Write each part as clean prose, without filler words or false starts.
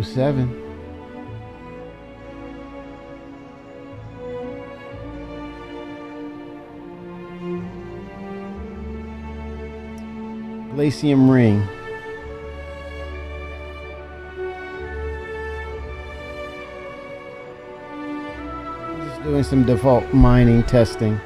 07. Glacium ring. Just doing some default mining testing.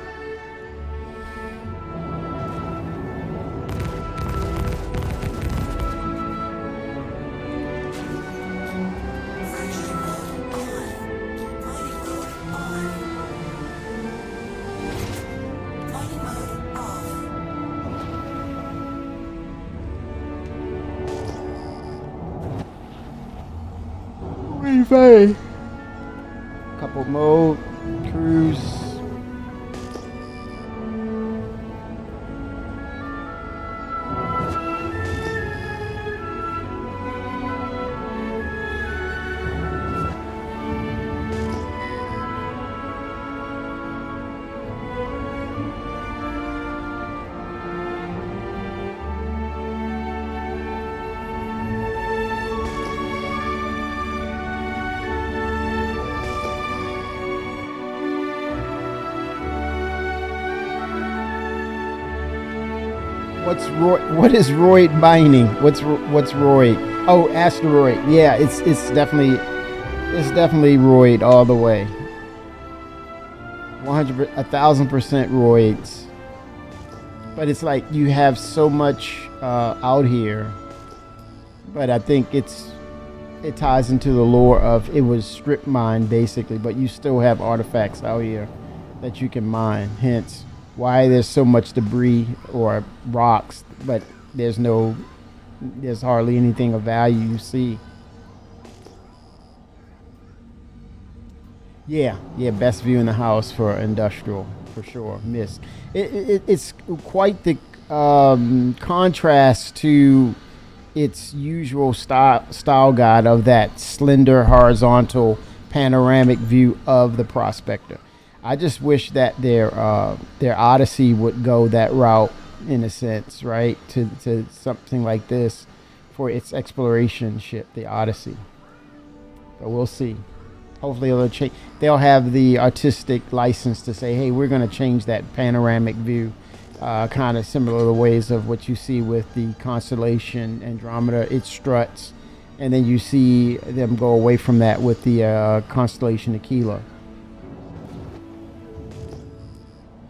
Replay. Couple mode, cruise. What is roid mining? What's roid? Oh, asteroid. Yeah, it's definitely roid all the way. 1,000% roids. But it's like you have so much out here. But I think it ties into the lore of it was strip mined basically, but you still have artifacts out here that you can mine. Hence why there's so much debris or rocks, but there's hardly anything of value you see. Yeah, best view in the house for industrial, for sure. Mist. It's quite the contrast to its usual style guide of that slender, horizontal, panoramic view of the prospector. I just wish that their Odyssey would go that route in a sense, right? To something like this for its exploration ship, the Odyssey. But we'll see. Hopefully they'll have the artistic license to say, hey, we're going to change that panoramic view, kind of similar to the ways of what you see with the Constellation Andromeda. It struts, and then you see them go away from that with the Constellation Aquila.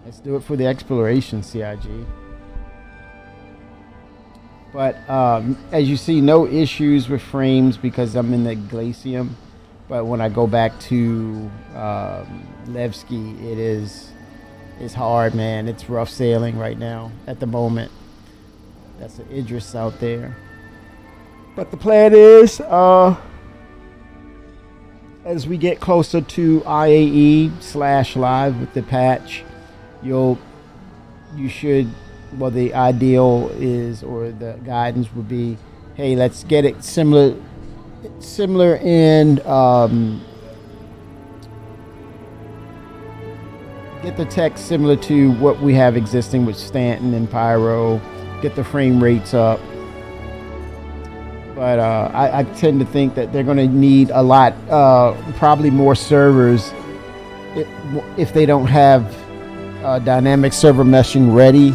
Let's do it for the exploration, CIG. But as you see, no issues with frames because I'm in the Glacium. But when I go back to Levski, it's hard, man. It's rough sailing right now at the moment. That's an Idris out there. But the plan is, as we get closer to IAE/live with the patch, the ideal is, or the guidance would be, hey, let's get it similar in get the text similar to what we have existing with Stanton and Pyro, get the frame rates up. But I tend to think that they're going to need a lot, probably more servers if they don't have dynamic server meshing ready,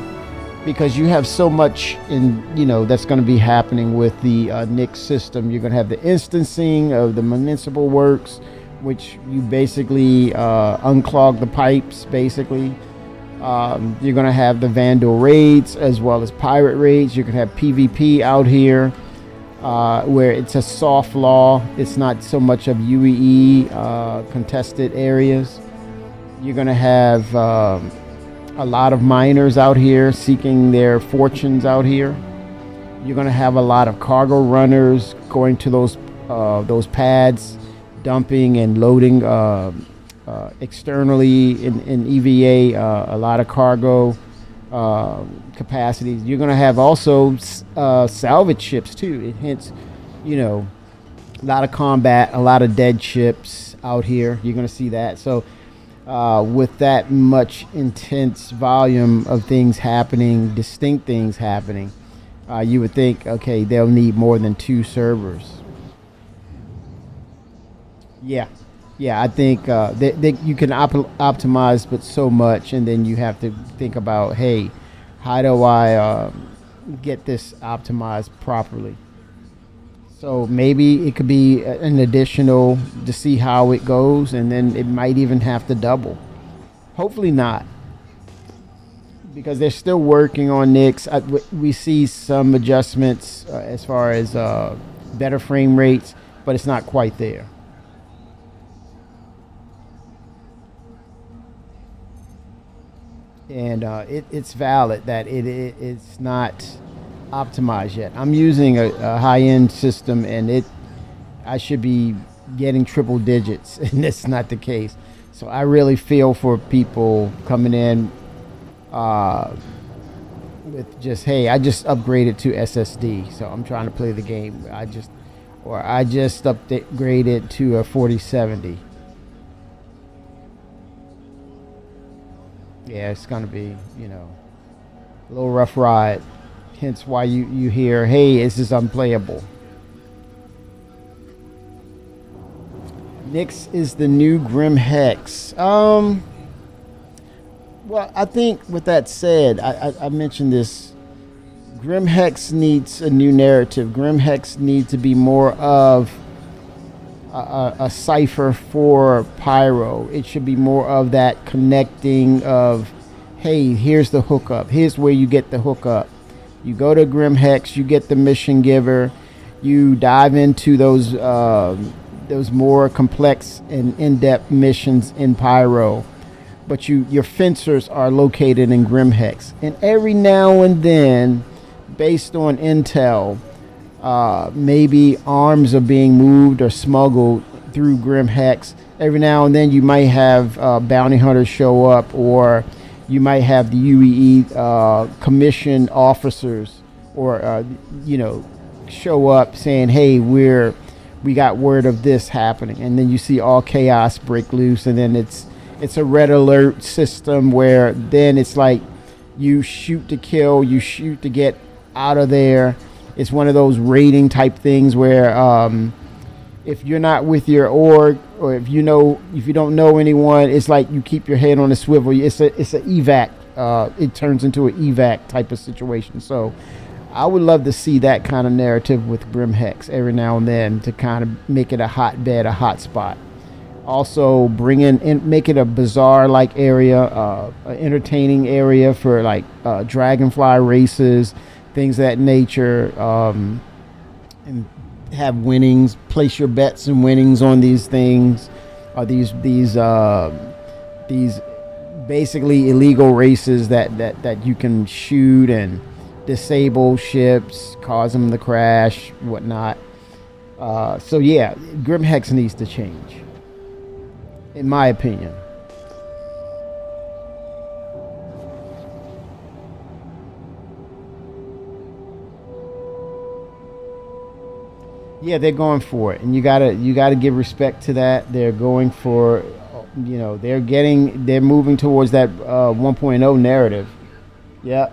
because you have so much that's going to be happening with the Nix system. You're going to have the instancing of the municipal works, which you basically unclog the pipes basically. You're going to have the Vandal raids as well as pirate raids. You can have PvP out here where it's a soft law. It's not so much of UEE contested areas. You're going to have a lot of miners out here seeking their fortunes out here. You're going to have a lot of cargo runners going to those pads, dumping and loading externally in EVA, a lot of cargo capacities. You're going to have also salvage ships too. Hence, a lot of combat, a lot of dead ships out here. You're going to see that. So with that much intense volume of things happening, distinct things happening, you would think, okay, they'll need more than 2 servers. Yeah, yeah. I think that you can optimize, but so much, and then you have to think about, hey, how do I get this optimized properly? So maybe it could be an additional to see how it goes, and then it might even have to double. Hopefully not, because they're still working on Nix. We see some adjustments as far as better frame rates, but it's not quite there. And it's valid that it's not optimized yet. I'm using a high end system, and I should be getting triple digits, and that's not the case. So I really feel for people coming in uh, with just, hey, I just upgraded to SSD, so I'm trying to play the game. I just upgraded to a 4070. Yeah, it's gonna be, a little rough ride. Hence why you hear, hey, this is unplayable. Nyx is the new Grim Hex. Well, I think with that said, I mentioned this. Grim Hex needs a new narrative. Grim Hex needs to be more of a cipher for Pyro. It should be more of that connecting of, hey, here's the hookup. Here's where you get the hookup. You go to Grim Hex, you get the mission giver, you dive into those more complex and in-depth missions in Pyro. But your fencers are located in Grim Hex, and every now and then, based on intel, maybe arms are being moved or smuggled through Grim Hex. Every now and then, you might have bounty hunters show up, or you might have the UEE commissioned officers, or show up saying, "Hey, we got word of this happening," and then you see all chaos break loose, and then it's a red alert system where then it's like you shoot to kill, you shoot to get out of there. It's one of those raiding type things where if you're not with your org, or if you don't know anyone, it's like you keep your head on a swivel. It's a evac. It turns into an evac type of situation. So I would love to see that kind of narrative with Grim Hex every now and then to kind of make it a hotbed, a hot spot. Also, make it a bazaar-like area, an entertaining area for like dragonfly races, things of that nature, and have winnings. Place your bets and winnings on these things, or these basically illegal races that you can shoot and disable ships, cause them to crash, whatnot. So yeah, Grim Hex needs to change, in my opinion. Yeah, they're going for it, and you gotta give respect to that. They're going for, they're moving towards that 1.0 narrative. Yeah,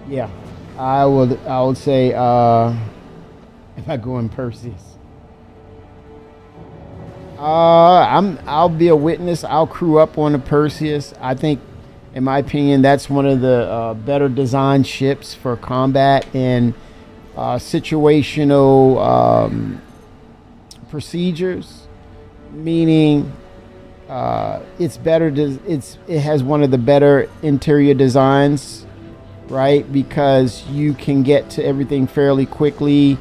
yeah. I would say if I go in Perseus, I'll be a witness. I'll crew up on the Perseus. I think, in my opinion, that's one of the better designed ships for combat and situational procedures, meaning it has one of the better interior designs, right? Because you can get to everything fairly quickly.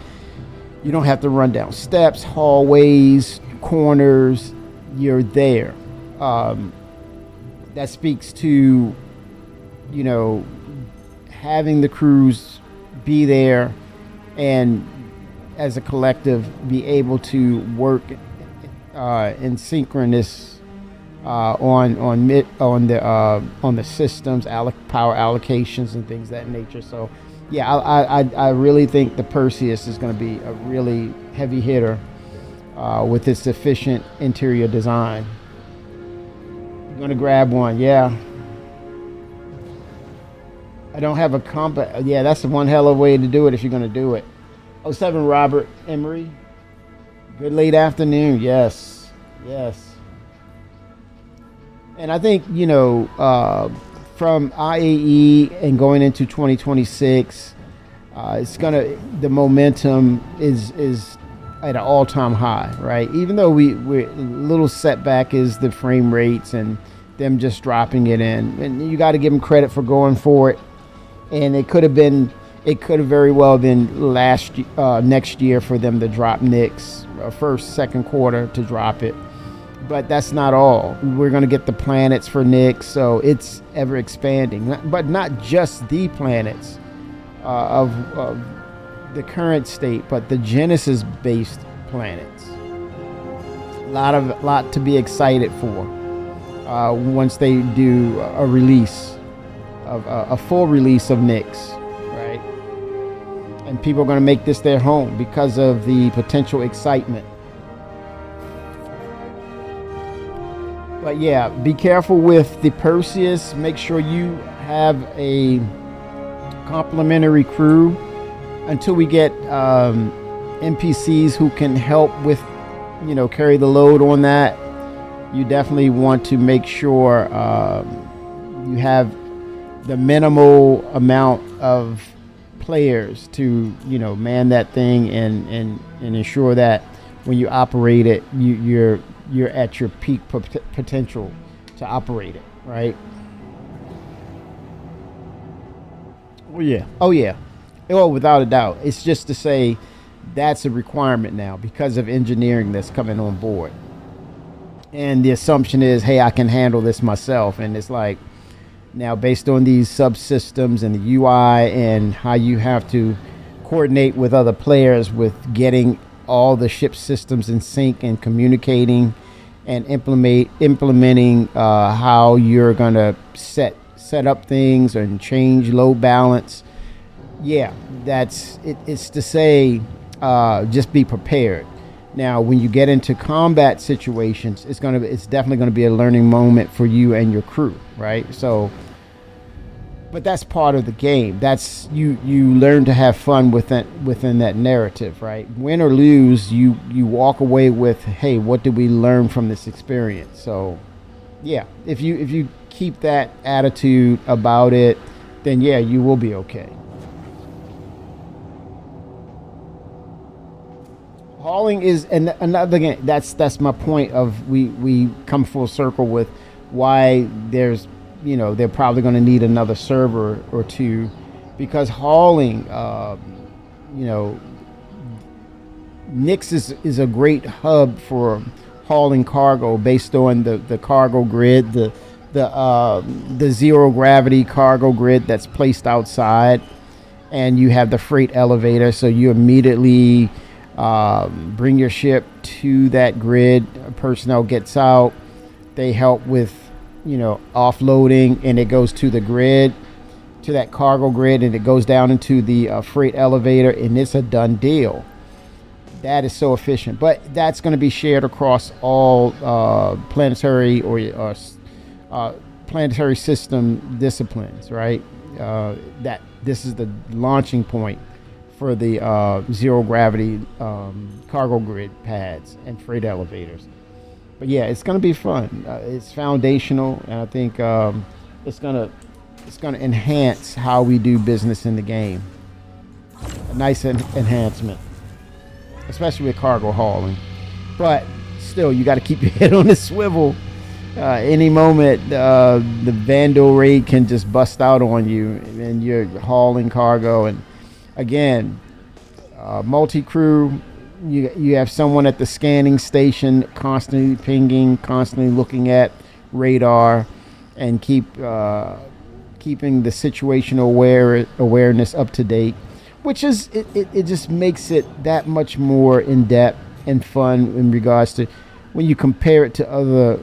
You don't have to run down steps, hallways, corners. You're there. That speaks to, having the crews be there, and as a collective be able to work in synchronous on the systems, power allocations and things of that nature. So yeah, I really think the Perseus is going to be a really heavy hitter with its efficient interior design. You're going to grab one, yeah. I don't have a combat. Yeah, that's the one hell of a way to do it if you're going to do it. Oh, 07 Robert Emery. Good late afternoon. Yes. Yes. And I think, from IAE and going into 2026, the momentum is at an all-time high, right? Even though we're a little setback is the frame rates and them just dropping it in, and you got to give them credit for going for it. And it could have very well been next year for them to drop Knicks, first, second quarter to drop it. But that's not all. We're going to get the planets for Knicks, so it's ever expanding. But not just the planets of the current state, but the Genesis-based planets. Lot to be excited for once they do a release of a full release of Knicks, right? And people are going to make this their home because of the potential excitement. But yeah, be careful with the Perseus. Make sure you have a complimentary crew until we get NPCs who can help with, carry the load on that. You definitely want to make sure you have the minimal amount of players to, man that thing and ensure that when you operate it, you're at your peak potential to operate it, right? Oh yeah. Oh, without a doubt. It's just to say that's a requirement now because of engineering that's coming on board. And the assumption is, hey, I can handle this myself. And it's like, now based on these subsystems and the UI and how you have to coordinate with other players with getting all the ship systems in sync and communicating and implementing how you're going to set up things and change load balance. Yeah, that's it. It's to say, just be prepared. Now, when you get into combat situations, it's definitely going to be a learning moment for you and your crew, right? So, but that's part of the game. That's you learn to have fun within that narrative, right? Win or lose, you walk away with, hey, what did we learn from this experience? So, yeah, if you keep that attitude about it, then yeah, you will be okay. Hauling is another game. That's my point of we come full circle with why they're probably going to need another server or two, because hauling, Nix is a great hub for hauling cargo based on the cargo grid, the zero gravity cargo grid that's placed outside, and you have the freight elevator, so you immediately bring your ship to that grid. Personnel gets out, they help with offloading, and it goes to the grid, to that cargo grid, and it goes down into the freight elevator, and it's a done deal. That is so efficient. But that's going to be shared across all planetary or planetary system disciplines, right? That this is the launching point for the zero gravity cargo grid pads and freight elevators. But yeah, it's going to be fun. It's foundational, and I think it's going to enhance how we do business in the game. A nice enhancement, especially with cargo hauling. But still, you got to keep your head on the swivel. Any moment, the Vandal raid can just bust out on you, and you're hauling cargo. And again, multi-crew. You have someone at the scanning station constantly pinging, constantly looking at radar, and keeping the situational awareness up to date, which is it just makes it that much more in depth and fun in regards to when you compare it to other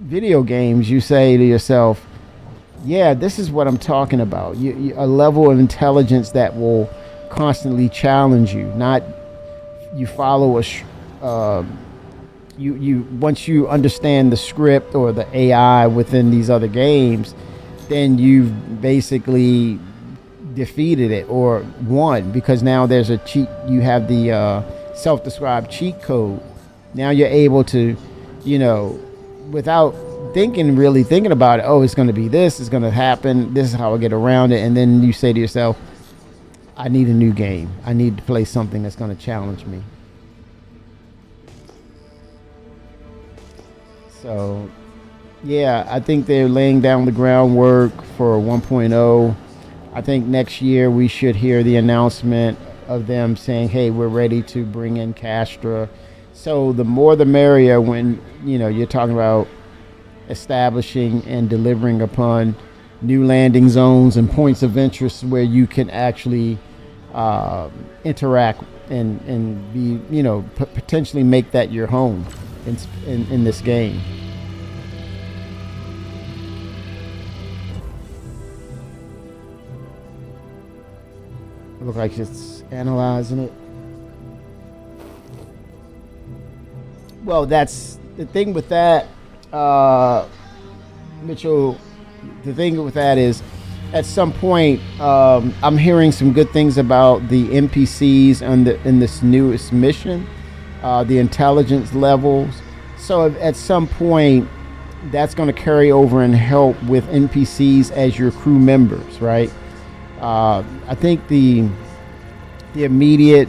video games. You say to yourself, yeah, this is what I'm talking about. A level of intelligence that will constantly challenge you, not you follow you once you understand the script or the AI within these other games, then you've basically defeated it or won, because now there's a cheat. You have the self-described cheat code. Now you're able to, you know, without really thinking about it, oh, it's going to be this, it's going to happen, this is how I get around it. And then you say to yourself, I need a new game. I need to play something that's going to challenge me. So, yeah, I think they're laying down the groundwork for 1.0. I think next year we should hear the announcement of them saying, hey, we're ready to bring in Castra. So the more the merrier when, you know, you're talking about establishing and delivering upon new landing zones and points of interest where you can actually interact and be, you know, potentially make that your home in this game. It looks like it's analyzing it. Well, that's the thing with that, Mitchell. The thing with that is, at some point, I'm hearing some good things about the NPCs in this newest mission, the intelligence levels. So at some point, that's going to carry over and help with NPCs as your crew members, right? I think the immediate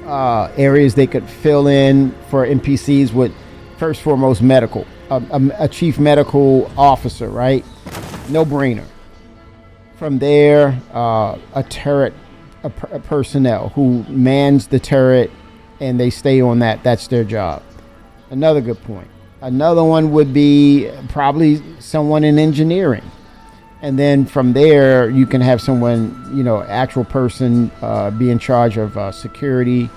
areas they could fill in for NPCs would, first and foremost, medical. A chief medical officer, right? No brainer. From there, a turret, a personnel who mans the turret and they stay on that. That's their job. Another good point. Another one would be probably someone in engineering. And then from there, you can have someone, you know, actual person be in charge of security,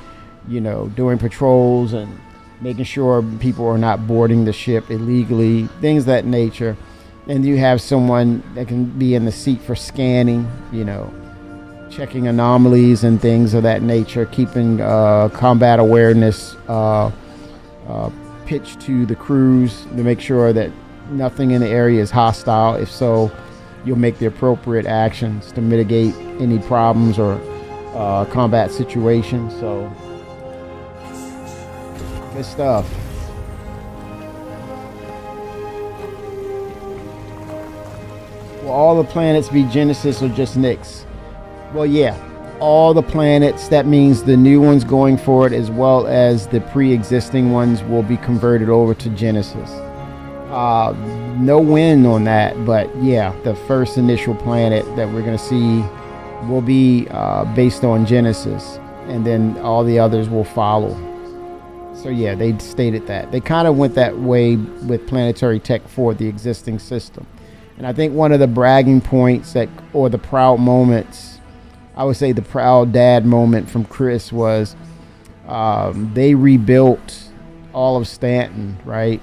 you know, doing patrols and making sure people are not boarding the ship illegally, things of that nature. And you have someone that can be in the seat for scanning, you know, checking anomalies and things of that nature, keeping combat awareness pitched to the crews to make sure that nothing in the area is hostile. If so, you'll make the appropriate actions to mitigate any problems or combat situations. So, good stuff. Will all the planets be Genesis or just Nyx? Well, yeah, all the planets. That means the new ones going forward, as well as the pre-existing ones, will be converted over to Genesis. No win on that, but yeah, the first initial planet that we're going to see will be based on Genesis, and then all the others will follow. So yeah, they stated that. They kind of went that way with planetary tech for the existing system. And I think one of the bragging points or the proud moments, I would say the proud dad moment from Chris was they rebuilt all of Stanton, right?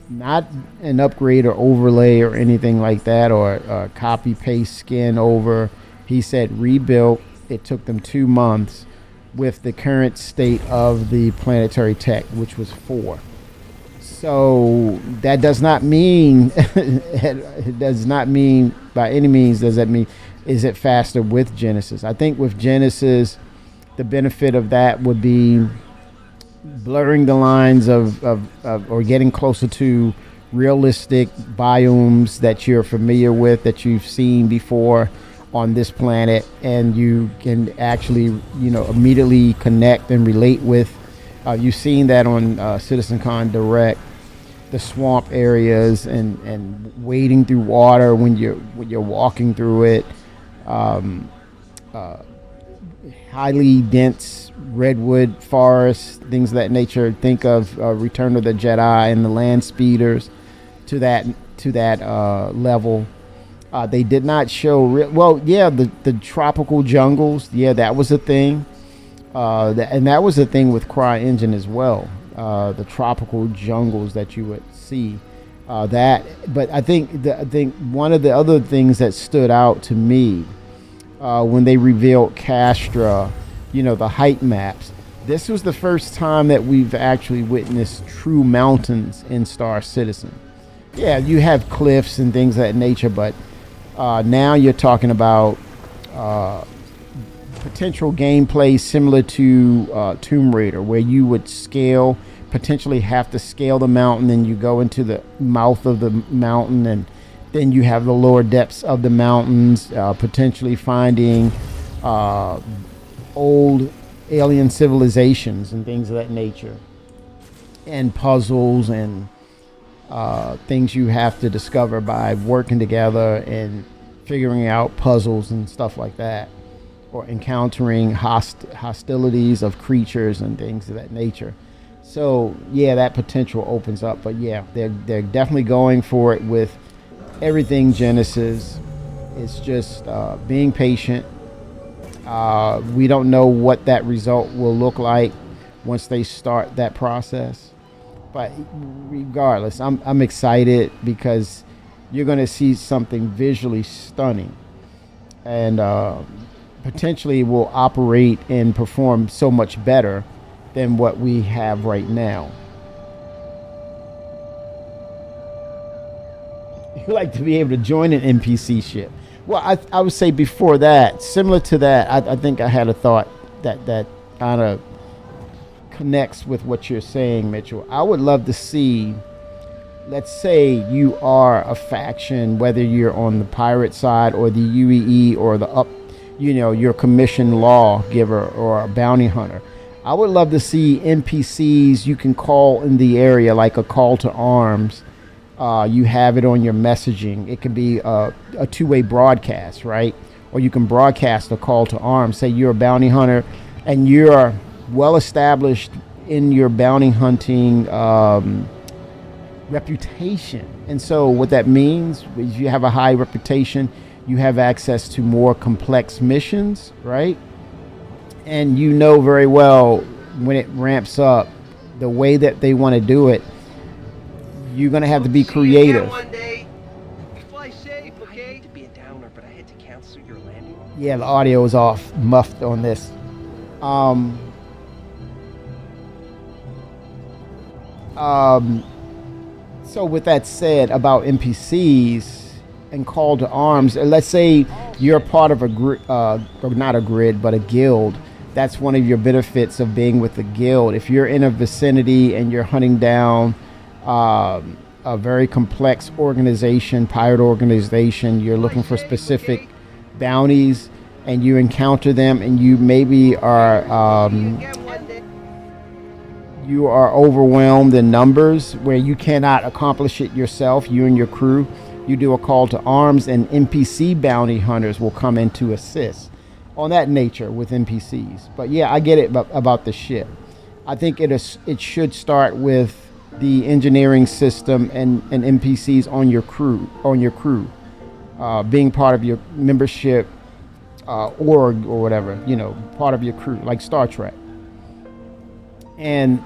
Not an upgrade or overlay or anything like that, or copy paste skin over. He said rebuilt. It took them 2 months with the current state of the planetary tech, which was 4. So that does not mean it does not mean by any means does that mean is it faster with Genesis. I think with Genesis, the benefit of that would be blurring the lines of or getting closer to realistic biomes that you're familiar with, that you've seen before on this planet, and you can actually, you know, immediately connect and relate with. You've seen that on CitizenCon Direct, the swamp areas and wading through water when you're walking through it. Highly dense redwood forests, things of that nature. Think of Return of the Jedi and the land speeders to that level. They did not show the tropical jungles. Yeah, that was a thing. And that was a thing with CryEngine as well. The tropical jungles that you would see. But I think one of the other things that stood out to me when they revealed Castra, you know, the height maps. This was the first time that we've actually witnessed true mountains in Star Citizen. Yeah, you have cliffs and things of that nature, but now you're talking about potential gameplay similar to Tomb Raider, where you would potentially have to scale the mountain, and you go into the mouth of the mountain, and then you have the lower depths of the mountains, potentially finding old alien civilizations and things of that nature, and puzzles and things you have to discover by working together and figuring out puzzles and stuff like that, or encountering hostilities of creatures and things of that nature. So yeah, that potential opens up. But yeah, they're definitely going for it with everything Genesis. It's just being patient. We don't know what that result will look like once they start that process. But regardless, I'm excited because you're going to see something visually stunning, and potentially will operate and perform so much better than what we have right now. You like to be able to join an NPC ship. Well, I would say before that, similar to that, I think I had a thought that kind of connects with what you're saying, Mitchell. I would love to see, let's say you are a faction, whether you're on the pirate side or the UEE or your commissioned lawgiver or a bounty hunter. I would love to see NPCs you can call in the area, like a call to arms. You have it on your messaging. It can be a two-way broadcast, right? Or you can broadcast a call to arms. Say you're a bounty hunter and you're well established in your bounty hunting reputation. And so what that means is you have a high reputation, you have access to more complex missions, right? And you know very well when it ramps up, the way that they want to do it, you're going to have to be creative. One day. Fly safe, okay? I hate to be a downer, but I had to cancel your landing. Yeah, the audio is off, muffed on this. So with that said about NPCs and call to arms, let's say you're part of not a grid, but a guild. That's one of your benefits of being with the guild. If you're in a vicinity and you're hunting down a very complex organization, pirate organization, you're looking for specific bounties, and you encounter them, and you maybe are you are overwhelmed in numbers where you cannot accomplish it yourself, you and your crew, you do a call to arms, and NPC bounty hunters will come in to assist on that nature with NPCs. But yeah, I get it about the ship. I think it should start with the engineering system and NPCs on your crew, being part of your membership org or whatever, part of your crew, like Star Trek. And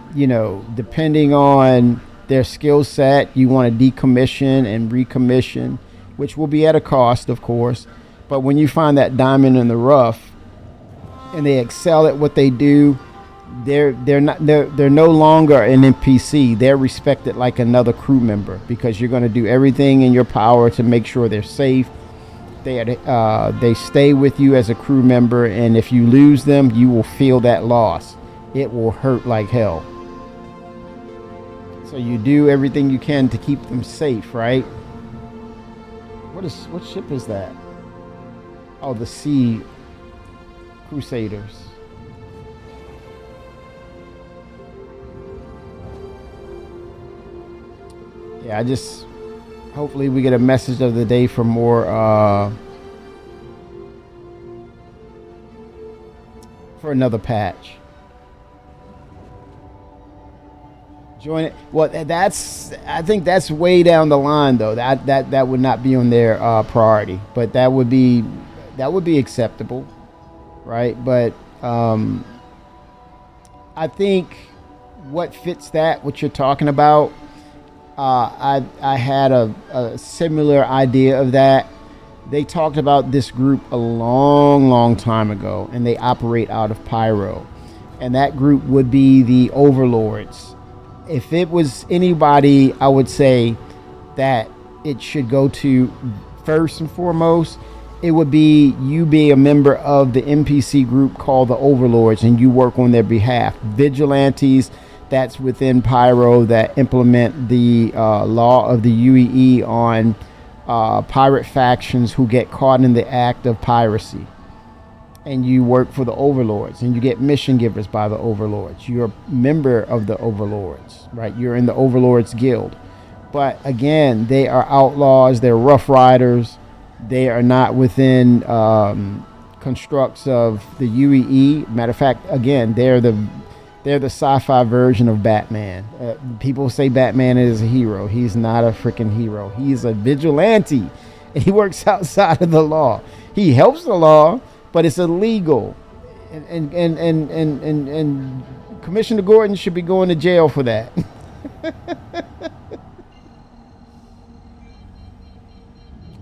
depending on their skill set, you want to decommission and recommission, which will be at a cost, of course. But when you find that diamond in the rough and they excel at what they do, they're no longer an NPC. They're respected like another crew member, because you're going to do everything in your power to make sure they're safe. They stay with you as a crew member, and if you lose them, you will feel that loss. It will hurt like hell. So you do everything you can to keep them safe, right? What ship is that? Oh, the Sea Crusaders. Yeah, hopefully we get a message of the day for more for another patch. Join it. Well, I think that's way down the line, though. That would not be on their priority, but that would be acceptable, right? But I think what fits what you're talking about. I had a similar idea of that. They talked about this group a long time ago, and they operate out of Pyro, and that group would be the Overlords. If it was anybody, I would say that it should go to first and foremost it would be you be a member of the NPC group called the Overlords, and you work on their behalf. Vigilantes, that's within Pyro, that implement the law of the UEE on pirate factions who get caught in the act of piracy. And you work for the Overlords, and you get mission givers by the Overlords. You're a member of the Overlords, right? You're in the Overlords Guild. But again, they are outlaws, they're rough riders. They are not within constructs of the UEE. Matter of fact, again, they're the sci-fi version of Batman. People say Batman is a hero. He's not a freaking hero. He's a vigilante, and he works outside of the law. He helps the law, but it's illegal, and Commissioner Gordon should be going to jail for that.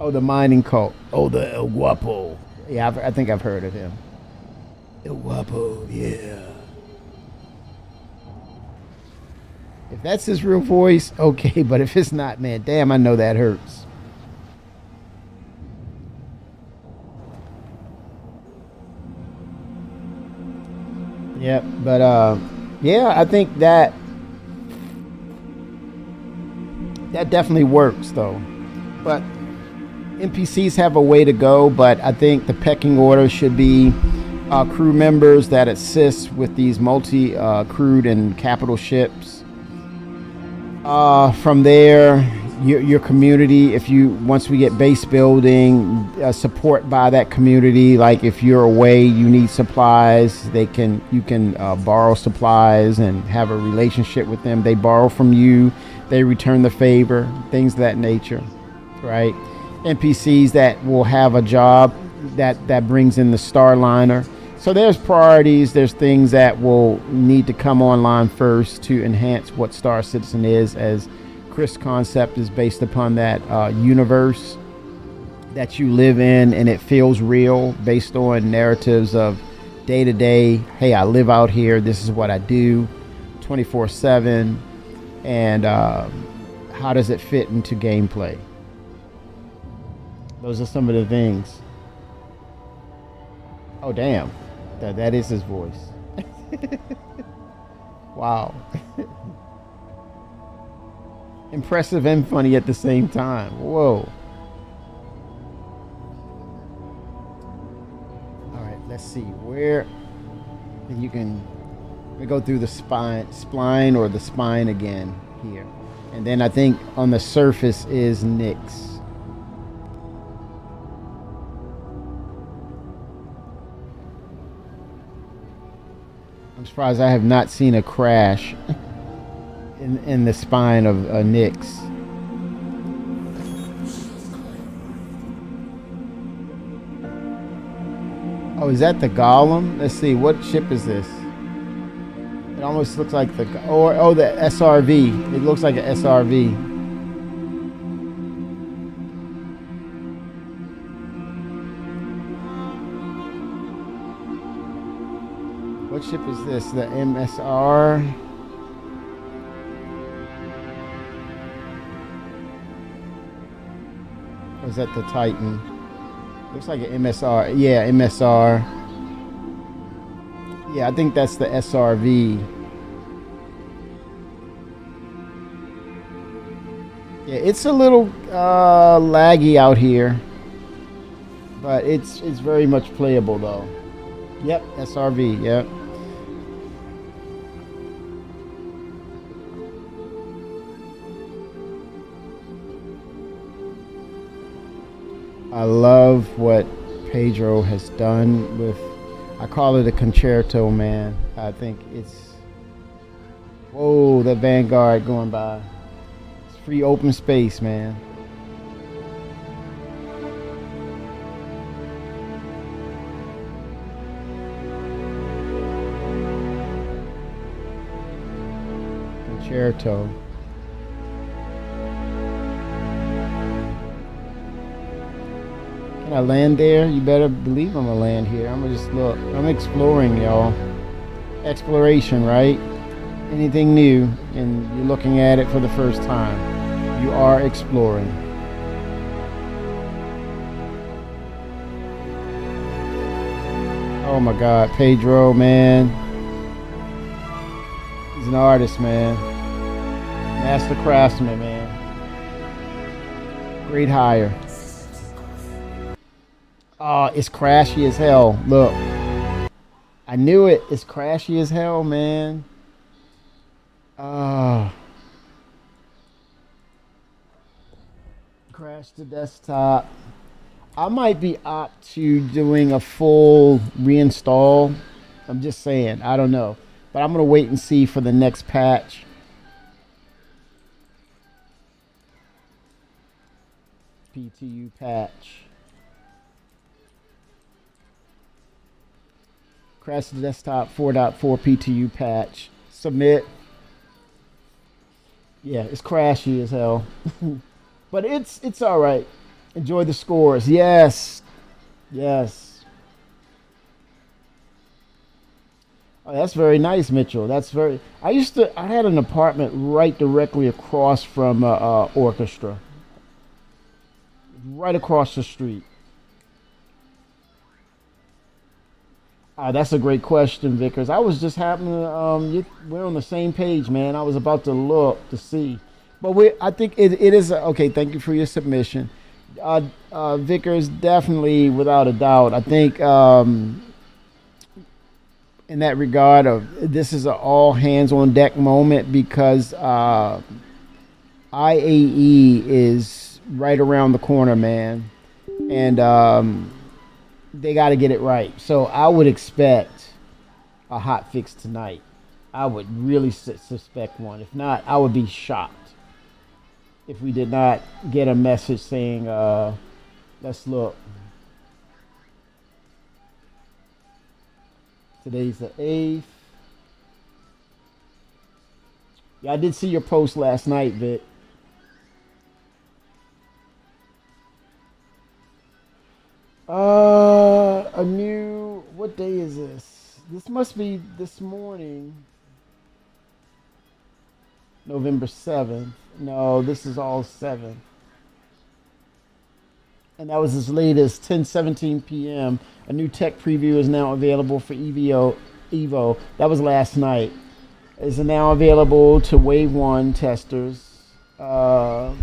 Oh, the mining cult. Oh, the El Guapo. Yeah, I think I've heard of him. El Guapo, yeah. If that's his real voice, okay, but if it's not, man, damn, I know that hurts. Yeah, but yeah, I think that definitely works though. But NPCs have a way to go, but I think the pecking order should be crew members that assist with these multi-crewed and capital ships. From there, your community, once we get base building, support by that community. Like if you're away, you need supplies, you can borrow supplies and have a relationship with them. They borrow from you, they return the favor, things of that nature, right? NPCs that will have a job that brings in the Starliner. So there's priorities, there's things that will need to come online first to enhance what Star Citizen is, as Chris' concept is based upon that universe that you live in, and it feels real based on narratives of day to day. Hey, I live out here, this is what I do 24/7, and how does it fit into gameplay? Those are some of the things. Oh, damn. That is his voice. Wow. Impressive and funny at the same time. Whoa. All right, let's see where you can. We go through the spline or the spine again here, and then I think on the surface is Nyx. I'm surprised I have not seen a crash in the spine of Nyx. Oh, is that the Golem? Let's see, what ship is this? It almost looks like the the SRV. It looks like an SRV. What ship is this? The MSR? Or is that the Titan? Looks like an MSR. Yeah, MSR. Yeah, I think that's the SRV. Yeah, it's a little laggy out here, but it's very much playable though. Yep, SRV. Yep. I love what Pedro has done with, I call it a concerto, man. I think it's, whoa, the Vanguard going by. It's free open space, man. Concerto. Can I land there? You better believe I'm gonna land here. I'm gonna just look. I'm exploring, y'all. Exploration, right? Anything new, and you're looking at it for the first time. You are exploring. Oh my God, Pedro, man. He's an artist, man. Master craftsman, man. Great hire. Oh, it's crashy as hell. Look. I knew it. It's crashy as hell, man. Crash the desktop. I might be up to doing a full reinstall. I'm just saying. I don't know. But I'm going to wait and see for the next patch. PTU patch. Crash the desktop 4.4 PTU patch. Submit. Yeah, it's crashy as hell. But it's all right. Enjoy the scores. Yes. Yes. Oh, that's very nice, Mitchell. That's very. I had an apartment right directly across from orchestra. Right across the street. That's a great question, Vickers. I was just happening to, we're on the same page, man. I was about to look to see. But I think it is, okay, thank you for your submission. Vickers, definitely, without a doubt. I think in that regard, this is an all hands on deck moment because IAE is right around the corner, man. And they got to get it right. So I would expect a hot fix tonight. I would really suspect one. If not, I would be shocked if we did not get a message saying, let's look. Today's the 8th. Yeah, I did see your post last night, Vic. What day is this? This must be this morning. November 7th. No, this is all 7th. And that was as late as 10:17 p.m. A new tech preview is now available for Evo. That was last night. Is now available to Wave 1 testers. And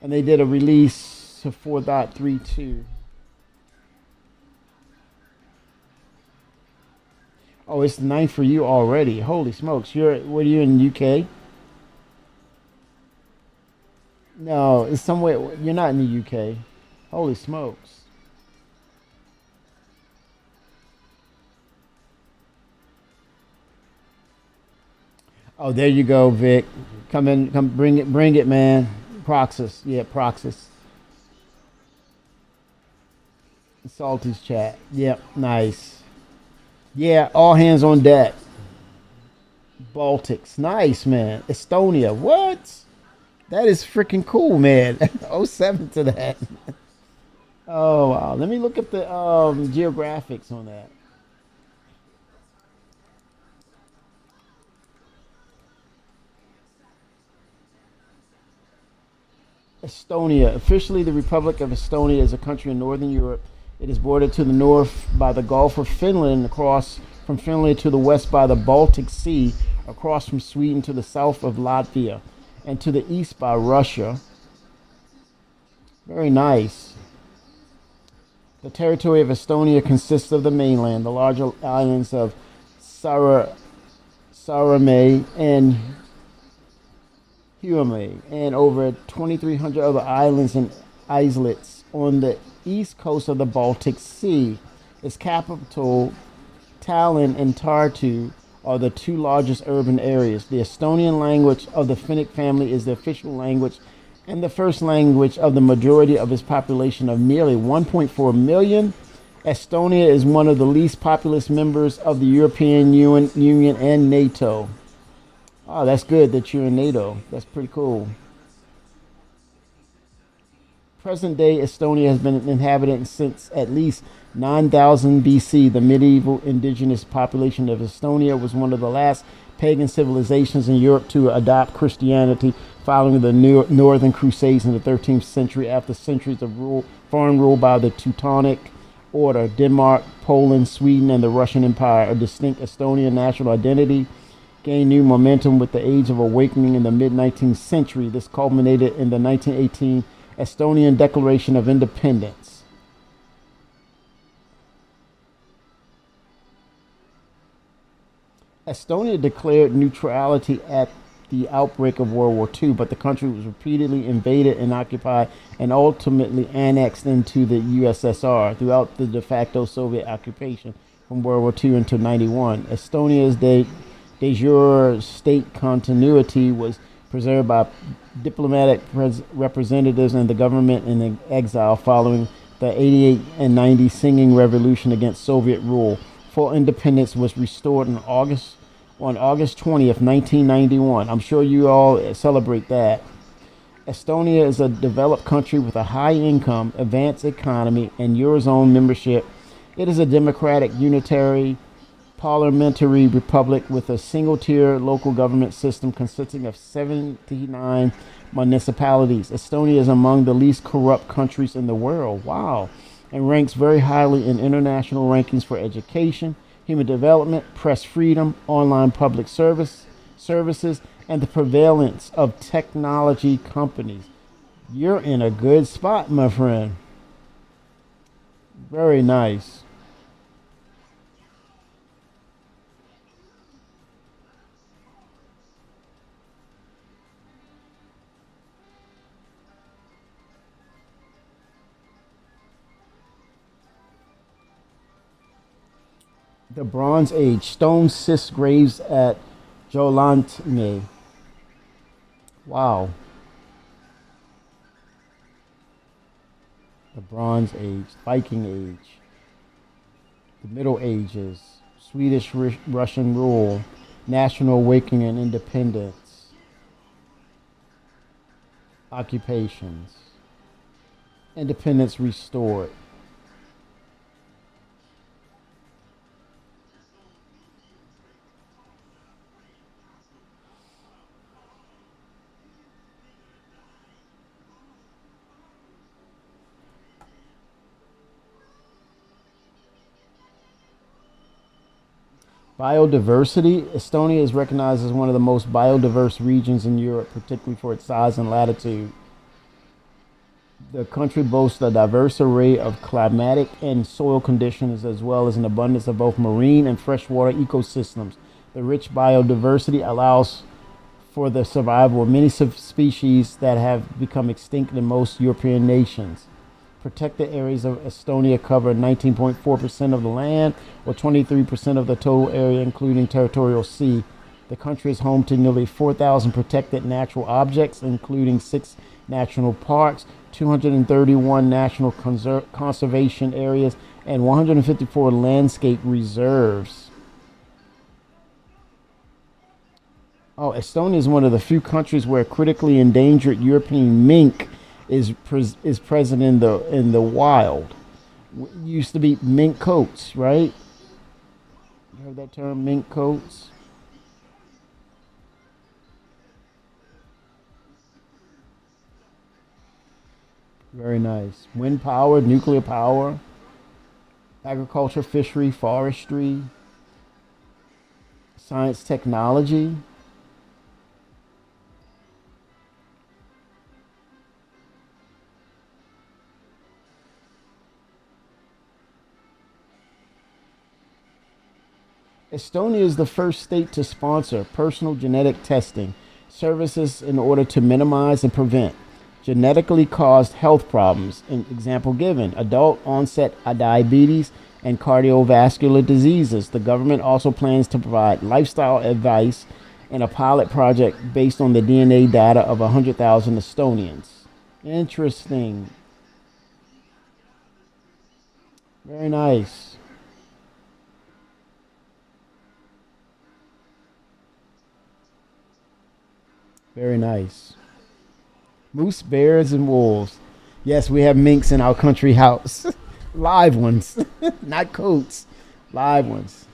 they did a release to 4.32. Oh, it's the 9th for you already. Holy smokes. What are you in the UK? No, it's somewhere. You're not in the UK. Holy smokes. Oh, there you go, Vic. Come bring it, man. Proxys. Yeah, Proxys. Salty's chat. Yep, nice. Yeah, all hands on deck. Baltics. Nice, man. Estonia. What? That is freaking cool, man. 07 to that. Oh, wow. Let me look at the geographics on that. Estonia. Officially, the Republic of Estonia is a country in Northern Europe. It is bordered to the north by the Gulf of Finland, across from Finland to the west by the Baltic Sea, across from Sweden to the south of Latvia, and to the east by Russia. Very nice. The territory of Estonia consists of the mainland, the larger islands of Saaremaa and Hiiumaa, and over 2,300 other islands and islets on the east coast of the Baltic Sea. Its capital, Tallinn, and Tartu are the two largest urban areas. The Estonian language of the Finnic family is the official language and the first language of the majority of its population of nearly 1.4 million. Estonia is one of the least populous members of the European Union and NATO. Oh, that's good that you're in NATO. That's pretty cool. Present-day Estonia has been inhabited since at least 9,000 BC. The medieval indigenous population of Estonia was one of the last pagan civilizations in Europe to adopt Christianity following the Northern Crusades in the 13th century after centuries of foreign rule by the Teutonic order. Denmark, Poland, Sweden, and the Russian Empire, a distinct Estonian national identity, gained new momentum with the Age of Awakening in the mid-19th century. This culminated in the 1918 Estonian Declaration of Independence. Estonia declared neutrality at the outbreak of World War II, but the country was repeatedly invaded and occupied and ultimately annexed into the USSR throughout the de facto Soviet occupation from World War II until 1991. Estonia's de jure state continuity was preserved by diplomatic representatives and the government in exile following the 88 and 90 Singing Revolution against Soviet rule. Full independence was restored on August 20th, 1991. I'm sure you all celebrate that. Estonia is a developed country with a high income, advanced economy, and Eurozone membership. It is a democratic, unitary, parliamentary republic with a single-tier local government system consisting of 79 municipalities. Estonia is among the least corrupt countries in the world. Wow. And ranks very highly in international rankings for education, human development, press freedom, online public services, and the prevalence of technology companies. You're in a good spot, my friend. Very nice. The Bronze Age. Stone cyst graves at Jolantne. Wow. The Bronze Age. Viking Age. The Middle Ages. Swedish Russian rule. National awakening and independence. Occupations. Independence restored. Biodiversity. Estonia is recognized as one of the most biodiverse regions in Europe, particularly for its size and latitude. The country boasts a diverse array of climatic and soil conditions, as well as an abundance of both marine and freshwater ecosystems. The rich biodiversity allows for the survival of many species that have become extinct in most European nations. Protected areas of Estonia cover 19.4% of the land, or 23% of the total area, including territorial sea. The country is home to nearly 4,000 protected natural objects, including 6 national parks, 231 national conservation areas, and 154 landscape reserves. Oh, Estonia is one of the few countries where critically endangered European mink is present in the wild. Used to be mink coats, right? You heard that term, mink coats? Very nice. Wind power, nuclear power, agriculture, fishery, forestry, science, technology. Estonia is the first state to sponsor personal genetic testing services in order to minimize and prevent genetically caused health problems. An example given, adult onset diabetes and cardiovascular diseases. The government also plans to provide lifestyle advice in a pilot project based on the DNA data of 100,000 Estonians. Interesting. Very nice. Very nice. Moose, bears, and wolves. Yes, we have minks in our country house. Live ones, not coats. Live ones.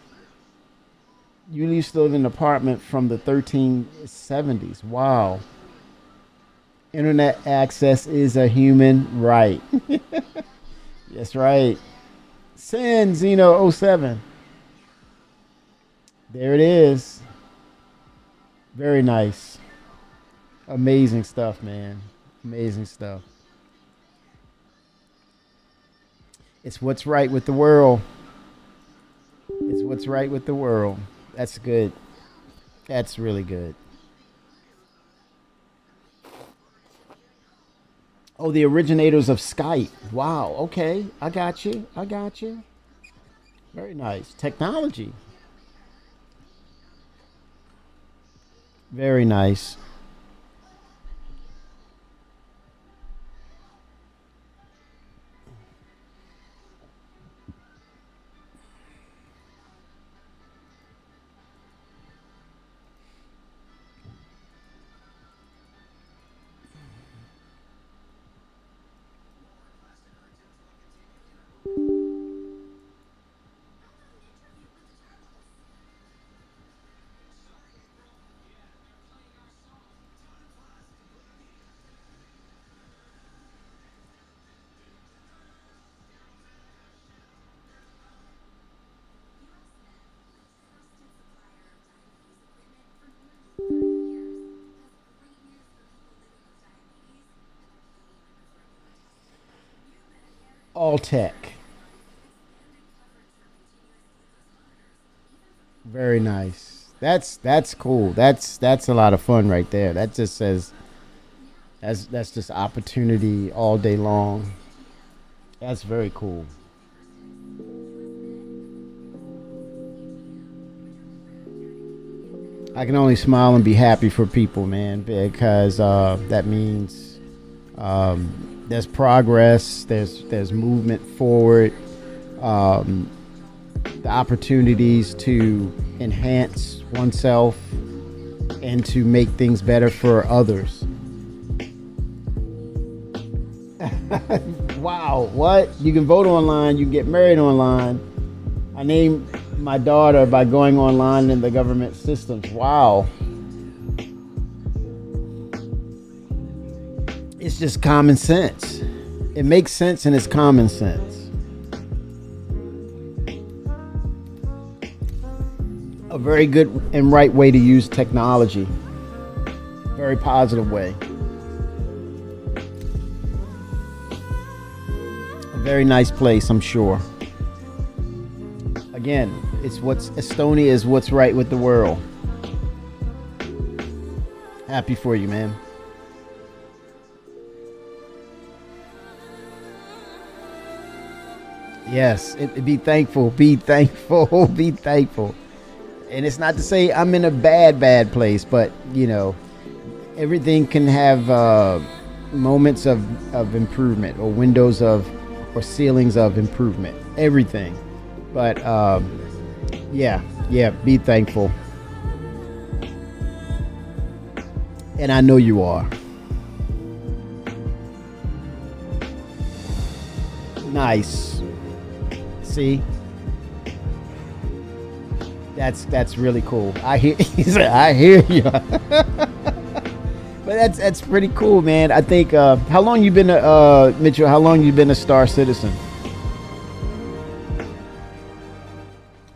You used to live in an apartment from the 1370s. Wow. Internet access is a human right. That's right. Sin Xeno oh 07. There it is. Very nice. Amazing stuff, man. Amazing stuff. It's what's right with the world. It's what's right with the world. That's good. That's really good. Oh, the originators of Skype. Wow. Okay. I got you. I got you. Very nice. Technology. Very nice. All tech. Very nice. That's cool. That's a lot of fun right there. That just says that's just opportunity all day long. That's very cool. I can only smile and be happy for people, man, because that means there's progress, there's movement forward, the opportunities to enhance oneself and to make things better for others. Wow, what? You can vote online, you can get married online. I named my daughter by going online in the government systems. Wow. It's just common sense. It makes sense and it's common sense. A very good and right way to use technology. Very positive way. A very nice place, I'm sure. Again, Estonia is what's right with the world. Happy for you, man. Yes, be thankful, be thankful, be thankful. And it's not to say I'm in a bad place, but you know, everything can have moments of improvement or windows of or ceilings of improvement. Everything. But yeah, be thankful. And I know you are. Nice. See? That's really cool. I hear I hear you. But that's pretty cool, man. I think how long you been Mitchell, how long you been a Star Citizen?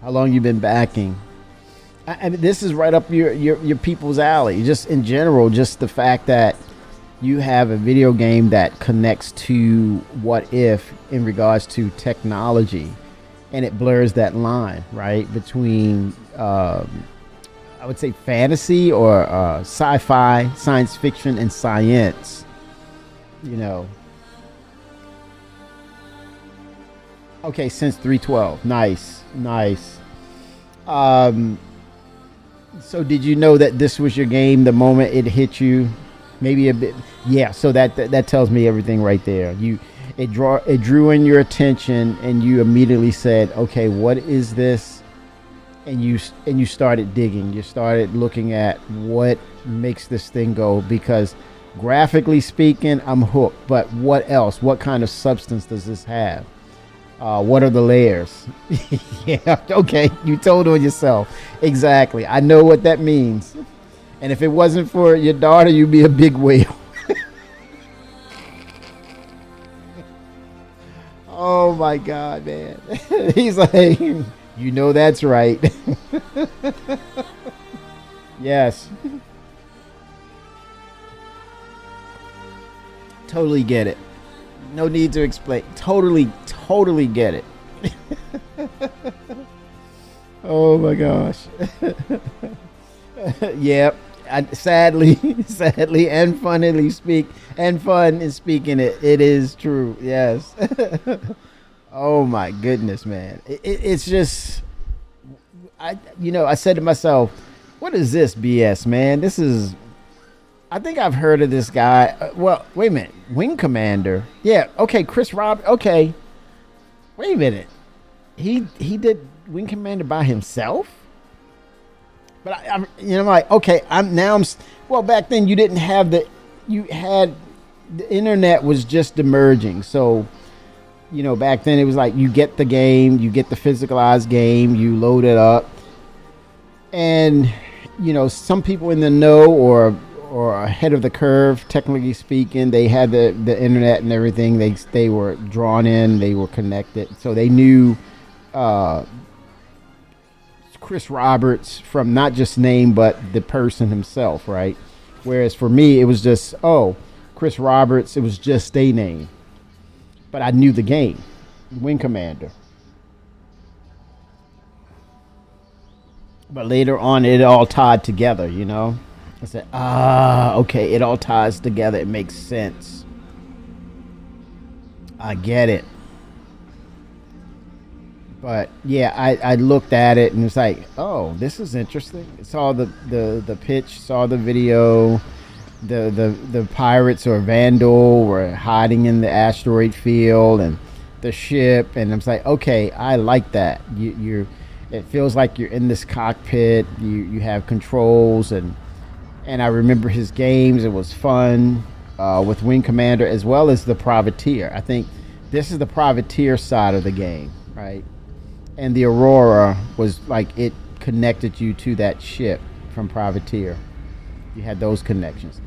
How long you been backing? I mean, this is right up your people's alley. Just in general, just the fact that you have a video game that connects to what if in regards to technology, and it blurs that line right between I would say fantasy or sci-fi, science fiction, and science. You know. Okay, since 312. Nice. So did you know that this was your game the moment it hit you? Maybe a bit. Yeah. So that tells me everything right there. It drew in your attention, and you immediately said, "Okay, what is this?" And you started digging. You started looking at what makes this thing go, because graphically speaking, I'm hooked. But what else? What kind of substance does this have? What are the layers? Yeah, okay, you told on yourself. Exactly. I know what that means. And if it wasn't for your daughter, you'd be a big whale. Oh my God, man. He's like, you know that's right. Yes. Totally get it. No need to explain. Totally get it. Oh my gosh. Yep. Sadly, and fun in speaking it. It is true. Yes. Oh my goodness, man. It's just, I said to myself, what is this BS, man? This is. I think I've heard of this guy. Well, wait a minute. Wing Commander. Yeah. Okay. Chris Rob. Okay. Wait a minute. He did Wing Commander by himself. But I'm like, okay. Well, back then you didn't have the internet was just emerging. So, back then it was like you get the game, you get the physicalized game, you load it up, and some people in the know or ahead of the curve, technically speaking, they had the internet and everything. They were drawn in, they were connected, so they knew Chris Roberts from not just name but the person himself, right? Whereas for me, it was just Chris Roberts. It was just a name, but I knew the game, Wing Commander. But later on, it all tied together, I said, okay, it all ties together. It makes sense. I get it. But yeah, I looked at it and it's like, oh, this is interesting. Saw the pitch, saw the video. The pirates or Vandal were hiding in the asteroid field and the ship, and I was like, okay, I like that. It feels like you're in this cockpit. You have controls and I remember his games. It was fun with Wing Commander as well as the Privateer. I think this is the Privateer side of the game, right? And the Aurora was like it connected you to that ship from Privateer. You had those connections.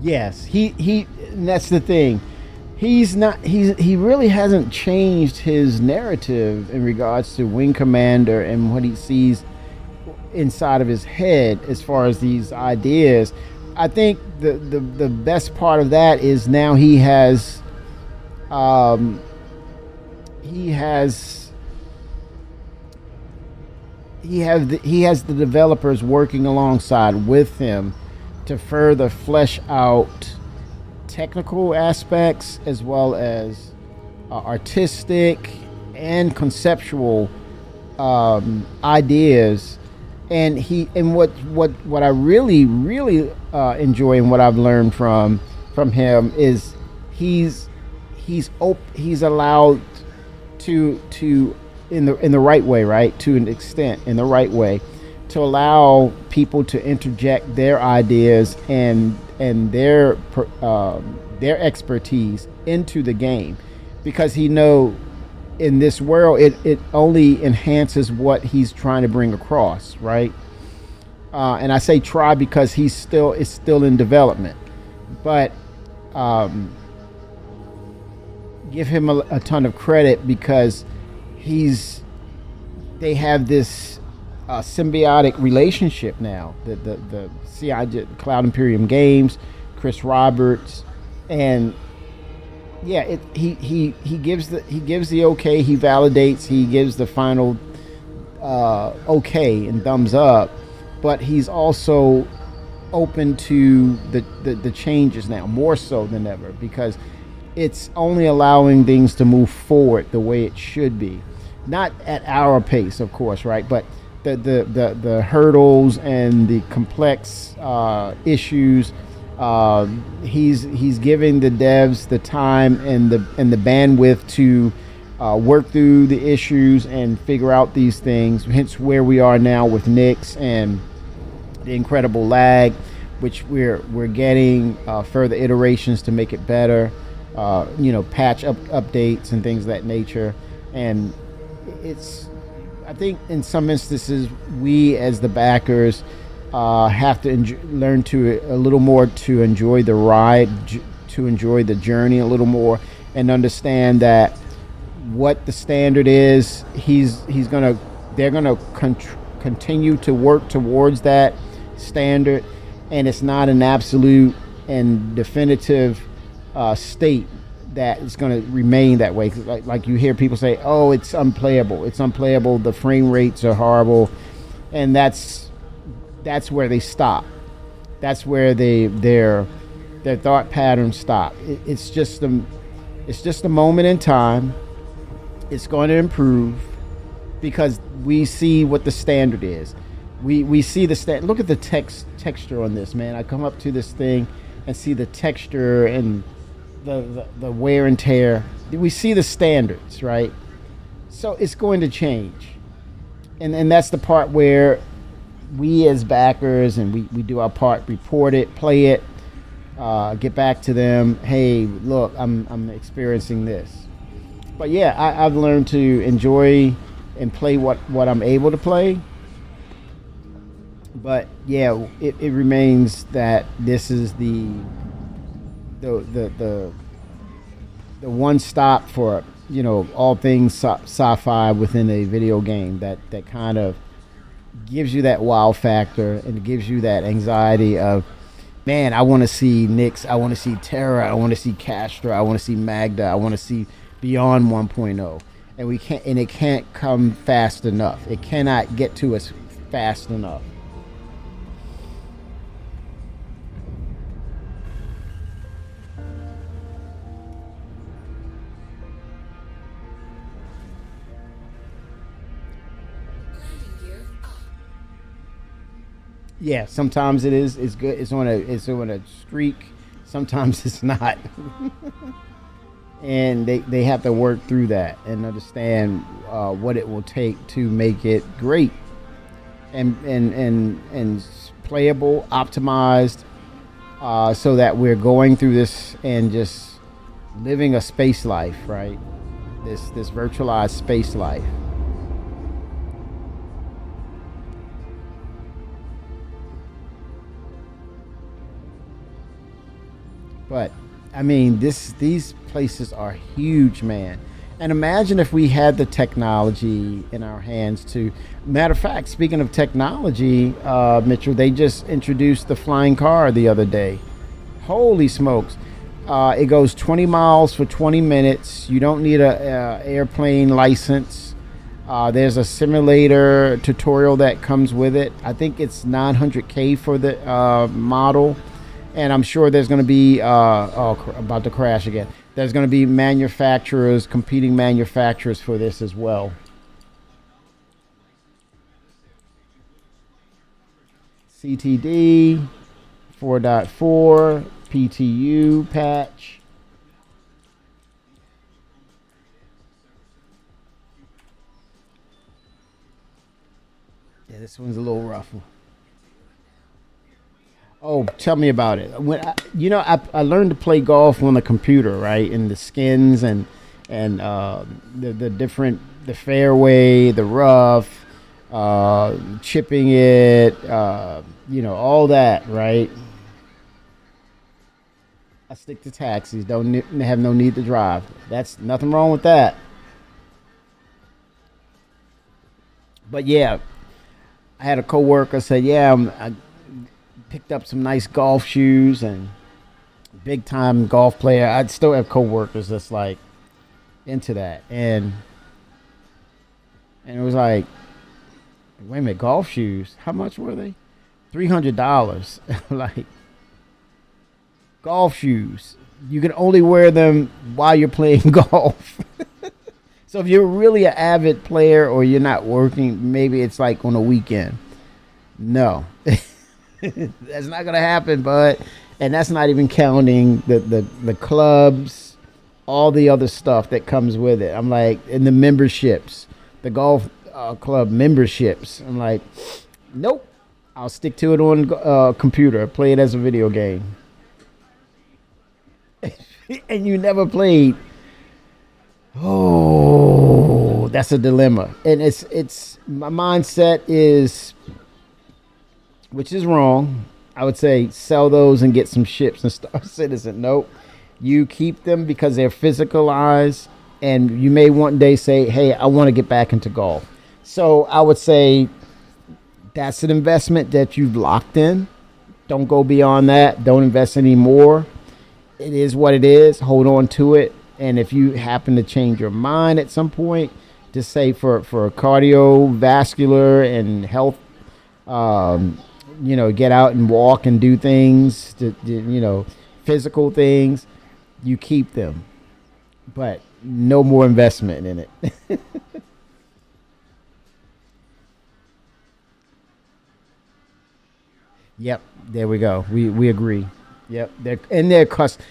Yes, he and that's the thing. He really hasn't changed his narrative in regards to Wing Commander and what he sees inside of his head as far as these ideas. I think the best part of that is now he has the developers working alongside with him to further flesh out technical aspects as well as artistic and conceptual ideas. And what I really enjoy and what I've learned from him is he's allowed to in the right way, right, to an extent, in the right way, to allow people to interject their ideas and their expertise into the game, because he know in this world it only enhances what he's trying to bring across, right? And I say try because it's still in development, but give him a ton of credit because they have this symbiotic relationship now. The CI Cloud Imperium Games, Chris Roberts, and yeah, he gives the okay, he validates, he gives the final okay and thumbs up, but he's also open to the changes now more so than ever, because it's only allowing things to move forward the way it should be, not at our pace, of course, right? But the hurdles and the complex issues, he's giving the devs the time and the bandwidth to work through the issues and figure out these things. Hence where we are now with Nyx and the incredible lag, which we're getting further iterations to make it better. Patch updates and things of that nature. And it's, I think in some instances we as the backers have to learn to a little more to enjoy the ride, to enjoy the journey a little more, and understand that what the standard is, they're gonna continue to work towards that standard, and it's not an absolute and definitive state that it's going to remain that way. Like you hear people say, "Oh, it's unplayable. It's unplayable. The frame rates are horrible," and that's where they stop. That's where their thought patterns stop. It's just a moment in time. It's going to improve because we see what the standard is. We see the look at the texture on this, man. I come up to this thing and see the texture and the wear and tear. We see the standards, right? So it's going to change. And that's the part where we as backers, and we do our part, report it, play it, get back to them. Hey, look, I'm experiencing this. But yeah, I've learned to enjoy and play what I'm able to play. But yeah, it remains that this is the one stop for, you know, all things sci-fi within a video game that kind of gives you that wow factor and gives you that anxiety of, man, I want to see Nyx, I want to see Terra, I want to see Castra, I want to see Magda, I want to see Beyond 1.0, and it can't come fast enough. It cannot get to us fast enough. Yeah, sometimes it is. It's good. It's on a streak. Sometimes it's not. And they have to work through that and understand what it will take to make it great and playable, optimized, so that we're going through this and just living a space life, right? This virtualized space life. But I mean, these places are huge, man. And imagine if we had the technology in our hands to. Matter of fact, speaking of technology, Mitchell, they just introduced the flying car the other day. Holy smokes! It goes 20 miles for 20 minutes. You don't need a airplane license. There's a simulator tutorial that comes with it. I think it's $900K for the model. And I'm sure there's going to be, about to crash again. There's going to be competing manufacturers for this as well. CTD 4.4 PTU patch. Yeah, this one's a little rough. Oh, tell me about it. I learned to play golf on the computer, right? And the skins and the different, the fairway, the rough, chipping it, all that, right? I stick to taxis. Don't have no need to drive. That's nothing wrong with that. But yeah, I had a coworker say, "Yeah, I picked up some nice golf shoes and big time golf player." I'd still have coworkers that's like into that, and it was like, wait a minute, golf shoes? How much were they? $300. Like, golf shoes, you can only wear them while you're playing golf. So if you're really an avid player or you're not working, maybe it's like on a weekend. No. That's not gonna happen, bud. And that's not even counting the clubs, all the other stuff that comes with it. I'm like, and the memberships, the golf club memberships. I'm like, nope. I'll stick to it on computer. Play it as a video game. And you never played. Oh. that's a dilemma, and it's my mindset is, which is wrong. I would say sell those and get some ships and Star Citizen. Nope, you keep them because they're physicalized, and you may one day say, "Hey, I want to get back into golf." So I would say that's an investment that you've locked in. Don't go beyond that. Don't invest any more. It is what it is. Hold on to it. And if you happen to change your mind at some point, just say for cardiovascular and health, get out and walk and do things, physical things, you keep them. But no more investment in it. Yep, there we go. We agree. Yep,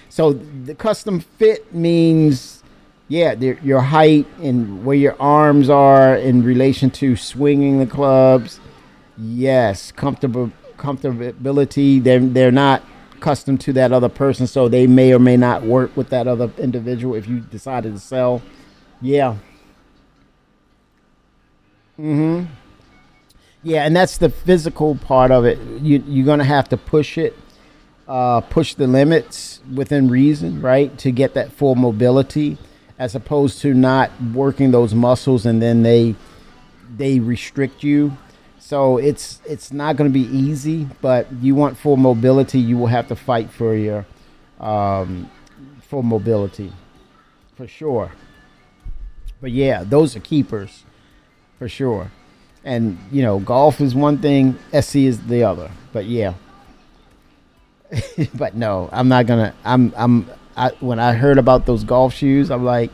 so the custom fit means, yeah, your height and where your arms are in relation to swinging the clubs. Yes, comfortability. They're not custom to that other person, so they may or may not work with that other individual if you decided to sell. Yeah. Mm-hmm. Yeah, and that's the physical part of it. You're gonna have to push it, push the limits within reason, right, to get that full mobility, as opposed to not working those muscles and then they restrict you. So it's not going to be easy, but you want full mobility, you will have to fight for your full mobility, for sure. But yeah, those are keepers, for sure. And golf is one thing, SC is the other. But yeah. But no, I'm not gonna. When I heard about those golf shoes, I'm like,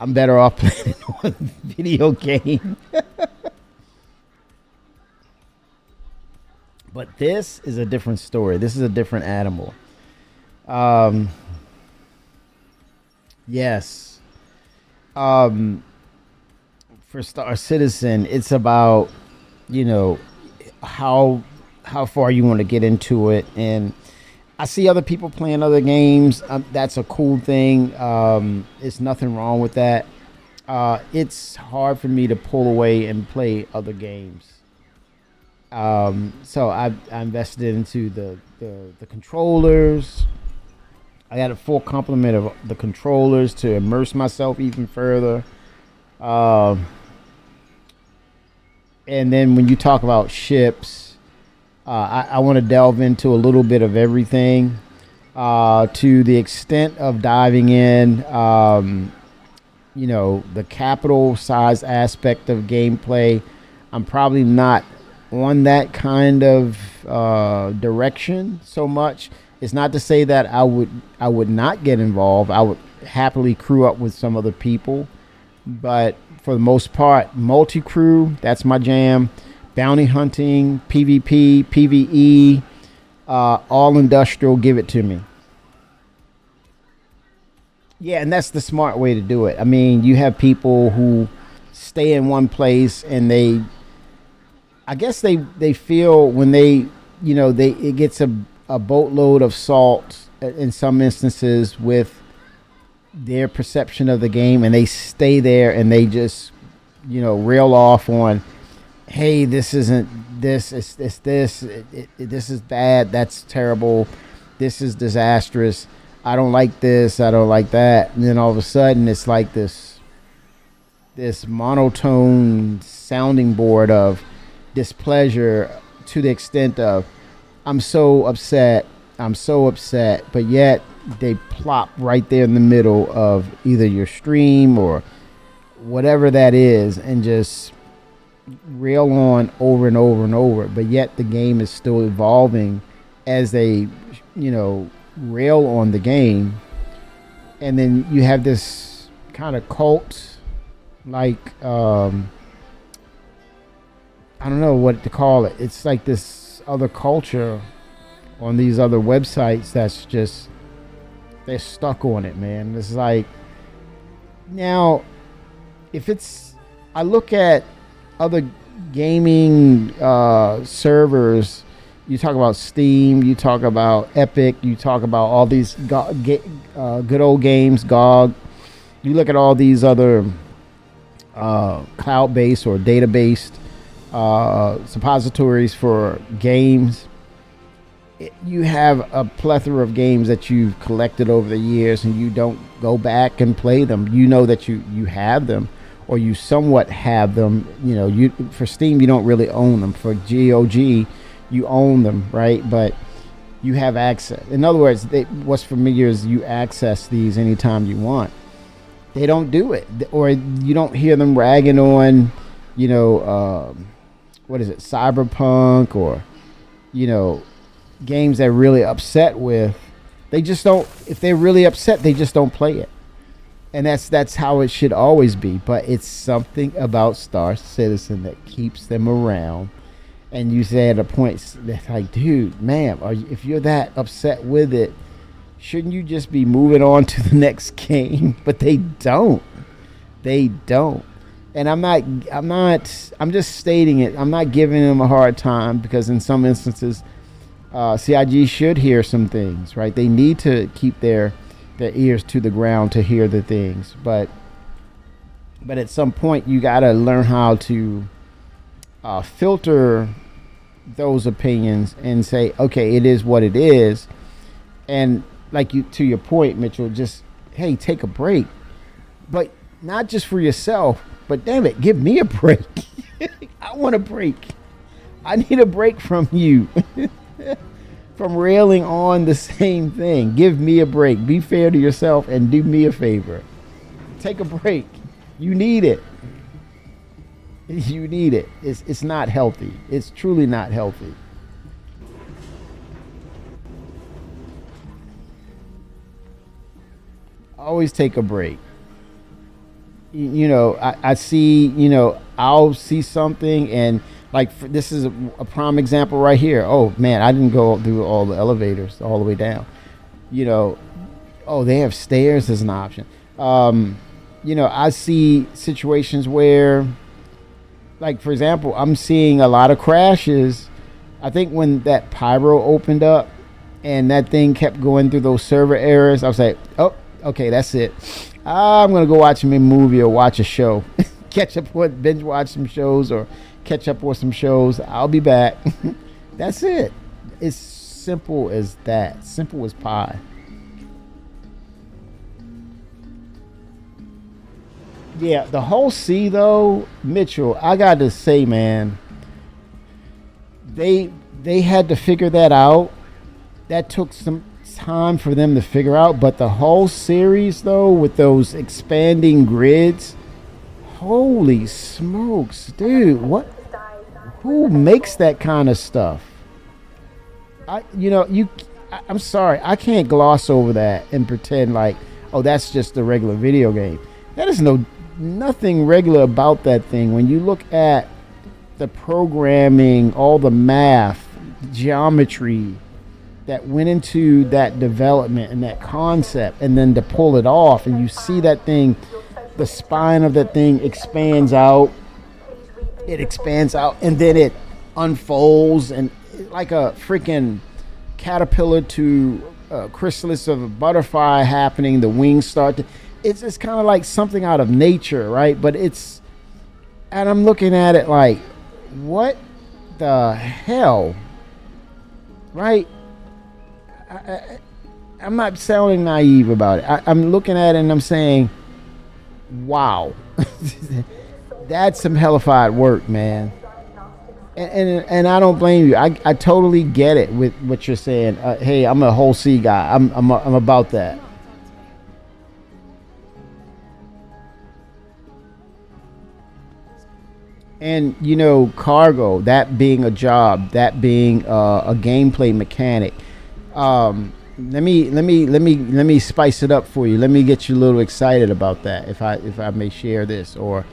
I'm better off playing one video game. But this is a different story. This is a different animal. Yes. For Star Citizen, it's about, how far you want to get into it. And I see other people playing other games. That's a cool thing. It's nothing wrong with that. It's hard for me to pull away and play other games. So I invested into the controllers. I got a full complement of the controllers to immerse myself even further. And then when you talk about ships, I want to delve into a little bit of everything, to the extent of diving in, the capital size aspect of gameplay. I'm probably not on that kind of direction so much. It's not to say that I would not get involved. I would happily crew up with some other people, but for the most part, multi-crew, that's my jam. Bounty hunting, PvP, PvE, all industrial, give it to me. Yeah, and that's the smart way to do it. I mean, you have people who stay in one place and I guess they feel when it gets a boatload of salt in some instances with their perception of the game, and they stay there and they just rail off on, hey, this isn't this, it's this, this is bad, that's terrible, this is disastrous, I don't like this, I don't like that. And then all of a sudden it's like this monotone sounding board of displeasure, to the extent of I'm so upset, but yet they plop right there in the middle of either your stream or whatever that is and just rail on over and over and over. But yet the game is still evolving as they rail on the game. And then you have this kind of cult, like I don't know what to call it. It's like this other culture on these other websites that's just, they're stuck on it, man. It's like, now, I look at other gaming servers. You talk about Steam, you talk about Epic, you talk about all these good old games, GOG. You look at all these other cloud-based or data-based suppositories for games. You have a plethora of games that you've collected over the years, and you don't go back and play them. You know that you have them, or you somewhat have them. You know, you for Steam, you don't really own them. For GOG, you own them, right? But you have access. In other words, what's familiar is you access these anytime you want. They don't do it, or you don't hear them ragging on, you know, what is it, Cyberpunk, or, you know, games they're really upset with. They just don't. If they're really upset, they just don't play it, and that's how it should always be. But it's something about Star Citizen that keeps them around. And you say at a point that's like, dude, man, if you're that upset with it, shouldn't you just be moving on to the next game? But they don't. They don't. And I'm just stating it. I'm not giving them a hard time, because in some instances, CIG should hear some things, right? They need to keep their ears to the ground to hear the things. But at some point, you got to learn how to filter those opinions and say, okay, it is what it is. And like to your point, Mitchell, just, hey, take a break. But not just for yourself, but damn it, give me a break. I want a break. I need a break from you. From railing on the same thing. Give me a break. Be fair to yourself and do me a favor. Take a break. You need it. You need it. It's not healthy. It's truly not healthy. Always take a break. You know, I see, you know, I'll see something, and like this is a prime example right here. Oh man, I didn't go through all the elevators all the way down. You know, oh, they have stairs as an option. You know, I see situations where, like, for example, I'm seeing a lot of crashes. I think when that Pyro opened up and that thing kept going through those server errors, I was like, oh, okay, that's it. I'm going to go watch a movie or watch a show. Catch up with, binge watch some shows or catch up with some shows. I'll be back. That's it. It's simple as that. Simple as pie. Yeah, the whole C though, Mitchell, I got to say, man, they had to figure that out. That took some time for them to figure out, but the whole series though, with those expanding grids, holy smokes, dude, who makes that kind of stuff? I'm sorry, I can't gloss over that and pretend like, oh, that's just a regular video game. That is nothing regular about that thing. When you look at the programming, all the math, geometry that went into that development and that concept, and then to pull it off, and you see that thing, the spine of that thing expands out, and then it unfolds, and like a freaking caterpillar to a chrysalis of a butterfly happening, the wings start to, it's kind of like something out of nature, right? But and I'm looking at it like, what the hell, right? I'm not sounding naive about it. I'm looking at it and I'm saying, wow, that's some hellified work, man. And I don't blame you. I totally get it with what you're saying. Hey, I'm a whole C guy. I'm about that. And you know, cargo, that being a job, that being a gameplay mechanic. Let me spice it up for you. Let me get you a little excited about that, if I may share this, or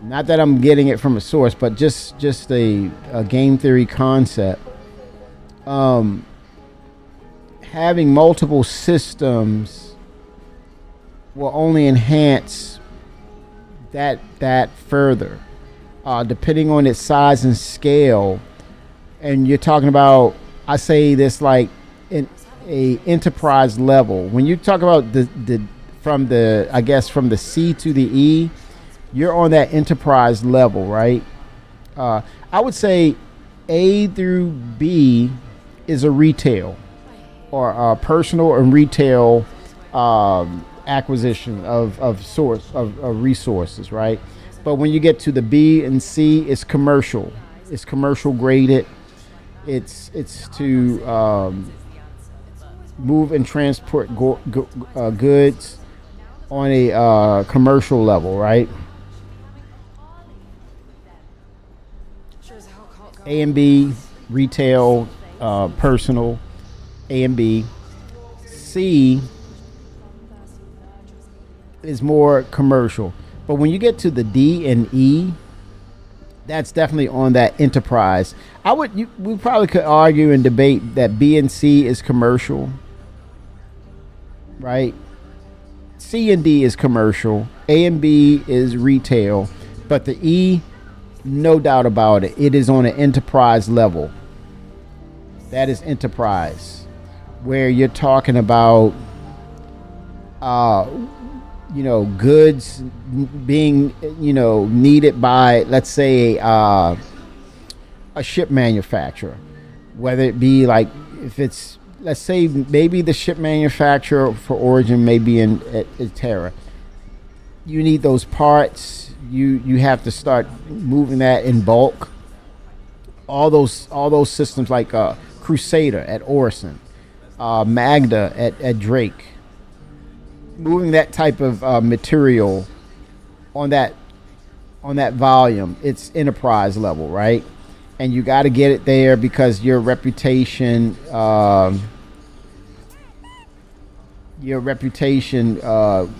not that I'm getting it from a source, but just a game theory concept. Having multiple systems will only enhance that further, depending on its size and scale. And you're talking about, I say this like in a enterprise level. When you talk about from the C to the E, you're on that enterprise level, right? I would say A through B is a retail or personal and retail acquisition of resources, right? But when you get to the B and C, it's commercial. It's commercial graded. It's to move and transport goods on a commercial level, right? A and B, retail, personal, A and B. C is more commercial. But when you get to the D and E, that's definitely on that enterprise. We probably could argue and debate that B and C is commercial, right? C and D is commercial. A and B is retail. But the E, no doubt about it, it is on an enterprise level. That is enterprise, where you're talking about, goods being, needed by, let's say, a ship manufacturer, whether it be like, if it's, let's say, maybe the ship manufacturer for origin may be at Terra. You need those parts. You have to start moving that in bulk. All those systems like Crusader at Orison, Magda at Drake. Moving that type of material on that volume, it's enterprise level, right? And you got to get it there because your reputation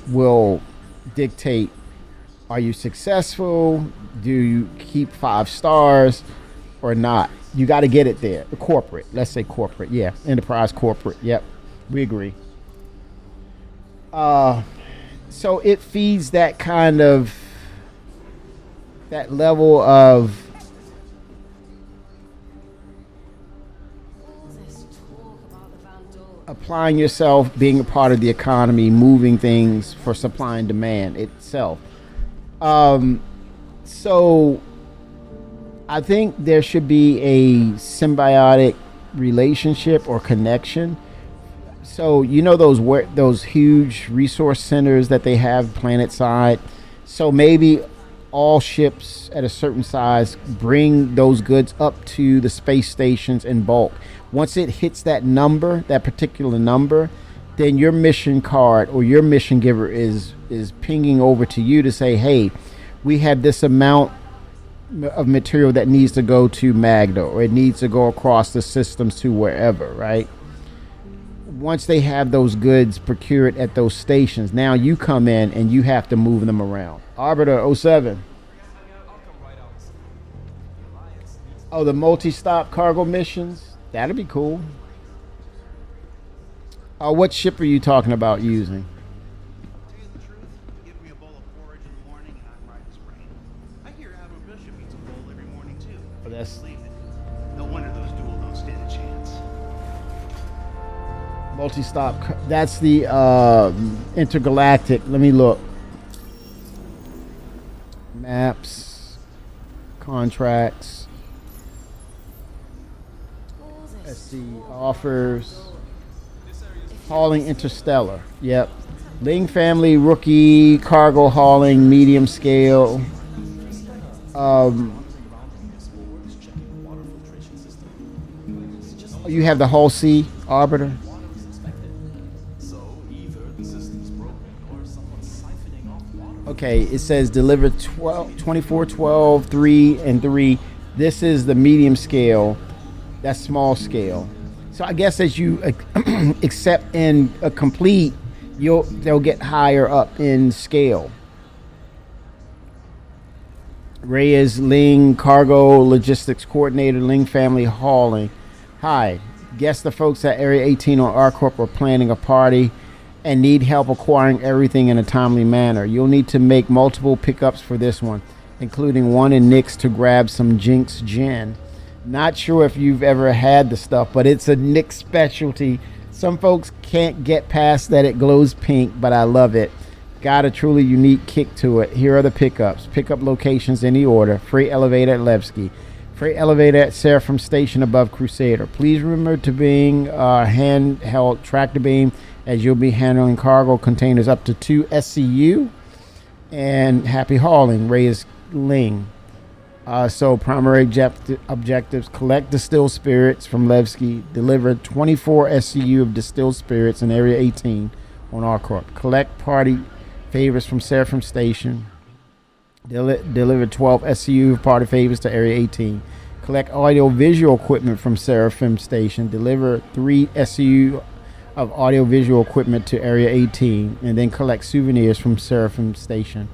will dictate: are you successful? Do you keep 5 stars or not? You got to get it there. The corporate, let's say corporate, yeah, enterprise corporate. Yep, we agree. So it feeds that kind of, that level of applying yourself, being a part of the economy, moving things for supply and demand itself. So I think there should be a symbiotic relationship or connection. So those huge resource centers that they have planet side. So maybe all ships at a certain size bring those goods up to the space stations in bulk. Once it hits that number, that particular number, then your mission card or your mission giver is pinging over to you to say, hey, we have this amount of material that needs to go to Magda, or it needs to go across the systems to wherever, right? Once they have those goods procured at those stations, now you come in and you have to move them around. Arbiter 07. Oh, the multi-stop cargo missions? That'd be cool. What ship are you talking about using? To tell you the truth, give me a bowl of porridge in the morning and I'm right as rain. I hear Admiral Bishop eats a bowl every morning too. Oh, that's Believe it. No wonder those duel don't stand a chance. multi-stop. That's the intergalactic. Let me look. Maps, contracts. Let's see, offers. Hauling interstellar. Yep. Ling family rookie cargo hauling medium scale. You have the Hull C Arbiter. Okay, it says delivered 24, 12, 3, and 3. This is the medium scale. That's small scale. So I guess as you accept and complete, they'll get higher up in scale. Ray is Ling Cargo Logistics Coordinator, Ling Family Hauling. Hi, guess the folks at Area 18 on ArcCorp are planning a party and need help acquiring everything in a timely manner. You'll need to make multiple pickups for this one, including one in Nick's to grab some Jinx Gin. Not sure if you've ever had the stuff, but it's a Nick specialty. Some folks can't get past that it glows pink, but I love it. got a truly unique kick to it. Here are the pickups. Pickup locations in the order. Freight elevator at Levski. Freight elevator at Seraphim Station above Crusader. Please remember to bring handheld tractor beam as you'll be handling cargo containers up to 2 SCU. And happy hauling, Reyes Ling. So primary objectives: collect distilled spirits from Levski, deliver 24 SCU of distilled spirits in Area 18 on R-Corp. Collect party favors from Seraphim Station, deliver 12 SCU of party favors to Area 18. Collect audio-visual equipment from Seraphim Station, deliver 3 SCU of audio-visual equipment to Area 18, and then collect souvenirs from Seraphim Station.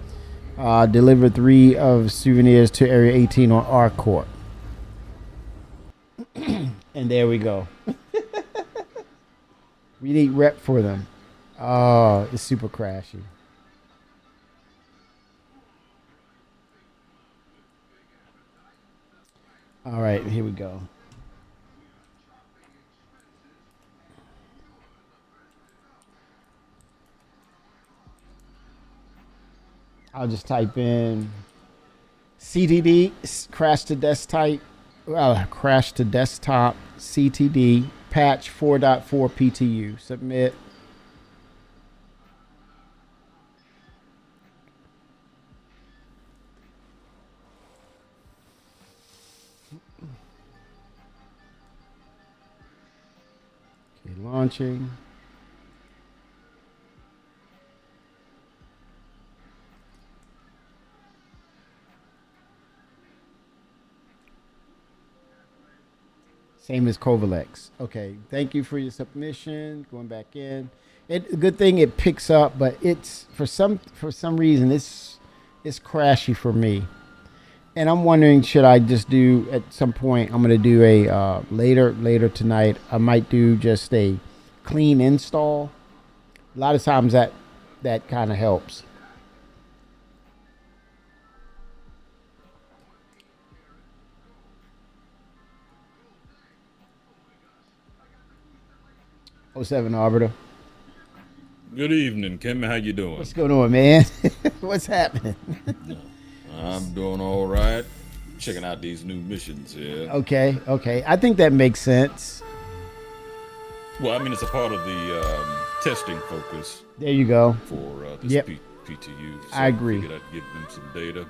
Deliver 3 of souvenirs to Area 18 on R-Corp. And there we go. We need rep for them. Oh, it's super crashy. All right, here we go. I'll just type in CTD crash to desktop CTD patch 4.4 PTU. Submit. Okay, launching. Same as Kovalex. Okay, thank you for your submission. Going back in. Good thing it picks up, but it's for some reason it's crashy for me. And I'm wondering, should I just do at some point? I'm gonna do a later tonight. I might do just a clean install. A lot of times that kind of helps. Oh, 07 Arbiter. Good evening, Kim. How you doing? What's going on, man? What's happening? I'm doing all right. Checking out these new missions here. Okay. I think that makes sense. Well, I mean, it's a part of the testing focus There you go. for this Yep. PTU. So I agree. Figured I'd give them some data.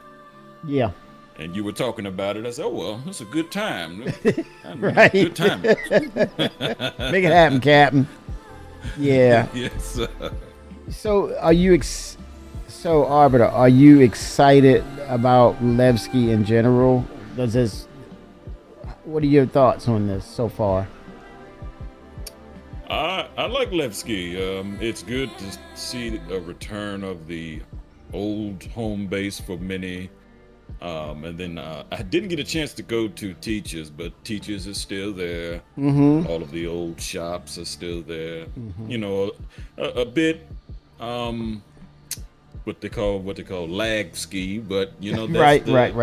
Yeah. And you were talking about it. I said, oh, well, it's a good time. Right. Good time. Make it happen, Captain. Yeah. Yes. So, Arbiter, are you excited about Levski in general? What are your thoughts on this so far? I like Levski. It's good to see a return of the old home base for many. And then I didn't get a chance to go to Teachers, but Teachers is still there. Mm-hmm. All of the old shops are still there. You know, a bit what they call lag ski, but you know that's Right. that,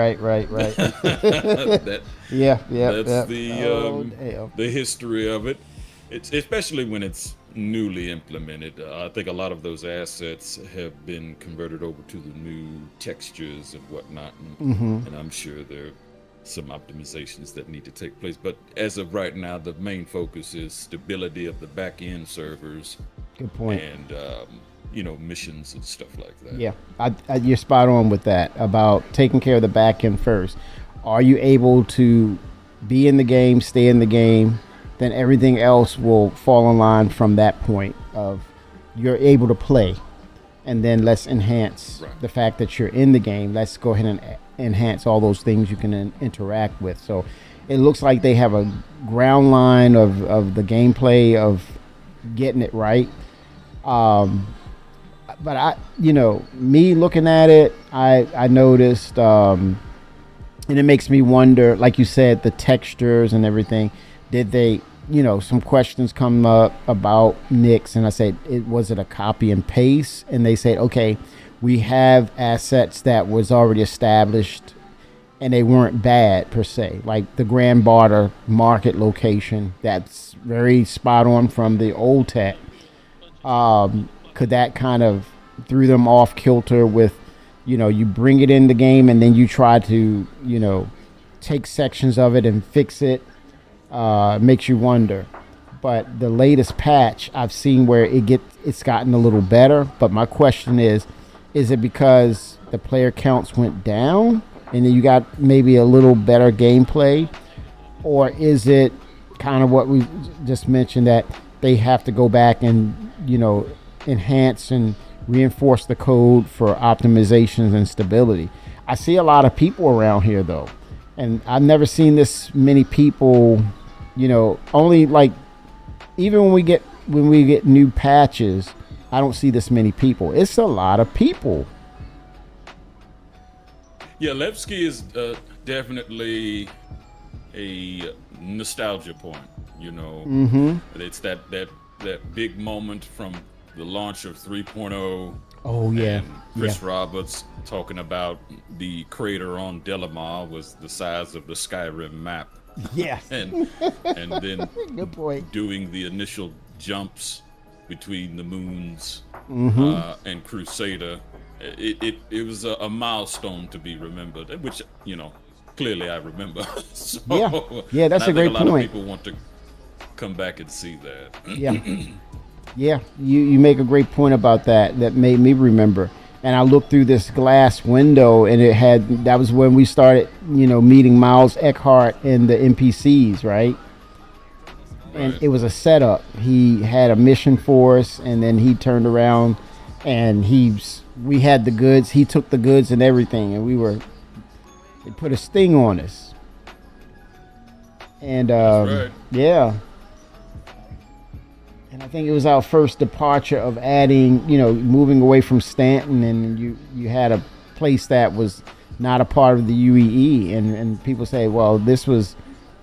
Yeah. that's Damn. the history of it. It's especially when it's newly implemented. I think a lot of those assets have been converted over to the new textures and whatnot, and I'm sure there are some optimizations that need to take place. But as of right now, the main focus is stability of the back-end servers Good point. and missions and stuff like that. Yeah, you're spot on with that about taking care of the back end first. Are you able to be in the game, stay in the game? Then everything else will fall in line from that point of you're able to play. And then let's enhance the fact that you're in the game. Let's go ahead and enhance all those things you can interact with. So it looks like they have a ground line of the gameplay of getting it right. But me looking at it, I noticed, and it makes me wonder, like you said, the textures and everything. Did they, some questions come up about Nix, and I said, was it a copy and paste? And they said, okay, we have assets that was already established, and they weren't bad per se. Like the Grand Barter market location, that's very spot on from the old tech. Could that kind of threw them off kilter with, you bring it in the game and then you try to, take sections of it and fix it. Makes you wonder. But the latest patch I've seen where it's gotten a little better. But my question is it because the player counts went down and then you got maybe a little better gameplay? Or is it kind of what we just mentioned, that they have to go back and, enhance and reinforce the code for optimizations and stability? I see a lot of people around here though, and I've never seen this many people, only like, even when we get new patches, I don't see this many people. It's a lot of people. Yeah, Levski is definitely a nostalgia point. It's that big moment from the launch of 3.0. Oh yeah, and Chris Roberts talking about the crater on Delamar was the size of the Skyrim map. Yeah. and then good point. Doing the initial jumps between the moons and Crusader. It was a milestone to be remembered, which clearly I remember. So, yeah, that's a great point. A lot of people want to come back and see that. Yeah, you make a great point about that made me remember. And I looked through this glass window, and that was when we started, meeting Miles Eckhart and the NPCs, right? And it was a setup. He had a mission for us, and then he turned around, and we had the goods. He took the goods and everything, and they put a sting on us. And yeah. And I think it was our first departure of adding, moving away from Stanton, and you had a place that was not a part of the UEE, and people say, well, this was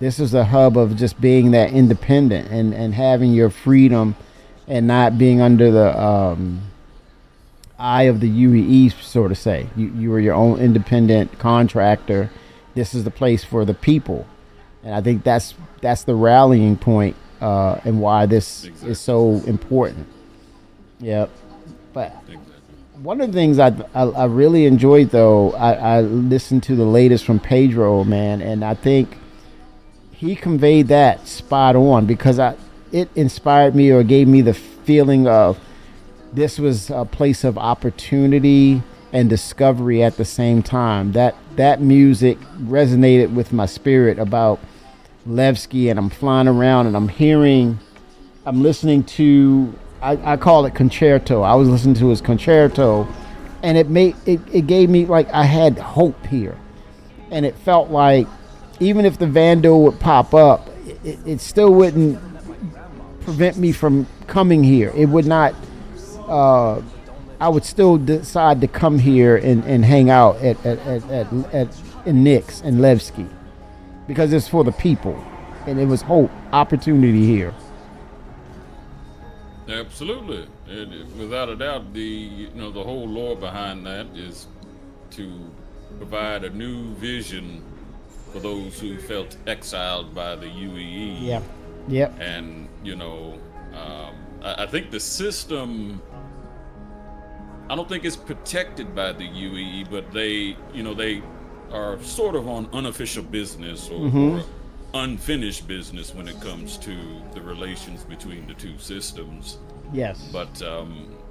a hub of just being that independent and having your freedom and not being under the eye of the UEE, sort of say. You were your own independent contractor. This is the place for the people, and I think that's the rallying point. And why this is so important. Yeah, but one of the things I really enjoyed though, I listened to the latest from Pedro, man, and I think he conveyed that spot on, because it inspired me, or gave me the feeling of this was a place of opportunity and discovery at the same time. That music resonated with my spirit about Levski, and I'm flying around and I'm listening to, I call it concerto. I was listening to his concerto, and it gave me, like, I had hope here, and it felt like even if the Vandal would pop up, it still wouldn't prevent me from coming here. It would not. I would still decide to come here and hang out in Nick's and Levski, because it's for the people, and it was hope, opportunity here. Absolutely, without a doubt, the whole lore behind that is to provide a new vision for those who felt exiled by the UEE. Yeah, yep. And I think the system, I don't think it's protected by the UEE, but they are sort of on unofficial business or unfinished business when it comes to the relations between the two systems. Yes. But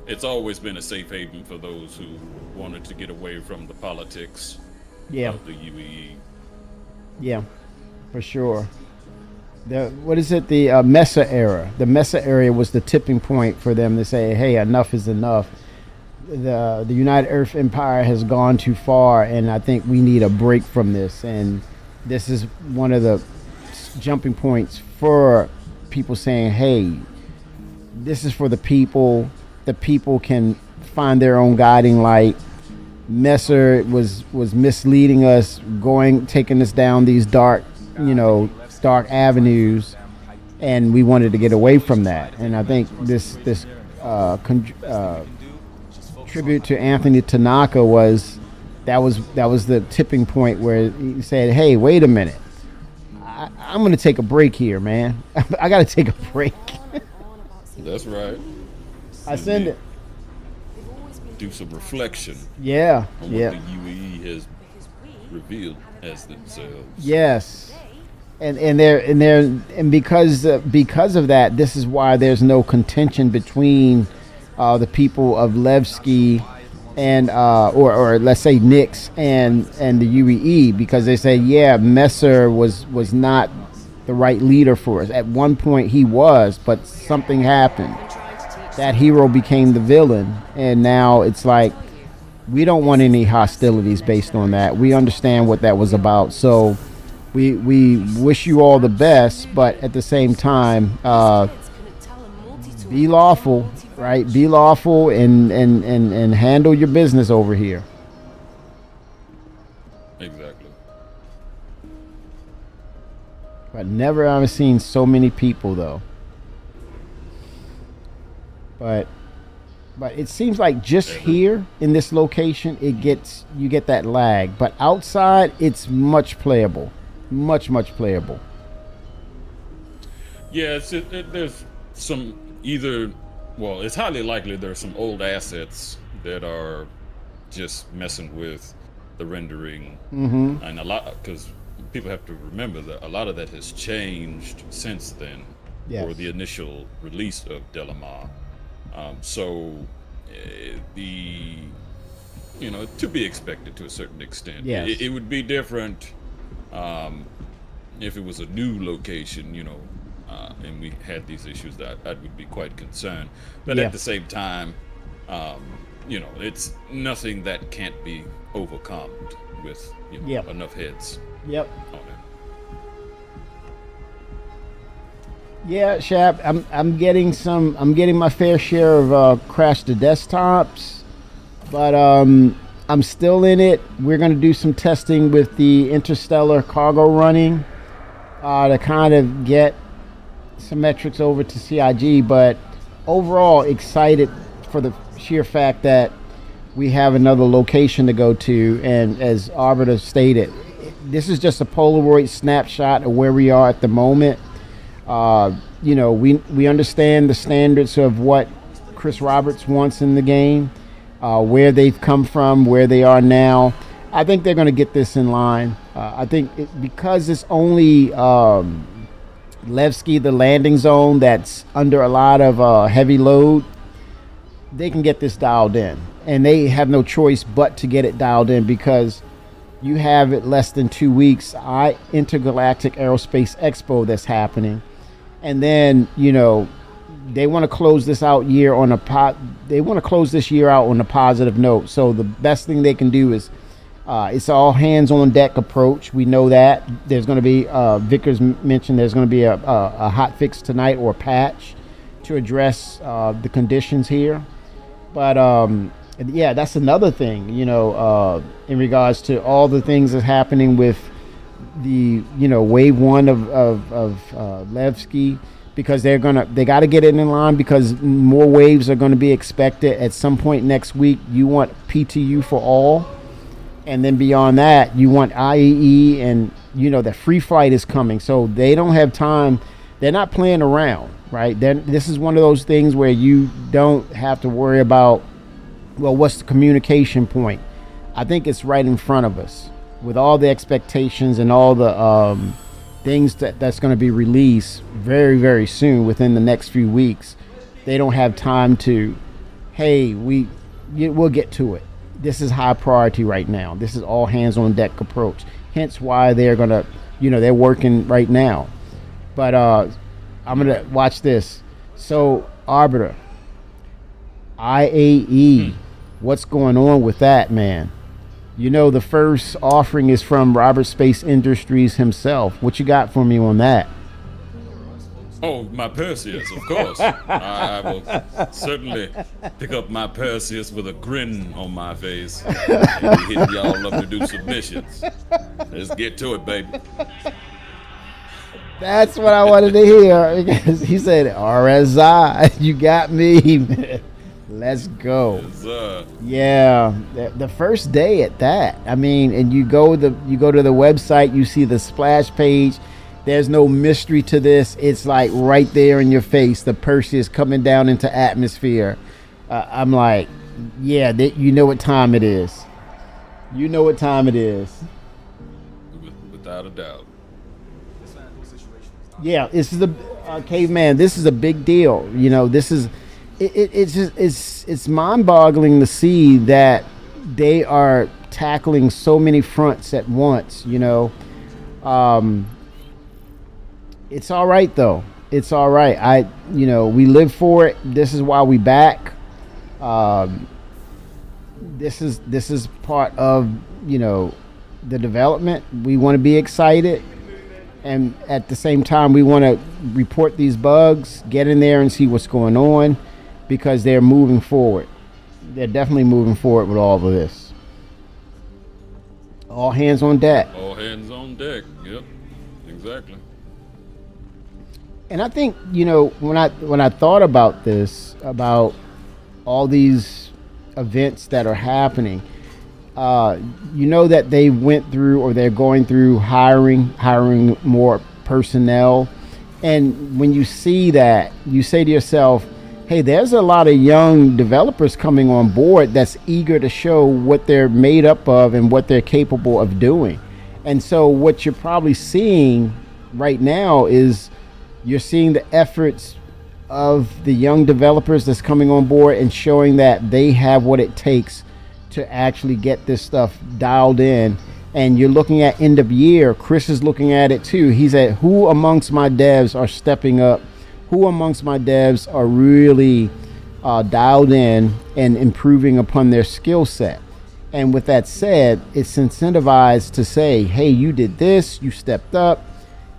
it's always been a safe haven for those who wanted to get away from the politics of the UEE. Yeah, for sure. The Mesa era. The Mesa area was the tipping point for them to say, hey, enough is enough. The United Earth Empire has gone too far, and I think we need a break from this. And this is one of the jumping points for people saying, hey, this is for the people. The people can find their own guiding light. Messer was misleading us, taking us down these dark avenues, and we wanted to get away from that. And I think this tribute to Anthony Tanaka was the tipping point where he said, hey, wait a minute, I'm going to take a break here, man. I got to take a break. That's right. I send it. do some reflection Yeah, on what yeah. the UAE has revealed as themselves. Yes, and because of that, this is why there's no contention between the people of Levski and or let's say Knicks and the UAE, because they say, yeah, Messer was not the right leader for us. At one point he was, but something happened. That hero became the villain, and now it's like, we don't want any hostilities based on that. We understand what that was about. So we wish you all the best, but at the same time, be lawful, right? Be lawful and handle your business over here. Exactly. But never ever seen so many people though. But it seems like just here in this location, you get that lag. But outside, it's much playable, much playable. Yeah, there's some it's highly likely there's some old assets that are just messing with the rendering, and a lot, because people have to remember that a lot of that has changed since then, Yes. or the initial release of Delamar. So to be expected to a certain extent. Yes. It would be different if it was a new location, and we had these issues. That I would be quite concerned. But Yeah. at the same time, it's nothing that can't be overcome with Yep. enough heads Yep. on it. Yeah, Shap, I'm getting my fair share of crash to desktops, but I'm still in it. We're gonna do some testing with the interstellar cargo running to kind of get some metrics over to CIG, but overall excited for the sheer fact that we have another location to go to, and as Arbiter stated, this is just a Polaroid snapshot of where we are at the moment. We understand the standards of what Chris Roberts wants in the game, where they've come from, where they are now. I think they're going to get this in line. I think because it's only Levski, the landing zone, that's under a lot of heavy load, they can get this dialed in. And they have no choice but to get it dialed in, because you have it less than 2 weeks. Intergalactic Aerospace Expo that's happening. And then, they want to close this out year on they want to close this year out on a positive note. So the best thing they can do is it's all hands on deck approach. We know that there's going to be Vickers mentioned there's going to be a hot fix tonight, or a patch to address the conditions here. But yeah, that's another thing, in regards to all the things that's happening with the wave one of Levski, because they got to get it in line, because more waves are going to be expected at some point next week. You want PTU for all, and then beyond that you want IAE, and the free flight is coming, so they don't have time. They're not playing around, right? Then this is one of those things where you don't have to worry about, well, what's the communication point? I think it's right in front of us, with all the expectations and all the things that's going to be released very, very soon, within the next few weeks. They don't have time to, hey, we'll get to it. This is high priority right now. This is all hands on deck approach. Hence why they're going to, they're working right now. But I'm going to watch this. So, Arbiter, IAE, what's going on with that, man? The first offering is from Robert Space Industries himself. What you got for me on that? Oh, my Perseus, of course. I will certainly pick up my Perseus with a grin on my face and be hitting y'all up to do submissions. Let's get to it, baby. That's what I wanted to hear, because he said, RSI, you got me, man. Let's go. Yes, Yeah, the first day at that. I mean, and you go to the website, you see the splash page. There's no mystery to this. It's like right there in your face. The Perseus coming down into atmosphere. I'm like, Yeah, you know what time it is. You know what time it is. Without a doubt. Yeah, this is a caveman. This is a big deal. You know, this is it's just it's mind-boggling to see that they are tackling so many fronts at once. You know, it's all right though. It's all right. We live for it. This is why we back. This is part of the development. We want to be excited, and at the same time we want to report these bugs, get in there and see what's going on, because they're moving forward. They're definitely moving forward with all of this. All hands on deck. All hands on deck. Yep, exactly. And I think when I thought about this, about all these events that are happening, that they went through, or they're going through hiring more personnel. And when you see that, you say to yourself, hey, there's a lot of young developers coming on board that's eager to show what they're made up of and what they're capable of doing. And so what you're probably seeing right now is you're seeing the efforts of the young developers that's coming on board and showing that they have what it takes to actually get this stuff dialed in. And you're looking at end of year. Chris is looking at it too. He's at, who amongst my devs are stepping up? Who amongst my devs are really dialed in and improving upon their skill set? And with that said, it's incentivized to say, hey, you did this, you stepped up,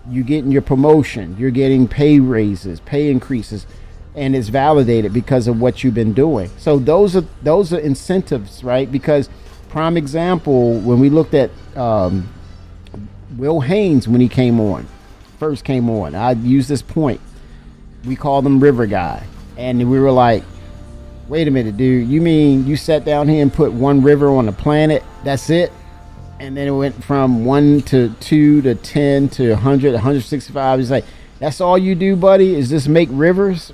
you're getting your promotion, you're getting pay raises, pay increases, and it's validated because of what you've been doing. So those are incentives, right? Because prime example, when we looked at Will Haynes when he first came on, I used this point. We called him River Guy, and we were like, wait a minute, dude, you mean you sat down here and put one river on the planet? That's it? And then it went from 1 to 2 to 10 to 100, 165. He's like, that's all you do, buddy, is just make rivers?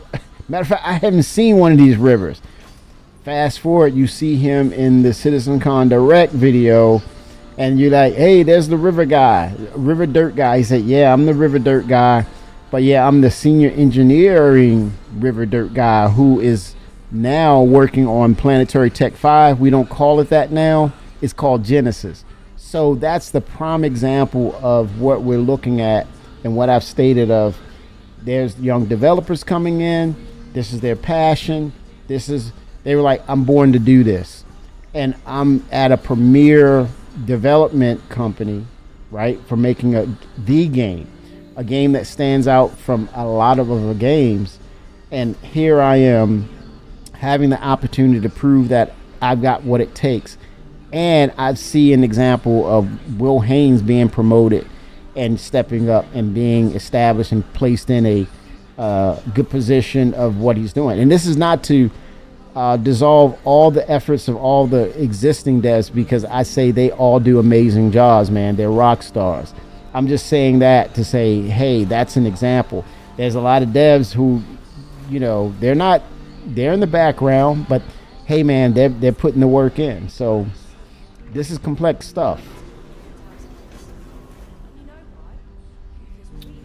Matter of fact, I haven't seen one of these rivers. Fast forward, you see him in the CitizenCon Direct video, and you're like, hey, there's the river guy, river dirt guy. He said, yeah, I'm the river dirt guy, but yeah, I'm the senior engineering river dirt guy who is now working on Planetary Tech 5. We don't call it that now. It's called Genesis. So that's the prime example of what we're looking at, and what I've stated of, there's young developers coming in. This is their passion. They were like, I'm born to do this. And I'm at a premier development company, right, for making the game, a game that stands out from a lot of other games. And here I am having the opportunity to prove that I've got what it takes. And I see an example of Will Haynes being promoted and stepping up and being established and placed in a good position of what he's doing. And this is not to dissolve all the efforts of all the existing devs, because I say they all do amazing jobs, man. They're rock stars. I'm just saying that to say, hey, that's an example. There's a lot of devs who, they're in the background, but hey, man, they're putting the work in. So this is complex stuff.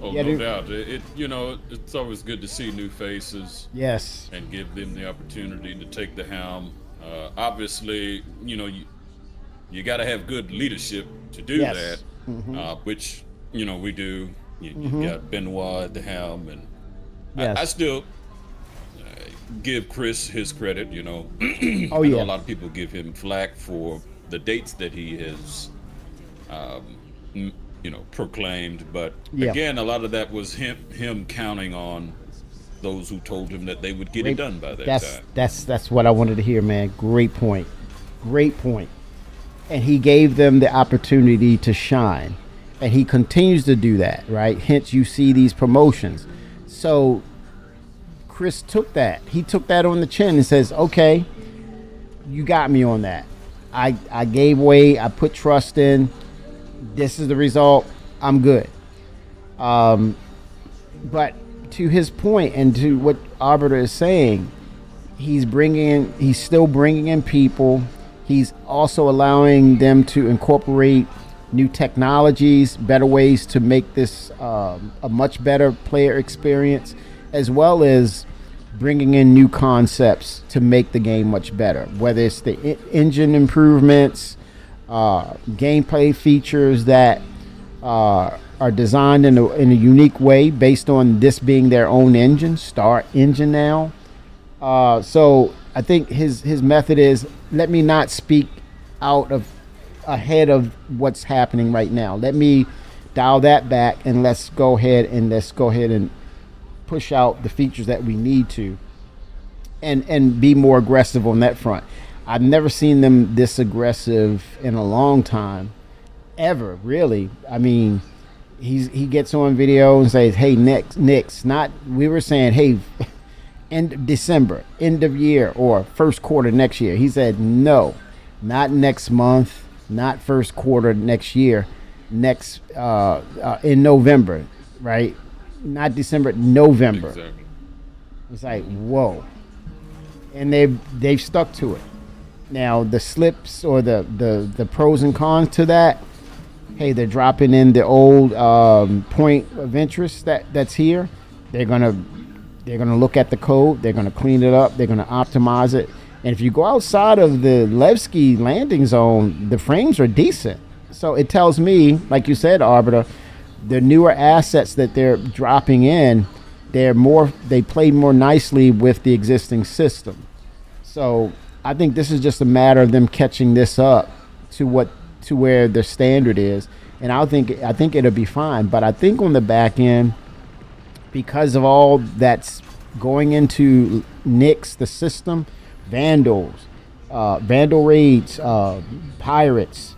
Oh, Yeah, no dude. doubt. It's always good to see new faces Yes. and give them the opportunity to take the helm. Obviously, you got to have good leadership to do Yes. that, which we do. You got Benoit at the helm, and Yes. I still give Chris his credit. Oh, I know yeah. a lot of people give him flack for the dates that he has proclaimed, but Yeah. again, a lot of that was him counting on those who told him that they would get it done by that time. That's what I wanted to hear, man. Great point. And he gave them the opportunity to shine, and he continues to do that, right? Hence, you see these promotions. So Chris took that. He took that on the chin and says, okay, you got me on that. I gave way. I put trust in. This is the result. I'm good. But to his point and to what Arbiter is saying, he's still bringing in people. He's also allowing them to incorporate new technologies, better ways to make this a much better player experience, as well as bringing in new concepts to make the game much better. Whether it's the engine improvements, gameplay features that are designed in a unique way based on this being their own engine, Star Engine now. So I think his method is, let me not speak out of ahead of what's happening right now. Let me dial that back and let's go ahead and push out the features that we need to, and be more aggressive on that front. I've never seen them this aggressive in a long time, ever, really. I mean, he gets on video and says, "Hey, Knicks, not." We were saying, "Hey, end of December, end of year, or first quarter next year." He said, "No, not next month, not first quarter next year, next in November, right? Not December, November." Exactly. It's like, whoa, and they've stuck to it. Now the slips or the pros and cons to that. Hey, they're dropping in the old point of interest that's here. They're gonna look at the code. They're gonna clean it up. They're gonna optimize it. And if you go outside of the Levski landing zone, the frames are decent. So it tells me, like you said, Arbiter, the newer assets that they're dropping in, they play more nicely with the existing system. So I think this is just a matter of them catching this up to where their standard is, and I think it'll be fine. But I think on the back end, because of all that's going into Nyx, the system, vandals, vandal raids, pirates,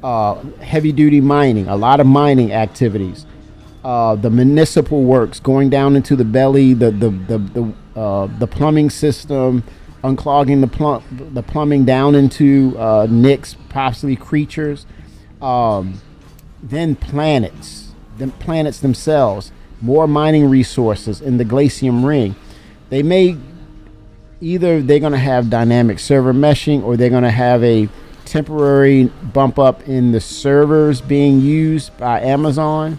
heavy duty mining, a lot of mining activities, the municipal works going down into the belly, the plumbing system, unclogging the plumbing down into Nyx, possibly creatures, then planets themselves, more mining resources in the Glacium Ring. They're going to have dynamic server meshing, or they're going to have a temporary bump up in the servers being used by Amazon.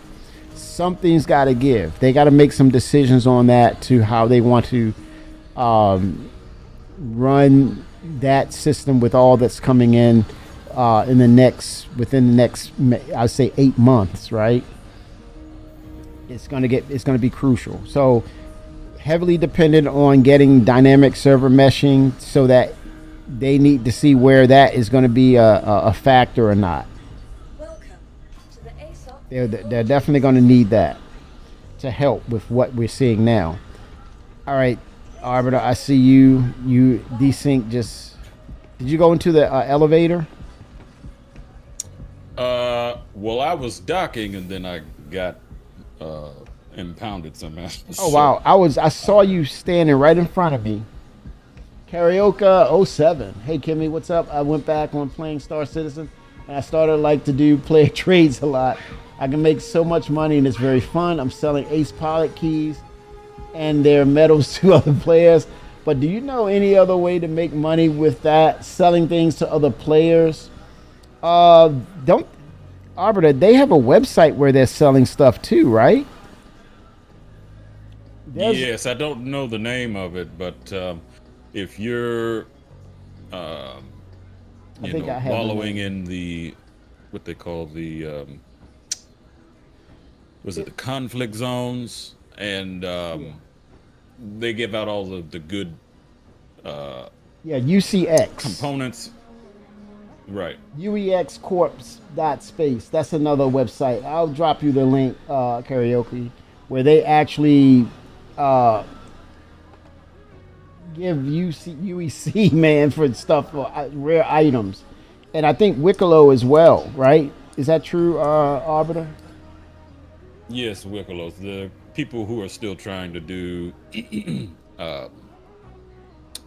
Something's got to give. They got to make some decisions on that, to how they want to run that system with all that's coming in within the next, I'd say 8 months, right? It's going to be crucial. So heavily dependent on getting dynamic server meshing, so that they need to see where that is going to be a factor or not. Welcome to the ASOP. They're definitely going to need that to help with what we're seeing now. All right, Arbiter, I see you desync. Did you go into the elevator? Well, I was docking and then I got impounded somehow. Oh wow, I saw you standing right in front of me. Karaoke 07. Hey Kimmy, what's up? I went back on playing Star Citizen, and I started to do player trades a lot. I can make so much money, and it's very fun. I'm selling Ace Pilot keys and their medals to other players. But do you know any other way to make money with that, selling things to other players? Don't Arbiter, they have a website where they're selling stuff too, right? Yes, I don't know the name of it, but if you're wallowing in the what they call the the conflict zones, and they give out all the good UCX components. Right. UEX Corps.space. That's another website. I'll drop you the link, Karaoke, where they actually give UEC, man, for stuff, for rare items. And I think Wicklow as well, right? Is that true, Arbiter? Yes, Wickelos. The people who are still trying to do the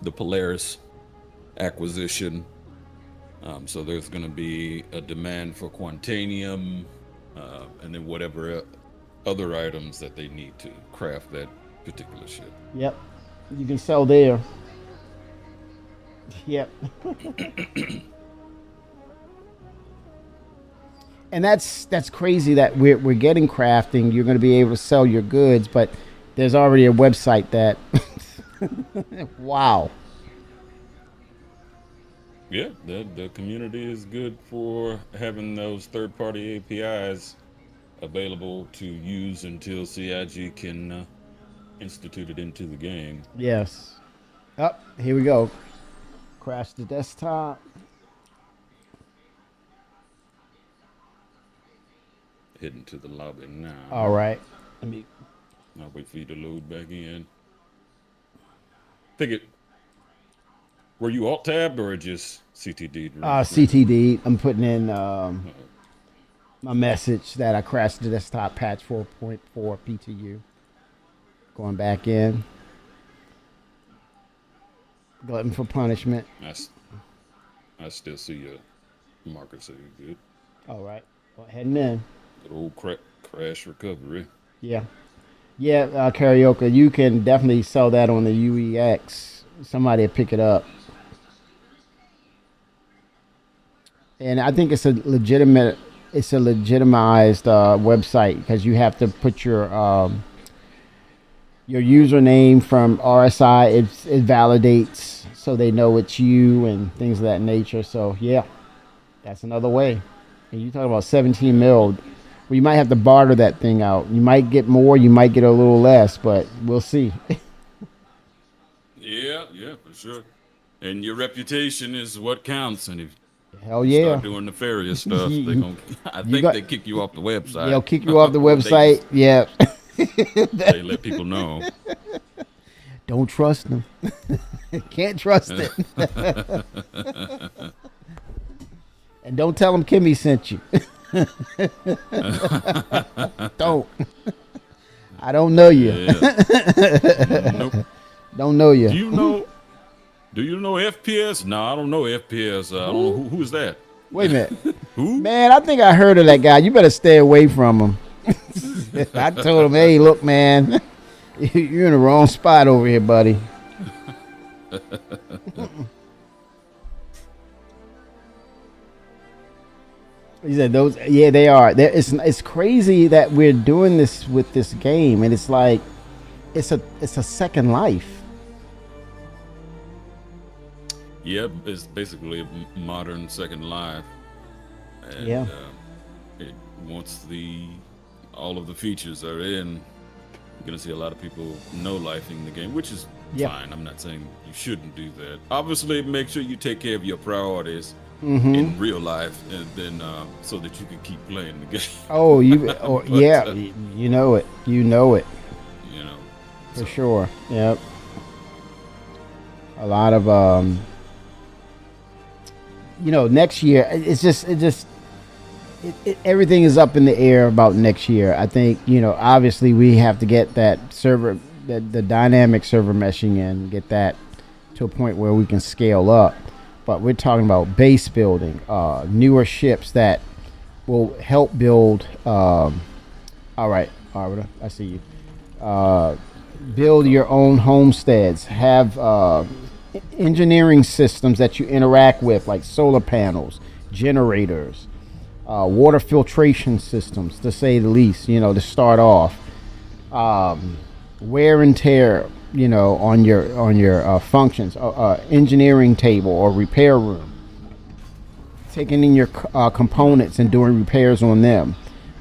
Polaris acquisition. So there's going to be a demand for Quantanium, and then whatever other items that they need to craft that particular ship. Yep, you can sell there. Yep. And that's crazy that we're getting crafting. You're going to be able to sell your goods, but there's already a website that. Wow. Yeah, the community is good for having those third-party APIs available to use until CIG can institute it into the game. Yes. Up, here we go. Crash the desktop. Heading to the lobby now. All right. Let me. I'll wait for you to load back in. Figured. Were you alt tabbed or just CTD? CTD. I'm putting in my message that I crashed the desktop patch 4.4 PTU. Going back in. Glutton for punishment. I still see your marker, so you're good. All right. Well, heading in. Good old crash recovery. Yeah. Yeah, Karaoke, you can definitely sell that on the UEX. Somebody will pick it up. And I think it's a legitimized website because you have to put your username from RSI. It validates so they know it's you and things of that nature. So yeah, that's another way. And you talk about 17 mil. Well, you might have to barter that thing out. You might get more, you might get a little less, but we'll see. Yeah, for sure. And your reputation is what counts. And if Hell you yeah. start doing nefarious stuff, they kick you off the website. They'll kick you off the website. Yeah. They let people know. Don't trust them. Can't trust it. And don't tell them Kimmy sent you. Don't. I don't know you. Yeah. Nope. Don't know you. Do you know FPS? No, I don't know FPS. I don't know who is that. Wait a minute. Who? Man, I think I heard of that guy. You better stay away from him. I told him, hey, look, man, you're in the wrong spot over here, buddy. He said those, yeah, they are. It's crazy that we're doing this with this game, and it's like it's a second life. Yep, it's basically a modern Second Life. And, Yeah. Once all of the features are in, you're gonna see a lot of people no-lifing the game, which is Yeah. fine. I'm not saying you shouldn't do that. Obviously, make sure you take care of your priorities Mm-hmm. in real life, and then so that you can keep playing the game. Oh, yeah, you know it. You know it You know, for sure. Yep. A lot of next year. Everything is up in the air about next year. I think obviously we have to get that server, the dynamic server meshing in, get that to a point where we can scale up. But we're talking about base building, newer ships that will help build. All right, Arbiter, I see you. Build your own homesteads. Have engineering systems that you interact with, like solar panels, generators, water filtration systems, to say the least. To start off, wear and tear. On your functions, engineering table or repair room, taking in your components and doing repairs on them,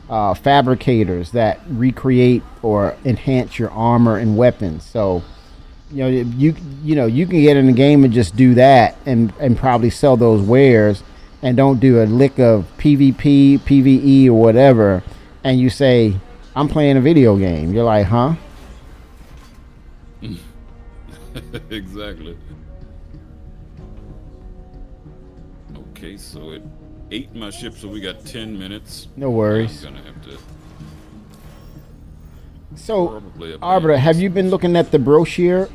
fabricators that recreate or enhance your armor and weapons. So, you can get in the game and just do that and probably sell those wares and don't do a lick of PvP, PvE, or whatever. And you say, "I'm playing a video game." You're like, "Huh?" Exactly. Okay, so it ate my ship, so we got 10 minutes. No worries. I'm gonna have to. So, Probably a Arbiter, have you been looking at the brochure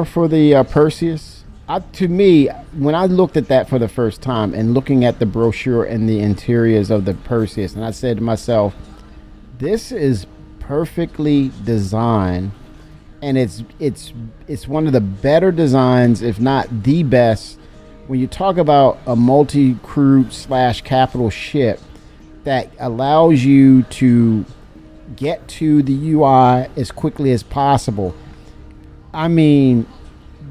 for the Perseus? To me, when I looked at that for the first time and looking at the brochure and the interiors of the Perseus, and I said to myself, this is perfectly designed and it's one of the better designs, if not the best, when you talk about a multi-crew / capital ship that allows you to get to the UI as quickly as possible. I mean,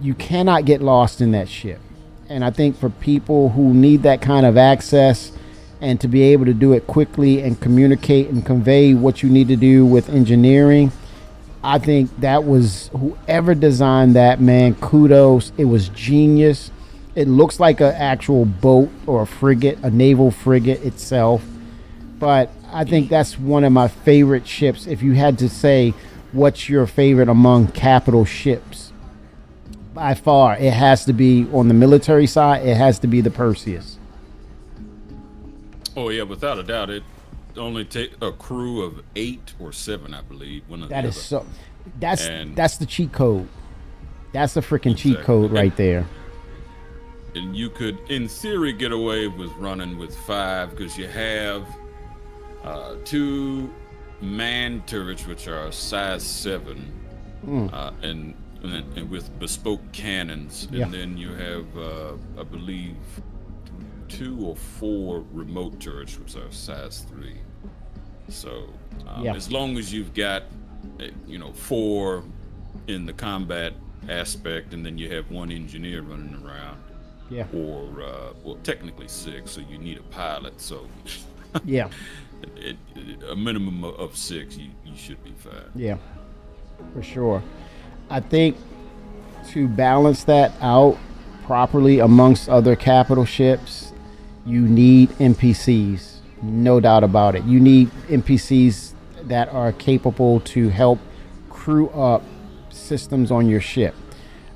you cannot get lost in that ship. And I think for people who need that kind of access and to be able to do it quickly and communicate and convey what you need to do with engineering, I think that was whoever designed that, man, kudos. It was genius. It looks like an actual boat or a frigate, a naval frigate itself. But I think that's one of my favorite ships. If you had to say what's your favorite among capital ships, by far, it has to be on the military side. It has to be the Perseus. Oh yeah, without a doubt, it only take a crew of 8 or 7, I believe. One of That the is other. so. And- That's the cheat code. That's the freaking cheat Exactly. code right there. And you could, in theory, get away with running with 5 because you have 2 man turrets, which are size 7, and with bespoke cannons, Yeah. and then you have, I believe, 2 or 4 remote turrets, which are size 3. So, Yeah. as long as you've got, 4 in the combat aspect, and then you have 1 engineer running around. Yeah. Or well, technically 6, so you need a pilot. So Yeah. a minimum of 6, you should be fine. Yeah. For sure. I think to balance that out properly amongst other capital ships, you need NPCs. No doubt about it. You need NPCs that are capable to help crew up systems on your ship.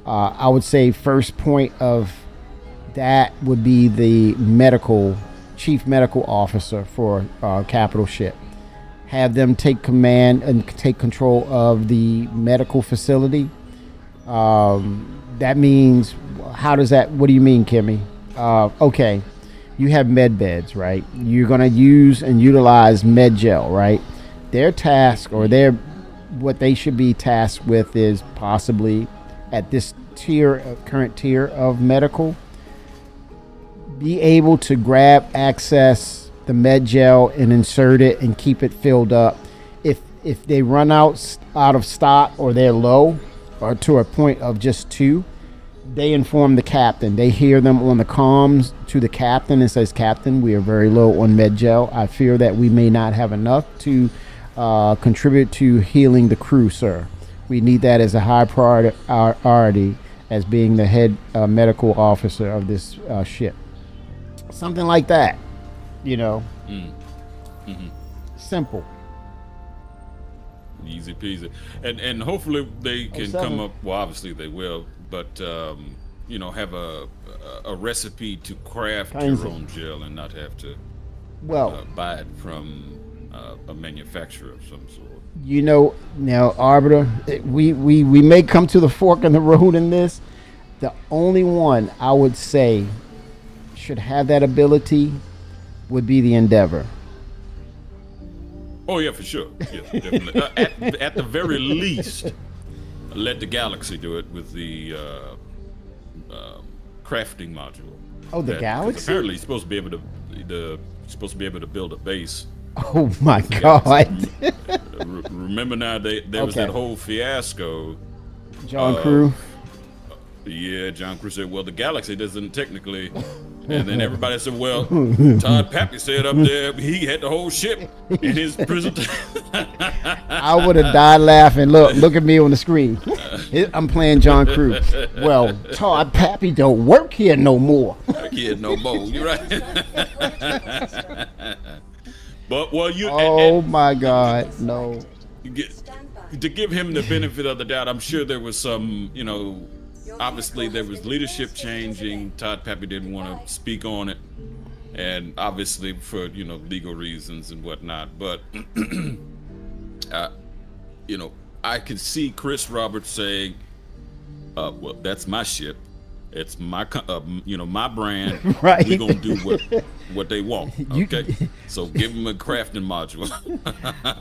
I would say first point of that would be the chief medical officer for capital ship. Have them take command and take control of the medical facility. That means, what do you mean, Kimmy? Okay, you have med beds, right? You're going to use and utilize med gel, right? Their task, or what they should be tasked with, is possibly at this current tier of medical, be able to grab, access the med gel and insert it and keep it filled up. If they run out of stock, or they're low, or to a point of just 2, they inform the captain. They hear them on the comms to the captain and says, "Captain, we are very low on med gel. I fear that we may not have enough to contribute to healing the crew, sir. We need that as a high priority as being the head medical officer of this ship." Something like that, Simple. Easy peasy. And hopefully they can 07. come up. Well, obviously they will, but have a recipe to craft Kinds your of. own gel and not have to Well, buy it from a manufacturer of some sort. now, Arbiter, we may come to the fork in the road in this. The only one I would say should have that ability would be the Endeavor. Oh yeah, for sure. Yes, definitely. At the very least, let the Galaxy do it with the crafting module. Oh, the 'Cause Galaxy? Apparently, you're supposed to be able to build a base. Oh my God. Remember now, there was Okay. that whole fiasco. John Crew. Yeah, John Crew said, "Well, the Galaxy doesn't technically," and then everybody said, "Well, Todd Pappy said up there he had the whole ship in his presentation." I would have died laughing. Look at me on the screen. I'm playing John Crew. Well, Todd Pappy don't work here no more. Kid, no more. You're right. But Oh my God, no. To give him the benefit of the doubt, I'm sure there was some, obviously there was leadership changing. Todd Pappy didn't want to speak on it, and obviously for legal reasons and whatnot. But I could see Chris Roberts saying, "Well, that's my ship. It's my my brand. Right. We're gonna do what they want. Okay. So give them a crafting module.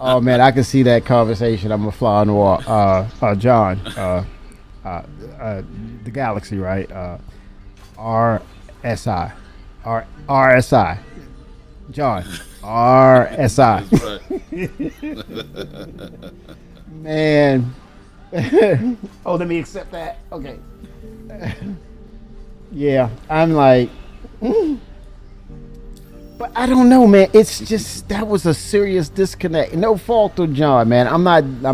Oh man, I can see that conversation. I'm a fly on the wall. John, the Galaxy, right? RSI, RSI. John, RSI. Man. Oh, let me accept that. Okay. Yeah, I'm like, but I don't know, man. It's just that was a serious disconnect. No fault of John, man. I'm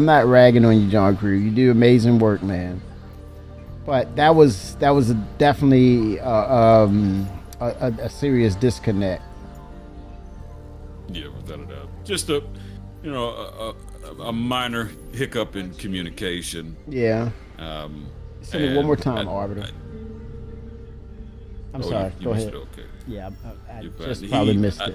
not ragging on you, John Crew. You do amazing work, man. But that was definitely a serious disconnect. Yeah, without a doubt. Just a minor hiccup in communication. Yeah. Say it one more time, Arbiter. I'm sorry. You Go missed ahead. it, okay. Yeah, I You're just fine. probably missed it.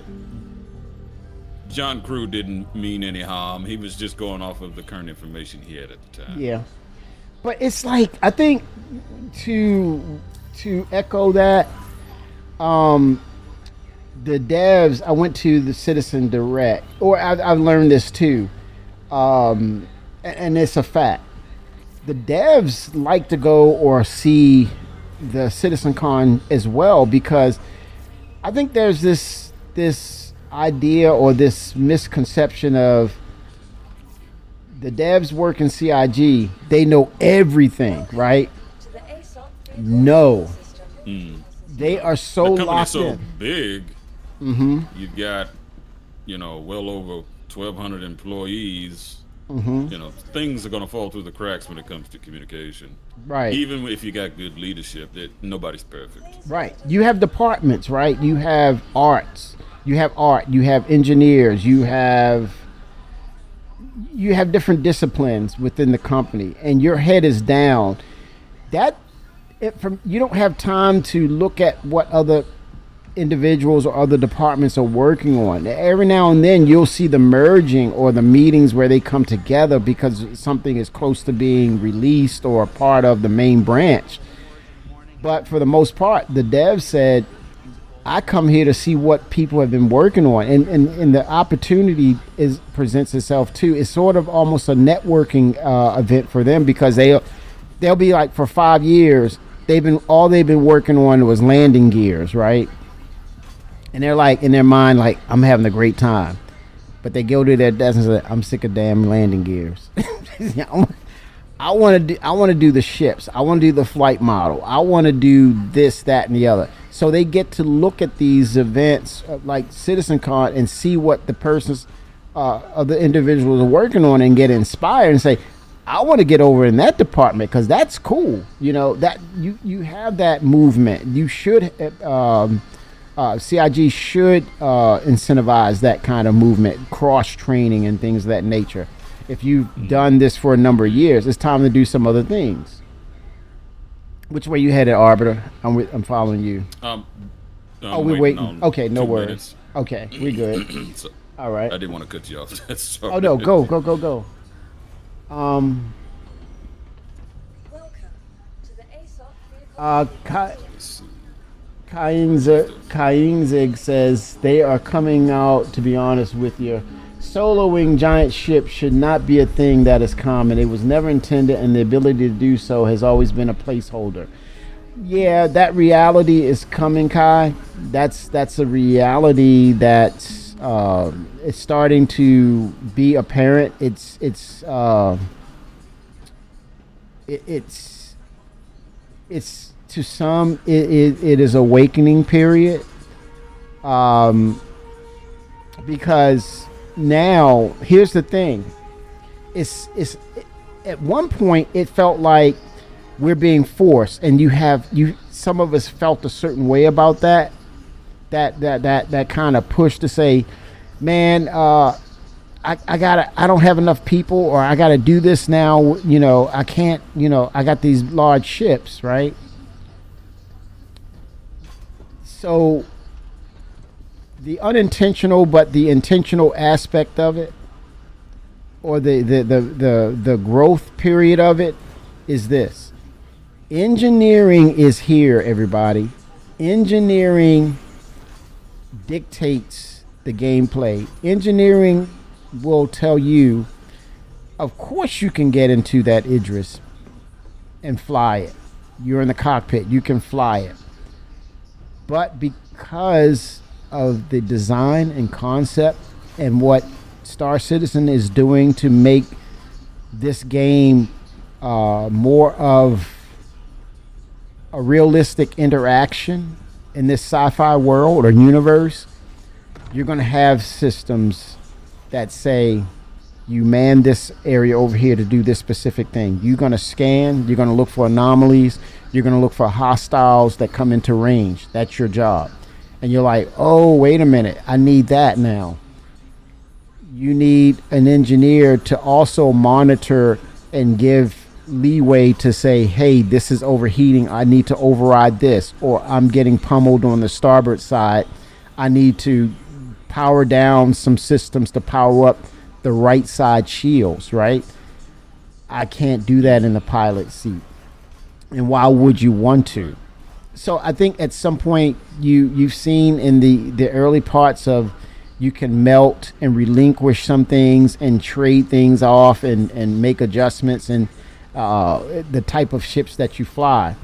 John Crew didn't mean any harm. He was just going off of the current information he had at the time. Yeah, but it's like I think to echo that, the devs. I went to the Citizen Direct, or I've learned this too, and it's a fact. The devs like to go or see the CitizenCon as well, because I think there's this idea or this misconception of the devs work in CIG, they know everything, right? To the ASOP No. system. They are so The company's locked so in. big. You've got, well over 1,200 employees. Things are going to fall through the cracks when it comes to communication. Right. Even if you got good leadership, nobody's perfect. Right. You have departments, right? You have arts. You have art. You have engineers. You have different disciplines within the company, and your head is down. You don't have time to look at what other individuals or other departments are working on. Every now and then you'll see the merging or the meetings where they come together because something is close to being released or a part of the main branch. But for the most part, the dev said, I come here to see what people have been working on, and the opportunity presents itself too. It's sort of almost a networking event for them, because they'll be like, for 5 years they've been working on was landing gears, right? And they're like, in their mind, like, I'm having a great time. But they go to their desk and say, I'm sick of damn landing gears. I want to do the ships. I want to do the flight model. I want to do this, that, and the other. So they get to look at these events like CitizenCon and see what the persons, the individuals are working on, and get inspired and say, I want to get over in that department because that's cool. That you have that movement. You should. CIG should incentivize that kind of movement, cross training and things of that nature. If you've done this for a number of years, it's time to do some other things. Which way you headed, Arbiter? I'm following you. We're waiting. Okay, no worries. Minutes. Okay, we good. So, All right. I didn't want to cut you off. Sorry. Oh no, go. Welcome to the ASOP vehicle. Kainzig says they are coming out. To be honest with you, soloing giant ships should not be a thing that is common. It was never intended, and the ability to do so has always been a placeholder. Yeah, that reality is coming, Kai. That's a reality that is starting to be apparent. It's to some it is awakening period, because now here's the thing. It's at one point it felt like we're being forced, and some of us felt a certain way about that kind of push to say, man, I don't have enough people, or I gotta do this now, I can't, I got these large ships, right? So the unintentional but the intentional aspect of it, or the growth period of it, is this. Engineering is here, everybody. Engineering dictates the gameplay. Engineering will tell you, of course, you can get into that Idris and fly it. You're in the cockpit, you can fly it. But because of the design and concept and what Star Citizen is doing to make this game more of a realistic interaction in this sci-fi world or universe, you're going to have systems that say you man this area over here to do this specific thing. You're going to scan, you're going to look for anomalies, you're going to look for hostiles that come into range. That's your job. And you're like, oh, wait a minute, I need that now. You need an engineer to also monitor and give leeway to say, hey, this is overheating, I need to override this, or I'm getting pummeled on the starboard side, I need to power down some systems to power up the right side shields, right? I can't do that in the pilot seat. And why would you want to? So I think at some point you've seen in the early parts of, you can melt and relinquish some things and trade things off and make adjustments and the type of ships that you fly.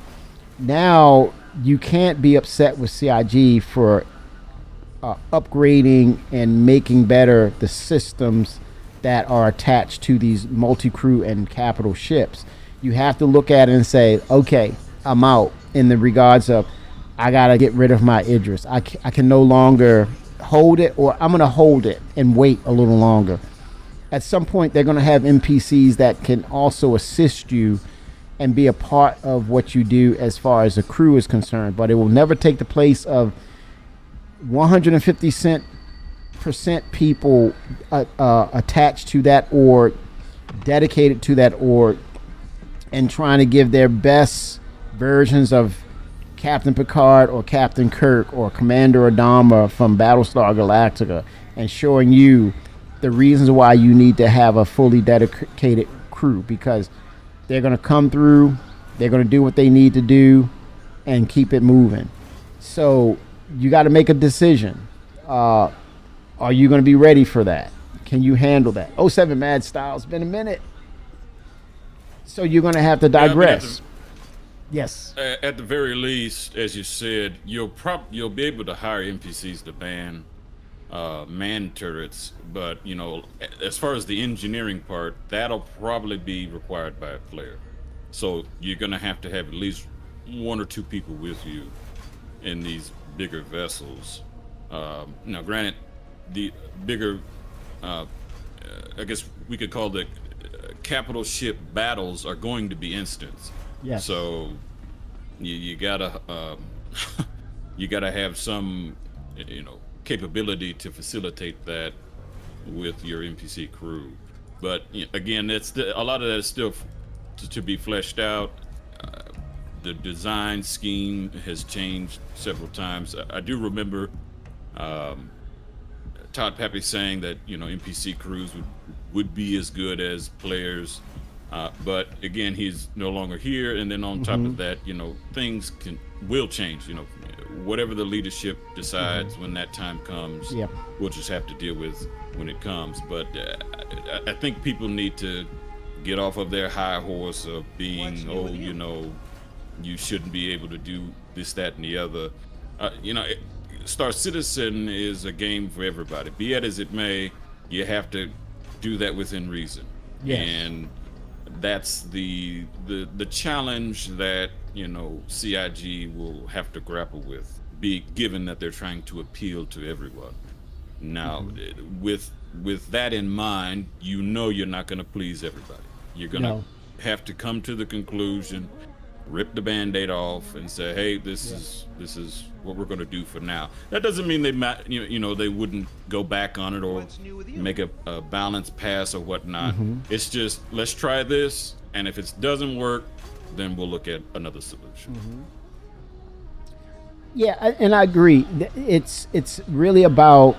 Now you can't be upset with CIG for upgrading and making better the systems that are attached to these multi-crew and capital ships. You have to look at it and say, okay, I'm out in the regards of, I gotta get rid of my Idris. I can no longer hold it, or I'm gonna hold it and wait a little longer. At some point, they're gonna have NPCs that can also assist you and be a part of what you do as far as the crew is concerned, but it will never take the place of 150% people attached to that org, dedicated to that org, and trying to give their best versions of Captain Picard or Captain Kirk or Commander Adama from Battlestar Galactica, and showing you the reasons why you need to have a fully dedicated crew, because they're going to come through, they're going to do what they need to do and keep it moving. So you got to make a decision. Are you going to be ready for that? Can you handle that? 07 Mad Style, it's been a minute. So you're going to have to digress. Yes. At the very least, as you said, you'll be able to hire NPCs to man turrets, but you know, as far as the engineering part, that'll probably be required by a player. So you're going to have at least one or two people with you in these bigger vessels. Now, granted, the bigger, I guess we could call the capital ship battles are going to be instance. Yes. So you gotta you gotta have some, you know, capability to facilitate that with your NPC crew. But you know, again, a lot of that is still to be fleshed out. The design scheme has changed several times. I do remember Todd Pappy saying that, you know, NPC crews would be as good as players. But again, he's no longer here, and then on top of that, you know, things will change. You know, whatever the leadership decides when that time comes, we'll just have to deal with when it comes. But I think people need to get off of their high horse of being, you know, you shouldn't be able to do this, that, and the other. You know, Star Citizen is a game for everybody. Be it as it may, you have to do that within reason. Yes. And that's the challenge that, you know, CIG will have to grapple with, given that they're trying to appeal to everyone. Now, with that in mind, you know you're not going to please everybody. You're going to have to come to the conclusion, rip the Band-Aid off, and say, hey, this is what we're going to do for now. That doesn't mean they wouldn't go back on it or make a balanced pass or whatnot. It's just, let's try this, and if it doesn't work, then we'll look at another solution. Yeah, and I agree. It's really about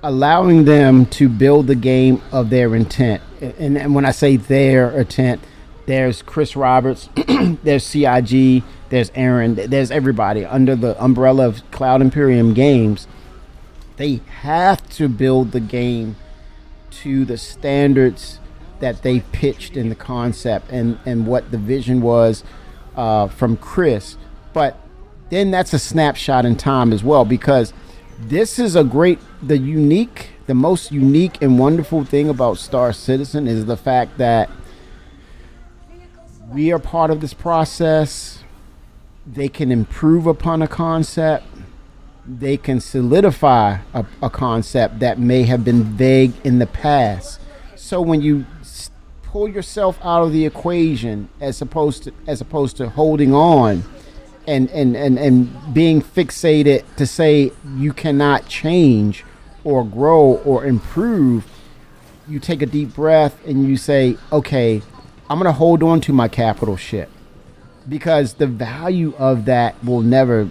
allowing them to build the game of their intent. And when I say their intent, There's Chris Roberts, there's CIG, there's Aaron, there's everybody under the umbrella of Cloud Imperium Games. They have to build the game to the standards that they pitched in the concept and what the vision was from Chris. But then that's a snapshot in time as well, because this is the most unique and wonderful thing about Star Citizen is the fact that we are part of this process. They can improve upon a concept. They can solidify a concept that may have been vague in the past. So when you pull yourself out of the equation, as opposed to holding on and being fixated to say you cannot change or grow or improve, you take a deep breath and you say, okay, I'm going to hold on to my capital ship, because the value of that will never,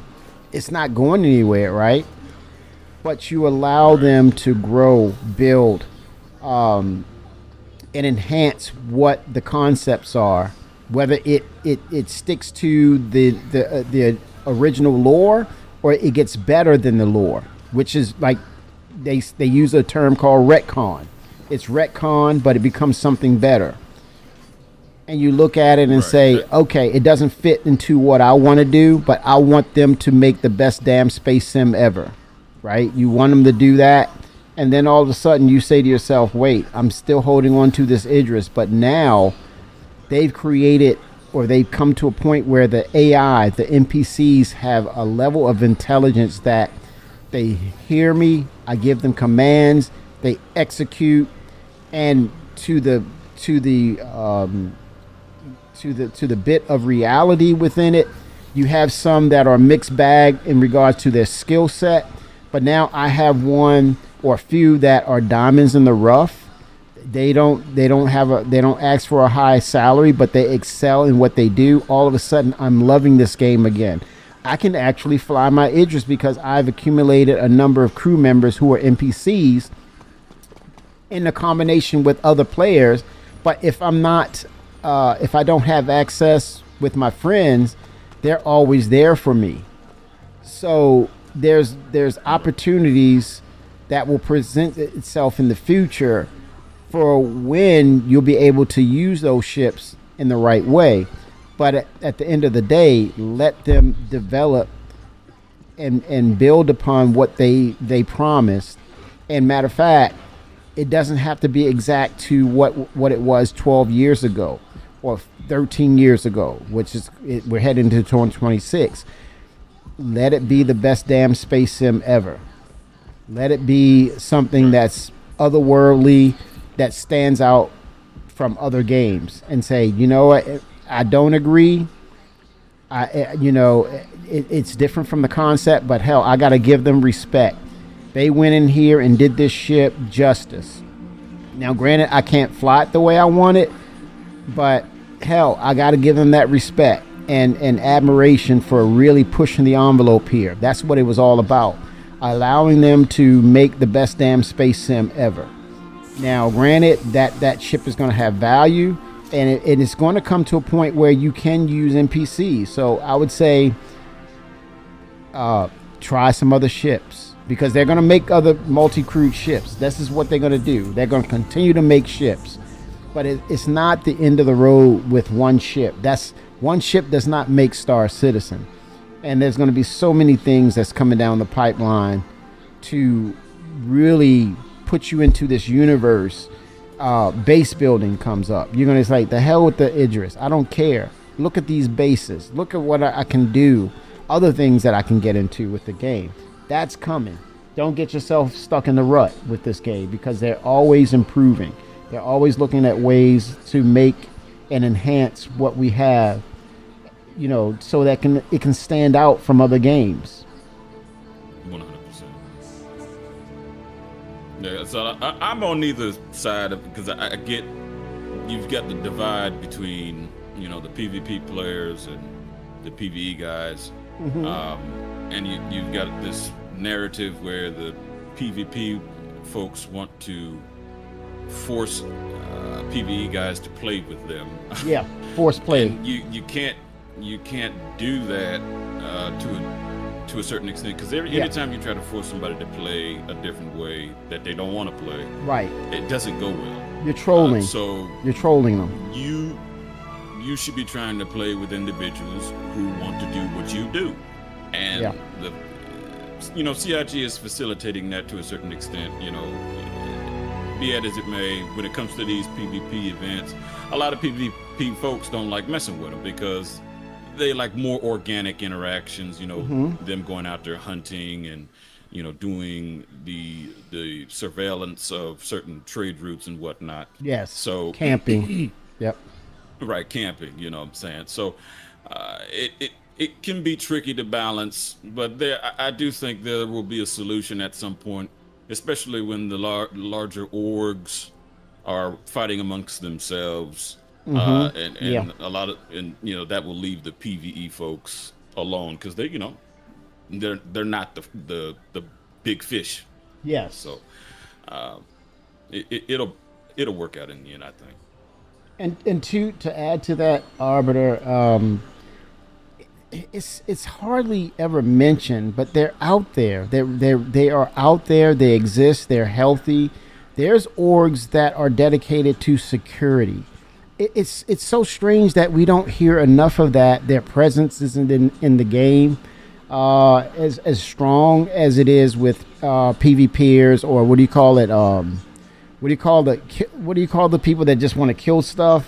it's not going anywhere, right? But you allow them to grow, build, and enhance what the concepts are, whether it sticks to the original lore or it gets better than the lore, which is like they use a term called retcon. It's retcon, but it becomes something better. And you look at it and say, okay, it doesn't fit into what I want to do, but I want them to make the best damn space sim ever, right? You want them to do that, and then all of a sudden you say to yourself, wait, I'm still holding on to this Idris, but now they've created, or they've come to a point where the AI, the NPCs have a level of intelligence that they hear me, I give them commands, they execute, and to the bit of reality within it, you have some that are mixed bag in regards to their skill set, but now I have one or a few that are diamonds in the rough. They don't ask for a high salary, but they excel in what they do. All of a sudden, I'm loving this game again. I can actually fly my Idris because I've accumulated a number of crew members who are NPCs in a combination with other players. But if I'm not, if I don't have access with my friends, they're always there for me. So there's opportunities that will present itself in the future for when you'll be able to use those ships in the right way. But at the end of the day, let them develop and build upon what they promised. And matter of fact, it doesn't have to be exact to what it was 12 years ago or 13 years ago, which is we're heading to 2026. Let it be the best damn space sim ever. Let it be something that's otherworldly, that stands out from other games, and say, you know what, I don't agree. It's different from the concept, but hell, I got to give them respect. They went in here and did this ship justice. Now, granted, I can't fly it the way I want it, but hell, I got to give them that respect and admiration for really pushing the envelope here. That's what it was all about. Allowing them to make the best damn space sim ever. Now, granted, that ship is going to have value, and it's going to come to a point where you can use NPCs. So I would say try some other ships, because they're going to make other multi-crewed ships. This is what they're going to do. They're going to continue to make ships. But it's not the end of the road with one ship. One ship does not make Star Citizen. And there's going to be so many things that's coming down the pipeline to really put you into this universe. Base building comes up. You're going to say, the hell with the Idris. I don't care. Look at these bases. Look at what I can do. Other things that I can get into with the game. That's coming. Don't get yourself stuck in the rut with this game, because they're always improving. They're always looking at ways to make and enhance what we have, so that it can stand out from other games. 100%. Yeah, so I'm on neither side of, because I get you've got the divide between the PvP players and the PvE guys, and you've got this narrative where the PvP folks want to force PvE guys to play with them. Yeah, force play. And you can't do that to a certain extent, because anytime you try to force somebody to play a different way that they don't want to play, Right. it doesn't go well. You're trolling. So You're trolling them. you should be trying to play with individuals who want to do what you do, and CIG is facilitating that to a certain extent. Be it as it may, when it comes to these PvP events, a lot of PvP folks don't like messing with them because they like more organic interactions. Them going out there hunting and doing the surveillance of certain trade routes and whatnot. Yes. So camping. Yep. Right, camping. You know what I'm saying? So it can be tricky to balance, but I do think there will be a solution at some point, especially when the larger orgs are fighting amongst themselves, and a lot of that will leave the PvE folks alone, because they're not the big fish. Yes. So it'll work out in the end, I think. And to add to that, Arbiter, it's hardly ever mentioned, but they're out there. They are out there. They exist. They're healthy. There's orgs that are dedicated to security. It's so strange that we don't hear enough of that. Their presence isn't in the game as strong as it is with PvPers, or what do you call it? What do you call the people that just want to kill stuff?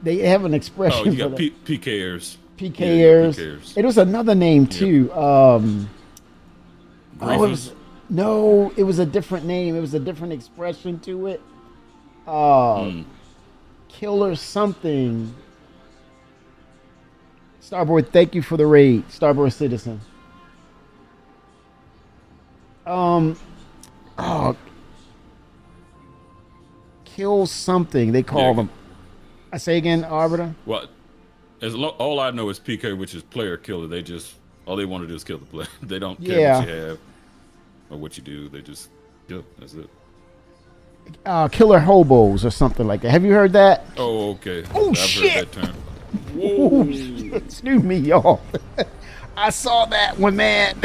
They have an expression. Oh, you got PKers. PKers. Yeah, PKers. It was another name too. Griefers? It was a different name. It was a different expression to it. Killer something. Starboard, thank you for the raid. Starboard Citizen. Kill something. They call them. I say again, Arbiter. Well, all I know is PK, which is player killer. All they want to do is kill the player. They don't care what you have or what you do. They just kill. That's it. Killer hobos or something like that. Have you heard that? Oh, okay. Oh, I've shit. heard that term. Whoa. Excuse me, y'all. I saw that one, man.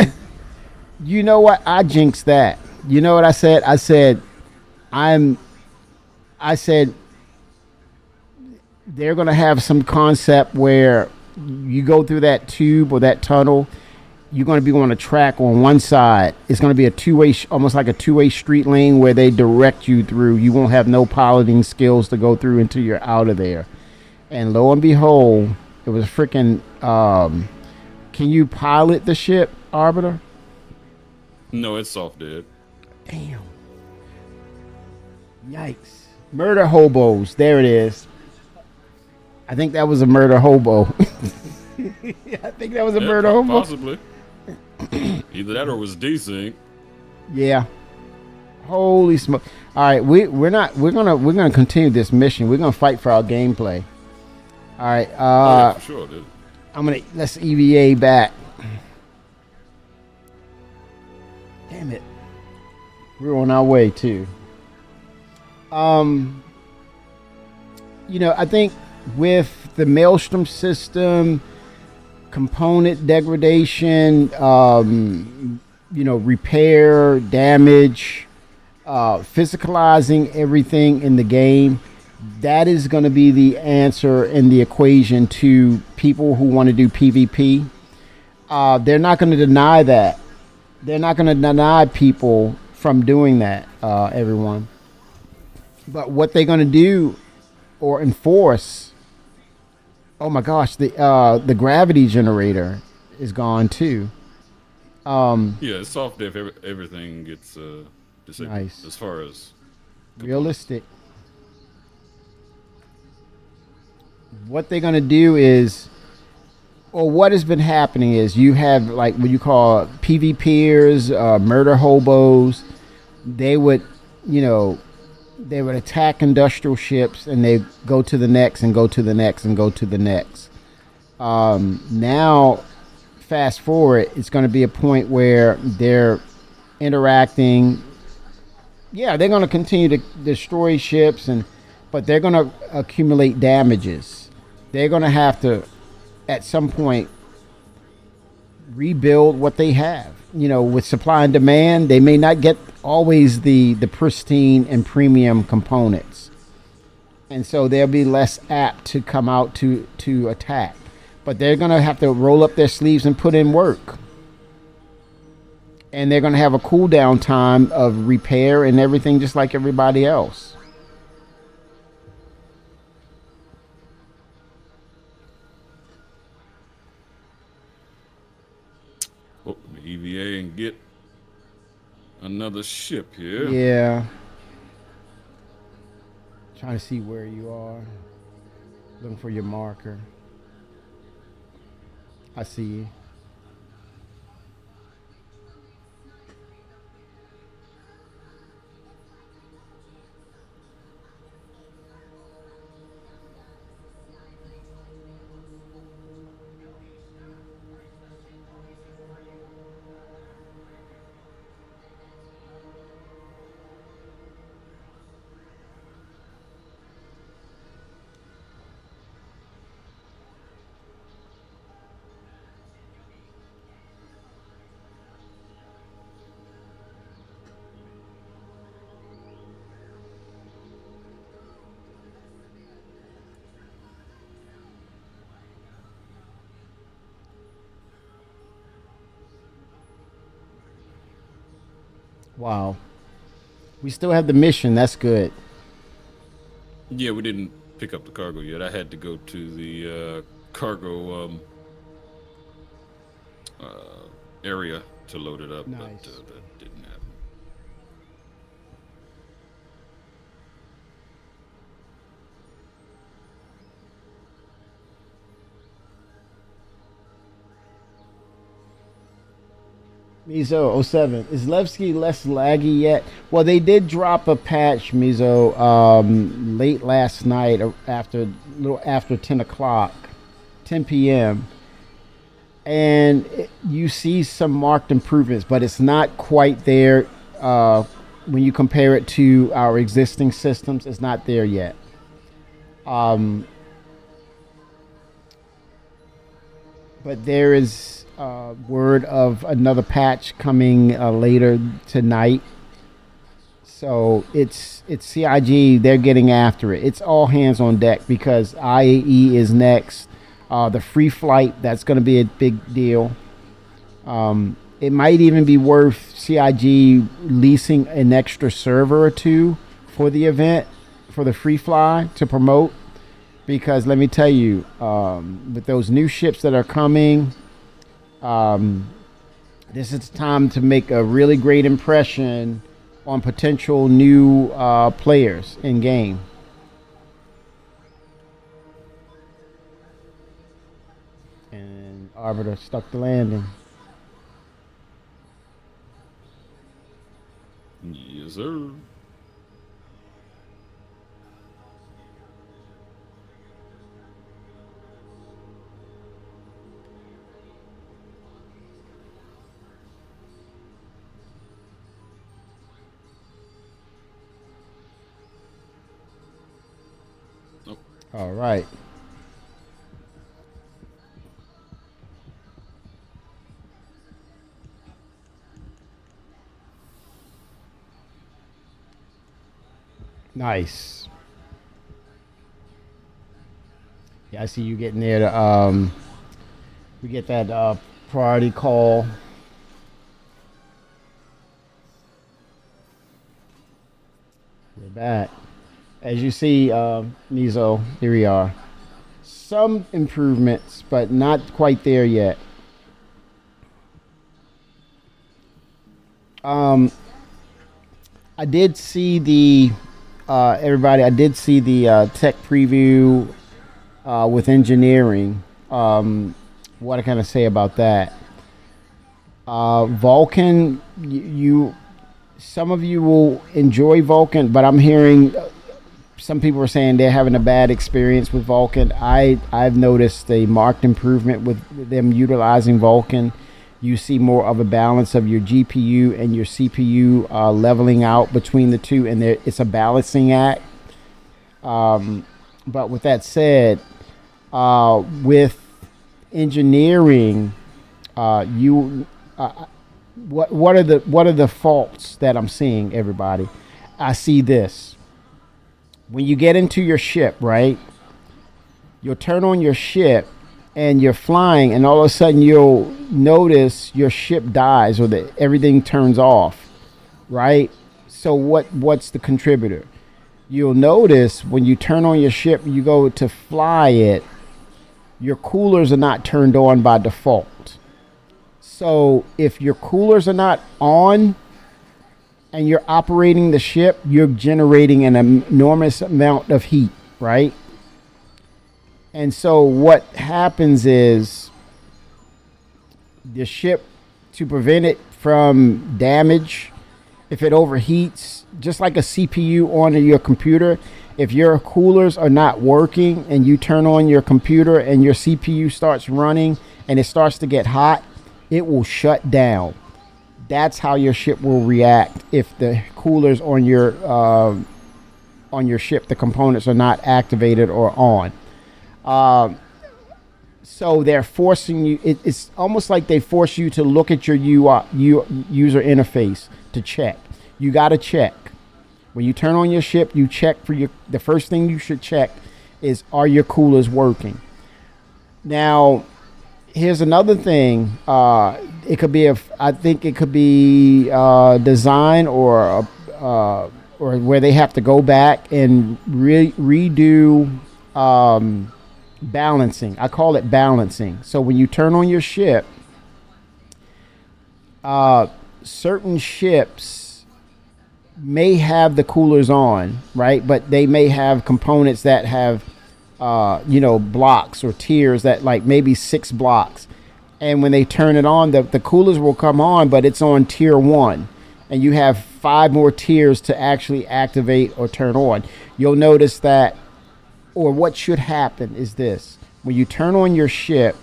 You know what? I jinxed that. You know what I said? I said they're going to have some concept where you go through that tube or that tunnel. You're going to be on a track on one side. It's going to be a two-way, almost like a two-way street lane where they direct you through. You won't have no piloting skills to go through until you're out of there. And lo and behold, it was freaking. Can you pilot the ship, Arbiter? No, it's soft dead. Damn. Yikes. Murder hobos. There it is. I think that was a murder hobo. I think that was a murder hobo. Possibly. Either that or it was desync. Yeah. Holy smoke. All right, we're gonna continue this mission. We're gonna fight for our gameplay. All right. Yeah, for sure, dude. Let's EVA back. Damn it. We're on our way too. I think with the Maelstrom system, component degradation, repair, damage, physicalizing everything in the game, that is going to be the answer in the equation to people who want to do PvP. They're not going to deny that. They're not going to deny people from doing that, everyone. But what they're going to do or enforce, oh my gosh, the gravity generator is gone too. Yeah, it's soft if everything gets disabled. Nice. As far as realistic. What they're going to do is, or what has been happening is, you have like what you call PvPers, murder hobos. They would attack industrial ships and they go to the next and go to the next and go to the next. Now, fast forward, it's going to be a point where they're interacting Yeah, they're going to continue to destroy ships, but they're going to accumulate damages. They're going to have to, at some point, rebuild what they have. With supply and demand, they may not get always the pristine and premium components, and so they'll be less apt to come out to attack. But they're going to have to roll up their sleeves and put in work. And they're going to have a cooldown time of repair and everything, just like everybody else. Oh, the EVA and get another ship here. Yeah. Trying to see where you are. Looking for your marker. I see you. Wow. We still have the mission. That's good. Yeah, we didn't pick up the cargo yet. I had to go to the cargo area to load it up, Nice. but that didn't happen. Mizo 07. Is Levski less laggy yet? Well, they did drop a patch, Mizo, late last night after 10 o'clock, 10 p.m. And you see some marked improvements, but it's not quite there when you compare it to our existing systems. It's not there yet. But there is word of another patch coming later tonight. So it's CIG. They're getting after it. It's all hands on deck because IAE is next. The free flight, that's going to be a big deal. It might even be worth CIG leasing an extra server or two for the event, for the free fly to promote. Because let me tell you, with those new ships that are coming, this is the time to make a really great impression on potential new players in game. And Arbiter stuck the landing. Yes, sir. All right. Nice. Yeah, I see you getting there to we get that priority call. We're back. As you see, Mizo, here we are. Some improvements, but not quite there yet. I did see the everybody. I did see the tech preview with engineering. What can I say about that? Vulcan, some of you will enjoy Vulcan, but I'm hearing some people are saying they're having a bad experience with Vulcan. I've noticed a marked improvement with them utilizing Vulcan, You see more of a balance of your GPU and your CPU leveling out between the two, and it's a balancing act. But with that said, with engineering, what are the faults that I'm seeing, everybody? I see this. When you get into your ship, right? You'll turn on your ship and you're flying, and all of a sudden you'll notice your ship dies, or that everything turns off, right? So what's the contributor? You'll notice when you turn on your ship, you go to fly it, your coolers are not turned on by default. So if your coolers are not on and you're operating the ship, you're generating an enormous amount of heat, right? And so what happens is the ship, to prevent it from damage, if it overheats, just like a CPU on your computer, if your coolers are not working and you turn on your computer and your CPU starts running and it starts to get hot, it will shut down. That's how your ship will react if the coolers on your ship, the components, are not activated or on. So they're forcing you. It's almost like they force you to look at your user interface to check. You got to check. When you turn on your ship, you check for the first thing you should check is, are your coolers working? Now, here's another thing. It could be I think it could be design or where they have to go back and redo balancing. I call it balancing. So when you turn on your ship, certain ships may have the coolers on, right? But they may have components that have, blocks or tiers that, like, maybe 6 blocks. And when they turn it on, the coolers will come on, but it's on tier 1. And you have 5 more tiers to actually activate or turn on. You'll notice that, or what should happen is this. When you turn on your ship,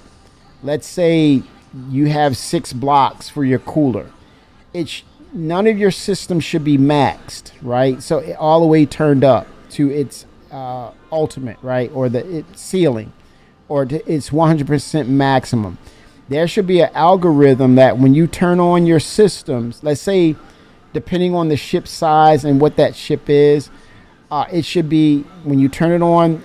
let's say you have 6 blocks for your cooler. None of your systems should be maxed, right? So all the way turned up to its ultimate, right? Or its ceiling, or its 100% maximum. There should be an algorithm that when you turn on your systems, let's say, depending on the ship size and what that ship is, it should be, when you turn it on,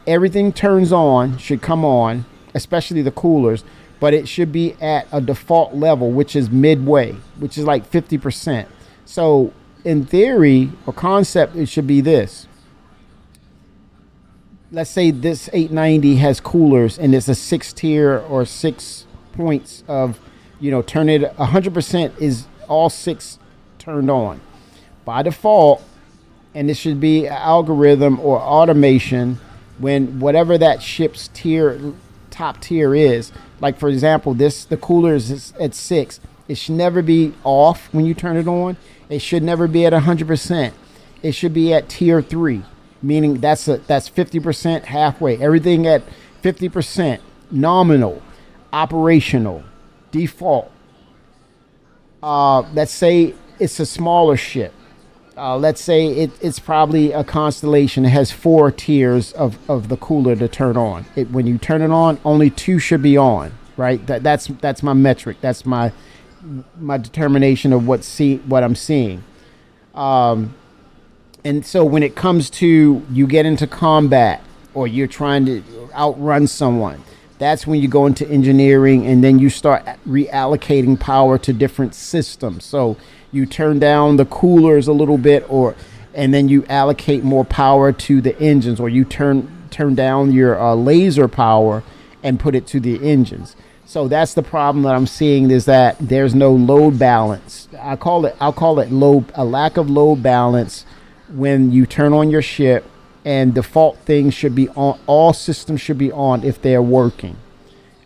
everything turns on, should come on, especially the coolers, but it should be at a default level, which is midway, which is like 50%. So in theory or concept, it should be this. Let's say this 890 has coolers and it's a 6 tier or 6 points of, turn it 100% is all 6 turned on by default. And it should be an algorithm or automation when whatever that ship's top tier is. Like, for example, the cooler is at 6. It should never be off when you turn it on. It should never be at 100%. It should be at tier 3, meaning that's 50% halfway. Everything at 50%, nominal, operational, default. Let's say it's a smaller ship. Let's say it's probably a Constellation. It has 4 tiers of the cooler to turn on. When you turn it on, only 2 should be on, right? That's my metric. That's my determination of what I'm seeing. And so when it comes to, you get into combat or you're trying to outrun someone, that's when you go into engineering, and then you start reallocating power to different systems. So you turn down the coolers a little bit, and then you allocate more power to the engines, or you turn down your laser power and put it to the engines. So that's the problem that I'm seeing, is that there's no load balance. I'll call it a lack of load balance when you turn on your ship, and default things should be on. All systems should be on if they're working.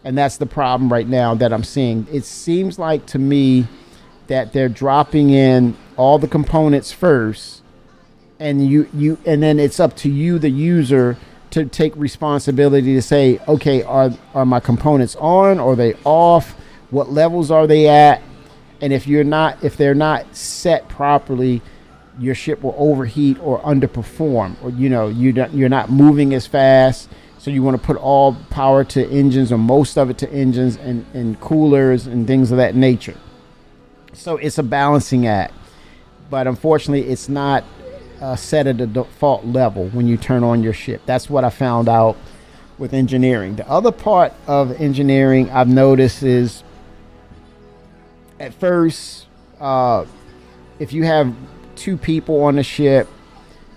And that's the problem right now that I'm seeing. It seems like to me that they're dropping in all the components first, and and then it's up to you, the user, to take responsibility to say, okay, are my components on? Are they off? What levels are they at? And if they're not set properly, your ship will overheat or underperform, or you're not moving as fast. So you want to put all power to engines, or most of it to engines and coolers and things of that nature. So it's a balancing act, but unfortunately, it's not set at a default level when you turn on your ship. That's what I found out with engineering. The other part of engineering I've noticed is, at first, if you have 2 people on the ship,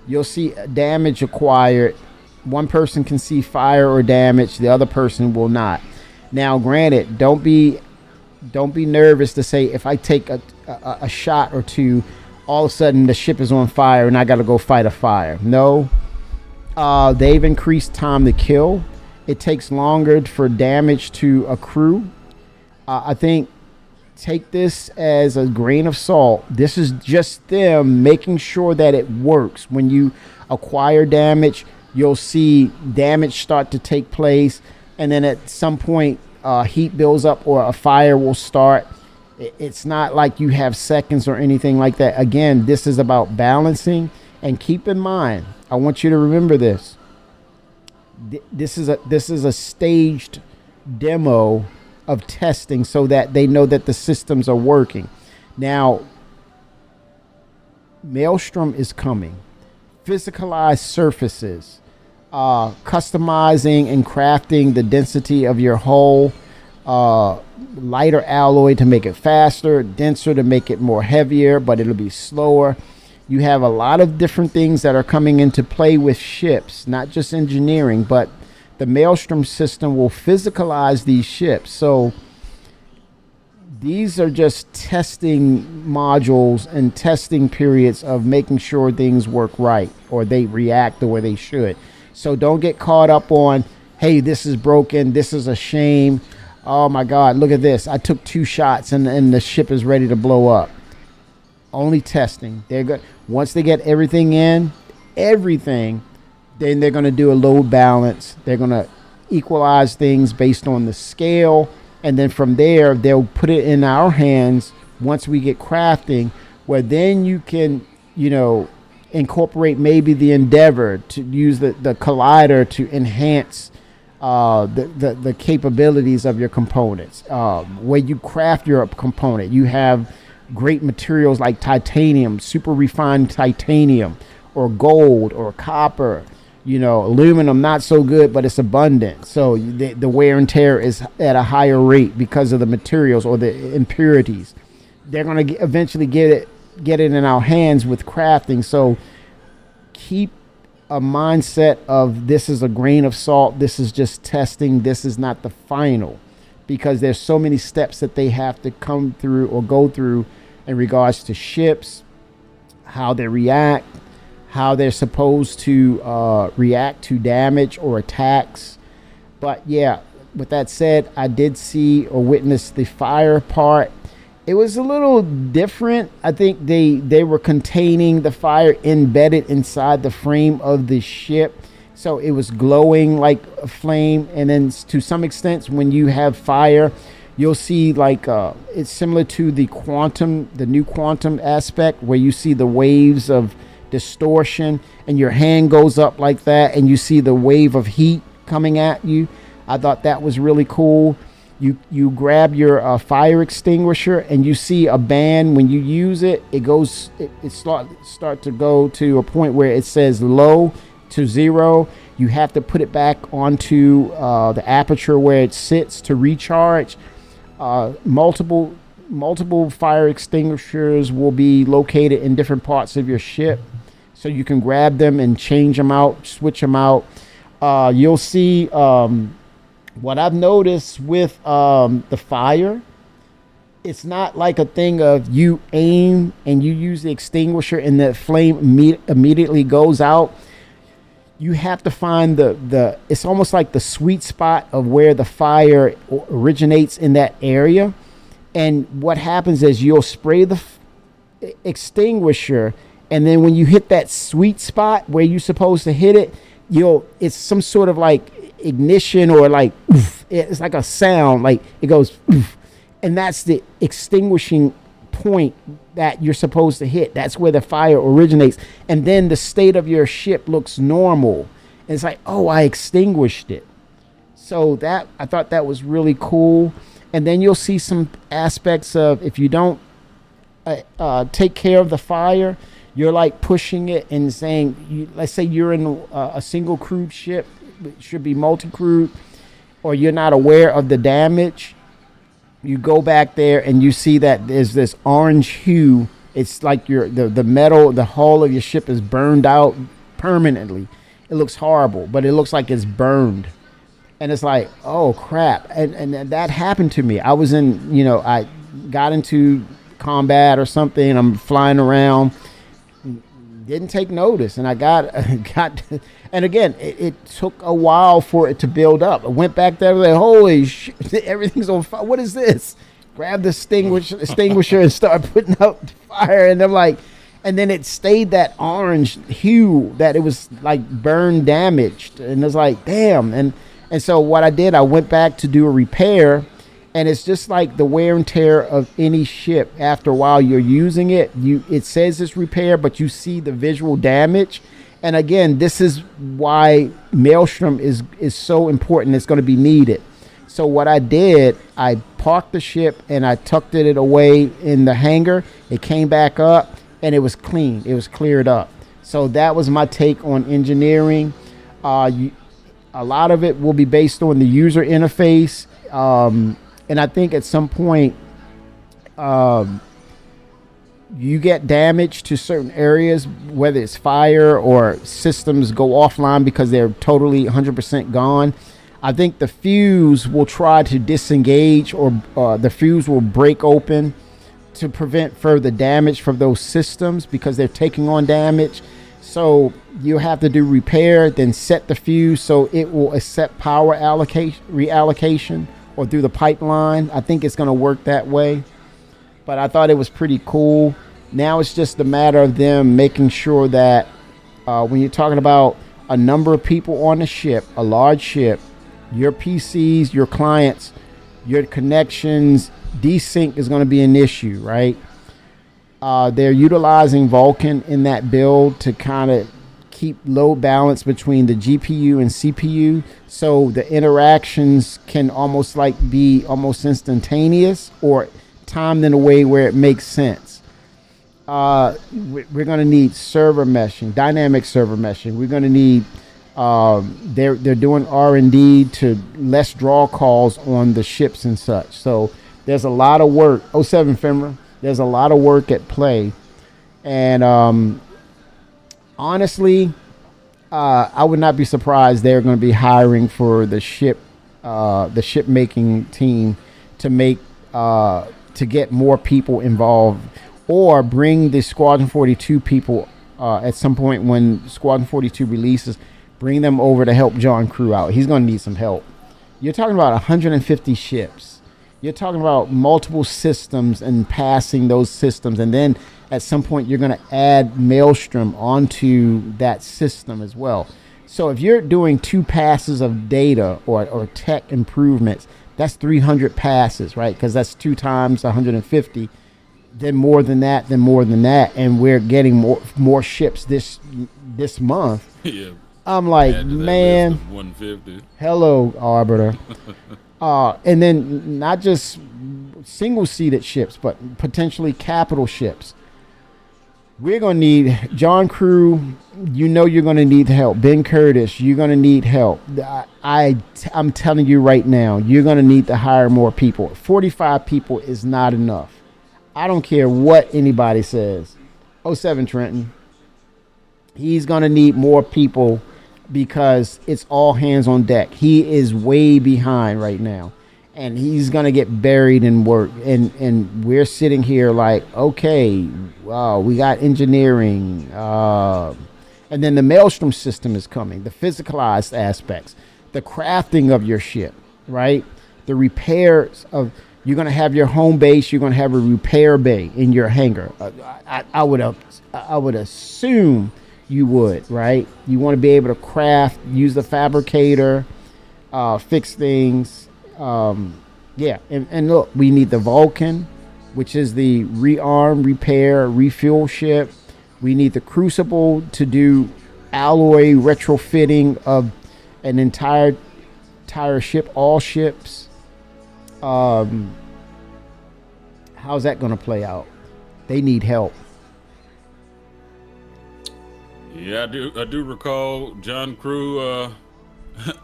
you'll see damage acquired. One person can see fire or damage, the other person will not. Now, granted, don't be nervous to say, if I take a shot or 2, all of a sudden the ship is on fire and I got to go fight a fire. No, they've increased time to kill. It takes longer for damage to accrue. I think, take this as a grain of salt. This is just them making sure that it works. When you acquire damage, you'll see damage start to take place, and then at some point heat builds up or a fire will start. It's not like you have seconds or anything like that. Again, this is about balancing. And keep in mind, I want you to remember this. This is a staged demo of testing, so that they know that the systems are working. Now, Maelstrom is coming. Physicalized surfaces, customizing and crafting the density of your hull, lighter alloy to make it faster, denser to make it more heavier, but it'll be slower. You have a lot of different things that are coming into play with ships, not just engineering, but the Maelstrom system will physicalize these ships. So these are just testing modules and testing periods of making sure things work right, or they react the way they should. So don't get caught up on, hey, this is broken, this is a shame, oh my God, look at this, I took 2 shots and the ship is ready to blow up. Only testing. They're good. Once they get everything in, then they're going to do a load balance. They're going to equalize things based on the scale. And then from there, they'll put it in our hands once we get crafting, where then you can, incorporate maybe the Endeavor to use the collider to enhance the capabilities of your components. Where you craft your component, you have great materials like titanium, super refined titanium, or gold, or copper. Aluminum, not so good, but it's abundant. So the wear and tear is at a higher rate because of the materials or the impurities. They're going to eventually get it in our hands with crafting. So keep a mindset of, this is a grain of salt. This is just testing. This is not the final, because there's so many steps that they have to come through or go through in regards to ships, how they react, how they're supposed to react to damage or attacks. But yeah, with that said, I did see or witness the fire part. It was a little different. I think they were containing the fire embedded inside the frame of the ship, so it was glowing like a flame. And then to some extent, when you have fire, you'll see like it's similar to the new quantum aspect, where you see the waves of distortion and your hand goes up like that and you see the wave of heat coming at you. I thought that was really cool. You grab your fire extinguisher and you see a band. When you use it, it start to go to a point where it says low to 0. You have to put it back onto the aperture where it sits to recharge. Multiple fire extinguishers will be located in different parts of your ship, so you can grab them and change them out, switch them out. You'll see what I've noticed with the fire. It's not like a thing of you aim and you use the extinguisher and the flame immediately goes out. You have to find it's almost like the sweet spot of where the fire originates in that area. And what happens is you'll spray the extinguisher, and then when you hit that sweet spot where you're supposed to hit it, it's some sort of like ignition, or like oof. It's like a sound, like it goes oof. and that's the extinguishing point that you're supposed to hit. That's where the fire originates, and then the state of your ship looks normal. And it's like, oh, I extinguished it. So that, I thought that was really cool. And then you'll see some aspects of, if you don't take care of the fire, you're like pushing it and saying, let's say you're in a single crewed ship, it should be multi-crewed, or you're not aware of the damage. You go back there and you see that there's this orange hue. It's like the metal, the hull of your ship is burned out permanently. It looks horrible, but it looks like it's burned. And it's like, oh crap. And that happened to me. I was in, I got into combat or something. I'm flying around, didn't take notice. And I got, and again, it took a while for it to build up. I went back there, like, holy shit, everything's on fire. What is this? Grab the extinguisher and start putting out fire. And I'm like, and then it stayed that orange hue that it was like burn damaged. And it's like, damn. And so what I did, I went back to do a repair, and it's just like the wear and tear of any ship. After a while, you're using it. It says it's repair, but you see the visual damage. And again, this is why Maelstrom is so important. It's going to be needed. So what I did, I parked the ship and I tucked it away in the hangar. It came back up and it was clean. It was cleared up. So that was my take on engineering. A lot of it will be based on the user interface. And I think at some point, you get damage to certain areas, whether it's fire or systems go offline because they're totally 100% gone. I think the fuse will try to disengage, or the fuse will break open to prevent further damage from those systems because they're taking on damage. So you have to do repair, then set the fuse so it will accept power reallocation or through the pipeline. I think it's going to work that way. But I thought it was pretty cool. Now it's just a matter of them making sure that when you're talking about a number of people on the ship, a large ship, your PCs, your clients, your connections, desync is going to be an issue, right? They're utilizing Vulkan in that build to kind of keep load balance between the GPU and CPU, so the interactions can almost like be almost instantaneous or timed in a way where it makes sense. We're going to need server meshing, dynamic server meshing. We're going to need they're doing R&D to less draw calls on the ships and such. So there's a lot of work. 07 FINRA. There's a lot of work at play, and honestly, I would not be surprised they're going to be hiring for the ship making team to make to get more people involved, or bring the Squadron 42 people at some point when Squadron 42 releases. Bring them over to help John Crew out. He's going to need some help. You're talking about 150 ships. You're talking about multiple systems and passing those systems. And then at some point, you're going to add Maelstrom onto that system as well. So if you're doing 2 passes of data or tech improvements, that's 300 passes, right? Because that's 2 times 150. Then more than that, and we're getting more ships this month. Yeah. I'm like, man, 150. Hello, Arbiter. And then not just single-seated ships, but potentially capital ships. We're going to need John Crew. You're going to need help. Ben Curtis, you're going to need help. I'm telling you right now, you're going to need to hire more people. 45 people is not enough. I don't care what anybody says. 07 Trenton. He's going to need more people because it's all hands on deck. He is way behind right now, and he's going to get buried in work. And we're sitting here like, okay, wow, we got engineering. And then the Maelstrom system is coming, the physicalized aspects, the crafting of your ship, right? The repairs of, you're going to have your home base. You're going to have a repair bay in your hangar. I would assume you would, right? You want to be able to craft, use the fabricator, fix things. Yeah, and look, we need the Vulcan, which is the rearm, repair, refuel ship. We need the Crucible to do alloy retrofitting of an entire ship, all ships. How's that going to play out? They need help. Yeah, I do recall John Crew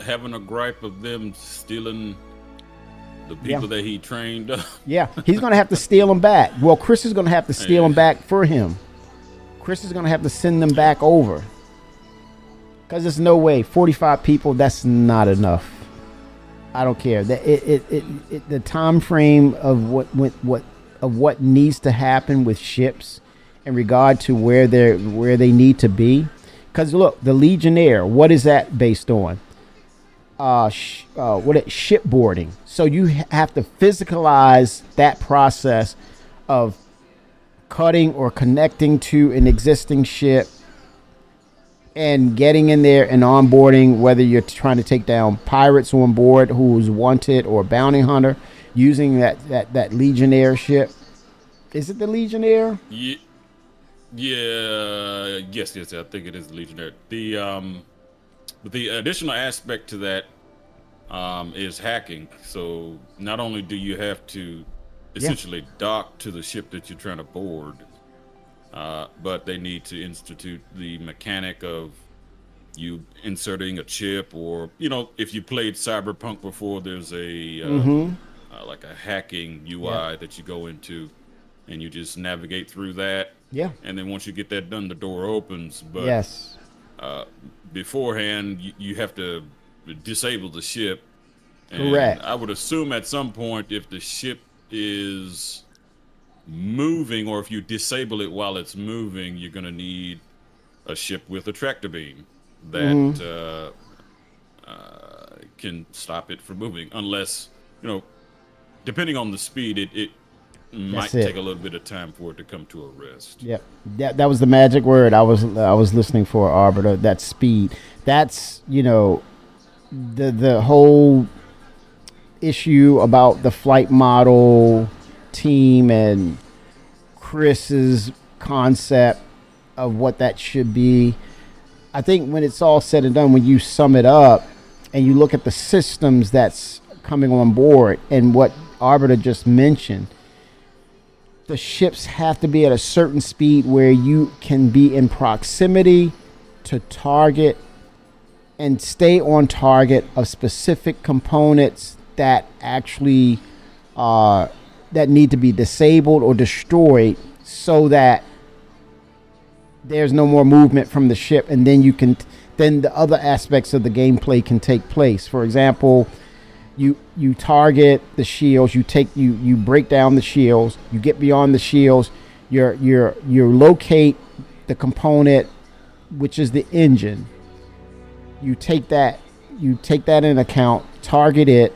having a gripe of them stealing the people that he trained. Yeah, he's going to have to steal them back. Well, Chris is going to have to steal them back for him. Chris is going to have to send them back over. Because there's no way 45 people, that's not enough. I don't care. The time frame of what needs to happen with ships in regard to where they need to be. Because look, the Legionnaire, what is that based on? Shipboarding. So you have to physicalize that process of cutting or connecting to an existing ship and getting in there and onboarding, whether you're trying to take down pirates on board who's wanted or bounty hunter, using that Legionnaire ship. Is it the Legionnaire? Yeah. Yes. I think it is the Legionnaire. But the additional aspect to that is hacking. So not only do you have to essentially dock to the ship that you're trying to board, but they need to institute the mechanic of you inserting a chip, or if you played Cyberpunk before, there's a like a hacking UI that you go into, and you just navigate through that. Yeah. And then once you get that done, the door opens. But beforehand, you have to disable the ship. And correct. I would assume at some point, if the ship is moving, or if you disable it while it's moving, you're going to need a ship with a tractor beam that can stop it from moving. Unless, depending on the speed, it might take a little bit of time for it to come to a rest. Yep. That was the magic word I was listening for, Arbiter. That speed. That's, the whole issue about the flight model team and Chris's concept of what that should be. I think when it's all said and done, when you sum it up and you look at the systems that's coming on board and what Arbiter just mentioned, the ships have to be at a certain speed where you can be in proximity to target and stay on target of specific components that actually that need to be disabled or destroyed, so that there's no more movement from the ship, and then then the other aspects of the gameplay can take place. For example, you target the shields, you break down the shields, you get beyond the shields, you locate the component, which is the engine. You take that in account, target it,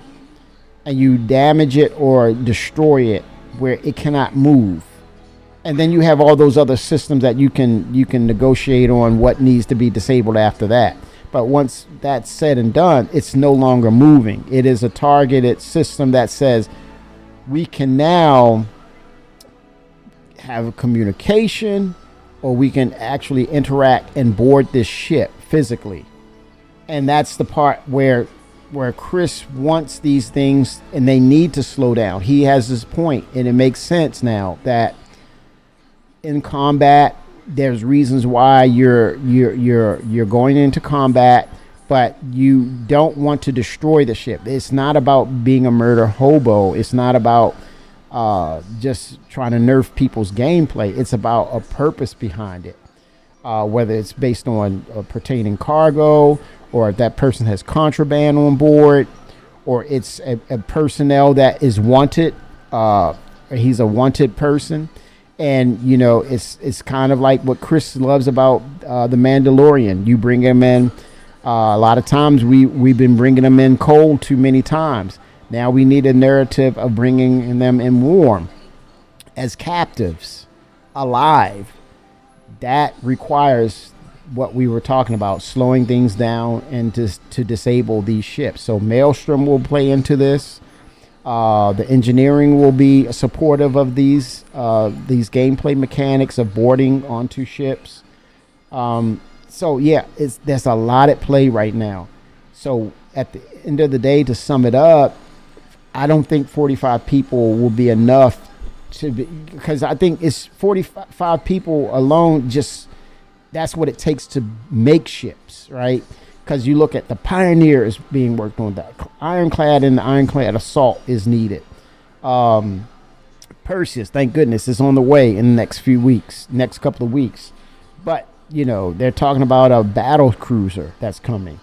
and you damage it or destroy it where it cannot move. And then you have all those other systems that you can negotiate on what needs to be disabled after that. But once that's said and done, it's no longer moving. It is a targeted system that says we can now have a communication, or we can actually interact and board this ship physically. And that's the part where Chris wants these things, and they need to slow down. He has this point, and it makes sense now that in combat, there's reasons why you're going into combat, but you don't want to destroy the ship. It's not about being a murder hobo. It's not about just trying to nerf people's gameplay. It's about a purpose behind it, whether it's based on pertaining cargo, or if that person has contraband on board, or it's a personnel that is wanted. He's a wanted person. And, it's kind of like what Chris loves about The Mandalorian. You bring him in. A lot of times we've been bringing them in cold too many times. Now we need a narrative of bringing them in warm as captives, alive. That requires what we were talking about, slowing things down and to disable these ships. So Maelstrom will play into this. The engineering will be supportive of these gameplay mechanics of boarding onto ships. So yeah, there's a lot at play right now. So at the end of the day, to sum it up, I don't think 45 people will be enough because I think it's 45 people alone. Just that's what it takes to make ships, right? Because you look at the Pioneer is being worked on, that Ironclad and the Ironclad Assault is needed. Perseus, thank goodness, is on the way in the next couple of weeks. But they're talking about a battle cruiser that's coming.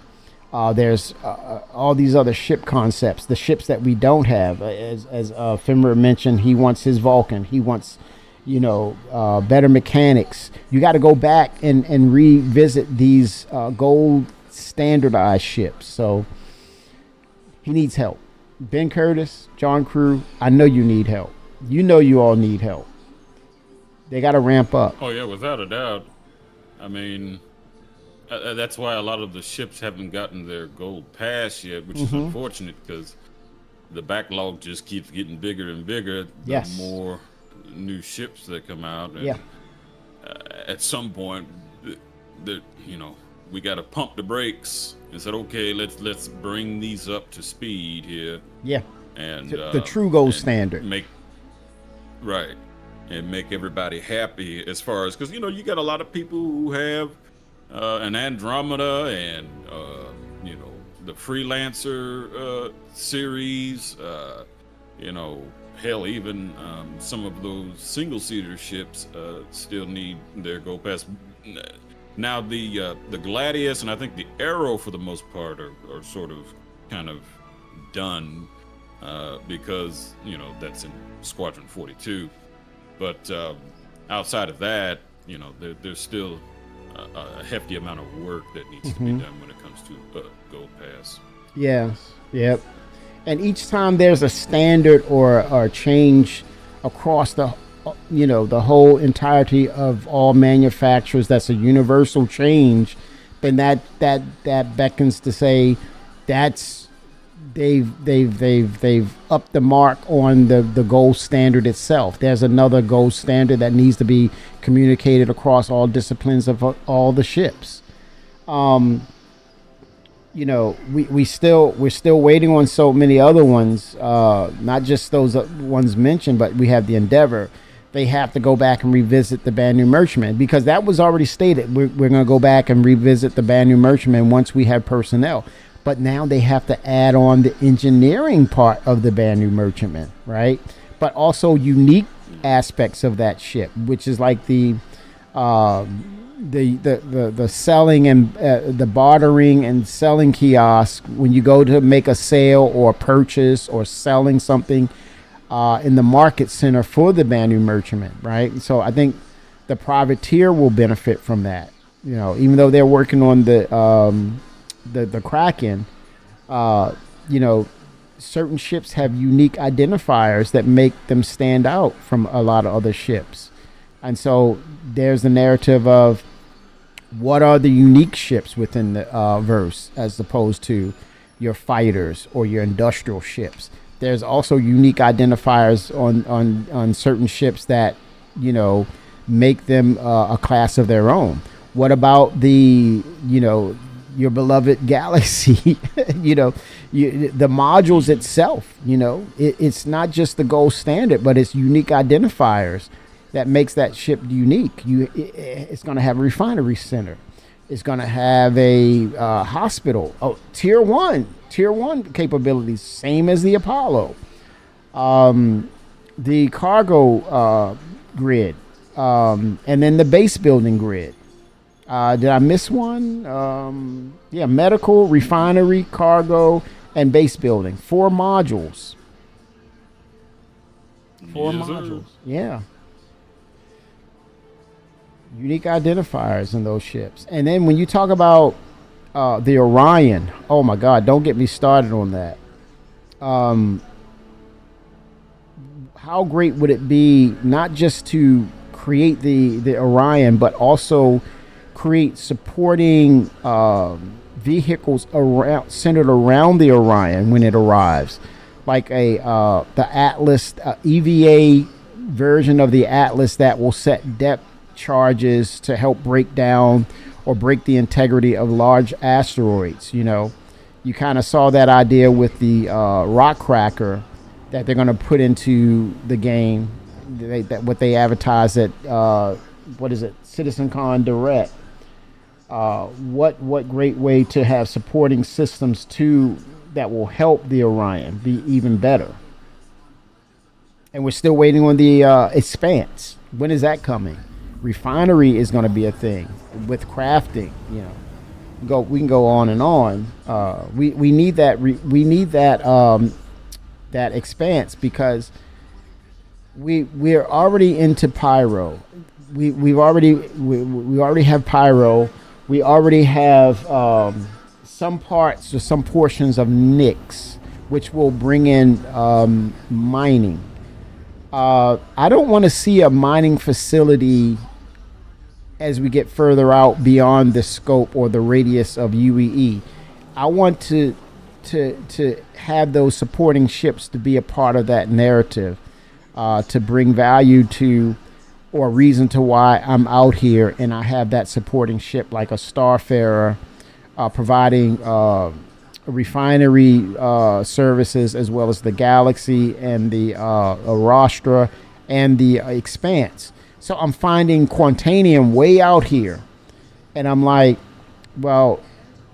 There's all these other ship concepts, the ships that we don't have. As Fimmer mentioned, he wants his Vulcan. He wants, better mechanics. You got to go back and revisit these gold standardized ships. So he needs help. Ben Curtis, John Crew, I know you need help. You all need help. They got to ramp up. Oh yeah, without a doubt. I mean, that's why a lot of the ships haven't gotten their gold pass yet, which is unfortunate because the backlog just keeps getting bigger and bigger. The more new ships that come out. And, at some point, we got to pump the brakes and said, okay, let's bring these up to speed here. Yeah. And the true gold standard. Make everybody happy as far as, because you got a lot of people who have an Andromeda and the Freelancer series, hell, even some of those single-seater ships still need their gold pass. Now the Gladius and I think the Arrow for the most part are sort of kind of done because that's in Squadron 42. But outside of that, there's still a hefty amount of work that needs to be done when it comes to Gold Pass. Yes. Yep. And each time there's a standard or a change across the whole entirety of all manufacturers, that's a universal change, then that beckons to say that's they've upped the mark on the gold standard itself. There's another gold standard that needs to be communicated across all disciplines of all the ships. We're still waiting on so many other ones, not just those ones mentioned, but we have the Endeavor. They have to go back and revisit the Banu Merchantman because that was already stated. We're going to go back and revisit the Banu Merchantman once we have personnel. But now they have to add on the engineering part of the Banu Merchantman, right? But also unique aspects of that ship, which is like the selling and the bartering and selling kiosk when you go to make a sale or purchase or selling something in the market center for the Banu Merchantman, right? So I think the privateer will benefit from that. Even though they're working on the Kraken, certain ships have unique identifiers that make them stand out from a lot of other ships. And so there's the narrative of what are the unique ships within the verse as opposed to your fighters or your industrial ships. There's also unique identifiers on certain ships that, make them a class of their own. What about your beloved Galaxy, the modules itself, it's not just the gold standard, but it's unique identifiers that makes that ship unique. It's going to have a refinery center. It's going to have a hospital. Oh, tier one capabilities, same as the Apollo. The cargo grid, and then the base building grid. Did I miss one? Medical, refinery, cargo, and base building. 4 modules. 4 modules. Yeah. Unique identifiers in those ships. And then when you talk about the Orion, oh my God, don't get me started on that. How great would it be not just to create the Orion, but also create supporting vehicles centered around the Orion when it arrives. like the Atlas EVA version of the Atlas that will set depth charges to help break down or break the integrity of large asteroids. You know, you kind of saw that idea with the rock cracker that they're going to put into the game. What they advertise at what is it, CitizenCon Direct. What great way to have supporting systems too that will help the Orion be even better. And we're still waiting on the Expanse. When is that coming? Refinery is going to be a thing with crafting. You know, we can go on and on. We need that. We need that that Expanse because we're already into Pyro. We already have Pyro. We already have some parts or some portions of Nyx, which will bring in mining. I don't want to see a mining facility as we get further out beyond the scope or the radius of UEE. I want to have those supporting ships to be a part of that narrative, to bring value to or reason to why I'm out here, and I have that supporting ship like a Starfarer, providing refinery services as well as the Galaxy and the Arostra and the Expanse. So I'm finding Quantanium way out here, and I'm like, well,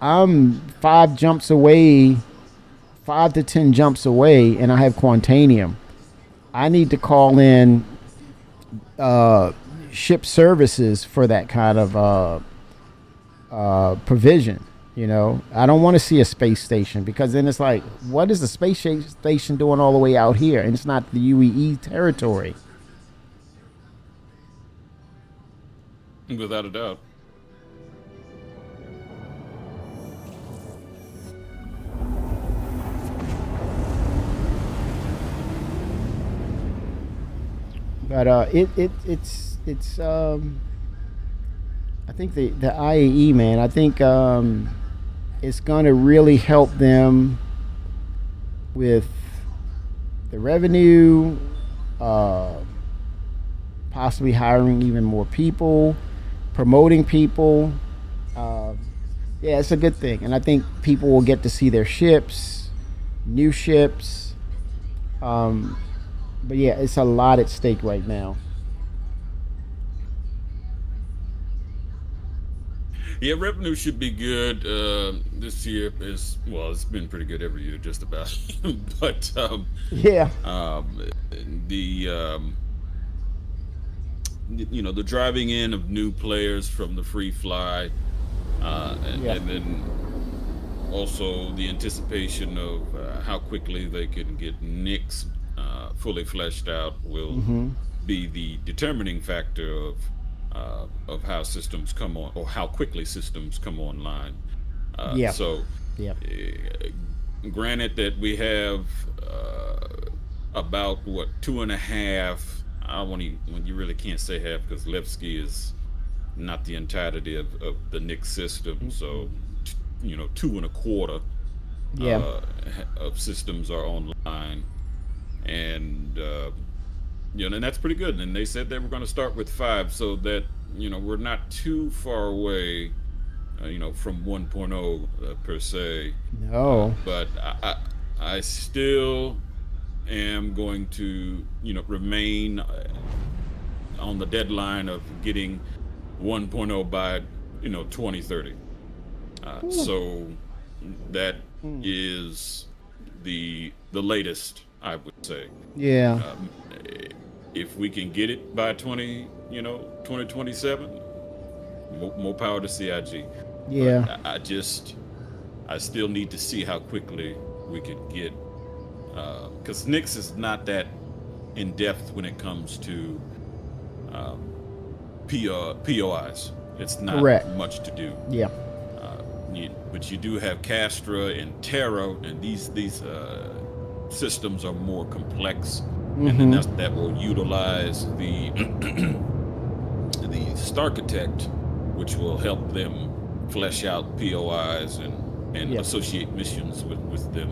I'm 5 to 10 jumps away, and I have Quantanium. I need to call in ship services for that kind of provision. You know, I don't want to see a space station because then it's like, what is the space station doing all the way out here? And it's not the UEE territory. Without a doubt. But it's I think the IAE, man, I think it's going to really help them with the revenue, possibly hiring even more people, promoting people. Yeah, it's a good thing, and I think people will get to see their ships, new ships. But yeah, it's a lot at stake right now. Yeah, revenue should be good this year. It's been pretty good every year, just about. But Yeah. the the driving in of new players from the free fly, and then also the anticipation of how quickly they can get Nyx fully fleshed out will be the determining factor of how systems come on, or how quickly systems come online. So, granted that we have about 2.5. When you really can't say half because Levski is not the entirety of the Nyx system. So, 2.25 of systems are online, and and that's pretty good. And they said they were going to start with 5, so that we're not too far away, from 1.0 per se. No. But I still am going to remain on the deadline of getting 1.0 by 2030. So that is the latest, I would say. Yeah. If we can get it by 2027, more power to CIG. Yeah. But I still need to see how quickly we could get, because Nyx is not that in depth when it comes to POIs. It's not much to do. Yeah. But you do have Castra and Terra, and these systems are more complex, and then that will utilize the the Starchitect, which will help them flesh out POIs and associate missions with them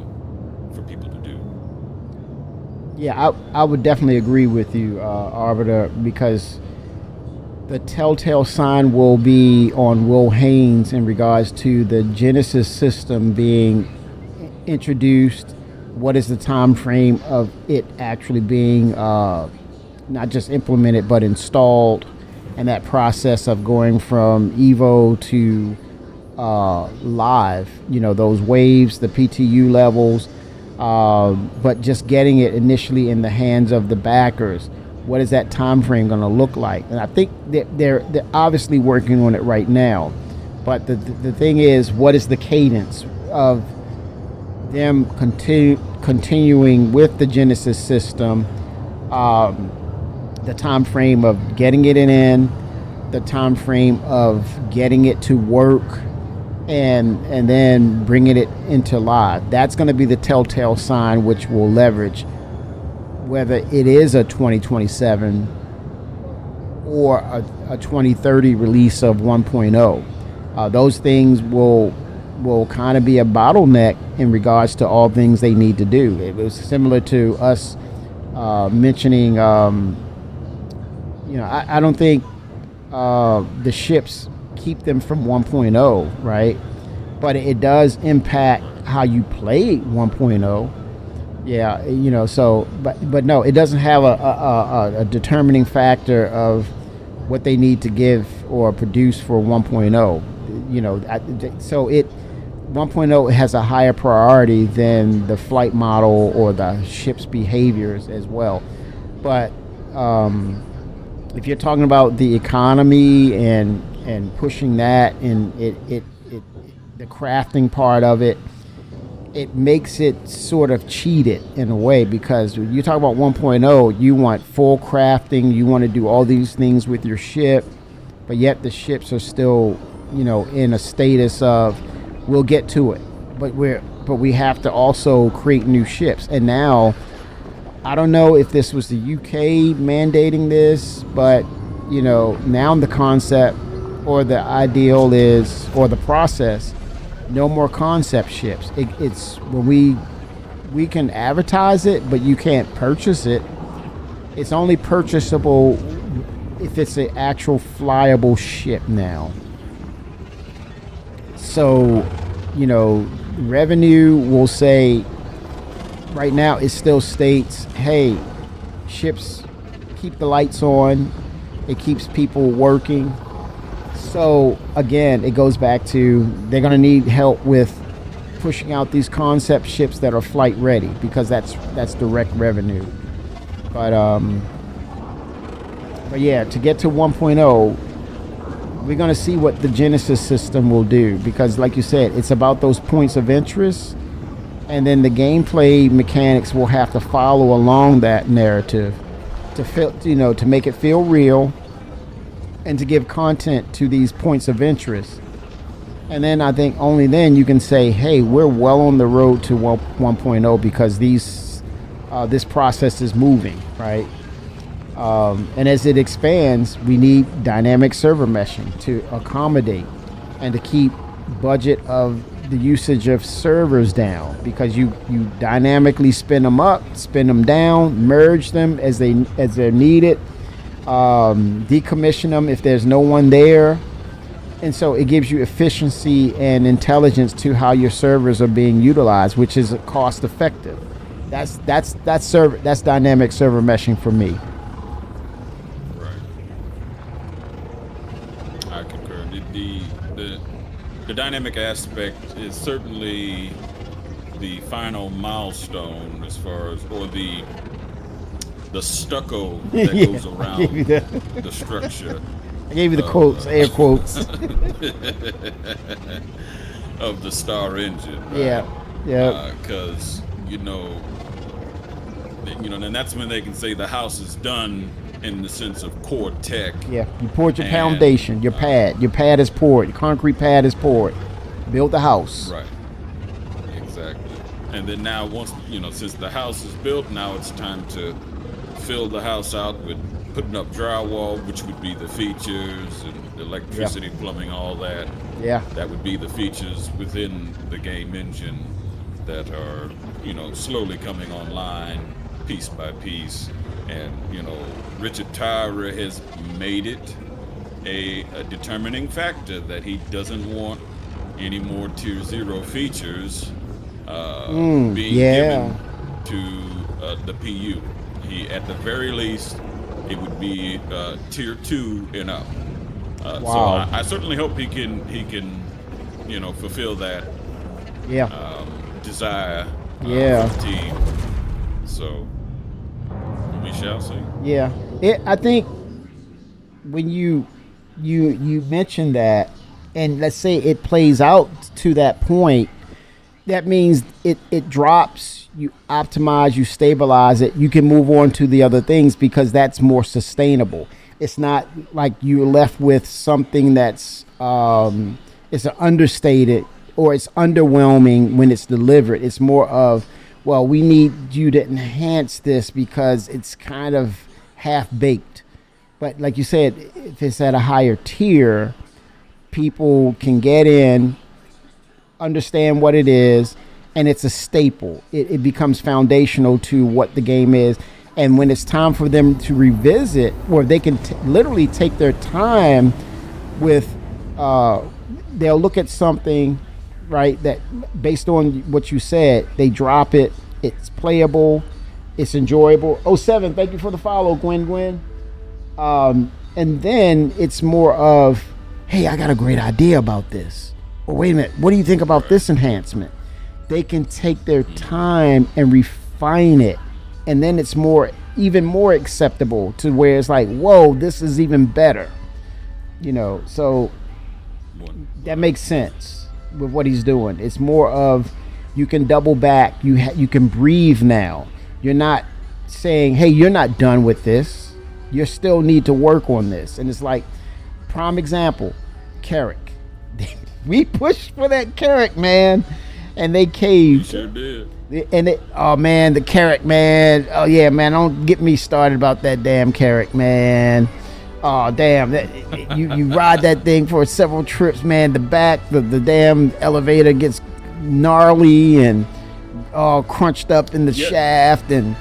for people to do. Yeah, I would definitely agree with you, Arbiter, because the telltale sign will be on Will Haynes in regards to the Genesis system being introduced. What is the time frame of it actually being not just implemented but installed, and that process of going from Evo to live, those waves, the PTU levels, but just getting it initially in the hands of the backers. What is that time frame going to look like? And I think that they're obviously working on it right now. But the thing is, what is the cadence of them continuing with the Genesis system? The time frame of getting it in, the time frame of getting it to work, and then bringing it into live. That's going to be the telltale sign, which will leverage whether it is a 2027 or a 2030 release of 1.0. Those things will kind of be a bottleneck in regards to all things they need to do. It was similar to us mentioning, I don't think the ships keep them from 1.0, right? But it does impact how you play 1.0. Yeah, so, but no, it doesn't have a determining factor of what they need to give or produce for 1.0. So 1.0 has a higher priority than the flight model or the ship's behaviors as well. But if you're talking about the economy and pushing that, and the crafting part of it, it makes it sort of cheated in a way, because when you talk about 1.0, you want full crafting, you want to do all these things with your ship, but yet the ships are still, in a status of, we'll get to it, but we have to also create new ships. And now, I don't know if this was the UK mandating this, but now the concept or the ideal is, or the process, no more concept ships. It's when we can advertise it, but you can't purchase it. It's only purchasable if it's an actual flyable ship now. So, revenue will say, right now it still states, hey, ships keep the lights on, it keeps people working. So again, it goes back to, they're going to need help with pushing out these concept ships that are flight ready, because that's direct revenue. But yeah, to get to 1.0, we're going to see what the Genesis system will do, because like you said, it's about those points of interest, and then the gameplay mechanics will have to follow along that narrative to feel, to make it feel real, and to give content to these points of interest. And then I think only then you can say, hey, we're well on the road to 1.0, because this process is moving, right? And as it expands, we need dynamic server meshing to accommodate and to keep budget of the usage of servers down, because you dynamically spin them up, spin them down, merge them as they're needed, decommission them if there's no one there. And so it gives you efficiency and intelligence to how your servers are being utilized, which is cost effective. That's dynamic server meshing for me. Right. I concur. The dynamic aspect is certainly the final milestone as far as, or the stucco that Yeah, goes I around gave you the the structure I gave you the quotes, air quotes. of the Star engine. Right? Yeah. Because and that's when they can say the house is done in the sense of core tech. Yeah, you poured your And, foundation, your pad. Your pad is poured. Your concrete pad is poured. Build the house. Right. Exactly. And then now, once since the house is built, now it's time to fill the house out with putting up drywall, which would be the features, and electricity, plumbing, all that. Yeah. That would be the features within the game engine that are slowly coming online piece by piece. And, Richard Tyra has made it a determining factor that he doesn't want any more Tier 0 features being yeah. given to the PU. At the very least, it would be Tier 2 and up. So Wow. I certainly hope he can fulfill that Yeah. desire Yeah. for the team. So we shall see. Yeah. I think when you mentioned that, and let's say it plays out to that point, that means it drops, you optimize, you stabilize it, you can move on to the other things because that's more sustainable. It's not like you're left with something that's it's an understated or it's underwhelming when it's delivered. It's more of, well, we need you to enhance this because it's kind of half baked. But like you said, if it's at a higher tier, people can get in, understand what it is, and it's a staple. It becomes foundational to what the game is. And when it's time for them to revisit, or they can literally take their time with, they'll look at something, right, that based on what you said, they drop it, it's playable, it's enjoyable. 07, thank you for the follow, Gwen. And then it's more of, hey, I got a great idea about this. Or wait a minute, what do you think about this enhancement? They can take their time and refine it. And then it's even more acceptable to where it's like, whoa, this is even better. So that makes sense with what he's doing. It's more of, you can double back, you can breathe now. You're not saying, hey, you're not done with this. You still need to work on this. And it's like, prime example, Carrick. We pushed for that Carrick, man, and they caved. Sure did. And the Carrick, man. Oh yeah, man. Don't get me started about that damn Carrick, man. Oh damn, you ride that thing for several trips, man. The back, the damn elevator gets gnarly and all crunched up in the shaft, and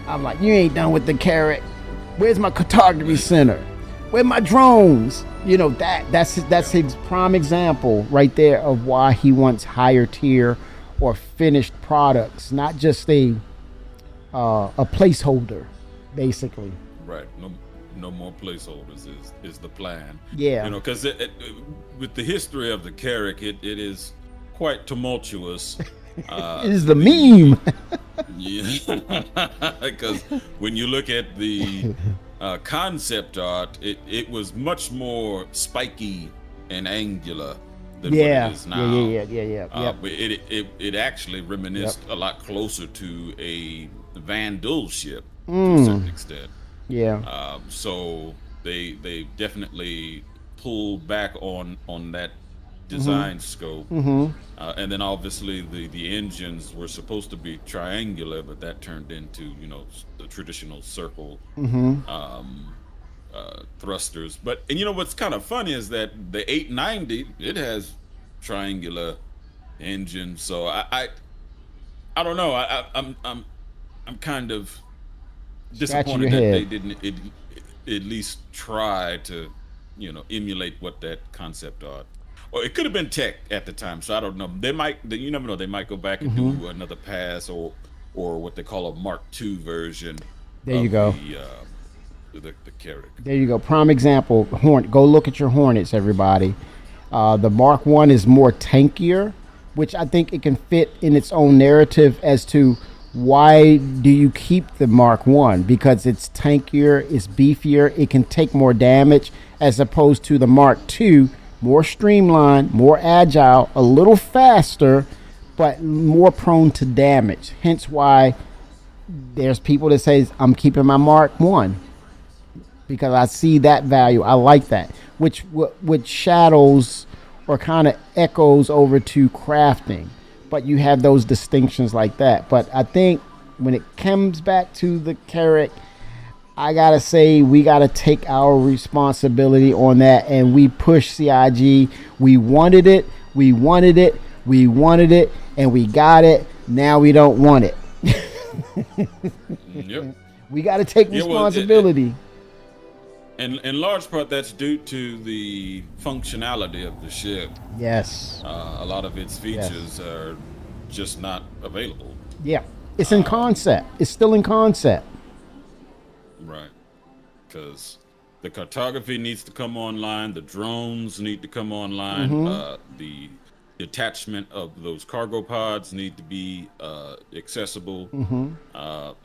I'm like, you ain't done with the Carrick. Where's my cartography center? Where my drones? That's his prime example right there of why he wants higher tier or finished products, not just a placeholder, basically. Right. No more placeholders is the plan. Yeah. Because with the history of the Carrick, it is quite tumultuous. It is the meme. Yeah. Because when you look at the concept art, it was much more spiky and angular than what it is now. Yeah. But it actually reminisced a lot closer to a Van Dull ship to a certain extent. Yeah. So they definitely pulled back on that design scope. And then obviously the engines were supposed to be triangular, but that turned into the traditional circle thrusters. But what's kind of funny is that the 890, it has triangular engine. So I don't know. I'm kind of disappointed that they didn't at least try to emulate what that concept art. Or it could have been tech at the time, so I don't know. You never know. They might go back and do another pass or what they call a Mark II version. There you go. The Carrick. There you go. Prime example. Go look at your Hornets, everybody. The Mark I is more tankier, which I think it can fit in its own narrative as to why do you keep the Mark I? Because it's tankier, it's beefier, it can take more damage, as opposed to the Mark II, more streamlined, more agile, a little faster, but more prone to damage. Hence why there's people that say, I'm keeping my Mark I, because I see that value. I like that, which shadows or kind of echoes over to crafting. But you have those distinctions like that. But I think when it comes back to the Carrick, I gotta say we gotta take our responsibility on that, and we push CIG. We wanted it, and we got it. Now we don't want it. Yep. We got to take Yeah, responsibility. And in large part, that's due to the functionality of the ship. Yes. A lot of its Yes. features are just not available. Yeah. It's in concept. It's still in concept. Right. Because the cartography needs to come online, the drones need to come online, the detachment of those cargo pods need to be accessible.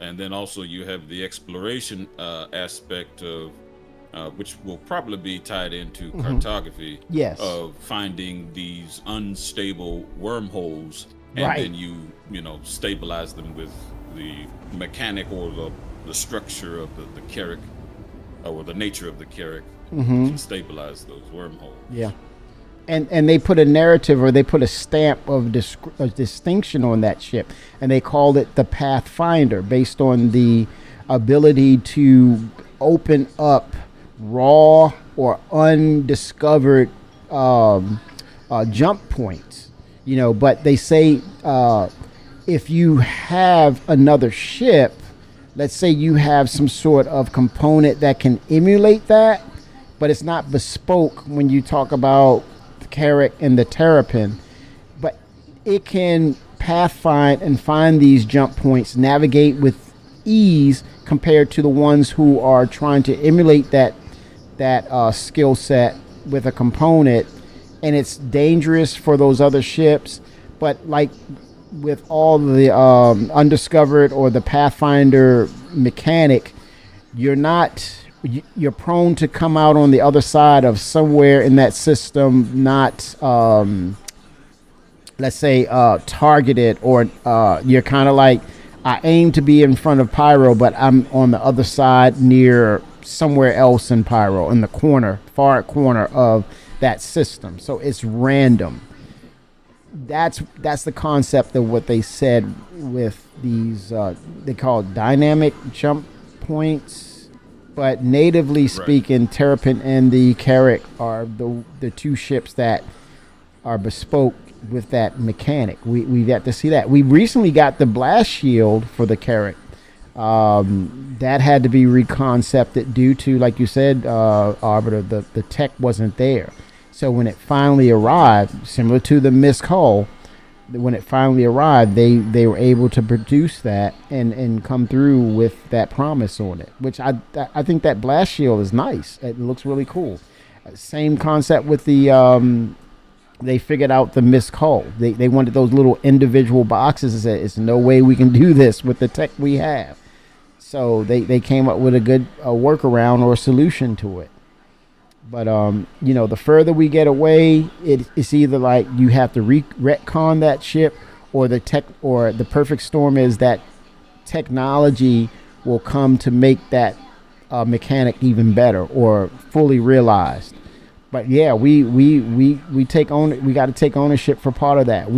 And then also you have the exploration aspect of which will probably be tied into cartography Yes. of finding these unstable wormholes, and Right. then you know, stabilize them with the mechanic or the structure of the Carrack, or the nature of the Carrack to stabilize those wormholes. Yeah. And they put a narrative, or they put a stamp of distinction on that ship, and they called it the Pathfinder, based on the ability to open up raw or undiscovered jump points. You know, but they say if you have another ship, let's say you have some sort of component that can emulate that, but it's not bespoke when you talk about the Carrack and the Terrapin, but it can pathfind and find these jump points, navigate with ease compared to the ones who are trying to emulate that skill set with a component, and it's dangerous for those other ships. But like with all the undiscovered or the Pathfinder mechanic, you're prone to come out on the other side of somewhere in that system, not let's say targeted, or you're kind of like, I aim to be in front of Pyro, but I'm on the other side near somewhere else in Pyro, in the far corner of that system. So it's random. That's the concept of what they said with these, they call it dynamic jump points. But natively speaking, Terrapin and the Carrack are the two ships that are bespoke with that mechanic. We got to see that. We recently got the blast shield for the Carrack. That had to be reconcepted due to, like you said, Arbiter, the tech wasn't there. So when it finally arrived, similar to the Mist Hull, when it finally arrived, they were able to produce that and come through with that promise on it, which I think that blast shield is nice. It looks really cool. Same concept with the they figured out the Mist Hull. They wanted those little individual boxes and said, "It's no way we can do this with the tech we have." So they came up with a good workaround or a solution to it. But you know, the further we get away, it's either like you have to retcon that ship, or the perfect storm is that technology will come to make that mechanic even better or fully realized. But yeah, we take on. We got to take ownership for part of that.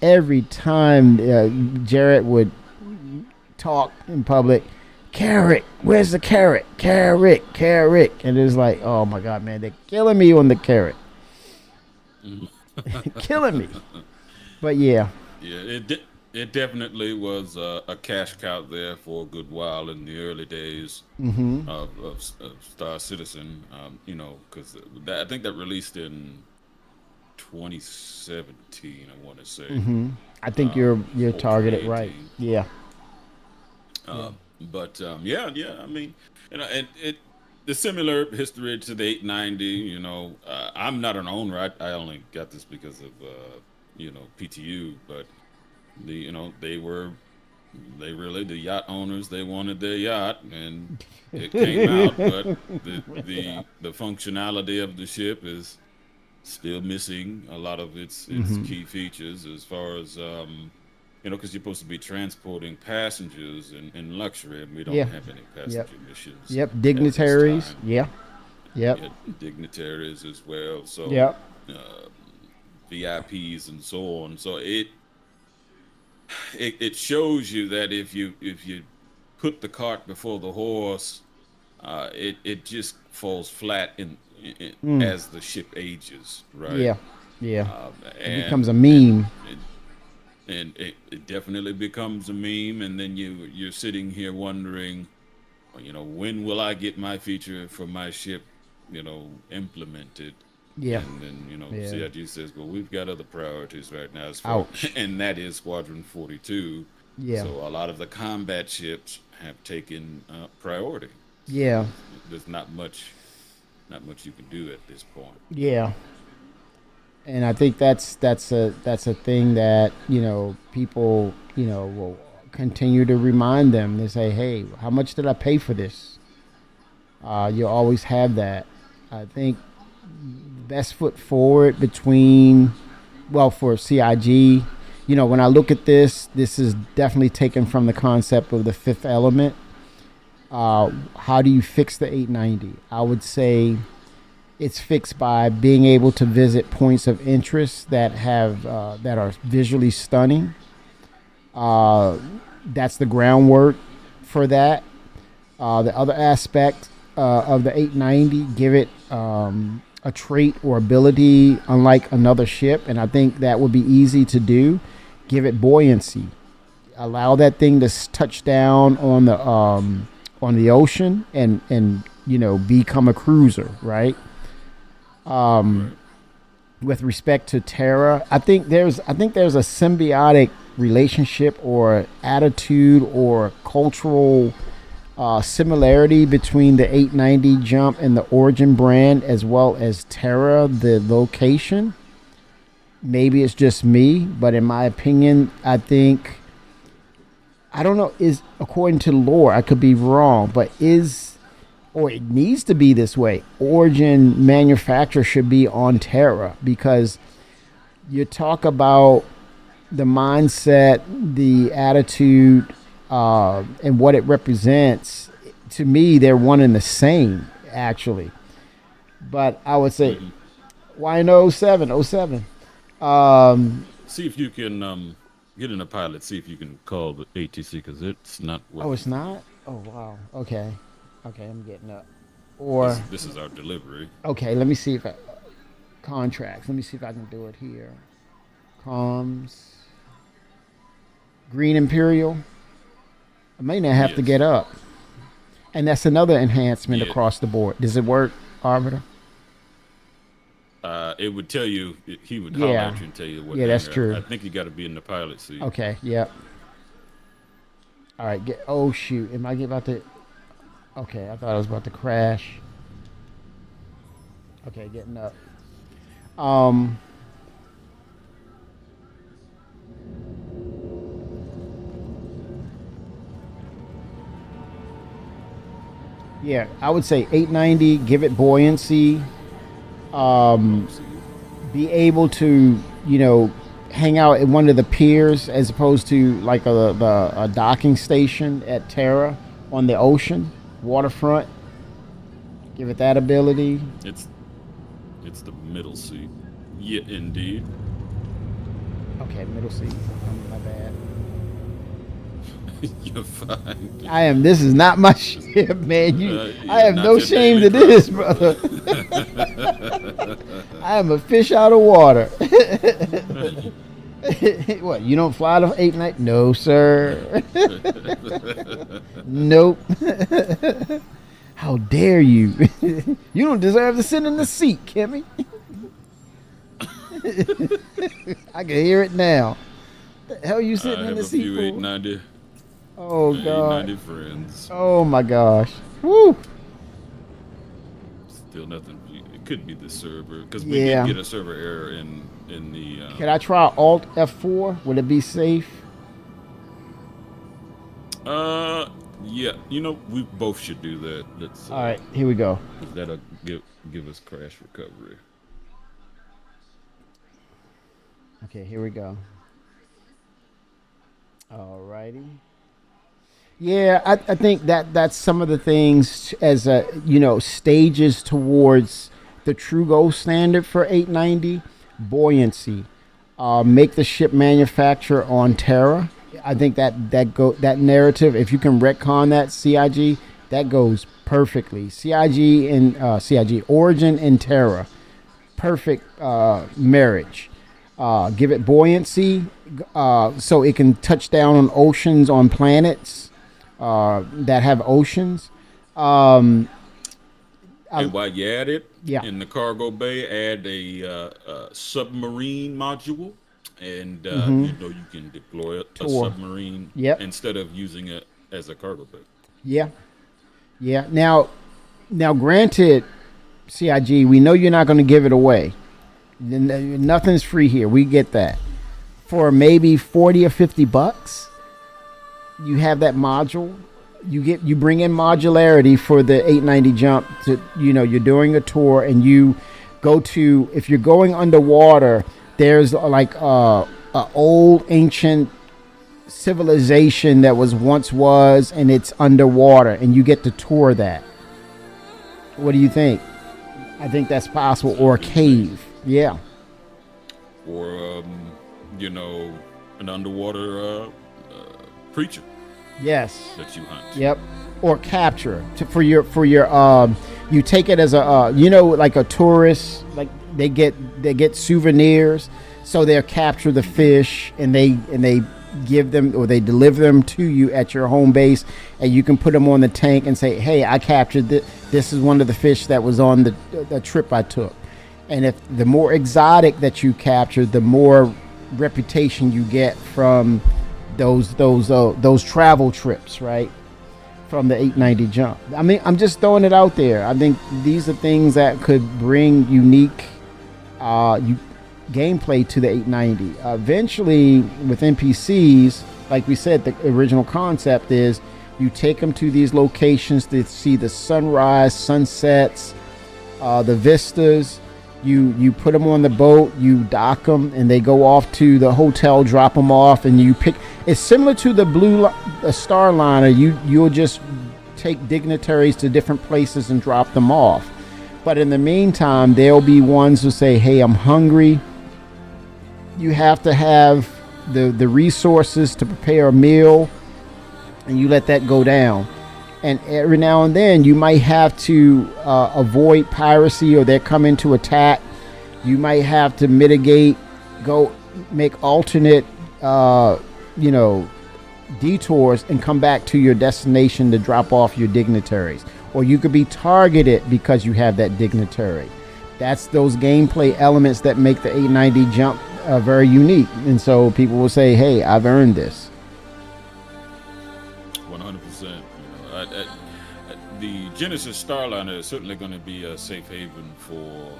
Every time Jarrett would talk in public, Carrack, where's the Carrack? Carrack. And it's like, oh my God, man, they're killing me on the Carrack. Killing me. But yeah. Yeah, it definitely was a cash cow there for a good while in the early days of Star Citizen. You know, because I think that released in 2017, I want to say. I think you're targeted right. Yeah. But yeah, I mean, you know, the similar history to the 890. You know, I'm not an owner. I only got this because of you know, PTU. But they really, the yacht owners, they wanted their yacht, and it came out. But the functionality of the ship is still missing a lot of its key features, as far as you know, because you're supposed to be transporting passengers in luxury, and we don't have any passenger missions. Yep, dignitaries. Yep. Dignitaries as well. So VIPs and so on. So it shows you that if you put the cart before the horse, it just falls flat as the ship ages, right? Yeah. It becomes a meme. and it definitely becomes a meme, and then you're sitting here wondering, well, when will I get my feature for my ship, implemented? Yeah. And then Yeah. CIG says, well, we've got other priorities right now, Ouch. and that is Squadron 42. Yeah. So a lot of the combat ships have taken priority. Yeah. There's not much you can do at this point. Yeah. And I think that's a thing that people will continue to remind them. They say, "Hey, how much did I pay for this?" You'll always have that. I think best foot forward for CIG. When I look at this is definitely taken from the concept of the fifth element. How do you fix the 890? I would say it's fixed by being able to visit points of interest that are visually stunning. That's the groundwork for that. The other aspect of the 890, give it a trait or ability unlike another ship, and I think that would be easy to do. Give it buoyancy. Allow that thing to touch down on the ocean and become a cruiser, right? With respect to Terra, I think there's a symbiotic relationship or attitude or cultural similarity between the 890 jump and the Origin brand as well as Terra, the location. Maybe it's just me, but in my opinion, I think, I don't know, is according to lore, I could be wrong, but it needs to be this way. Origin manufacturer should be on Terra, because you talk about the mindset, the attitude, and what it represents. To me, they're one and the same, actually. But I would say, why no 07? See if you can get in a pilot. See if you can call the ATC, because it's not. Oh, it's not? Oh, wow. Okay, I'm getting up. Or this is our delivery. okay, let me see if contracts. Let me see if I can do it here. Comms. Green Imperial. I may not have to Yes. get up. And that's another enhancement Yeah. across the board. Does it work, Arbiter? It would tell you. He would Yeah. holler at you and tell you what. Yeah, that's hangar. true. I think you got to be in the pilot seat. Okay, yep. All right, oh shoot, am I about to? Okay, I thought I was about to crash. Okay, getting up. Yeah, I would say 890. Give it buoyancy. Be able to, hang out at one of the piers as opposed to like a docking station at Terra on the ocean waterfront. Give it that ability. It's the middle seat. Yeah, indeed. Okay, middle seat. My bad. You're fine. This is not my ship, man. I have not no your shame daily to this, brother. I am a fish out of water. What, you don't fly to 890? No, sir. Nope. How dare you? You don't deserve to sit in the seat, Kimmy. I can hear it now. The hell you I sitting in have the a seat few for? 890. Oh God. 890 friends. Oh my gosh. Woo. Still nothing. It could be the server, because we Yeah. did get a server error in the. Can I try Alt F4? Would it be safe? Yeah. We both should do that. Let's. All right, here we go. That'll give us crash recovery. Okay, here we go. All righty. Yeah, I think that's some of the things as stages towards the true gold standard for 890. Buoyancy. Make the ship manufacturer on Terra. I think that narrative, if you can retcon that CIG, that goes perfectly. CIG and CIG Origin and Terra, perfect marriage. give it buoyancy, so it can touch down on oceans, on planets that have oceans. And while you at it, Yeah. in the cargo bay, add a submarine module, and you can deploy a Tor. submarine Yep. instead of using it as a cargo bay. Yeah, yeah. Now, granted, CIG, we know you're not going to give it away. Nothing's free here. We get that. For maybe 40 or $50, you have that module. You bring in modularity for the 890 jump. To you're doing a tour and you go to, if you're going underwater, there's like a old ancient civilization that was and it's underwater, and you get to tour that. What do you think? I think that's possible. Or a cave. Yeah. Or an underwater creature Yes. that you hunt. Yep. Or capture for your you take it as a like a tourist, like they get souvenirs, so they'll capture the fish and they give them, or they deliver them to you at your home base, and you can put them on the tank and say, hey, I captured this is one of the fish that was on the trip I took. And if the more exotic that you capture, the more reputation you get from those travel trips, right? From the 890 jump. I mean, I'm just throwing it out there. I think these are things that could bring unique gameplay to the 890. Eventually, with NPCs, like we said, the original concept is you take them to these locations to see the sunrise, sunsets, the vistas. You put them on the boat, you dock them, and they go off to the hotel, drop them off, and you pick. It's similar to the Starliner. You'll just take dignitaries to different places and drop them off. But in the meantime, there'll be ones who say, hey, I'm hungry. You have to have the resources to prepare a meal, and you let that go down. And every now and then, you might have to avoid piracy, or they're coming to attack. You might have to mitigate, go make alternate, detours, and come back to your destination to drop off your dignitaries. Or you could be targeted because you have that dignitary. That's those gameplay elements that make the 890 jump very unique. And so people will say, hey, I've earned this. 100%. The Genesis Starliner is certainly going to be a safe haven for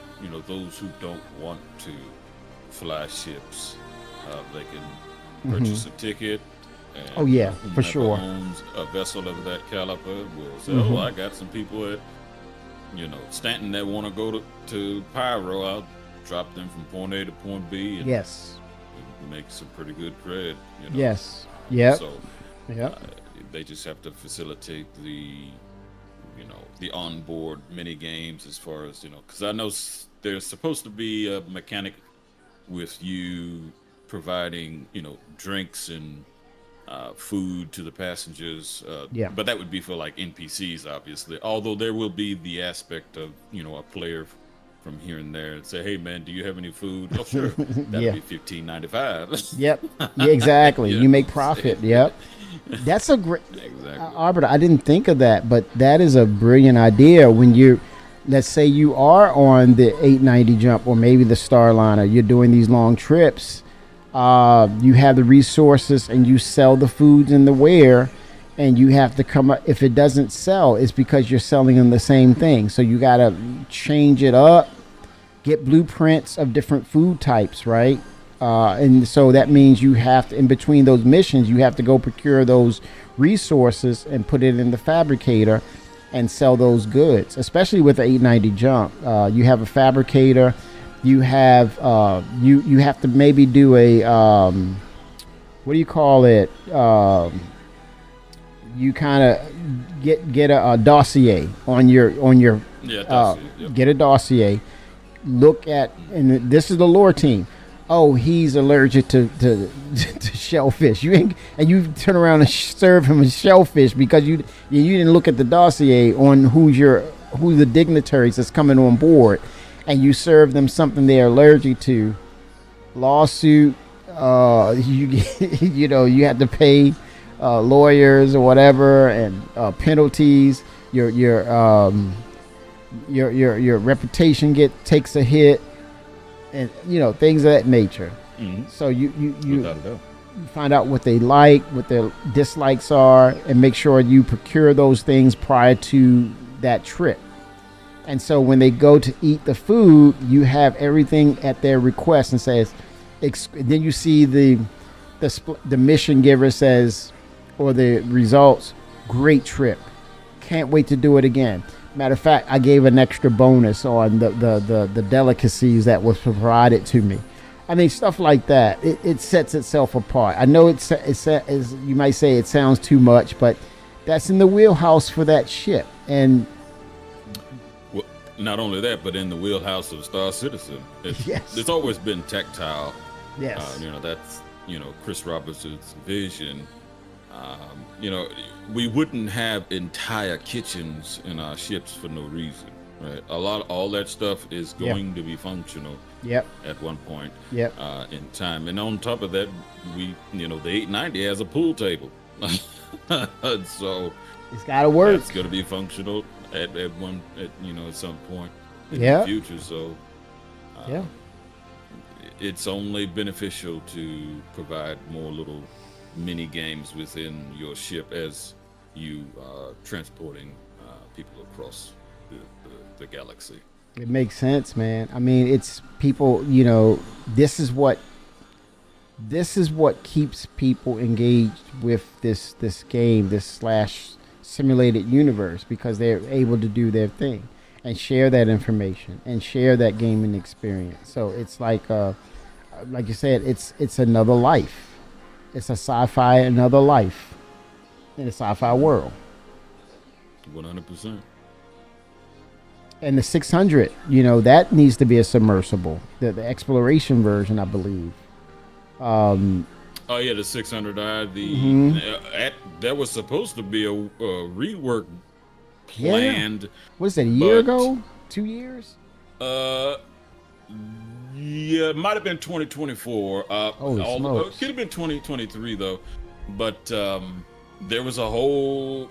those who don't want to fly ships. They can purchase a ticket. And Oh, yeah, for whomever sure. owns a vessel of that caliber will say, "Oh, I got some people at Stanton that want to go to Pyro. I'll drop them from point A to point B and Yes. make some pretty good cred." Yes. Yep. So Yep. they just have to facilitate the onboard mini games, as far as because I know there's supposed to be a mechanic with you providing drinks and food to the passengers. Yeah. But that would be for like NPCs, obviously. Although there will be the aspect of a player from here and there and say, "Hey man, do you have any food?" Oh sure, that'd Yeah. be $15.95. Yep. Yeah, exactly. Yeah. You make profit. Yep. That's a great, Exactly. Arbiter. I didn't think of that, but that is a brilliant idea. When let's say you are on the 890 jump, or maybe the Starliner, you're doing these long trips. You have the resources, and you sell the foods and the wear, and you have to come up. If it doesn't sell, it's because you're selling them the same thing. So you got to change it up, get blueprints of different food types, right? And so that means you have to, in between those missions, you have to go procure those resources and put it in the fabricator and sell those goods, especially with the 890 jump. You have a fabricator. You have you have to maybe do a what do you call it? You kind of get a dossier on your Yeah, that's it. Yep. get a dossier. Look at, and this is the lore team. Oh, he's allergic to shellfish. You turn around and serve him a shellfish because you didn't look at the dossier on who the dignitaries that's coming on board, and you serve them something they're allergic to. lawsuit. You you know you have to pay lawyers or whatever and penalties. Your reputation takes a hit, and you know things of that nature. Mhm. So you Without a doubt. find out what they like, what their dislikes are, and make sure you procure those things prior to that trip. And so when they go to eat the food, you have everything at their request and says, then you see the mission giver says, or the results, great trip. Can't wait to do it again. Matter of fact, I gave an extra bonus on the delicacies that was provided to me. I mean, stuff like that. It sets itself apart. I know it's you might say it sounds too much, but that's in the wheelhouse for that ship. And Well, not only that, but in the wheelhouse of Star Citizen. Yes. It's always been tactile. yes, You know, that's, Chris Robertson's vision. You know, we wouldn't have entire kitchens in our ships for no reason, right? All that stuff is Yeah. going to be functional yep, at one point yep. in time. And on top of that, the 890 has a pool table. So It's got to work. it's going to be functional at some point in Yeah. the future. So Yeah. it's only beneficial to provide more little mini games within your ship as you are transporting people across the galaxy. It makes sense, man. I mean, it's people, you know, this is what keeps people engaged with this game, this slash simulated universe, because they're able to do their thing and share that information and share that gaming experience. So it's like you said, it's another life. It's a sci-fi another life in a sci-fi world. 100%. And the 600, you know, that needs to be a submersible. The exploration version, I believe. Oh yeah, the 600i. That was supposed to be a rework Yeah. planned. What is that, a year But- ago? 2 years? Yeah, it might have been 2024. Holy smokes. It could have been 2023 though. But there was a whole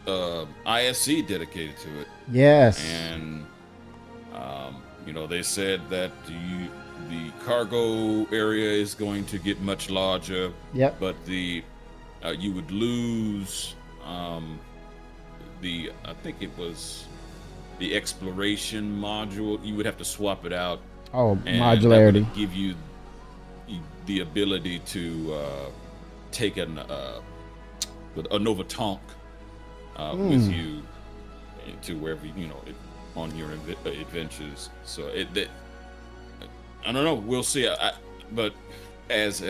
ISC dedicated to it, Yes. and they said that the cargo area is going to get much larger, Yep. but you would lose I think it was the exploration module. You would have to swap it out. Oh, And modularity. that would give you the ability to take a Nova Tonk with you to wherever on your adventures. So I don't know. We'll see. But as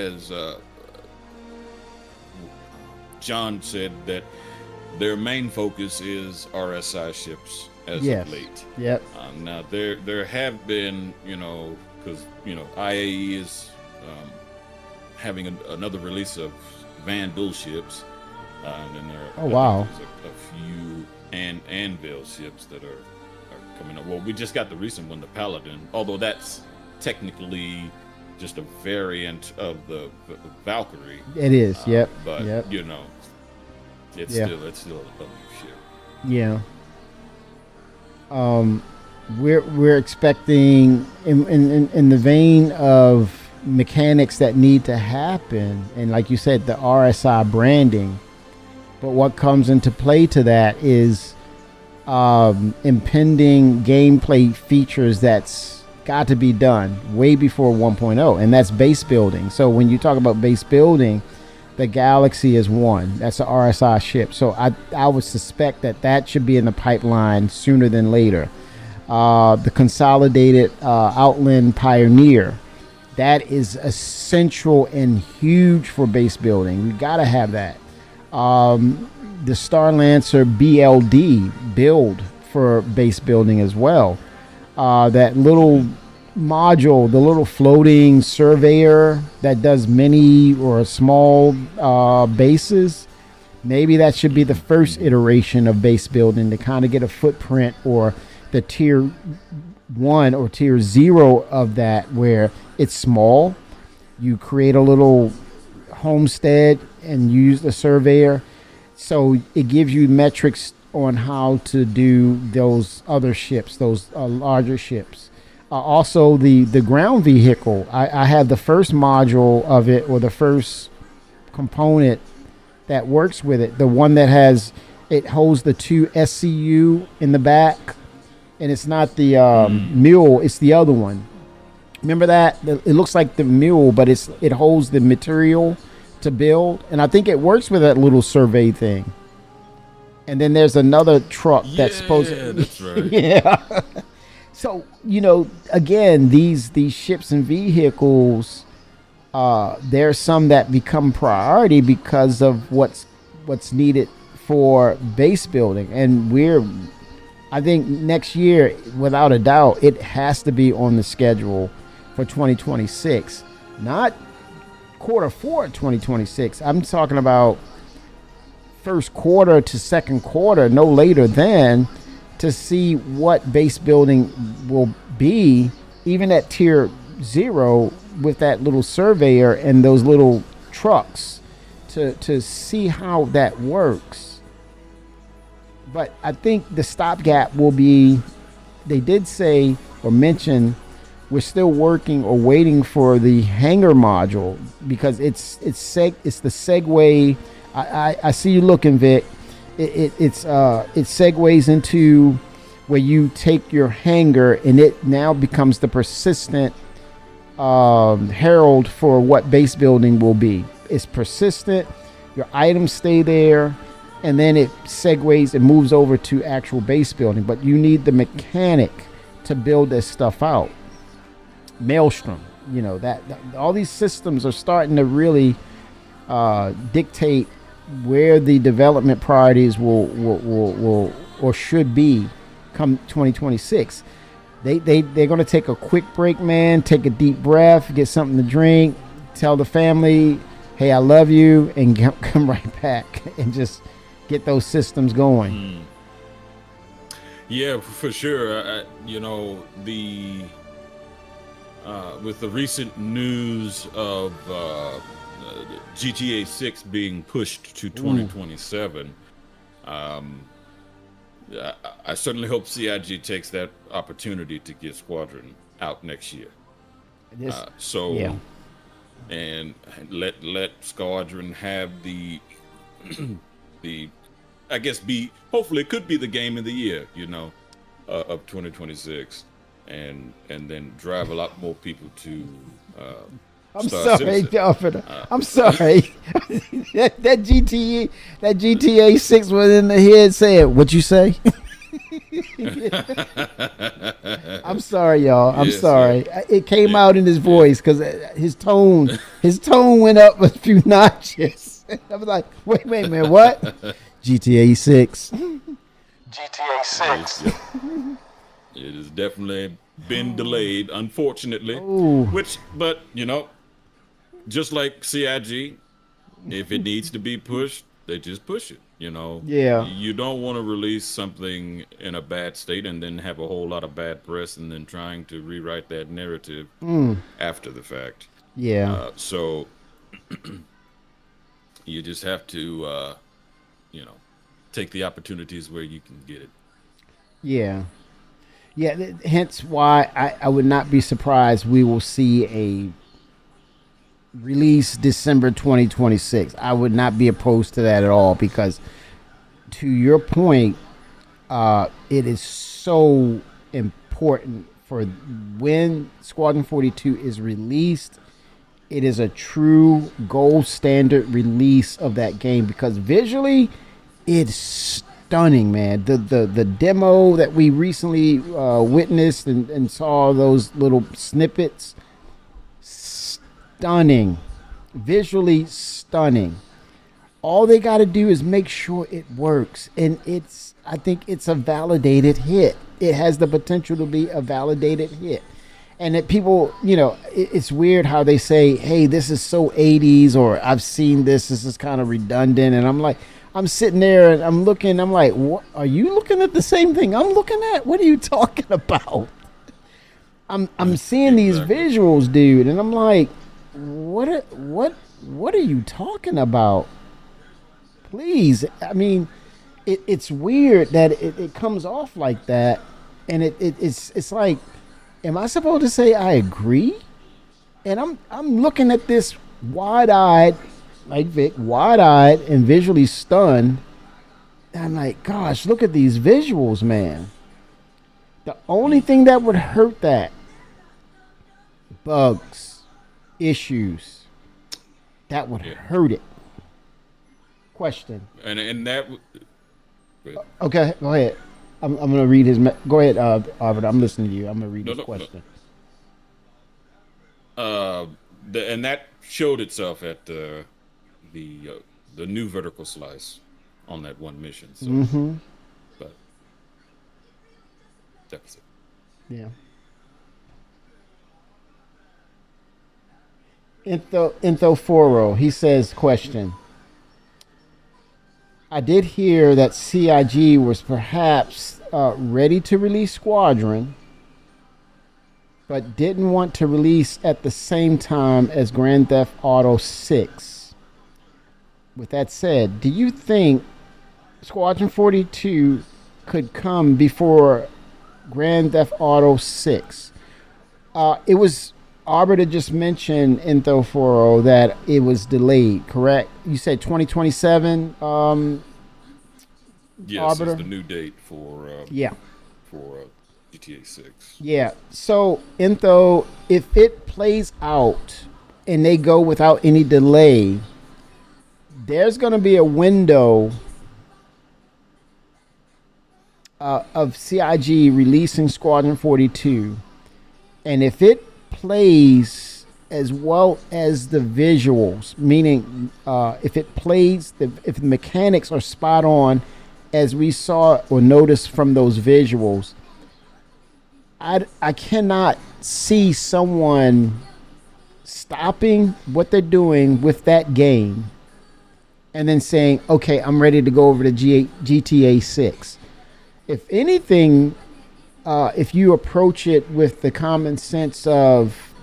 John said, that their main focus is RSI ships as Yes. of late. Yep. Now there have been, because IAE is having another release of Vandal ships, and then there are Oh, wow. there's a few Anvil ships that are coming up. Well, we just got the recent one, the Paladin, although that's technically just a variant of the Valkyrie. It is. Yep. But Yep. it's Yeah. still a new ship. Yeah. We're expecting in the vein of mechanics that need to happen, and like you said, the RSI branding. But what comes into play to that is impending gameplay features that's got to be done way before 1.0, and that's base building. So when you talk about base building, the Galaxy is one. That's an RSI ship. So I would suspect that should be in the pipeline sooner than later. The consolidated Outland Pioneer, that is essential and huge for base building. We got to have that. The Starlancer BLD build for base building as well. That little module, the little floating surveyor that does mini or small bases, maybe that should be the first iteration of base building to kind of get a footprint or the tier 1 or tier 0 of that, where it's small. You create a little homestead and use the surveyor, so it gives you metrics on how to do those other ships, those larger ships. Also, the ground vehicle. I have the first module of it, or the first component that works with it. The one that it holds the 2 SCU in the back, and it's not the mule. It's the other one. Remember that? It looks like the mule, but it holds the material to build, and I think it works with that little survey thing. And then there's another truck that's supposed to. Yeah, that's right. Yeah. So, again, these ships and vehicles, there's some that become priority because of what's needed for base building. And I think next year, without a doubt, it has to be on the schedule for 2026. Not quarter 4 2026. I'm talking about first quarter to second quarter, no later than, to see what base building will be, even at tier 0, with that little surveyor and those little trucks, to see how that works. But I think the stopgap will be, they did say or mention, we're still working or waiting for the hangar module, because it's the segue. I see you looking, Vic. It segues into where you take your hangar, and it now becomes the persistent herald for what base building will be. It's persistent. Your items stay there, and then it segues and moves over to actual base building. But you need the mechanic to build this stuff out. Maelstrom, that all these systems are starting to really dictate where the development priorities will or should be come 2026. They're going to take a quick break, man. Take a deep breath, get something to drink, tell the family, hey, I love you, and come right back and just get those systems going. Yeah, for sure. With the recent news of GTA 6 being pushed to 2027, I certainly hope CIG takes that opportunity to get Squadron out next year. And let Squadron have the I guess hopefully it could be the game of the year, of 2026, and then drive a lot more people to I'm Star sorry, Citizen. Alfred. I'm sorry. that GTA 6 was in the head saying, "What you say?" I'm sorry, y'all. I'm sorry. It came out in his voice because his tone went up a few notches. I was like, wait, man, what? GTA 6. GTA 6. It has definitely been delayed, unfortunately. Ooh. But just like CIG, if it needs to be pushed, they just push it. Yeah. You don't want to release something in a bad state and then have a whole lot of bad press and then trying to rewrite that narrative after the fact. Yeah. So you just have to, take the opportunities where you can get it. Yeah. Yeah. Hence why I would not be surprised we will see a release December 2026. I would not be opposed to that at all, because to your point, it is so important for when Squadron 42 is released. It is a true gold standard release of that game, because visually it's stunning, man. The demo that we recently witnessed and saw, those little snippets, stunning, visually stunning. All they got to do is make sure it works, and I think it's a validated hit. It has the potential to be a validated hit. And that people, it's weird how they say, hey, this is so 80s, or I've seen this is kind of redundant. And I'm like, I'm sitting there and I'm like, what, are you looking at the same thing I'm looking at? What are you talking about? I'm seeing these visuals, dude, and I'm like, what are you talking about? Please, I mean, it's weird that it comes off like that, and it's like, am I supposed to say I agree? And I'm looking at this wide-eyed, like Vic, wide-eyed and visually stunned. And I'm like, gosh, look at these visuals, man. The only thing that would hurt that, bugs, issues, that would hurt it. Question. And that. Okay, go ahead. I'm gonna read his. Go ahead, Albert. I'm listening to you. I'm gonna read his question. And that showed itself at the new vertical slice on that one mission. So, but that was it. Yeah. Inthoforo, he says, question. I did hear that CIG was perhaps ready to release Squadron, but didn't want to release at the same time as Grand Theft Auto 6. With that said, do you think Squadron 42 could come before Grand Theft Auto 6? It was Arbor had just mentioned Inthoforo that it was delayed, correct? You said 2027. Yes, Arbiter? it's the new date for GTA 6. Yeah. So Intho, if it plays out and they go without any delay, there's going to be a window of CIG releasing Squadron 42, and if it plays as well as the visuals, meaning if it plays, if the mechanics are spot on as we saw or noticed from those visuals, I cannot see someone stopping what they're doing with that game and then saying, okay, I'm ready to go over to GTA 6. If anything, if you approach it with the common sense of,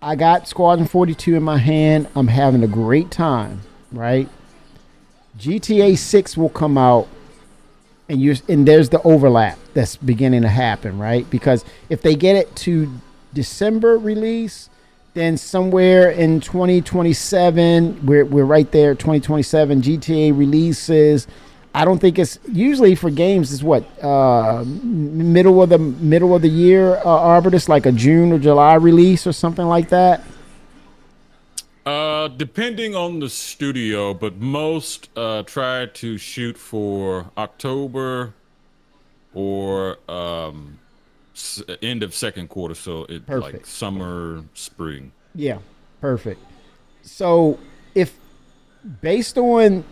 I got Squadron 42 in my hand, I'm having a great time, right? GTA 6 will come out, and there's the overlap that's beginning to happen, right? Because if they get it to December release, then somewhere in 2027, we're right there, 2027, GTA releases. I don't think it's usually for games is what middle of the year, Arbitrus, like a June or July release or something like that. Depending on the studio, but most try to shoot for October or end of second quarter, so it like summer, spring. Yeah, perfect. So if based on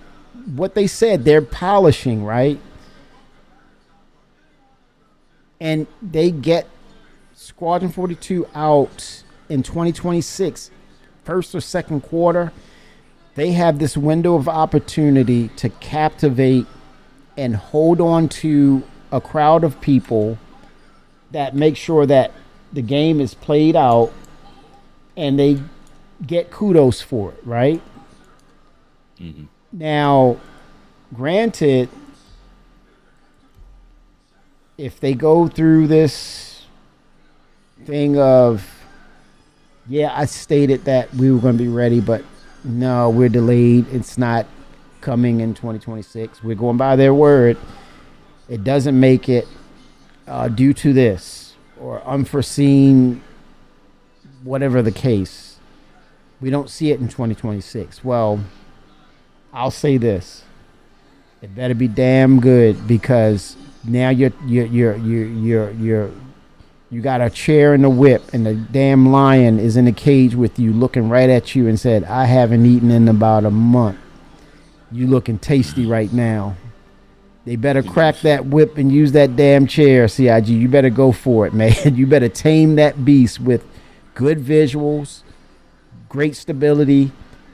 what they said, they're polishing, right? And they get Squadron 42 out in 2026, first or second quarter. They have this window of opportunity to captivate and hold on to a crowd of people that make sure that the game is played out and they get kudos for it, right? Mm-hmm. Now, granted, if they go through this thing of, yeah, I stated that we were going to be ready, but no, we're delayed. It's not coming in 2026. We're going by their word. It doesn't make it due to this or unforeseen, whatever the case. We don't see it in 2026. Well, I'll say this: it better be damn good, because now you got a chair and a whip, and the damn lion is in the cage with you, looking right at you, and said, "I haven't eaten in about a month. You looking tasty right now." They better crack that whip and use that damn chair, CIG. You better go for it, man. You better tame that beast with good visuals, great stability,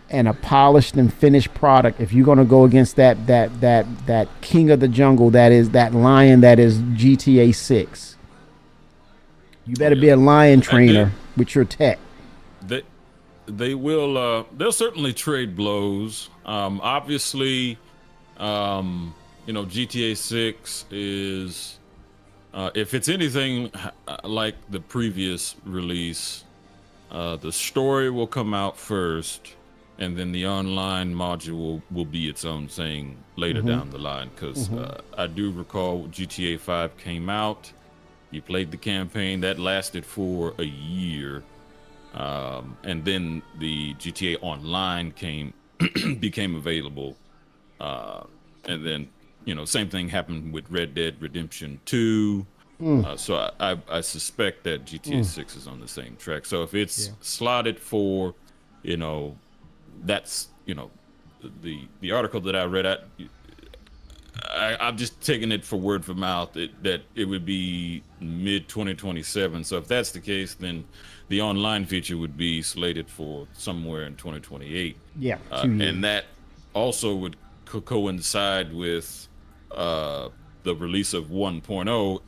and a polished and finished product. If you're gonna go against that king of the jungle, that is that lion, that is GTA 6. You better be a lion trainer then- with your tech. They they will they'll certainly trade blows. Obviously, GTA 6 is if it's anything like the previous release, the story will come out first, and then the online module will be its own thing later down the line. Because I do recall GTA 5 came out. You played the campaign that lasted for a year, and then the GTA Online became available, and then same thing happened with Red Dead Redemption 2. So I suspect that GTA 6 is on the same track. So if it's slotted for, that's the article that I read. I'm just taking it for word for mouth that it would be mid 2027. So if that's the case, then the online feature would be slated for somewhere in 2028. Yeah, 2 years. And that also would coincide with the release of 1.0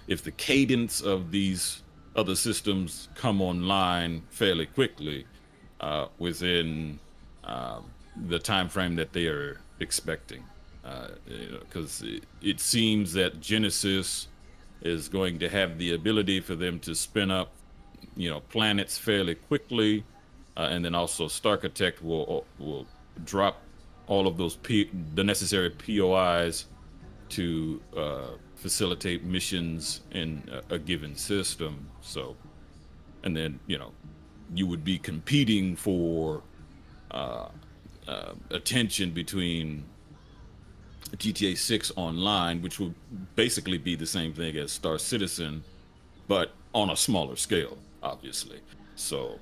if the cadence of these other systems come online fairly quickly within the time frame that they are expecting, because it seems that Genesis is going to have the ability for them to spin up planets fairly quickly, and then also Starkitect will drop all of those the necessary POIs to facilitate missions in a given system. So, and then you would be competing for attention between GTA 6 Online, which would basically be the same thing as Star Citizen, but on a smaller scale, obviously. So,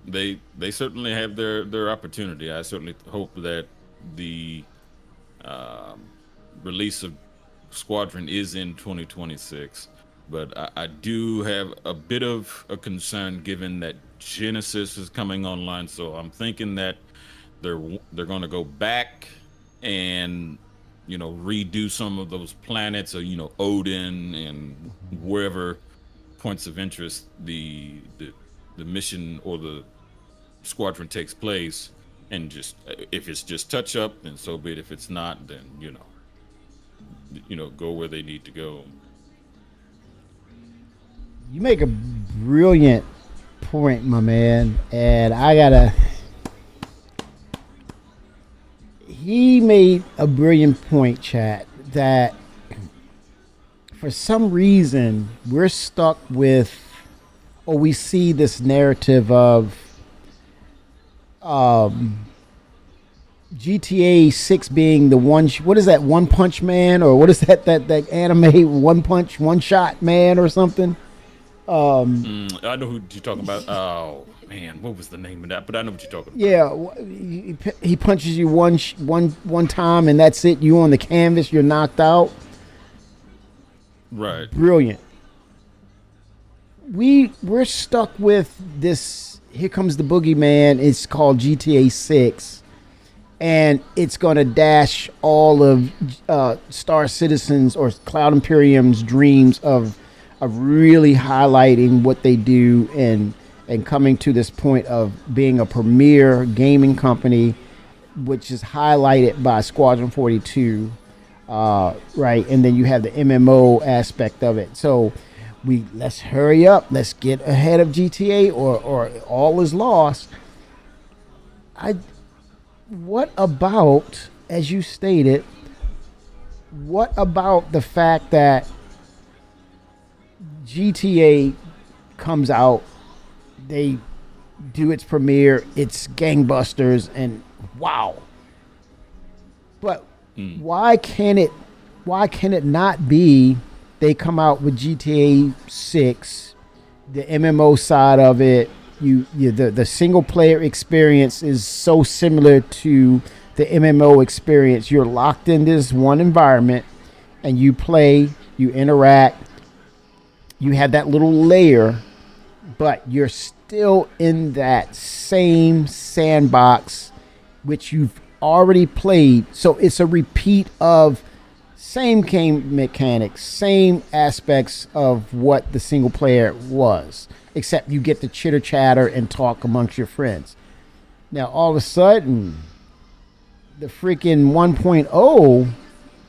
they certainly have their opportunity. I certainly hope that the release of Squadron is in 2026, but I do have a bit of a concern given that Genesis is coming online. So I'm thinking that they're going to go back and redo some of those planets, or Odin and wherever points of interest the mission or the squadron takes place, and just if it's just touch up, then so be it. If it's not, then go where they need to go. You make a brilliant point, my man, and he made a brilliant point, chat, that for some reason we're stuck with, or we see this narrative of GTA 6 being the one. What is that? One Punch Man, or what is that anime? One Punch, One Shot Man, or something. I know who you're talking about. Oh man, what was the name of that? But I know what you're talking about. Yeah, he punches you one time, and that's it. You on the canvas, you're knocked out. Right. Brilliant. We're stuck with this. Here comes the boogeyman. It's called GTA 6, and it's going to dash all of Star Citizen's or Cloud Imperium's dreams of really highlighting what they do and coming to this point of being a premier gaming company, which is highlighted by Squadron 42, right? And then you have the MMO aspect of it. So let's hurry up. Let's get ahead of GTA or all is lost. What about, as you stated, what about the fact that GTA comes out, they do its premiere, it's gangbusters, and wow. But why can it not be they come out with GTA 6, the MMO side of it, the single player experience is so similar to the MMO experience. You're locked in this one environment and you play, you interact, you have that little layer, but you're still in that same sandbox which you've already played. So it's a repeat of Same game mechanics, same aspects of what the single player was, except you get to chitter chatter and talk amongst your friends. Now, all of a sudden, the freaking 1.0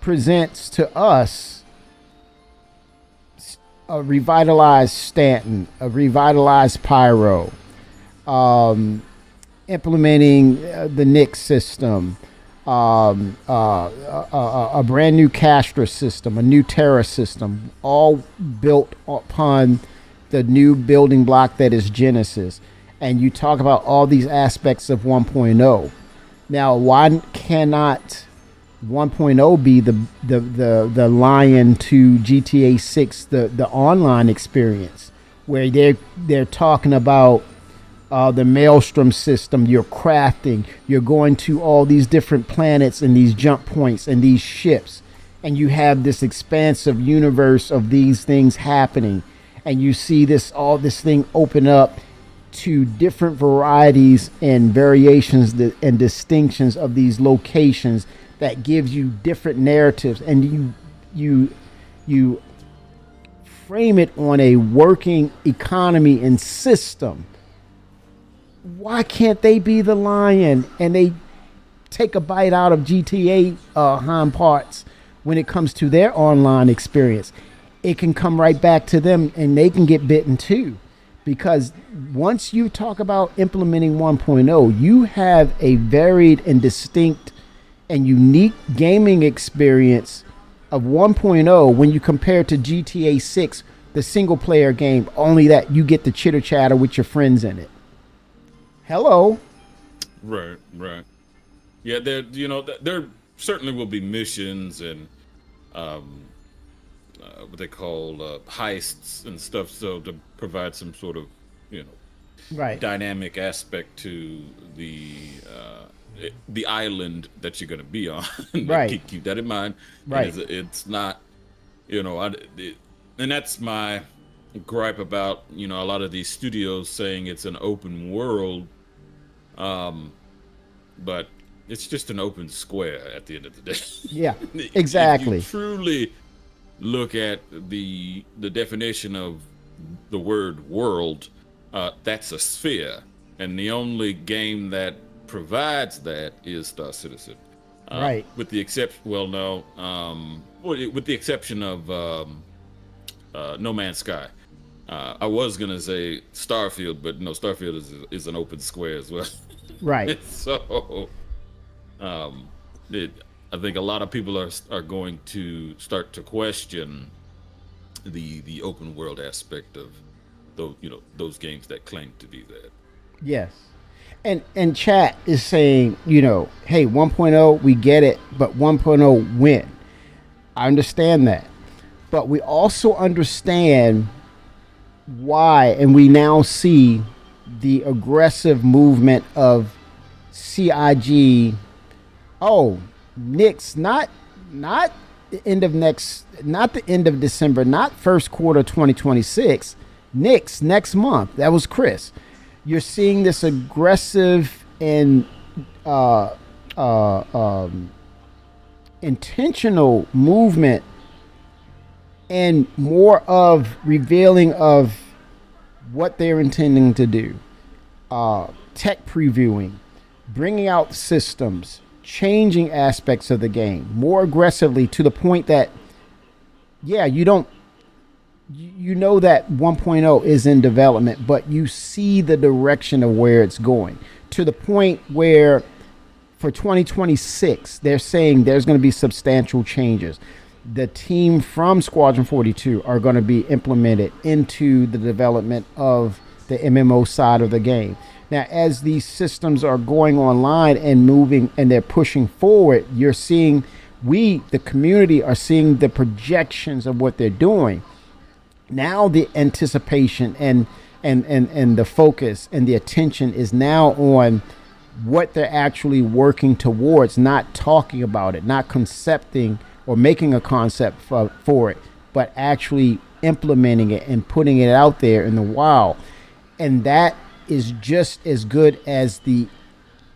presents to us a revitalized Stanton, a revitalized Pyro, implementing the Nyx system, a brand new Castra system, a new Terra system, all built upon the new building block that is Genesis. And you talk about all these aspects of 1.0. Now, why cannot 1.0 be the lion to GTA 6, the online experience, where they're talking about the Maelstrom system, you're crafting, you're going to all these different planets and these jump points and these ships, and you have this expansive universe of these things happening, and you see all this thing open up to different varieties and variations and distinctions of these locations that gives you different narratives, and you frame it on a working economy and system. Why can't they be the lion and they take a bite out of GTA hind parts when it comes to their online experience? It can come right back to them and they can get bitten too. Because once you talk about implementing 1.0, you have a varied and distinct and unique gaming experience of 1.0 when you compare to GTA 6, the single player game, only that you get the chitter chatter with your friends in it. Hello. Right. Yeah, there certainly will be missions and what they call heists and stuff, so to provide some sort of Right. dynamic aspect to the island that you're going to be on. Right. Keep that in mind. Right. It's not, and that's my gripe about a lot of these studios saying it's an open world, but it's just an open square at the end of the day. Yeah, exactly. If you truly look at the definition of the word world, that's a sphere, and the only game that provides that is Star Citizen. Right. With the exception, with the exception of No Man's Sky. I was gonna say Starfield, but no, Starfield is an open square as well. Right. So, I think a lot of people are going to start to question the open world aspect of those games that claim to be that. Yes. And chat is saying, hey, 1.0, we get it, but 1.0 when? I understand that. But we also understand why, and we now see the aggressive movement of CIG. Oh, Nyx, not the end of December, not first quarter 2026. Nyx next month. That was Chris. You're seeing this aggressive and intentional movement and more of revealing of what they're intending to do. Tech previewing, bringing out systems, changing aspects of the game more aggressively to the point that, you know that 1.0 is in development, but you see the direction of where it's going, to the point where for 2026, they're saying there's going to be substantial changes. The team from Squadron 42 are going to be implemented into the development of the MMO side of the game. Now, as these systems are going online and moving and they're pushing forward, you're seeing, the community, are seeing the projections of what they're doing. Now the anticipation and the focus and the attention is now on what they're actually working towards, not talking about it, not concepting or making a concept for it, but actually implementing it and putting it out there in the wild. And that is just as good as the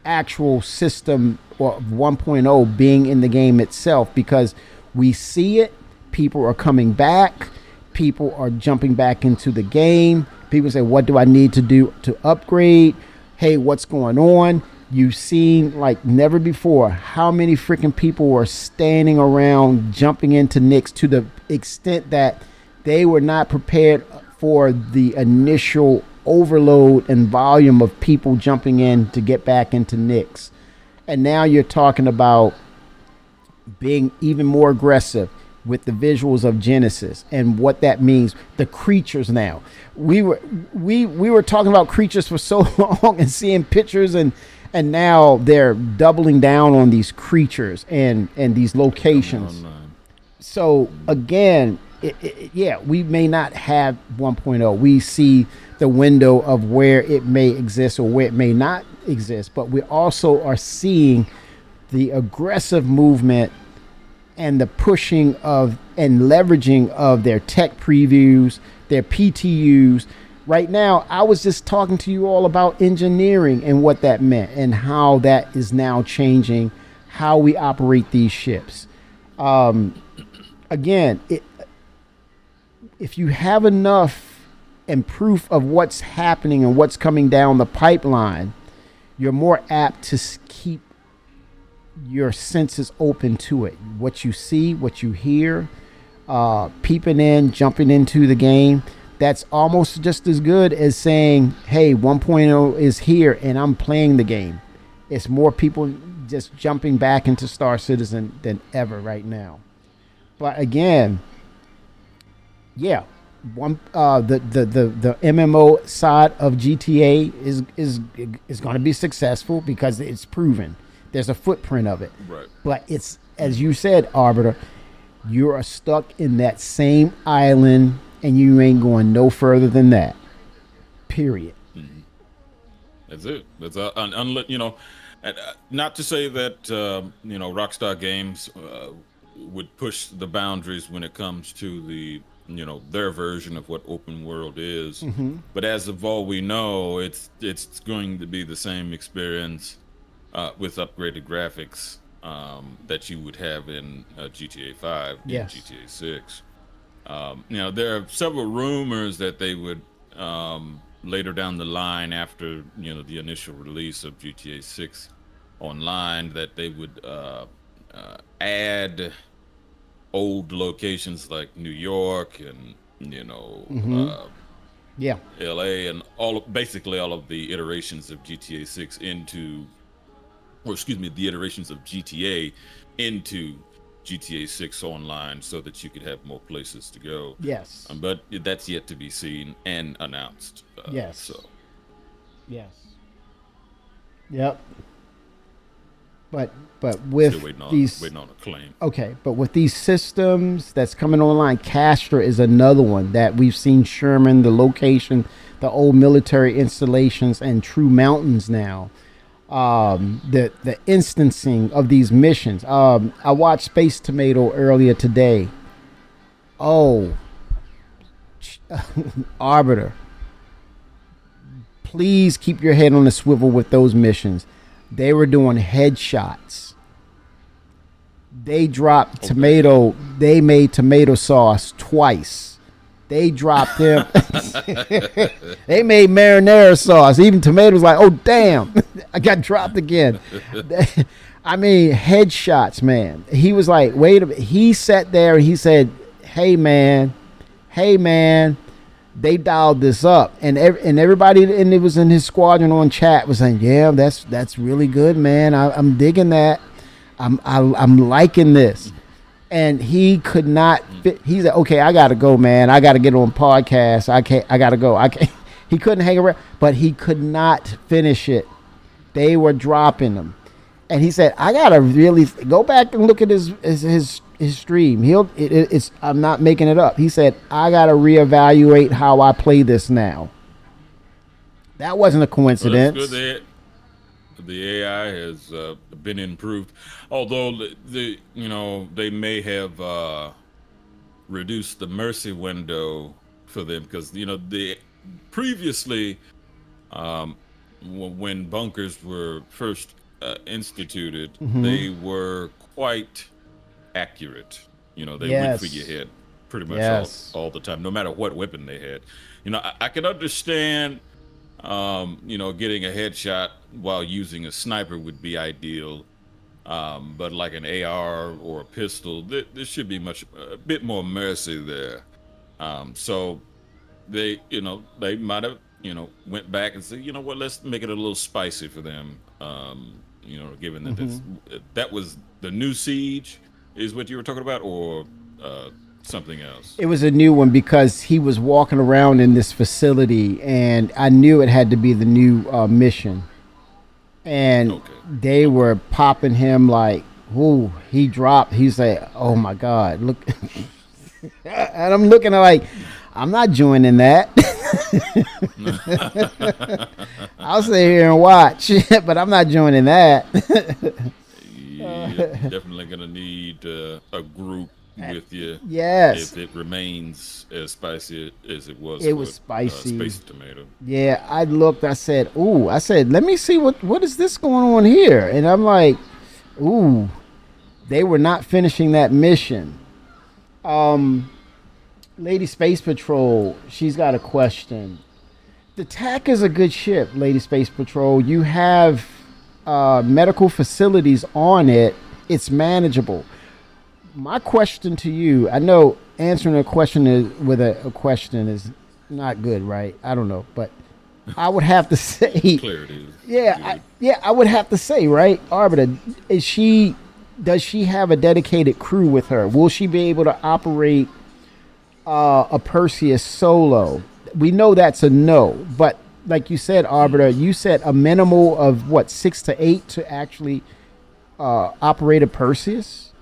actual system of 1.0 being in the game itself, because We see it. People are coming back. People are jumping back into the game. People say, what do I need to do to upgrade? Hey, what's going on? You've seen like never before how many freaking people were standing around jumping into Knicks, to the extent that they were not prepared for the initial overload and volume of people jumping in to get back into Knicks. And now you're talking about being even more aggressive with the visuals of Genesis and what that means. The creatures now. We were talking about creatures for so long and seeing pictures, and now they're doubling down on these creatures and these locations. So again, we may not have 1.0. We see the window of where it may exist or where it may not exist, but we also are seeing the aggressive movement and the pushing of and leveraging of their tech previews, their PTUs. Right now, I was just talking to you all about engineering and what that meant and how that is now changing how we operate these ships. Again, if you have enough and proof of what's happening and what's coming down the pipeline, you're more apt to keep your senses open to it. What you see, what you hear, peeping in, jumping into the game, that's almost just as good as saying, hey, 1.0 is here and I'm playing the game. It's more people just jumping back into Star Citizen than ever right now. But again, yeah, the MMO side of GTA is going to be successful because it's proven. There's a footprint of it. Right. But it's, as you said, Arbiter, you are stuck in that same island and you ain't going no further than that. Period. Mm-hmm. That's it. That's not to say that Rockstar Games would push the boundaries when it comes to the their version of what open world is. Mm-hmm. But as of all we know, it's going to be the same experience with upgraded graphics that you would have in GTA 5 and Yes. GTA 6. There are several rumors that they would later down the line, after the initial release of GTA 6 online, that they would add old locations like New York and Yeah. LA and basically all of the iterations of GTA 6 the iterations of GTA into GTA 6 online, so that you could have more places to go. Yes. But that's yet to be seen and announced. Yes. So Yes. Yep. But with still waiting on a claim. Okay, but with these systems that's coming online, Castra is another one that we've seen. Sherman, the location, the old military installations, and True Mountains now. The instancing of these missions. I watched Space Tomato earlier today. Oh, Arbiter, please keep your head on the swivel with those missions. They were doing headshots. They dropped tomato. They made tomato sauce twice. They dropped them. They made marinara sauce. Even tomatoes like, oh, damn. I got dropped again. I mean, headshots, man. He was like, wait a minute. He sat there and he said, hey, man. They dialed this up, and everybody, and it was in his squadron on chat was saying, yeah, that's really good, man. I'm digging that. I'm liking this. And he could not fit. He said, okay, I gotta go, man. I gotta get on podcast. I gotta go. He couldn't hang around, but he could not finish it. They were dropping him. And he said, I gotta really go back and look at his stream. I'm not making it up. He said, I gotta reevaluate how I play this now. That wasn't a coincidence. Well, that's good. The AI has been improved, although they may have reduced the mercy window for them, because the previously when bunkers were first instituted, they were quite accurate You know, they went for Yes. your head pretty much Yes. all the time, no matter what weapon they had. You know, I can understand, you know, getting a headshot while using a sniper would be ideal. But like an AR or a pistol, there should be a bit more mercy there. So they, you know, they might have, you know, went back and said, you know what, let's make it a little spicy for them. You know, given that that was the new Siege, is what you were talking about, or something else. It was a new one because he was walking around in this facility, and I knew it had to be the new mission. And Okay. they were popping him like, "Ooh!" He dropped. He's like, "Oh my God, look!" And I'm looking at like, I'm not joining that. I'll sit here and watch, but I'm not joining that. Yeah, definitely gonna need a group with you. Yes. If it remains as spicy as it was. It for, was spicy. Space Tomato. Yeah, I looked. I said, "Ooh!" I said, "Let me see what is this going on here?" And I'm like, "Ooh!" They were not finishing that mission. Lady Space Patrol, she's got a question. The TAC is a good ship, Lady Space Patrol. You have medical facilities on it. It's manageable. My question to you, I know answering a question with a question is not good, right? I don't know, but I would have to say, Clarity. I would have to say, right, Arbiter, does she have a dedicated crew with her? Will she be able to operate a Perseus solo? We know that's a no, but like you said, Arbiter, you said a minimal of what, 6 to 8 to actually operate a Perseus?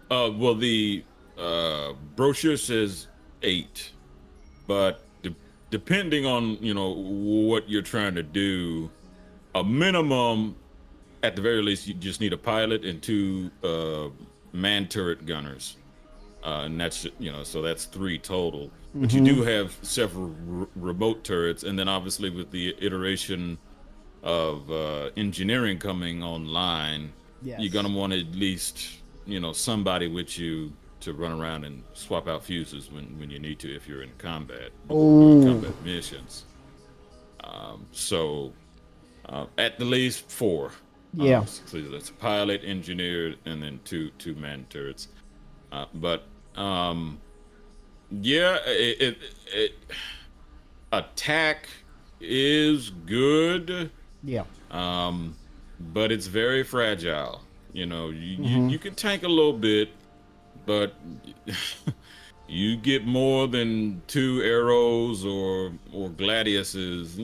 Well, the brochure says 8, but depending on, you know, what you're trying to do, a minimum, at the very least, you just need a pilot and 2 man turret gunners, and that's, you know, so that's 3 total. But you do have several remote turrets, and then obviously with the iteration of engineering coming online, Yes. you're gonna want at least, you know, somebody with you to run around and swap out fuses when you need to, if you're in combat, doing combat missions. So at the least 4. Yeah. So that's a pilot, engineer, and then two man turrets. But yeah, attack is good, Yeah. but it's very fragile. You know, you can tank a little bit, but you get more than 2 arrows or gladiuses,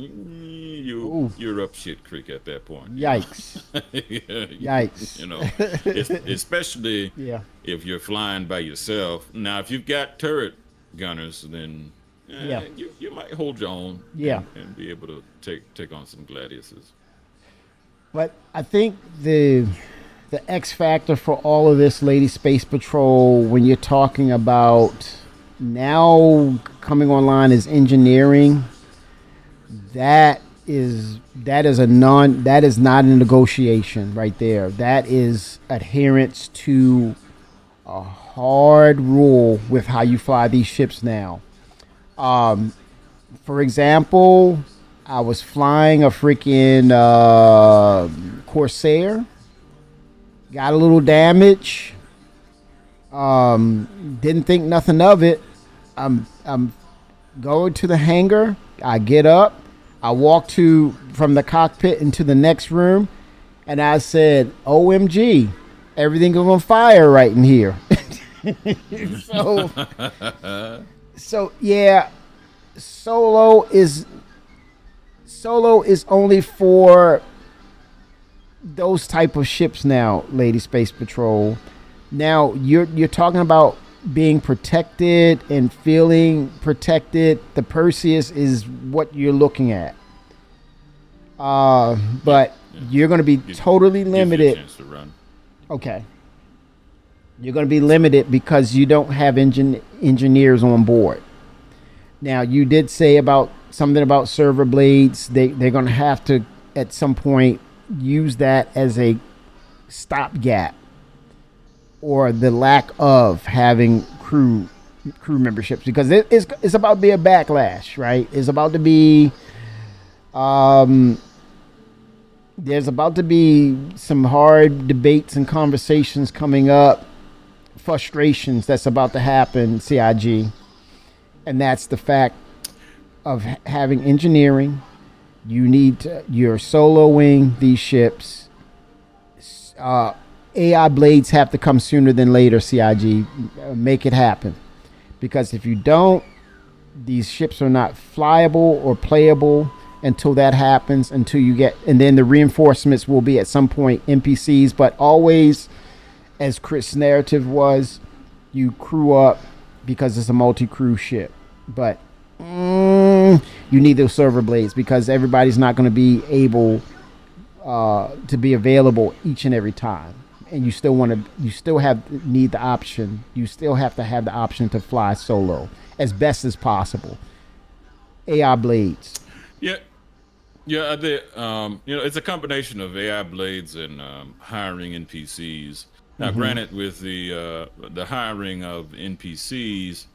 you're up shit creek at that point. Yikes. Yikes. You know, especially Yeah. if you're flying by yourself. Now, if you've got turret gunners, then Yeah. you might hold your own. Yeah. and be able to take on some gladiuses. But I think the X factor for all of this, Lady Space Patrol, when you're talking about now coming online is engineering. That is not a negotiation right there. That is adherence to a hard rule with how you fly these ships now. For example, I was flying a freaking Corsair. Got a little damage. Didn't think nothing of it. I'm going to the hangar. I get up. I walk from the cockpit into the next room, and I said, "OMG, everything is on fire right in here." So yeah, solo is only for those type of ships now, Lady Space Patrol. Now you're talking about being protected and feeling protected. The Perseus is what you're looking at. But you're going to be totally Gives you a limited. chance to run. Okay. You're going to be limited because you don't have engineers on board. Now, you did say about something about server blades. They're going to have to, at some point, use that as a stopgap. or the lack of having crew memberships, because it's about to be a backlash, right? It's about to be there's about to be some hard debates and conversations coming up, frustrations that's about to happen, CIG, and that's the fact of having engineering. You need you're soloing these ships. AI blades have to come sooner than later, CIG. Make it happen. Because if you don't, these ships are not flyable or playable until that happens, until you get, and then the reinforcements will be at some point NPCs, but always, as Chris' narrative was, you crew up because it's a multi-crew ship. But you need those server blades because everybody's not going to be able to be available each and every time. And you still need the option. You still have to have the option to fly solo as best as possible. AI blades. Yeah. Yeah, it's a combination of AI blades and hiring NPCs. Now, granted, with the hiring of NPCs,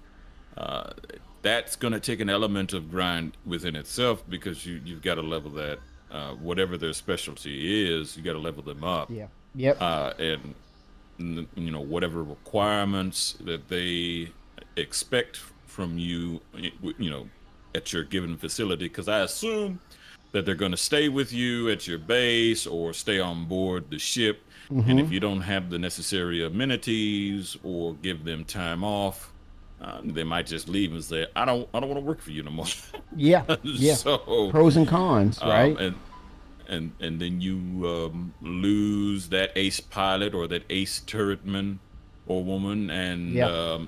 that's going to take an element of grind within itself because you've got to level that. Whatever their specialty is, you got to level them up. Yeah. Yep. And whatever requirements that they expect from you, at your given facility, because I assume that they're going to stay with you at your base or stay on board the ship. And if you don't have the necessary amenities or give them time off, they might just leave and say, I don't want to work for you no more. Yeah. Yeah. So pros and cons, right? And then you lose that ace pilot or that ace turretman or woman, and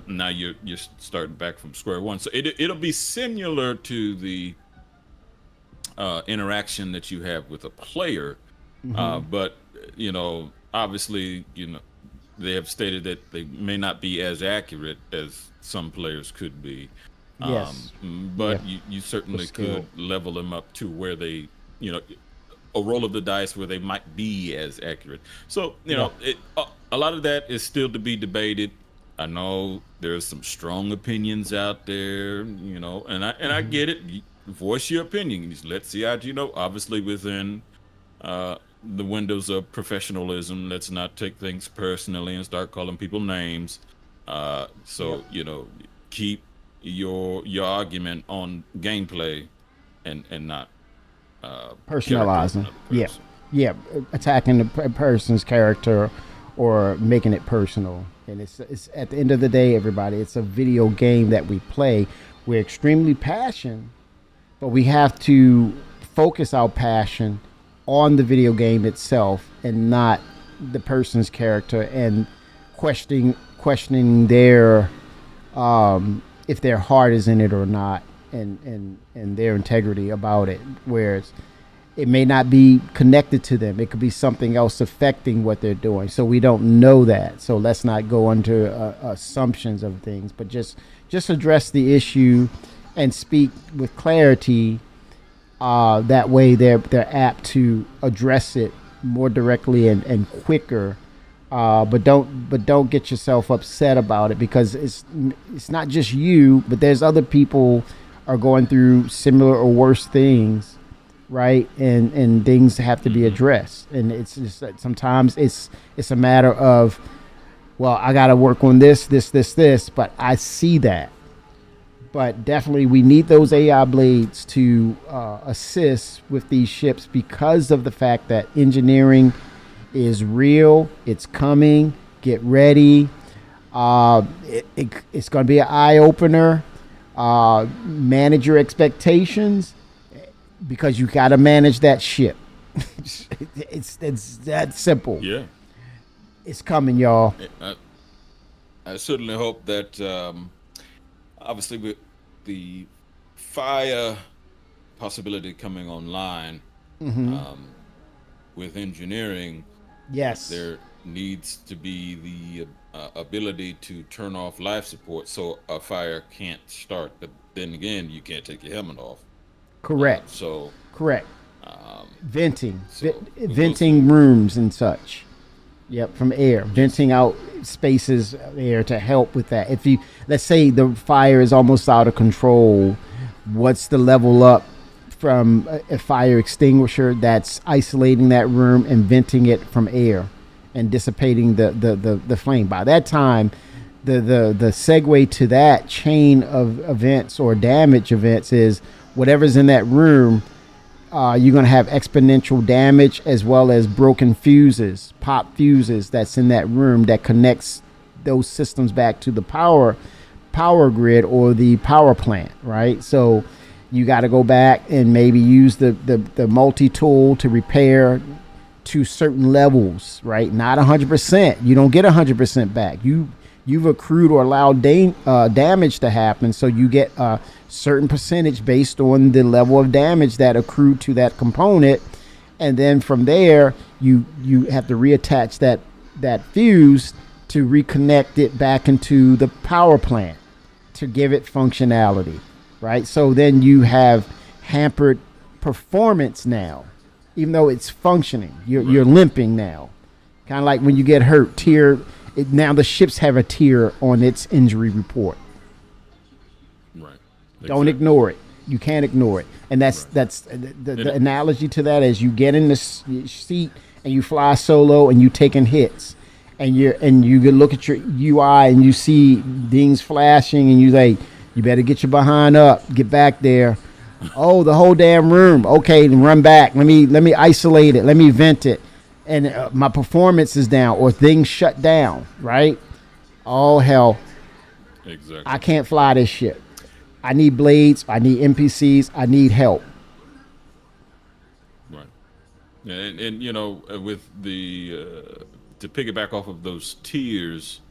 now you're starting back from square one. So it'll be similar to the interaction that you have with a player, but obviously they have stated that they may not be as accurate as some players could be. Yes. But you certainly could level them up to where they, a roll of the dice where they might be as accurate. So, a lot of that is still to be debated. I know there's some strong opinions out there, and I get it. Voice your opinion. Let CIG know, obviously within the windows of professionalism. Let's not take things personally and start calling people names. Keep your argument on gameplay and not personalizing. Yeah, attacking the person's character or making it personal. And it's at the end of the day, everybody, it's a video game that we play. We're extremely passionate, but we have to focus our passion on the video game itself and not the person's character, and questioning their if their heart is in it or not, and their integrity about it. Whereas it may not be connected to them. It could be something else affecting what they're doing. So we don't know that. So let's not go into assumptions of things, but just address the issue and speak with clarity. That way they're apt to address it more directly and quicker. But don't get yourself upset about it, because it's not just you, but there's other people are going through similar or worse things, right? And things have to be addressed. And it's just that sometimes it's a matter of, well, I got to work on this, but I see that. But definitely we need those AI blades to assist with these ships, because of the fact that engineering is real. It's coming. Get ready. It's going to be an eye-opener. Manage your expectations, because you got to manage that ship. It's that simple. Yeah. It's coming, y'all. I certainly hope that, obviously, with the fire possibility coming online, with engineering, Yes. there needs to be the ability to turn off life support so a fire can't start. But then again, you can't take your helmet off. Correct. So Correct. Venting. so Venting rooms and such. Yep, from air, venting out spaces there to help with that. If you, let's say the fire is almost out of control, what's the level up from a fire extinguisher that's isolating that room and venting it from air and dissipating the flame? By that time, the segue to that chain of events or damage events is whatever's in that room. You're going to have exponential damage as well as broken fuses, pop fuses that's in that room that connects those systems back to the power grid or the power plant, right? So you got to go back and maybe use the multi-tool to repair to certain levels, right? Not 100%. You don't get 100% back. You've accrued or allowed damage to happen, so you get a certain percentage based on the level of damage that accrued to that component, and then from there you have to reattach that fuse to reconnect it back into the power plant to give it functionality, right? So then you have hampered performance now, even though it's functioning. You're limping now, kind of like when you get hurt. Now the ships have a tier on its injury report. Right. Don't ignore it. You can't ignore it. And that's the analogy to that is you get in the seat and you fly solo and you taking hits, and you can look at your UI and you see things flashing and you like, you better get your behind up, get back there. Oh, the whole damn room. Okay, then run back. Let me isolate it. Let me vent it. And my performance is down or things shut down, right? Oh, hell. Exactly. I can't fly this ship. I need blades. I need NPCs. I need help. Right. And with the, to piggyback off of those tiers,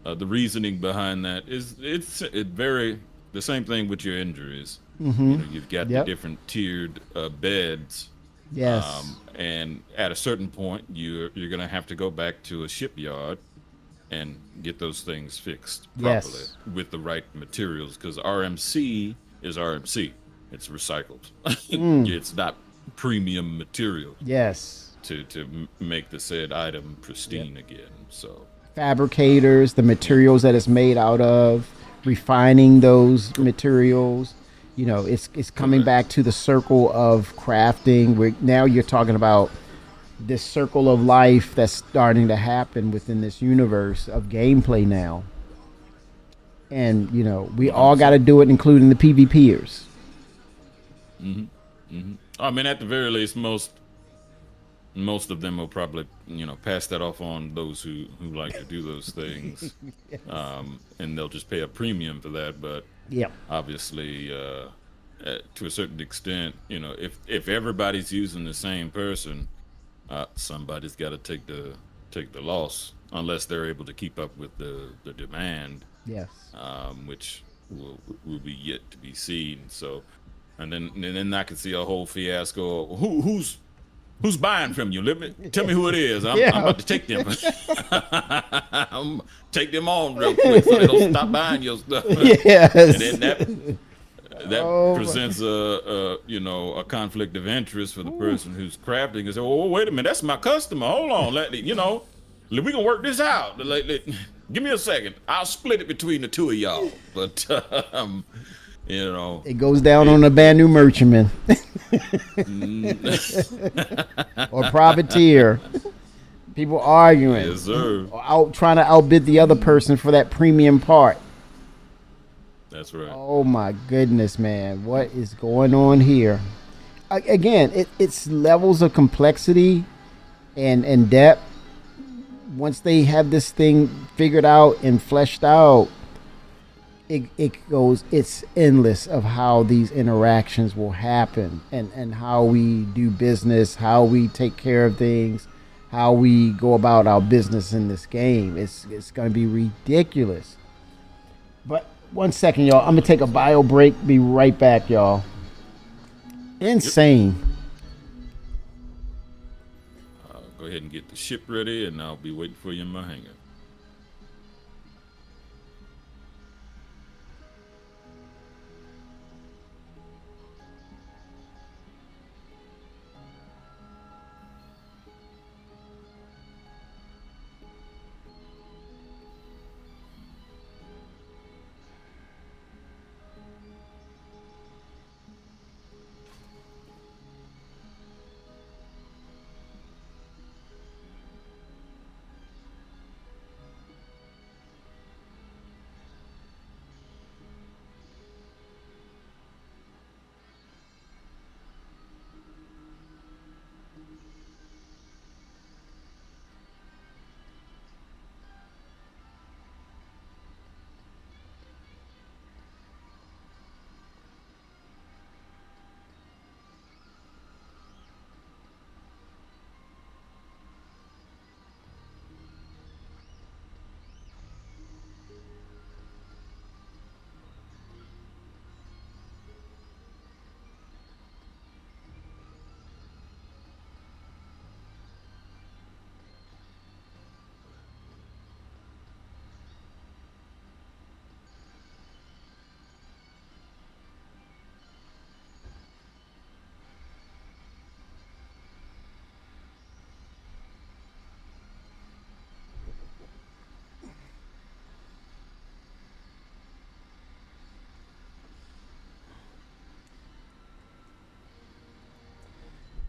the reasoning behind that is the same thing with your injuries. Mm-hmm. You've got Yep. the different tiered beds. Yes. And at a certain point, you're going to have to go back to a shipyard and get those things fixed properly Yes. with the right materials, because RMC is RMC. It's recycled. It's not premium material Yes. to make the said item pristine again. So Fabricators, the materials that it's made out of, refining those materials. It's coming back to the circle of crafting. Now you're talking about this circle of life that's starting to happen within this universe of gameplay now. And, we all got to do it, including the PvPers. I mean, at the very least, most of them will probably, pass that off on those who like to do those things. And they'll just pay a premium for that. But Yep. obviously, to a certain extent, if everybody's using the same person, somebody's got to take the loss, unless they're able to keep up with the demand, Yes. which will be yet to be seen. So, and then I could see a whole fiasco. Who's buying from you? Tell me who it is. I'm about to take them. Take them on real quick so they don't stop buying your stuff. Yes. And then that presents a conflict of interest for the person who's crafting and say, "Oh, wait a minute, that's my customer. Hold on, we can work this out. Give me a second. I'll split it between the two of y'all." But It goes down on a Banu merchantman or privateer. People arguing, yes, sir. or trying to outbid the other person for that premium part. That's right. Oh my goodness, man! What is going on here? Again, it's levels of complexity and depth. Once they have this thing figured out and fleshed out, it's endless of how these interactions will happen and how we do business, how we take care of things, how we go about our business in this game. It's going to be ridiculous. But 1 second, y'all. I'm going to take a bio break. Be right back, y'all. Insane. Go ahead and get the ship ready, and I'll be waiting for you in my hangar.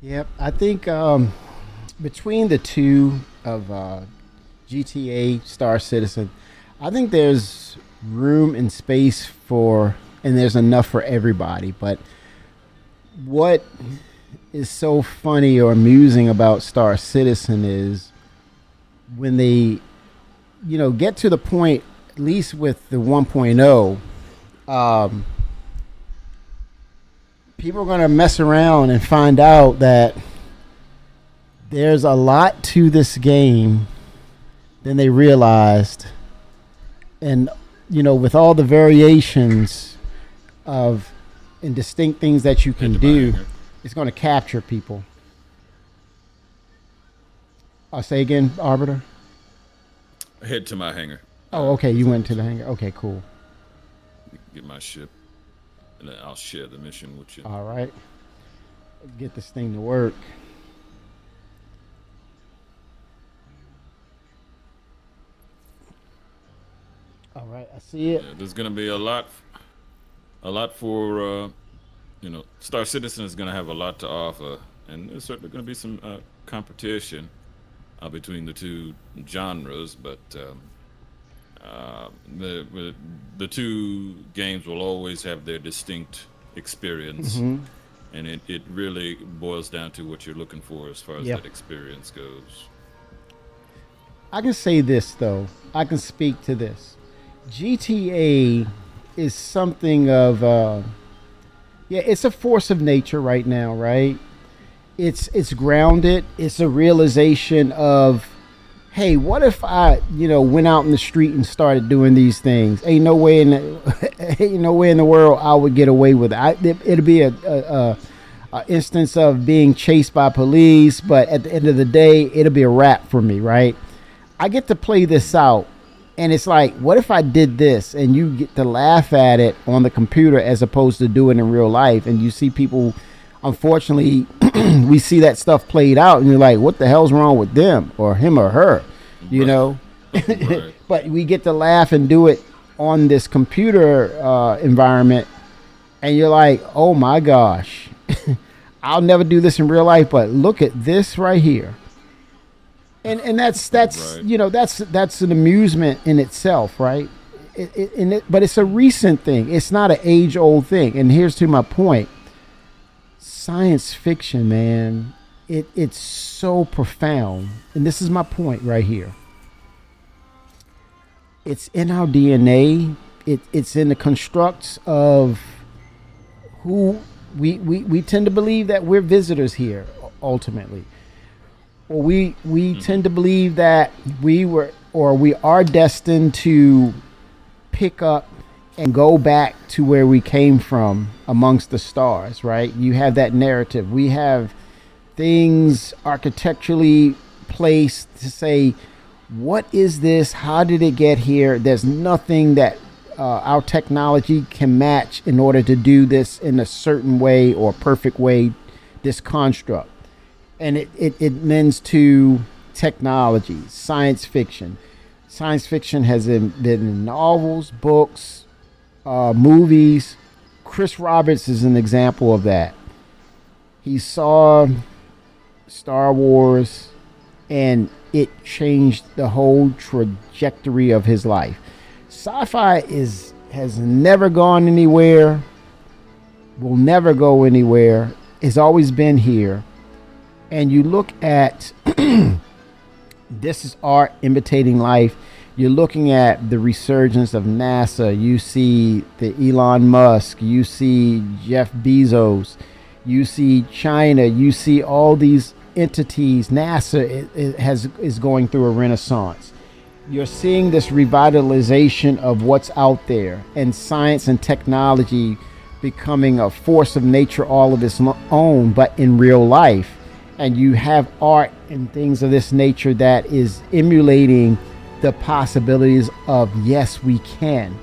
Yep, I think between the two of GTA Star Citizen, I think there's room and space for, and there's enough for everybody. But what is so funny or amusing about Star Citizen is when they, get to the point, at least with the 1.0, people are going to mess around and find out that there's a lot to this game than they realized. And, with all the variations of and distinct things that you can do, it's going to capture people. I'll say again, Arbiter. Head to my hangar. Oh, okay. You went to the hangar. Okay, cool. Get my ship, and then I'll share the mission with you. All right. Let's get this thing to work. All right, I see it. Yeah, there's gonna be a lot for Star Citizen is gonna have a lot to offer, and there's certainly gonna be some competition between the two genres, but the two games will always have their distinct experience, and it really boils down to what you're looking for as far as that experience goes. I can say this though. I can speak to this. GTA is something of it's a force of nature right now, right? It's grounded. It's a realization of, hey, what if I, went out in the street and started doing these things? Ain't no way in the world I would get away with it. It'd be a instance of being chased by police, but at the end of the day, it'll be a wrap for me, right? I get to play this out. And it's like, what if I did this? And you get to laugh at it on the computer as opposed to doing it in real life. And you see people, unfortunately, we see that stuff played out. And you're like, what the hell's wrong with them or him or her? Right. But we get to laugh and do it on this computer environment. And you're like, oh, my gosh, I'll never do this in real life. But look at this right here. And that's right. That's an amusement in itself, right? But it's a recent thing. It's not an age-old thing. And here's to my point: science fiction, man. It's so profound. And this is my point right here. It's in our DNA. It's in the constructs of who we tend to believe that we're visitors here ultimately. Well, we tend to believe that we are destined to pick up and go back to where we came from amongst the stars, right? You have that narrative. We have things architecturally placed to say, what is this? How did it get here? There's nothing that our technology can match in order to do this in a certain way or perfect way, this construct. And it lends to technology, science fiction. Science fiction has been in novels, books, movies. Chris Roberts is an example of that. He saw Star Wars, and it changed the whole trajectory of his life. Sci-fi has never gone anywhere, will never go anywhere, has always been here. And you look at this is art imitating life. You're looking at the resurgence of NASA. You see the Elon Musk. You see Jeff Bezos. You see China. You see all these entities. NASA is going through a renaissance. You're seeing this revitalization of what's out there, and science and technology becoming a force of nature all of its own, but in real life. And you have art and things of this nature that is emulating the possibilities of, yes, we can.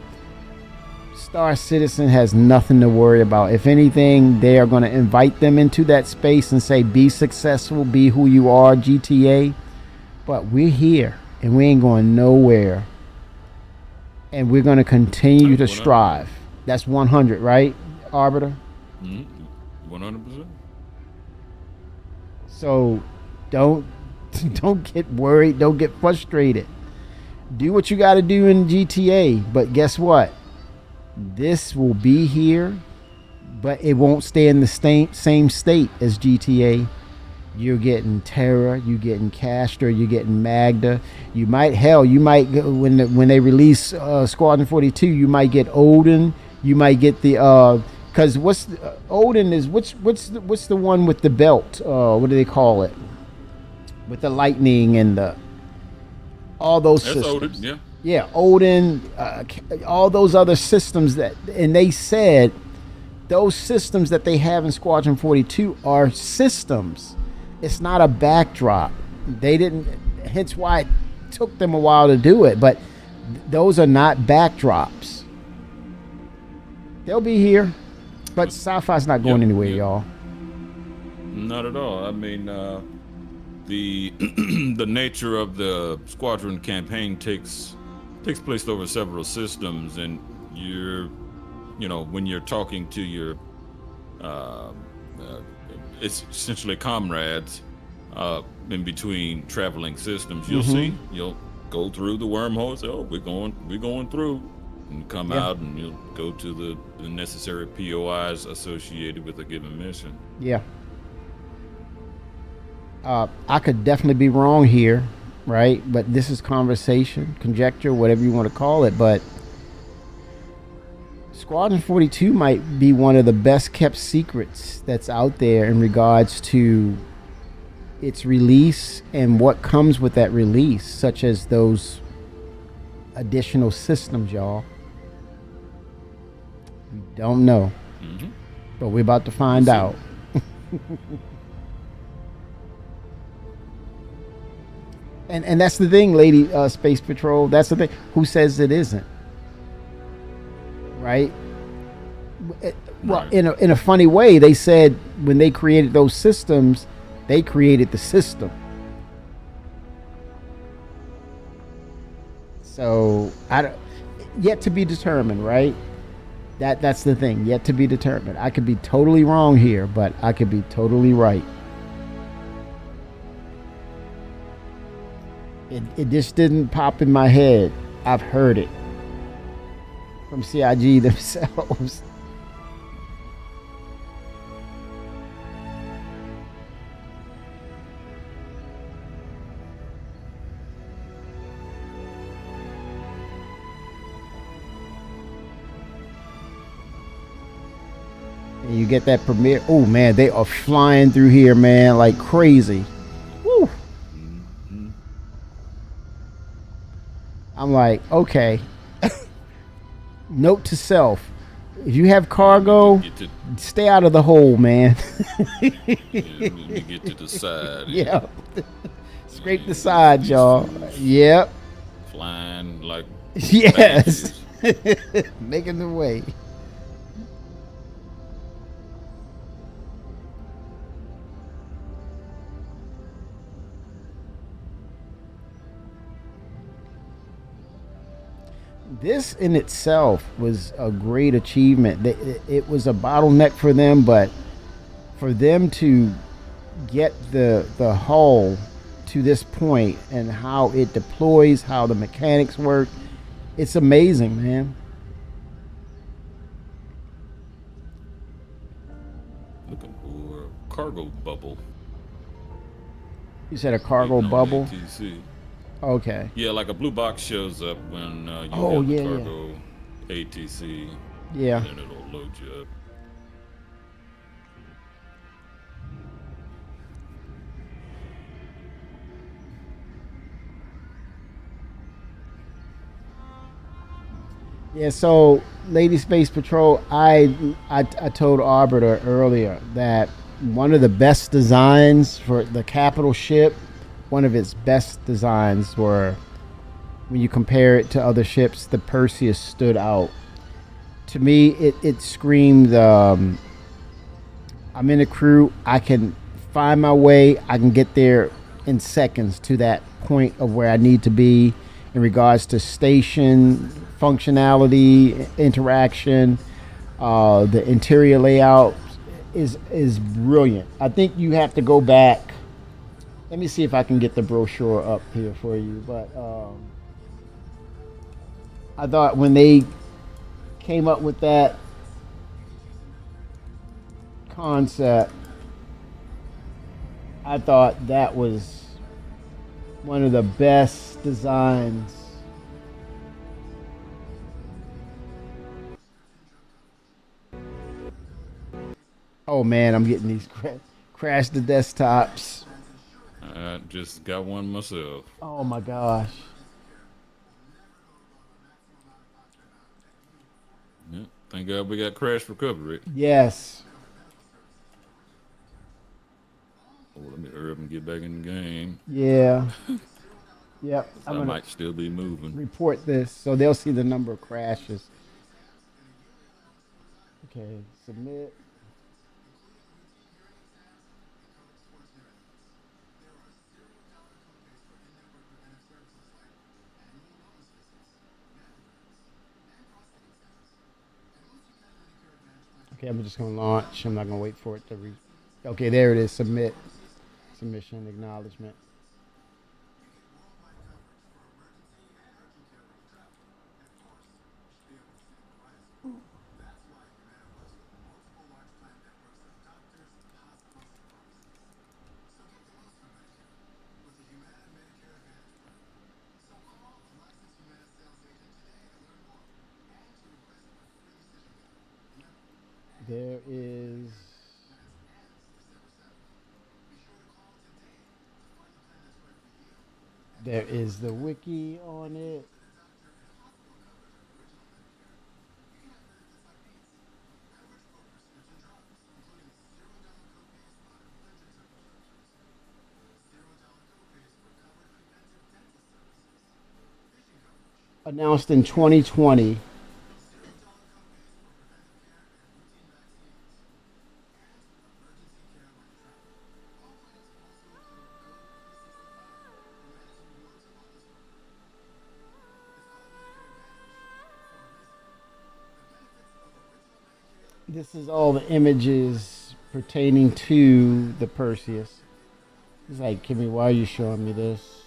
Star Citizen has nothing to worry about. If anything, they are going to invite them into that space and say, be successful, be who you are, GTA. But we're here, and we ain't going nowhere. And we're going to continue to strive. That's 100, right, Arbiter? 100%. So don't don't get worried. Don't get frustrated. Do what you got to do in GTA. But guess what? This will be here, but it won't stay in the same state as GTA. You're getting Terra, you're getting Castor, you're getting Magda. You might when they release Squadron 42, you might get Odin. You might get the because Odin is what's the one with the belt? What do they call it? With the lightning and the all those That's systems. Odin, yeah. Yeah, Odin, all those other systems and they said those systems that they have in Squadron 42 are systems. It's not a backdrop. They didn't, hence why it took them a while to do it, but those are not backdrops. They'll be here, but sci-fi's not going anywhere, y'all. Not at all. I mean, the the nature of the Squadron campaign takes place over several systems, and when you're talking to your it's essentially comrades in between traveling systems. You'll go through the wormhole and say, oh, we're going through, and come out, and you'll go to the necessary POIs associated with a given mission. Yeah. I could definitely be wrong here, right? But this is conversation, conjecture, whatever you want to call it. But Squadron 42 might be one of the best kept secrets that's out there in regards to its release and what comes with that release, such as those additional systems, y'all. We don't know, but we're about to find out. And that's the thing, Lady Space Patrol. That's the thing. Who says it isn't? Right? Well, in a funny way, they said when they created those systems, they created the system. So yet to be determined, right? That's the thing. Yet to be determined. I could be totally wrong here, but I could be totally right. It just didn't pop in my head. I've heard it from CIG themselves. And you get that premiere. Oh man, they are flying through here, man, like crazy. Woo. I'm like, okay. Note to self: if you have cargo, stay out of the hole, man. You get to the side. Yeah. Scrape the side, y'all. Yep. Flying like yes. Making the way. This in itself was a great achievement. It was a bottleneck for them, but for them to get the hull to this point and how it deploys, how the mechanics work, it's amazing, man. Looking for a cargo bubble. You said a cargo bubble? ATC. Okay. Yeah, like a blue box shows up when you have the cargo ATC. Yeah. And then it'll load you up. Yeah, so Lady Space Patrol, I told Arbiter earlier that one of the best designs for the capital ship, one of its best designs were, when you compare it to other ships, the Perseus stood out. To me, it screamed, I'm in a crew, I can find my way, I can get there in seconds to that point of where I need to be in regards to station functionality, interaction. The interior layout is brilliant. I think you have to go back Let me see if I can get the brochure up here for you. But I thought when they came up with that concept, I thought that was one of the best designs. Oh man, I'm getting these crash the desktops. I just got one myself. Oh my gosh. Yeah, thank God we got crash recovery. Yes. Oh, let me hurry up and get back in the game. Yeah. Yep. I I'm gonna might still be moving. report this so they'll see the number of crashes. Okay, submit. Okay, I'm just gonna launch. I'm not gonna wait for it to Okay, there it is. Submit. Submission acknowledgement. There is the wiki on it. Announced in 2020. This is all the images pertaining to the Perseus. He's like, Kimmy, why are you showing me this?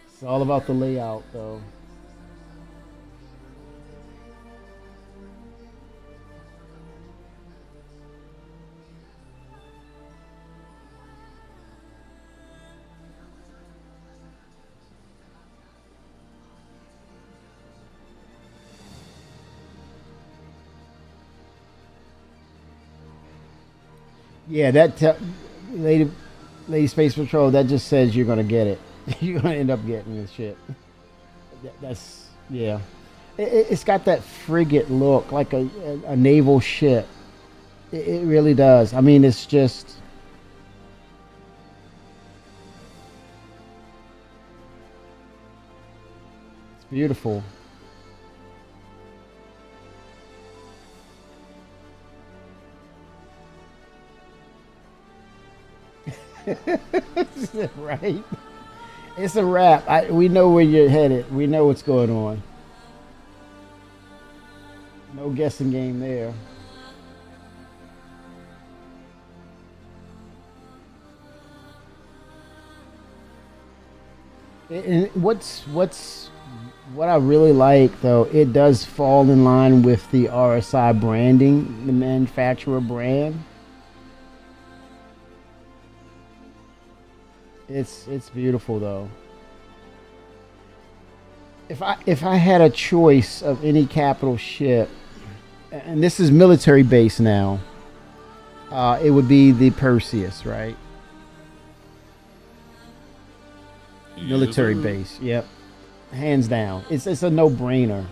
It's all about the layout, though. Yeah, Lady Space Patrol. That just says you're gonna get it. You're gonna end up getting this shit. That's yeah. It's got that frigate look, like a naval ship. It really does. I mean, it's just. It's beautiful. Right? It's a wrap. We know where you're headed. We know what's going on. No guessing game there. And what I really like though, it does fall in line with the RSI branding, the manufacturer brand. It's beautiful though. If I had a choice of any capital ship, and this is military base now, it would be the Perseus, right? Military base, yep, hands down. It's a no-brainer.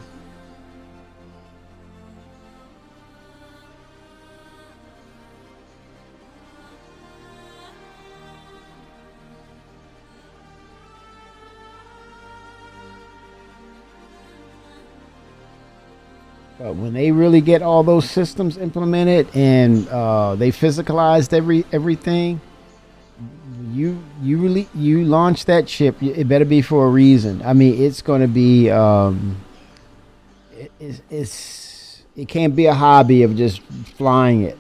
But when they really get all those systems implemented and they physicalized everything, you launch that ship. It better be for a reason. I mean, it's going to be it can't be a hobby of just flying it.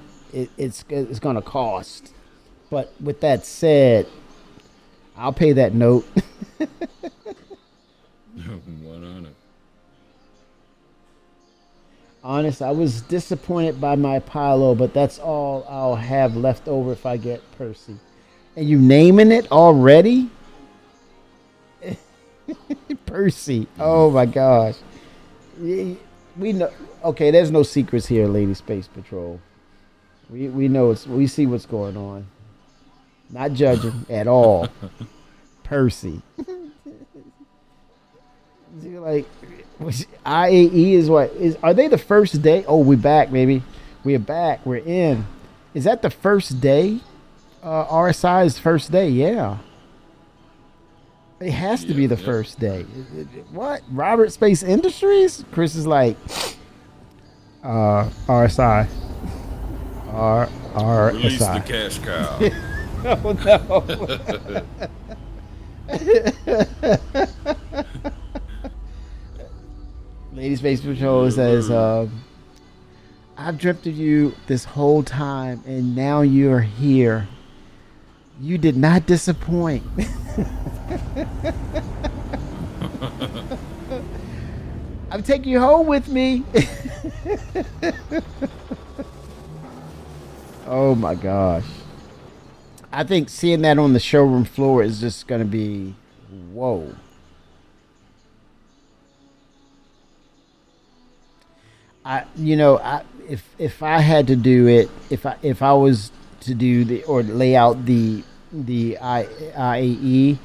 It's going to cost. But with that said, I'll pay that note. 100. Honest, I was disappointed by my Apollo, but that's all I'll have left over if I get Percy. And you naming it already? Percy. Oh my gosh. We know. Okay, there's no secrets here, Lady Space Patrol. We know we see what's going on. Not judging at all. Percy. You're like, IAE is what is? Are they the first day? Oh, we're back, baby. We're back. We're in. Is that the first day? RSI's first day. Yeah. It has to be the first day. What? Robert Space Industries? Chris is like, RSI. Release the RSI. cash cow. Oh no. Lady Space Patrol says, I've dreamt of you this whole time and now you're here. You did not disappoint. I'm taking you home with me. Oh my gosh. I think seeing that on the showroom floor is just going to be, whoa. If I had to do it, if I was to do or lay out the IAE,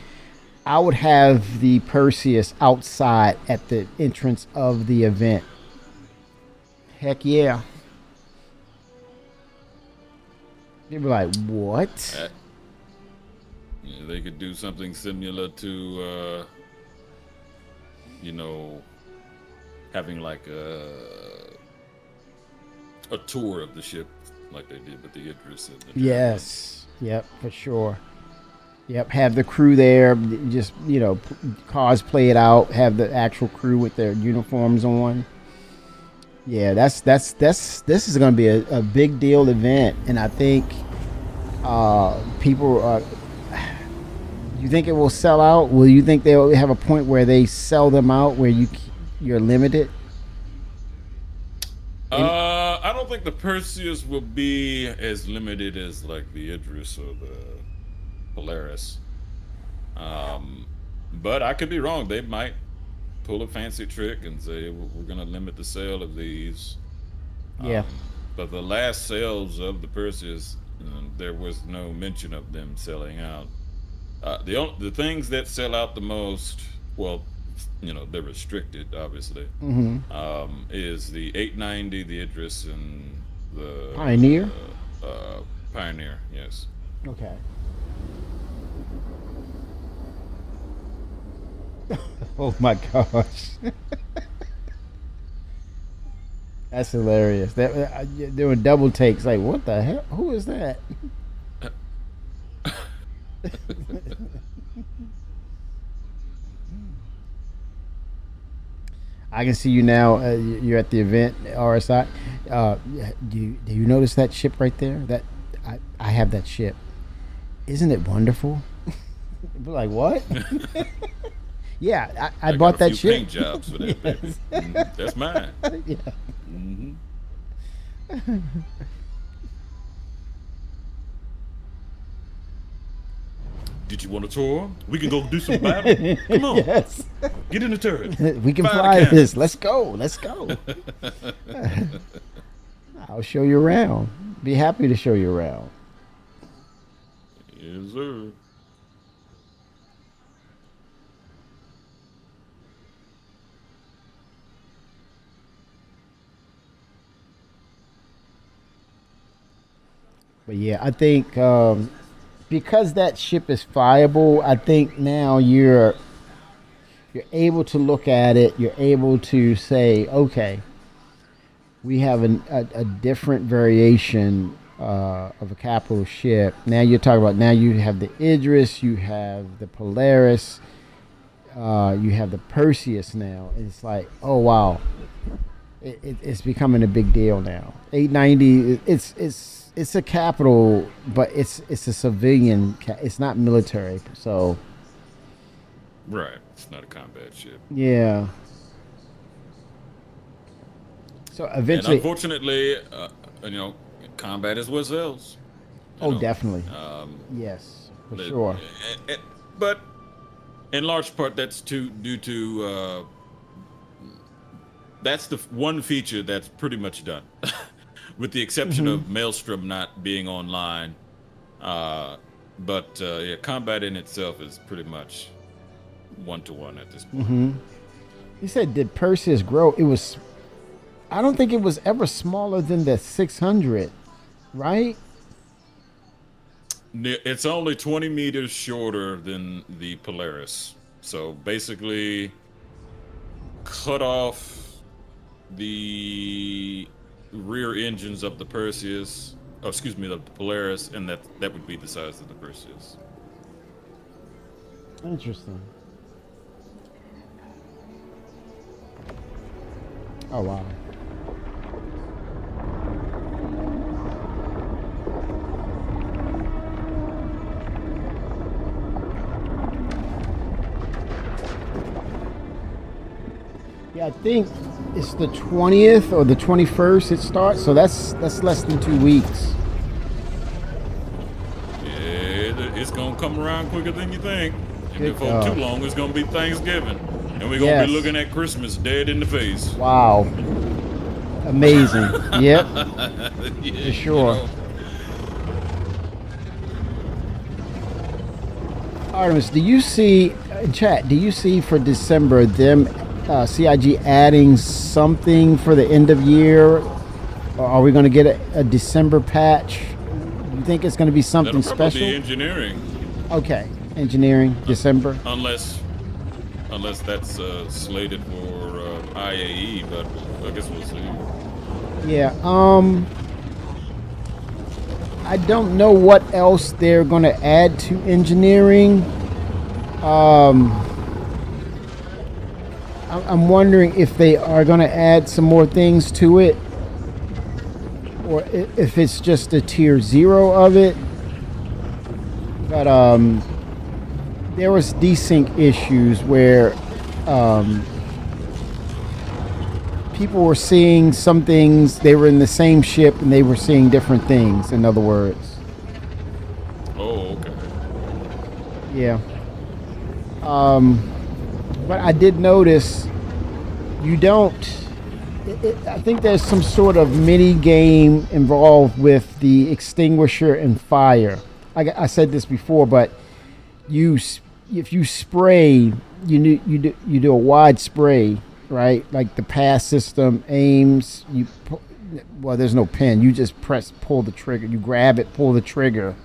I would have the Perseus outside at the entrance of the event. Heck yeah. People are like, what? Yeah, they could do something similar to, having like a tour of the ship, like they did with the Idris. And the Yes. Yep, for sure. Yep, have the crew there, just, cosplay it out, have the actual crew with their uniforms on. Yeah, this is going to be a big deal event, and I think people are. You think it will sell out? Will you think they'll have a point where they sell them out, where you're limited? I don't think the Perseus will be as limited as like the Idris or the Polaris. But I could be wrong. They might pull a fancy trick and say we're going to limit the sale of these. Yeah. But the last sales of the Perseus, there was no mention of them selling out. The things that sell out the most, well, they're restricted, obviously. Mm-hmm. Is the 890, the Idris, and the Pioneer. Pioneer, yes. Okay. Oh my gosh. That's hilarious. That doing double takes. Like, what the hell? Who is that? I can see you now. You're at the event, RSI. Do you notice that ship right there? That I have that ship. Isn't it wonderful? We're like, what? Yeah, I bought got a that few ship. paint jobs for that, baby. That's mine. Yeah. hmm Did you want a tour? We can go do some battle. Come on, Yes. get in the turret. We can Fire the fly cannon. this. Let's go. Let's go. I'll show you around. Be happy to show you around. Yes, sir. But yeah, I think because that ship is viable, I think now you're able to look at it. You're able to say, okay, we have a different variation of a capital ship. Now you're talking about, now you have the Idris, you have the Polaris, you have the Perseus now. It's like, oh wow, it's becoming a big deal now. 890, it's a capital, but it's a civilian. It's not military, so Right. It's not a combat ship. yeah. So And eventually, unfortunately, combat is what sells. you oh, know. definitely, Um, yes, for but, sure. but in large part, that's due to that's the one feature that's pretty much done, with the exception of Maelstrom not being online. But yeah, combat in itself is pretty much 1-to-1 at this point. You said, did Perseus grow? It was. I don't think it was ever smaller than the 600, right? It's only 20 meters shorter than the Polaris. So basically, cut off the rear engines of the Perseus, of the Polaris, and that would be the size of the Perseus. Interesting. Oh wow. Yeah, I think it's the 20th or the 21st it starts, so that's less than 2 weeks. Yeah, it's gonna come around quicker than you think. And Good before God. too long, it's gonna be Thanksgiving, and we're gonna Yes. be looking at Christmas dead in the face. Wow. Amazing. Yep, Yeah, for sure. Artemis, do you see, chat, do you see for December them CIG adding something for the end of year? Or are we going to get a December patch? You think it's going to be something That'll probably special? be engineering, Okay, engineering, December. unless that's slated for IAE, but I guess we'll see. Yeah, I don't know what else they're going to add to engineering. I'm wondering if they are going to add some more things to it, or if it's just a tier 0 of it. But there was desync issues where people were seeing some things. They were in the same ship and they were seeing different things. In other words, Oh, okay. yeah. But I did notice you don't. I think there's some sort of mini game involved with the extinguisher and fire. I said this before, but if you spray, you do a wide spray, right? Like the pass system aims. Well, there's no pin. You just pull the trigger. You grab it, pull the trigger,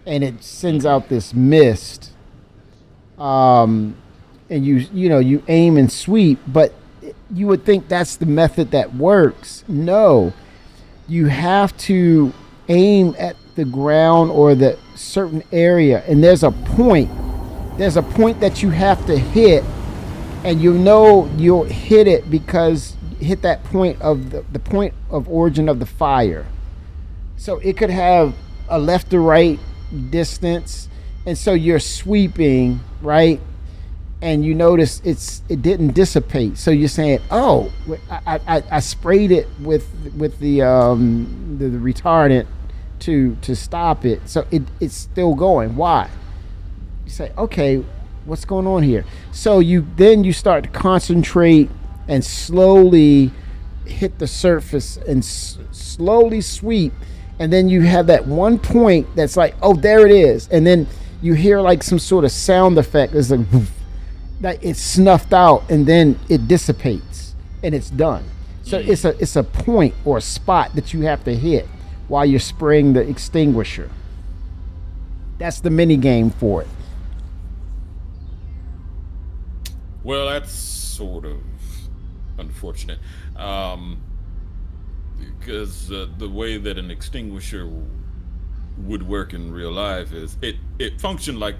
and it sends out this mist. And you aim and sweep, but you would think that's the method that works. No, you have to aim at the ground or the certain area, and there's a point that you have to hit, and you'll hit it because you hit that point of the point of origin of the fire. So it could have a left to right distance, and so you're sweeping, right? And you notice it didn't dissipate. So you're saying, oh, I sprayed it with the retardant to stop it. So it's still going. Why? You say, okay, what's going on here? So you start to concentrate and slowly hit the surface and slowly sweep. And then you have that one point that's like, oh, there it is. And then you hear like some sort of sound effect. It's like, that it's snuffed out, and then it dissipates and it's done. So it's a point or a spot that you have to hit while you're spraying the extinguisher. That's the mini game for it. Well, that's sort of unfortunate. because the way that an extinguisher would work in real life is it functioned like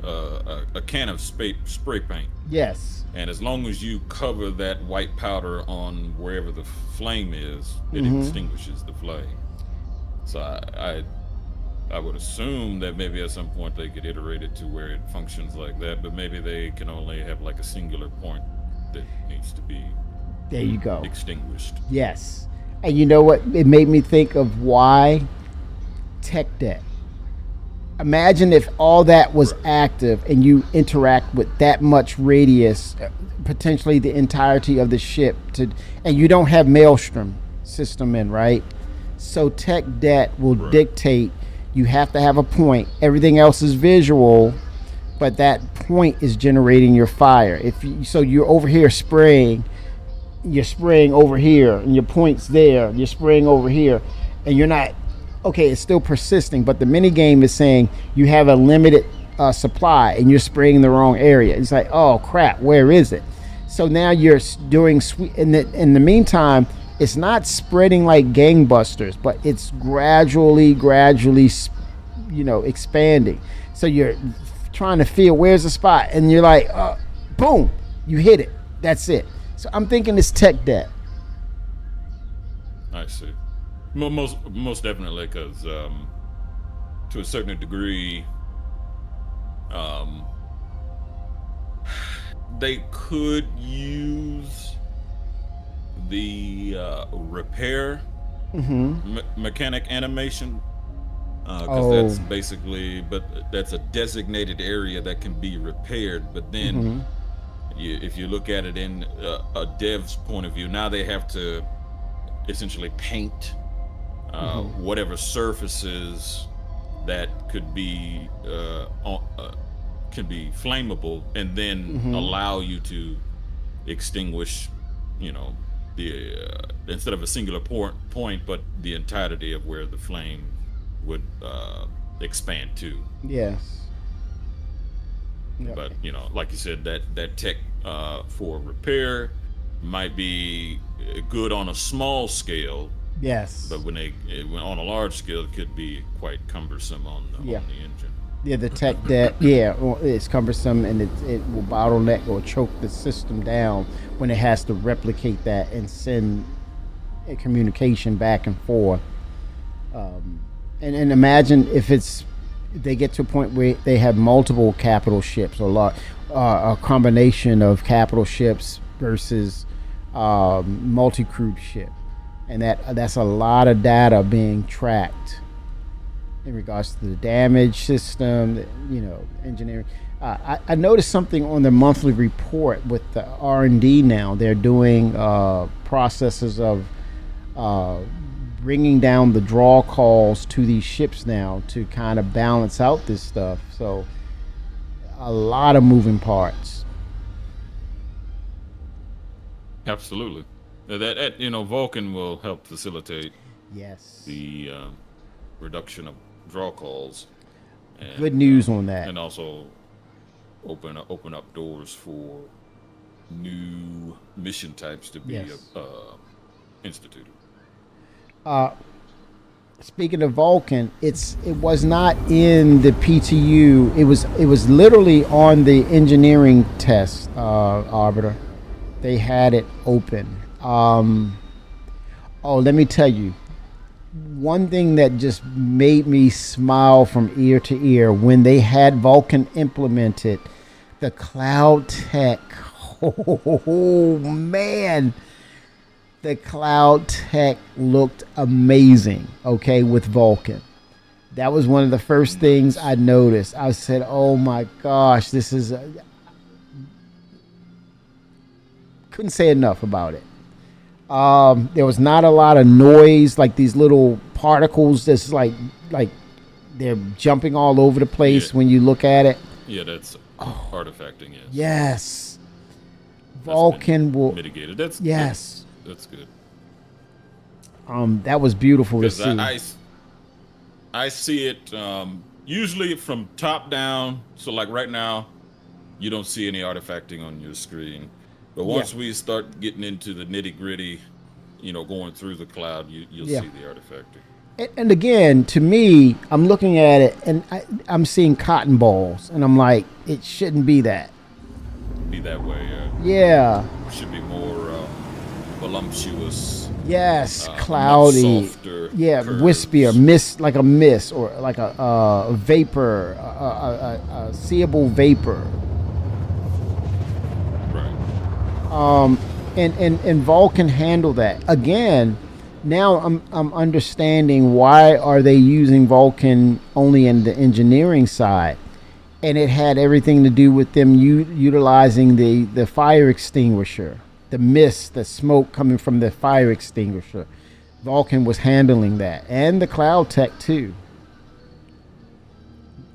a can of spray paint, Yes. and as long as you cover that white powder on wherever the flame is, it extinguishes the flame. So I would assume that maybe at some point they could iterate it to where it functions like that, but maybe they can only have like a singular point that needs to be There you go. extinguished. Yes. And you know what? It made me think of why tech debt. Imagine if all that was active and you interact with that much radius, potentially the entirety of the ship, and you don't have Maelstrom system in, right? So tech debt will dictate you have to have a point. Everything else is visual, but that point is generating your fire. So you're over here spraying, you're spraying over here, and your point's there. You're spraying over here, and you're not. Okay, it's still persisting, but the mini game is saying you have a limited supply, and you're spraying in the wrong area. It's like, oh crap, where is it? So now you're doing in the meantime, it's not spreading like gangbusters, but it's gradually, expanding. So you're trying to feel where's the spot, and you're like, boom, you hit it. That's it. So I'm thinking it's tech debt. I see. Most definitely, because to a certain degree, they could use the repair mechanic animation, because that's basically, but that's a designated area that can be repaired. But then, if you look at it in a dev's point of view, now they have to essentially paint whatever surfaces that could be flammable, and then allow you to extinguish, the instead of a singular point, but the entirety of where the flame would expand to. Yes. Yep. But like you said, that tech for repair might be good on a small scale. Yes. But when on a large scale, it could be quite cumbersome on the engine. Yeah, the tech debt. Yeah, it's cumbersome, and it will bottleneck or choke the system down when it has to replicate that and send a communication back and forth. And imagine if they get to a point where they have multiple capital ships, or a combination of capital ships versus multi-crewed ship, and that's a lot of data being tracked in regards to the damage system, engineering. I noticed something on the monthly report with the R&D now. They're doing processes of bringing down the draw calls to these ships now to kind of balance out this stuff. So a lot of moving parts. Absolutely. That Vulcan will help facilitate the reduction of draw calls. And, good news on that. And also open up doors for new mission types to be instituted. Speaking of Vulcan, it was not in the PTU. It was literally on the engineering test, Arbiter. They had it open. Let me tell you, one thing that just made me smile from ear to ear when they had Vulcan implemented, the cloud tech. Oh man, the cloud tech looked amazing. Okay, with Vulcan, that was one of the first things I noticed. I said, "Oh my gosh, this is." Couldn't say enough about it. There was not a lot of noise, like these little particles that's like they're jumping all over the place when you look at it. Yeah, that's artifacting, yes. Yes. Vulcan will mitigate it. That's good. That was beautiful to see. I see it usually from top down. So like right now, you don't see any artifacting on your screen. But once we start getting into the nitty gritty, going through the cloud, you'll Yeah. see the artifactor. And again, to me, I'm looking at it and I'm seeing cotton balls, and I'm like, it shouldn't be that. Be that way. Yeah. It should be more voluptuous. Yes, Much cloudy. softer Yeah, curves. wispier, mist, like a mist, or like a vapor, a seeable vapor. Right. And Vol can handle that. Again, now I'm understanding why are they using Vulcan only in the engineering side, and it had everything to do with them utilizing the fire extinguisher, the mist, the smoke coming from the fire extinguisher. Vulcan was handling that, and the cloud tech too.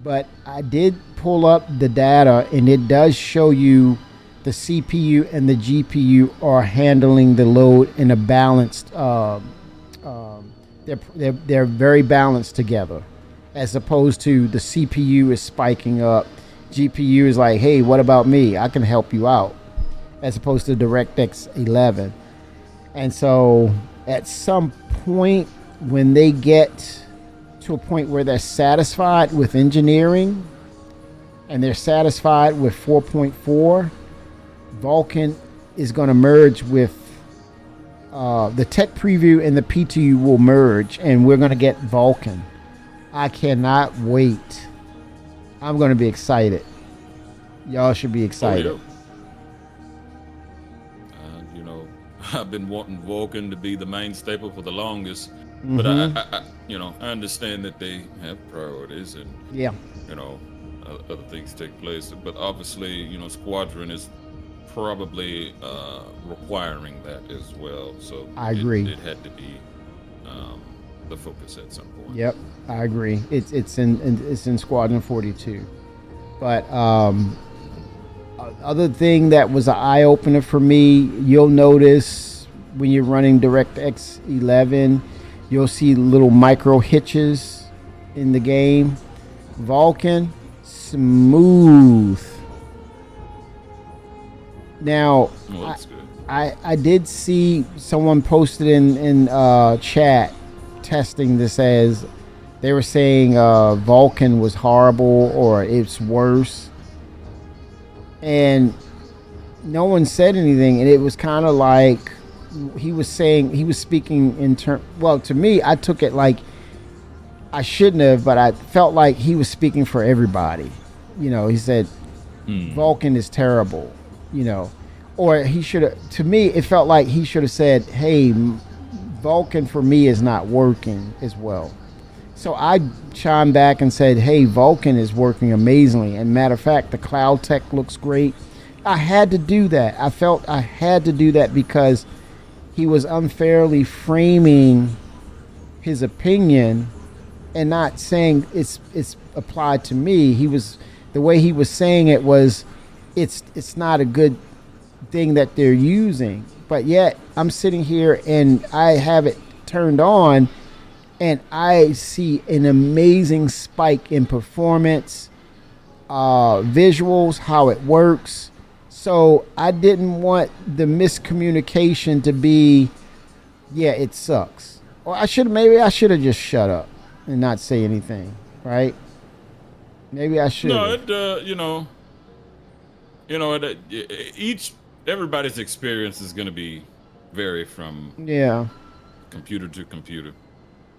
But I did pull up the data, and it does show you the CPU and the GPU are handling the load in a balanced. They're very balanced together, as opposed to the CPU is spiking up. GPU is like, hey, what about me? I can help you out, as opposed to DirectX 11. And so, at some point, when they get to a point where they're satisfied with engineering and they're satisfied with 4.4, Vulkan is going to merge with the tech preview, and the P2U will merge, and we're going to get Vulkan. I cannot wait. I'm going to be excited. Y'all should be excited. Oh, yeah. I've been wanting Vulcan to be the main staple for the longest, but I understand that they have priorities and Yeah. other things take place. But obviously, Squadron is probably requiring that as well. So I agree. It had to be the focus at some point. Yep, I agree. It's in Squadron 42. But other thing that was an eye opener for me, you'll notice when you're running DirectX 11, you'll see little micro hitches in the game. Vulkan, smooth. Now, Well, that's good. I did see someone posted in chat testing this as they were saying Vulkan was horrible or it's worse, and no one said anything, and it was kind of like he was speaking in term. Well, to me, I took it like I shouldn't have, but I felt like he was speaking for everybody. He said Vulkan is terrible. Or he should have. To me, it felt like he should have said, "Hey, Vulkan for me is not working as well." So I chimed back and said, "Hey, Vulkan is working amazingly. And matter of fact, the cloud tech looks great." I had to do that. I felt I had to do that because he was unfairly framing his opinion and not saying it's applied to me. The way he was saying it was, it's not a good thing that they're using, but yet I'm sitting here and I have it turned on and I see an amazing spike in performance, visuals, how it works. So I didn't want the miscommunication to be, yeah, it sucks. Or I should have just shut up and not say anything, right? Maybe I should. No, everybody's experience is going to vary from computer to computer,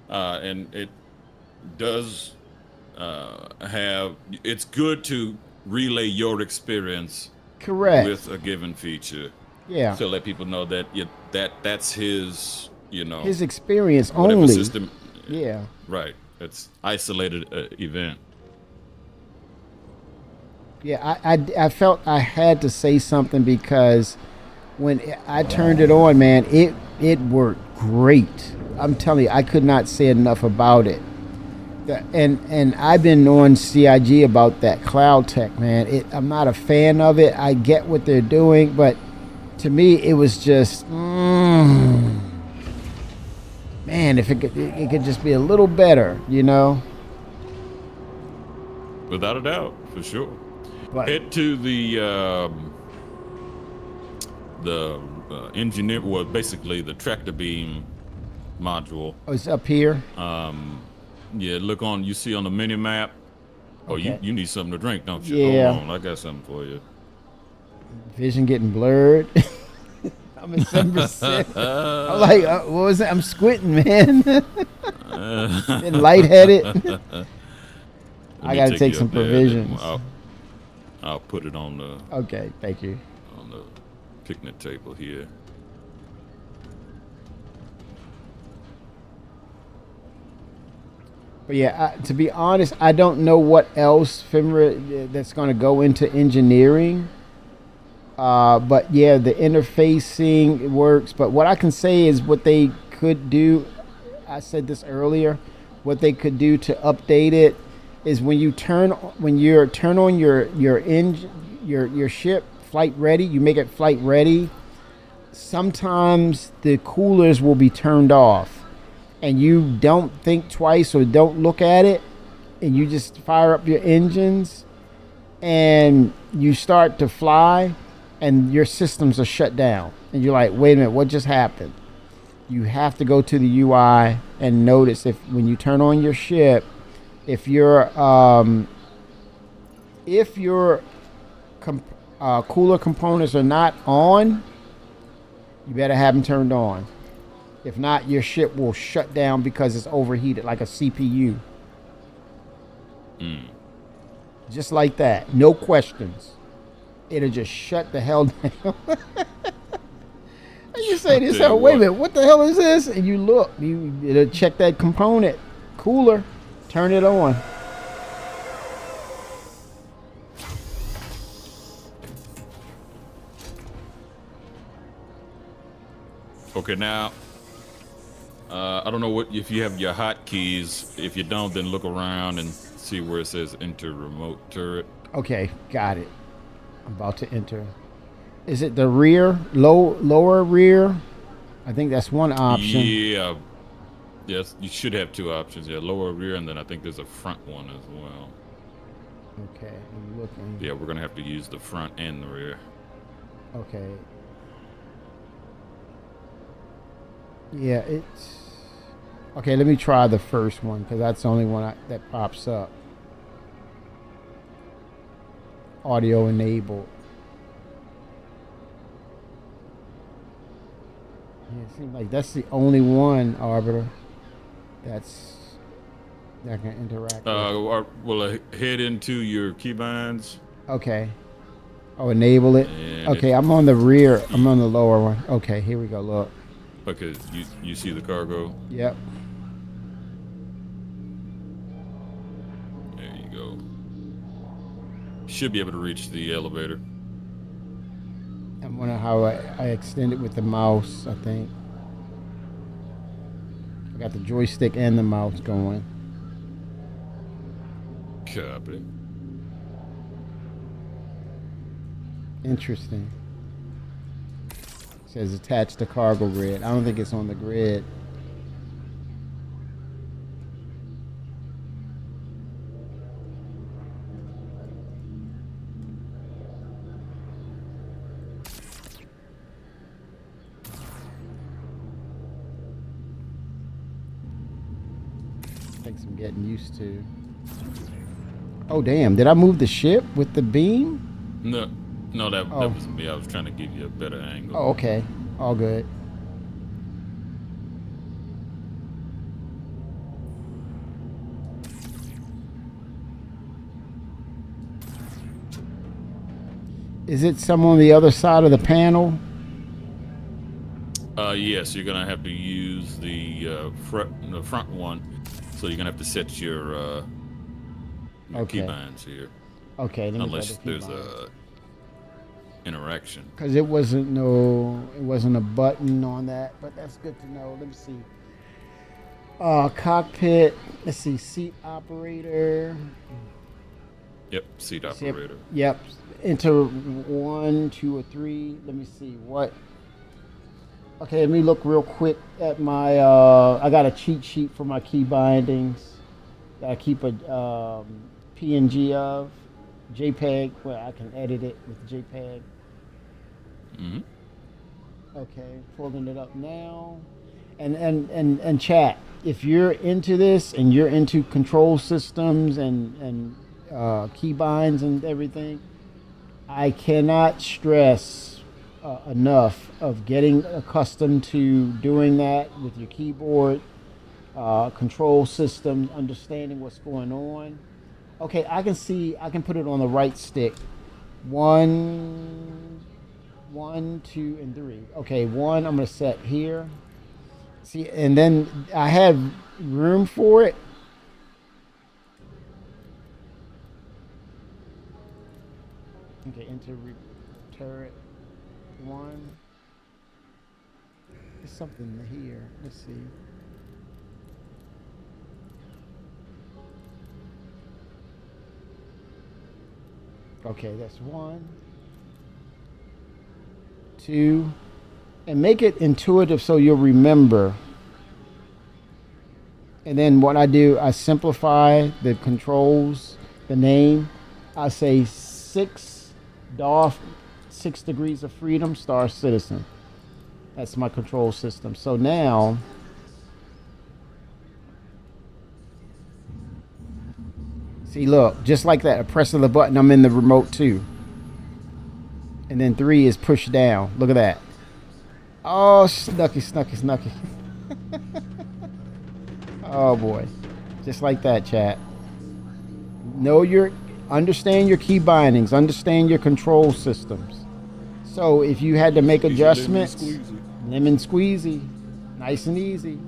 and it does it's good to relay your experience Correct. with a given feature, Yeah. to let people know that that's his His experience whatever only. system. Yeah. Right. It's isolated event. Yeah, I felt I had to say something because when I turned it on, man, it worked great. I'm telling you, I could not say enough about it. And I've been on CIG about that cloud tech, man. I'm not a fan of it. I get what they're doing, but to me, it was just, man, if it could just be a little better, Without a doubt, for sure. But Head to the engineer. Well, basically the tractor beam module. Oh, it's up here. Yeah, look on. You see on the mini map. Oh, Okay. you need something to drink, don't you? Yeah. Hold on, I got something for you. Vision getting blurred. I'm at 7%. I'm like, what was that? I'm squinting, man. Been lightheaded. I gotta take some provisions. I'll put it on the Okay, thank you. picnic table here. But yeah, to be honest, I don't know what else FINRA that's going to go into engineering. But yeah, the interfacing works. But what I can say is what they could do. I said this earlier. What they could do to update it is when you turn on your engine, your ship flight ready. You make it flight ready. Sometimes the coolers will be turned off. And you don't think twice or don't look at it, and you just fire up your engines, and you start to fly, and your systems are shut down. And you're like, wait a minute, what just happened? You have to go to the UI and notice if when you turn on your ship, if your cooler components are not on, you better have them turned on. If not, your ship will shut down because it's overheated like a CPU. Just like that. No questions. It'll just shut the hell down. And you say to yourself, wait a minute, what the hell is this? And you look, it'll check that component. Cooler. Turn it on. Okay, now I don't know what if you have your hotkeys. If you don't, then look around and see where it says enter remote turret. Okay, got it. I'm about to enter. Is it the rear, lower rear? I think that's one option. Yeah. Yes, you should have two options. Yeah, lower rear, and then I think there's a front one as well. Okay, I'm looking. Yeah, we're gonna have to use the front and the rear. Okay. Yeah, it's... Okay, let me try the first one, because that's the only one that pops up. Audio enabled. Yeah, it seems like that's the only one, Arbiter, that can interact with. Head into your keybinds. Okay. Oh, enable it? And Okay, I'm on the rear. I'm on the lower one. Okay, here we go, look. Because you see the cargo. Yep. There you go. Should be able to reach the elevator. I'm wondering how I extend it with the mouse, I think. I got the joystick and the mouse going. Copy. Interesting. It says attach to cargo grid. I don't think it's on the grid. Thanks, I'm getting used to. Oh damn! Did I move the ship with the beam? No, that was me. I was trying to give you a better angle. Oh, okay. All good. Is it some on the other side of the panel? Yes, you're gonna have to use the front one. So you're gonna have to set your Okay. keybinds here. Okay. Let me Unless grab the there's keybind. a interaction. Because it wasn't a button on that, but that's good to know. Let me see. Cockpit. Let's see. Seat operator. Yep, seat operator. Yep. Enter 1, 2, or 3. Let me see what. Okay, let me look real quick at my. I got a cheat sheet for my key bindings that I keep a PNG of. JPEG, where I can edit it with JPEG. Mm-hmm. Okay, pulling it up now. And chat, if you're into this and you're into control systems and keybinds and everything, I cannot stress enough of getting accustomed to doing that with your keyboard, control systems, understanding what's going on. Okay, I can see. I can put it on the right stick. One, two, and three. Okay, one I'm gonna set here. See, and then I have room for it. Okay, enter turret one. There's something here. Let's see. Okay, that's one, two, and make it intuitive so you'll remember. And then what I do, I simplify the controls, the name. I say DOF, 6 degrees of freedom, Star Citizen. That's my control system. So now, see, look, just like that, a press of the button, I'm in the remote too. And then 3 is pushed down. Look at that. Oh, snucky. Oh boy. Just like that, chat. Understand your key bindings, understand your control systems. So if you had to make adjustments, lemon squeezy, nice and easy.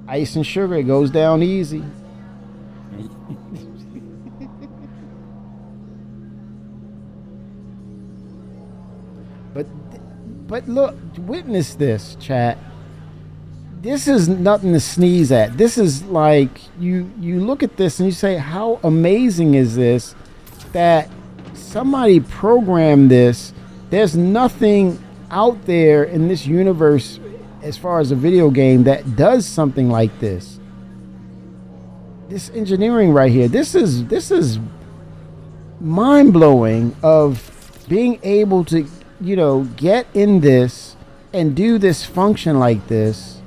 Ice and sugar, it goes down easy. But look, witness this, chat. This is nothing to sneeze at. This is like you look at this and you say, how amazing is this that somebody programmed this? There's nothing out there in this universe as far as a video game that does something like this. This engineering right here, this is mind-blowing of being able to, get in this and do this function like this.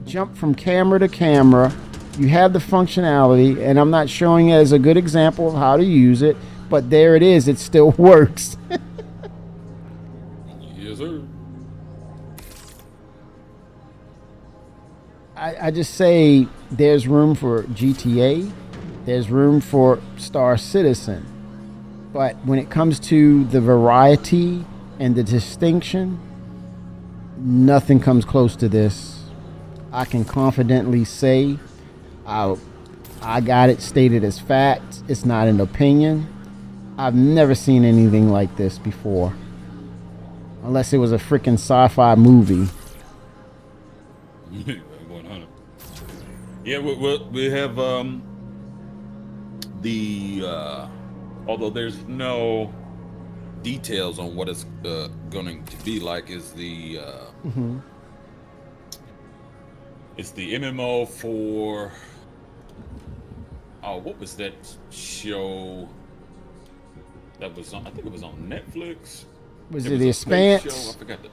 Jump from camera to camera. You have the functionality, and I'm not showing it as a good example of how to use it, but there it is. It still works. Yes, sir. I just say there's room for GTA. There's room for Star Citizen. But when it comes to the variety and the distinction, nothing comes close to this. I can confidently say I got it stated as fact. It's not an opinion. I've never seen anything like this before. Unless it was a freaking sci-fi movie. 100. Yeah, we have although there's no details on what it's going to be like, is the it's the MMO for what was that show that was on? I think it was on Netflix. Was it The Expanse? Show. I forgot the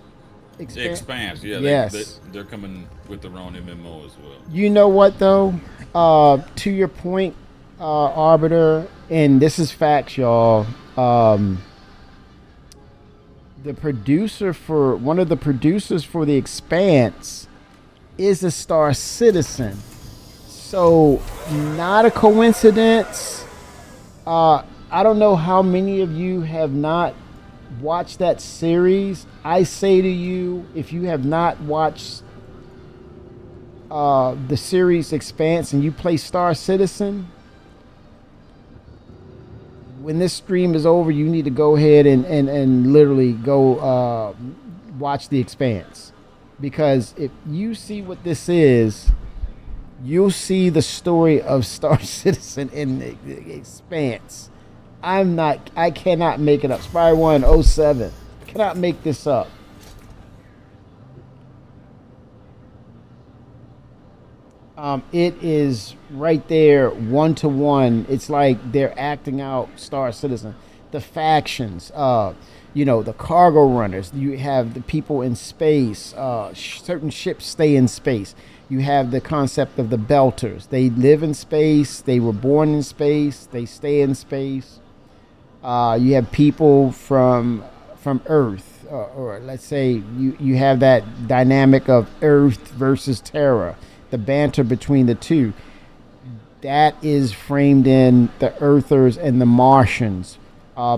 Expanse. Yeah, yes. They're coming with their own MMO as well. You know what though? To your point, Arbiter, and this is facts, y'all. One of the producers for The Expanse is a Star Citizen. So, not a coincidence. I don't know how many of you have not watched that series. I say to you, if you have not watched the series Expanse and you play Star Citizen, when this stream is over, you need to go ahead and literally go watch The Expanse. Because if you see what this is, you'll see the story of Star Citizen in the Expanse. I cannot make it up. Spy 107. Cannot make this up. It is right there, 1-to-1. It's like they're acting out Star Citizen. the factions, the cargo runners. You have the people in space. Certain ships stay in space. You have the concept of the belters. They live in space. They were born in space. They stay in space. You have people from Earth, or let's say you have that dynamic of Earth versus Terra, the banter between the two. That is framed in the Earthers and the Martians.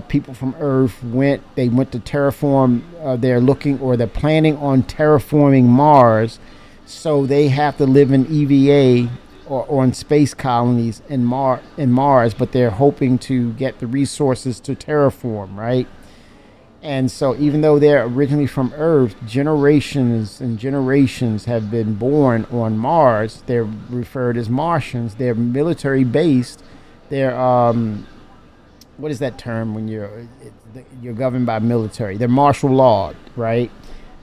People from Earth went to terraform. They're planning on terraforming Mars, so they have to live in EVA or in space colonies in Mars, but they're hoping to get the resources to terraform, right? And so even though they're originally from Earth, generations and generations have been born on Mars. They're referred as Martians. They're military based. They're what is that term when you're governed by military? They're martial law, right?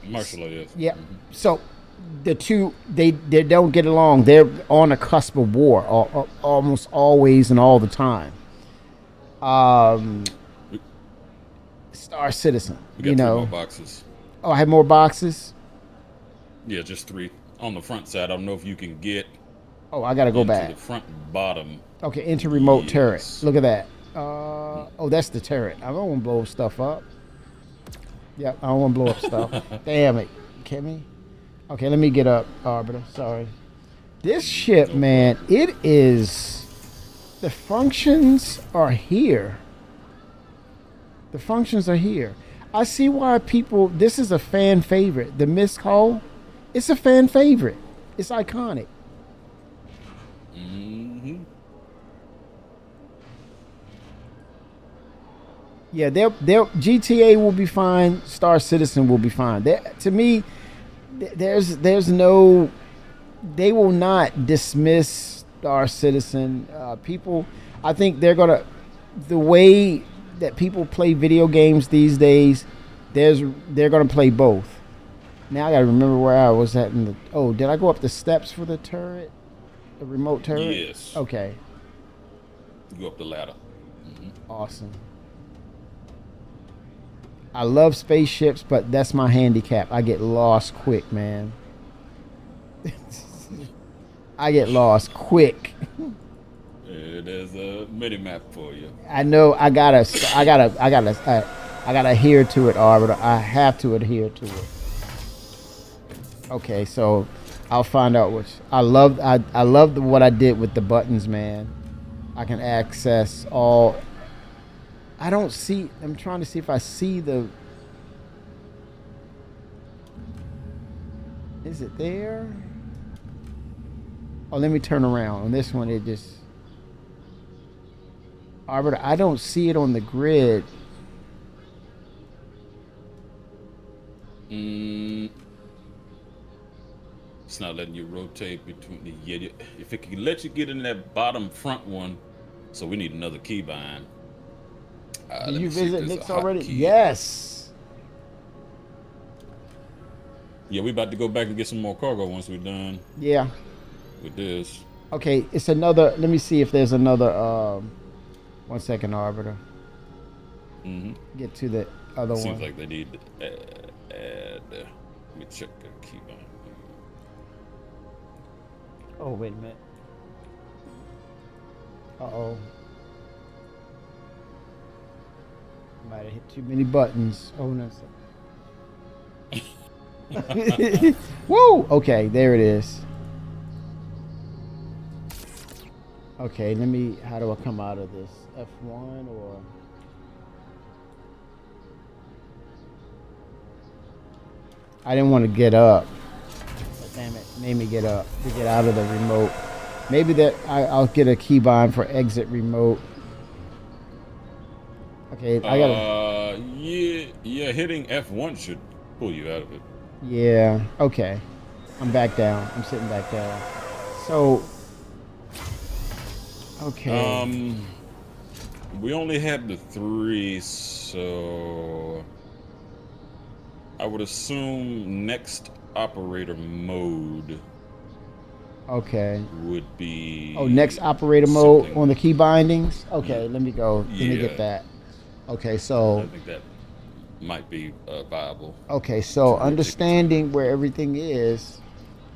Martial law, yes. Yeah. So the two they don't get along. They're on a cusp of war, almost always and all the time. Star Citizen, We got 3 more boxes. Oh, I have more boxes. Yeah, just 3 on the front side. I don't know if you can get. Oh, I gotta go into back. the front and bottom. Okay, enter remote turret. Yes. Look at that. Oh, that's the turret. I don't want to blow stuff up. Yep, I don't want to blow up stuff. Damn it, Kimmy. Okay, let me get up, Arbiter. Sorry. This ship, man, it is. The functions are here. The functions are here. I see why people. This is a fan favorite. The Mist Hull, it's a fan favorite. It's iconic. Mm-hmm. Yeah, they'll GTA will be fine. Star Citizen will be fine. To me, there's no. They will not dismiss Star Citizen. People, I think they're gonna. The way that people play video games these days, they're gonna play both. Now I gotta remember where I was at in the. Oh, did I go up the steps for the turret? The remote turret? Yes. Okay. Go up the ladder. Awesome. I love spaceships, but that's my handicap. I get lost quick, man. I get lost quick. There's a mini map for you. I know. I gotta adhere to it, Arbiter. I have to adhere to it. Okay, so I'll find out which. I love what I did with the buttons, man. I can access all. I don't see. I'm trying to see if I see the. Is it there? Oh, let me turn around. On this one, it just. Arbiter, I don't see it on the grid. It's not letting you rotate between the. Yeah, if it can let you get in that bottom front one, so we need another keybind. Did you visit Nick's already? Key. Yes. Yeah, we about to go back and get some more cargo once we're done Yeah. with this. Okay, it's another. Let me see if there's another. 1 second, Arbiter. Get to the other Seems one. like they need to add. Let me check the keybind. Oh, wait a minute. Uh-oh. Might have hit too many buttons. Oh, no. Woo! Okay, there it is. Okay, how do I come out of this? F1 or... I didn't want to get up. But damn it, made me get up to get out of the remote. Maybe I'll get a keybind for exit remote. Okay, I gotta... Yeah, hitting F1 should pull you out of it. Yeah, okay. I'm back down. I'm sitting back down. So... Okay. We only had the 3, so I would assume next operator mode Okay. would be. Oh, next operator mode something. on the key bindings? Okay, let me go. Let me Yeah. get that. Okay, I so think that might be viable. okay, so To rotate understanding where everything is,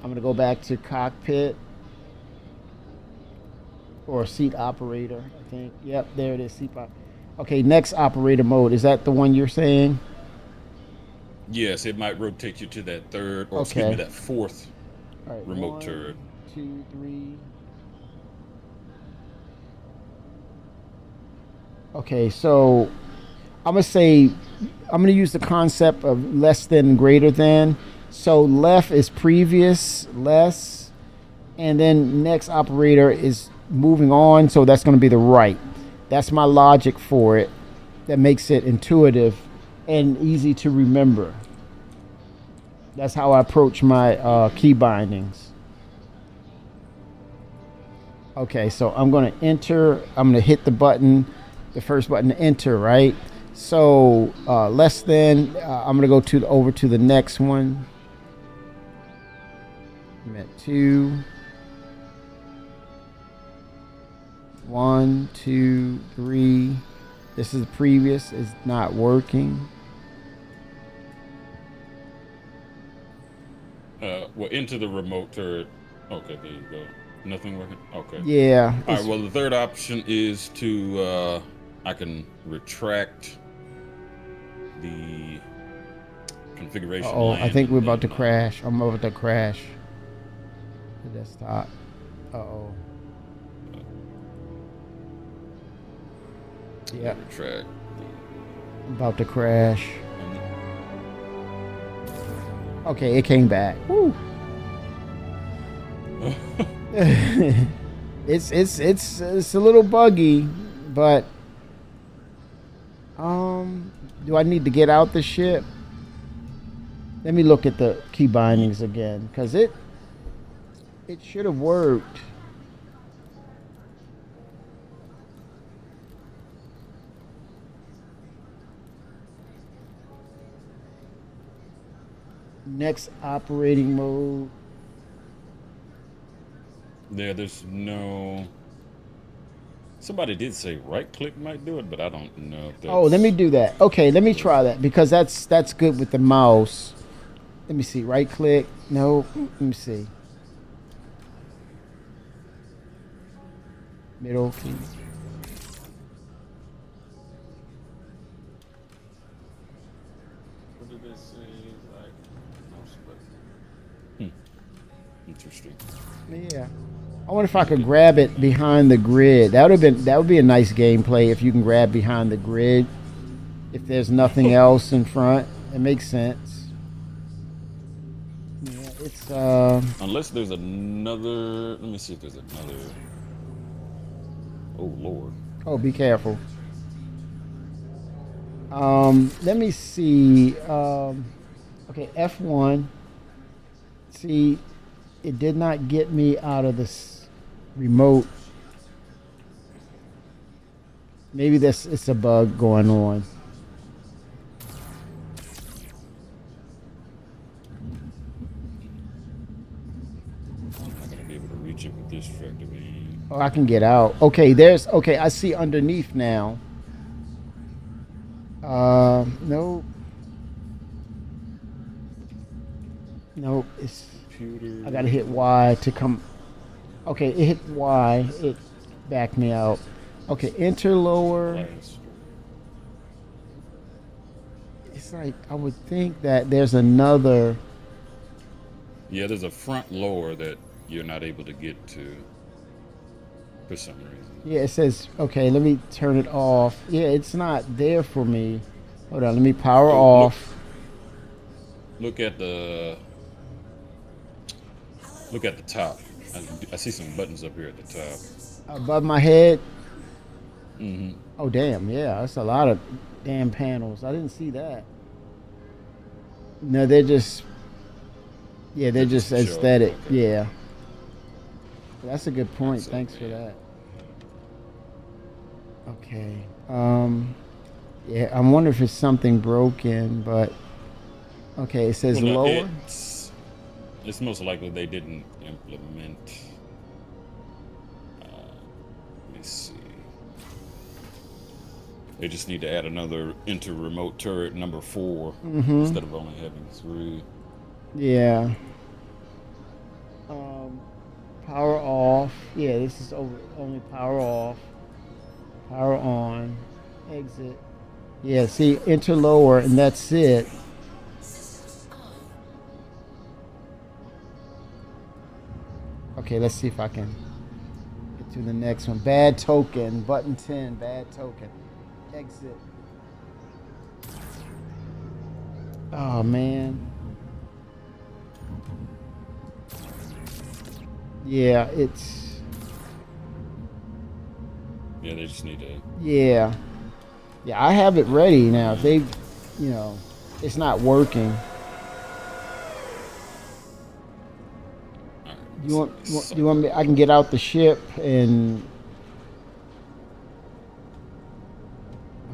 I'm gonna go back to cockpit or seat operator. I think. Yep, there it is. Okay, next operator mode. Is that the one you're saying? Yes, it might rotate you to that third, or excuse me, Okay. that fourth All right. remote One, turret. 2, 3. Okay, so I'm gonna use the concept of less than greater than. So left is previous, less, and then next operator is moving on, so that's gonna be the right. That's my logic for it. That makes it intuitive and easy to remember. That's how I approach my key bindings. Okay, so I'm gonna enter. I'm gonna hit the button, the first button to enter, right? So less than. I'm gonna go over to the next one. I'm at 2. 1, 2, 3. This is the previous. It's not working. Well, into the remote turret. Okay, there you go. Nothing working. Okay. Yeah. All right. Well, the third option is to I can retract the configuration. Oh, I line think and we're about to then, crash. I'm about to crash the desktop. Uh-oh. Yeah, retract. about to crash. Okay, it came back. Woo. It's a little buggy, but do I need to get out the ship? Let me look at the key bindings again, because it should have worked. Next operating mode. There's no. Somebody did say right click might do it, but I don't know if that's. Oh, let me do that. Okay, let me try that because that's good with the mouse. Let me see. Right click. No. Let me see. Middle key. What did they say? Like, mouse button. Interesting. Yeah. I wonder if I could grab it behind the grid. That would be a nice gameplay if you can grab behind the grid. If there's nothing else in front, it makes sense. Yeah, it's Unless there's another. Let me see if there's another. Oh Lord. oh, be careful. Let me see. Okay, F1. See, it did not get me out of this remote. Maybe it's a bug going on. I'm not gonna be able to reach it with this tractor beam. Oh, I can get out. Okay, I see underneath now. Nope. Nope, Computer. I gotta hit Y to come. Okay, it hit Y. It backed me out. Okay, enter lower. Blast. It's like I would think that there's another. Yeah, there's a front lower that you're not able to get to for some reason. Yeah, it says okay. Let me turn it off. Yeah, it's not there for me. Hold on. Let me power Oh, off. Look at the top. I see some buttons up here at the top. Above my head. Mm-hmm. Oh damn! Yeah, that's a lot of damn panels. I didn't see that. No, they're just. Yeah, they're just show. aesthetic. Okay. Yeah. That's a good point. So, Thanks for yeah. that. Okay. Yeah, I'm wondering if it's something broken, but okay, it says Well, no, lower. it's most likely they didn't implement. Let me see. They just need to add another inter-remote turret number 4 instead of only having 3. Yeah. Power off. Yeah, this is only power off. Power on. Exit. Yeah, see, enter lower, and that's it. Okay, let's see if I can get to the next one. Bad token. Button 10. Bad token. Exit. Oh, man. Yeah, it's... Yeah, they just need to. Yeah. Yeah, I have it ready now. If they, you know, it's not working. You want me? I can get out the ship and.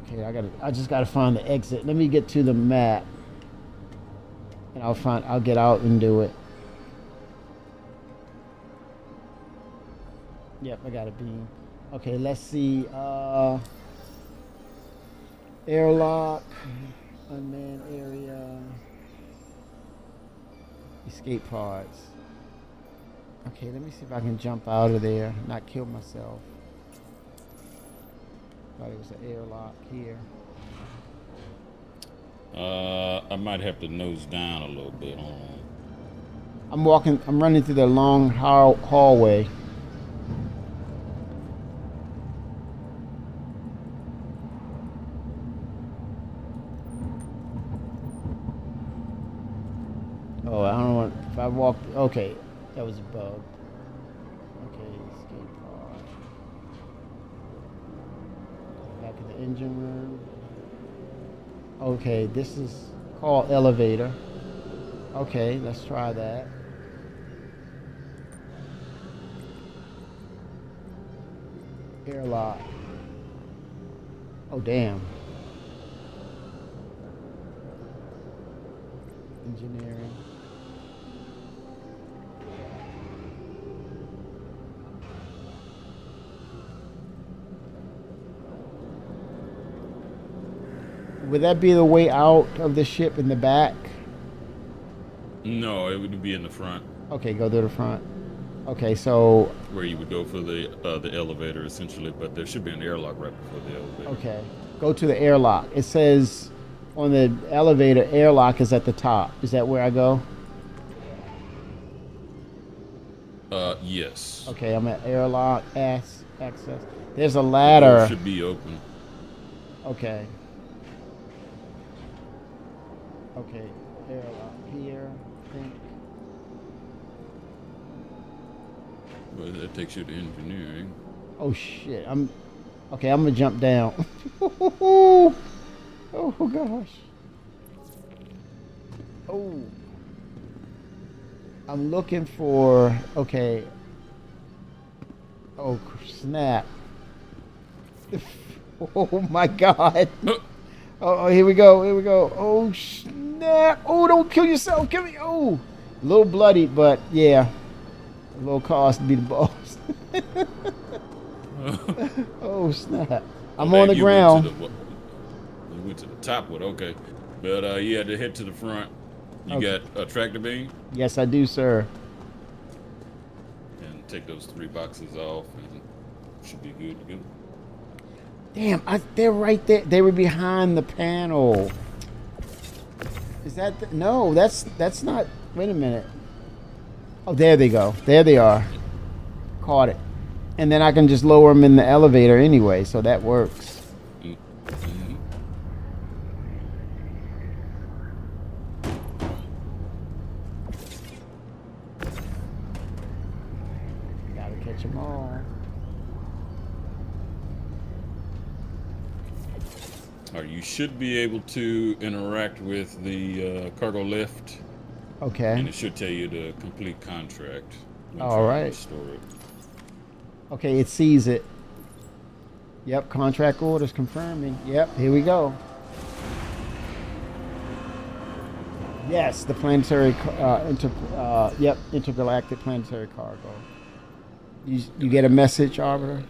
Okay, I just gotta find the exit. Let me get to the map, and I'll get out and do it. Yep, I got a beam. Okay, let's see. Airlock, unmanned area, escape pods. Okay, let me see if I can jump out of there, not kill myself. Thought it was an airlock here. I might have to nose down a little bit. I'm running through the long hallway. Oh, I don't want. If I walk, okay, that was a bug. Okay, escape pod. Back in the engine room. Okay, this is called elevator. Okay, let's try that. Airlock. Oh, damn. Engineering. Would that be the way out of the ship in the back? No, it would be in the front. Okay, go to the front. Okay, so Where you would go for the elevator, essentially, but there should be an airlock right before the elevator. okay, go to the airlock. It says on the elevator, airlock is at the top. Is that where I go? Yes. Okay, I'm at airlock access. There's a The door ladder. should be open. Okay. Okay, airlock here. I think. Well, that takes you to engineering. Oh shit! I'm gonna jump down. Oh gosh. Oh. I'm looking for. Okay. Oh snap! Oh my god! Oh, here we go! Here we go! Oh snap! Oh, don't kill yourself! Kill me! Oh, a little bloody, but yeah, a little cost to be the boss. Oh snap! I'm Well, on the you ground. You went to the top one, okay. But you had to head to the front. You Okay. got a tractor beam, Yes, I do, sir. and take those 3 boxes off, and should be good to go. Damn, they're right there. They were behind the panel. Is that no? That's not. Wait a minute. Oh, there they go. There they are. Caught it. And then I can just lower them in the elevator anyway, so that works. Mhm. Gotta catch them all. All right, you should be able to interact with the cargo lift, and Okay. it should tell you the complete contract. when All trying to right. restore it. Okay, it sees it. Yep, contract orders confirming. Yep, here we go. Yes, the planetary, intergalactic planetary cargo. You get a message, Arbiter?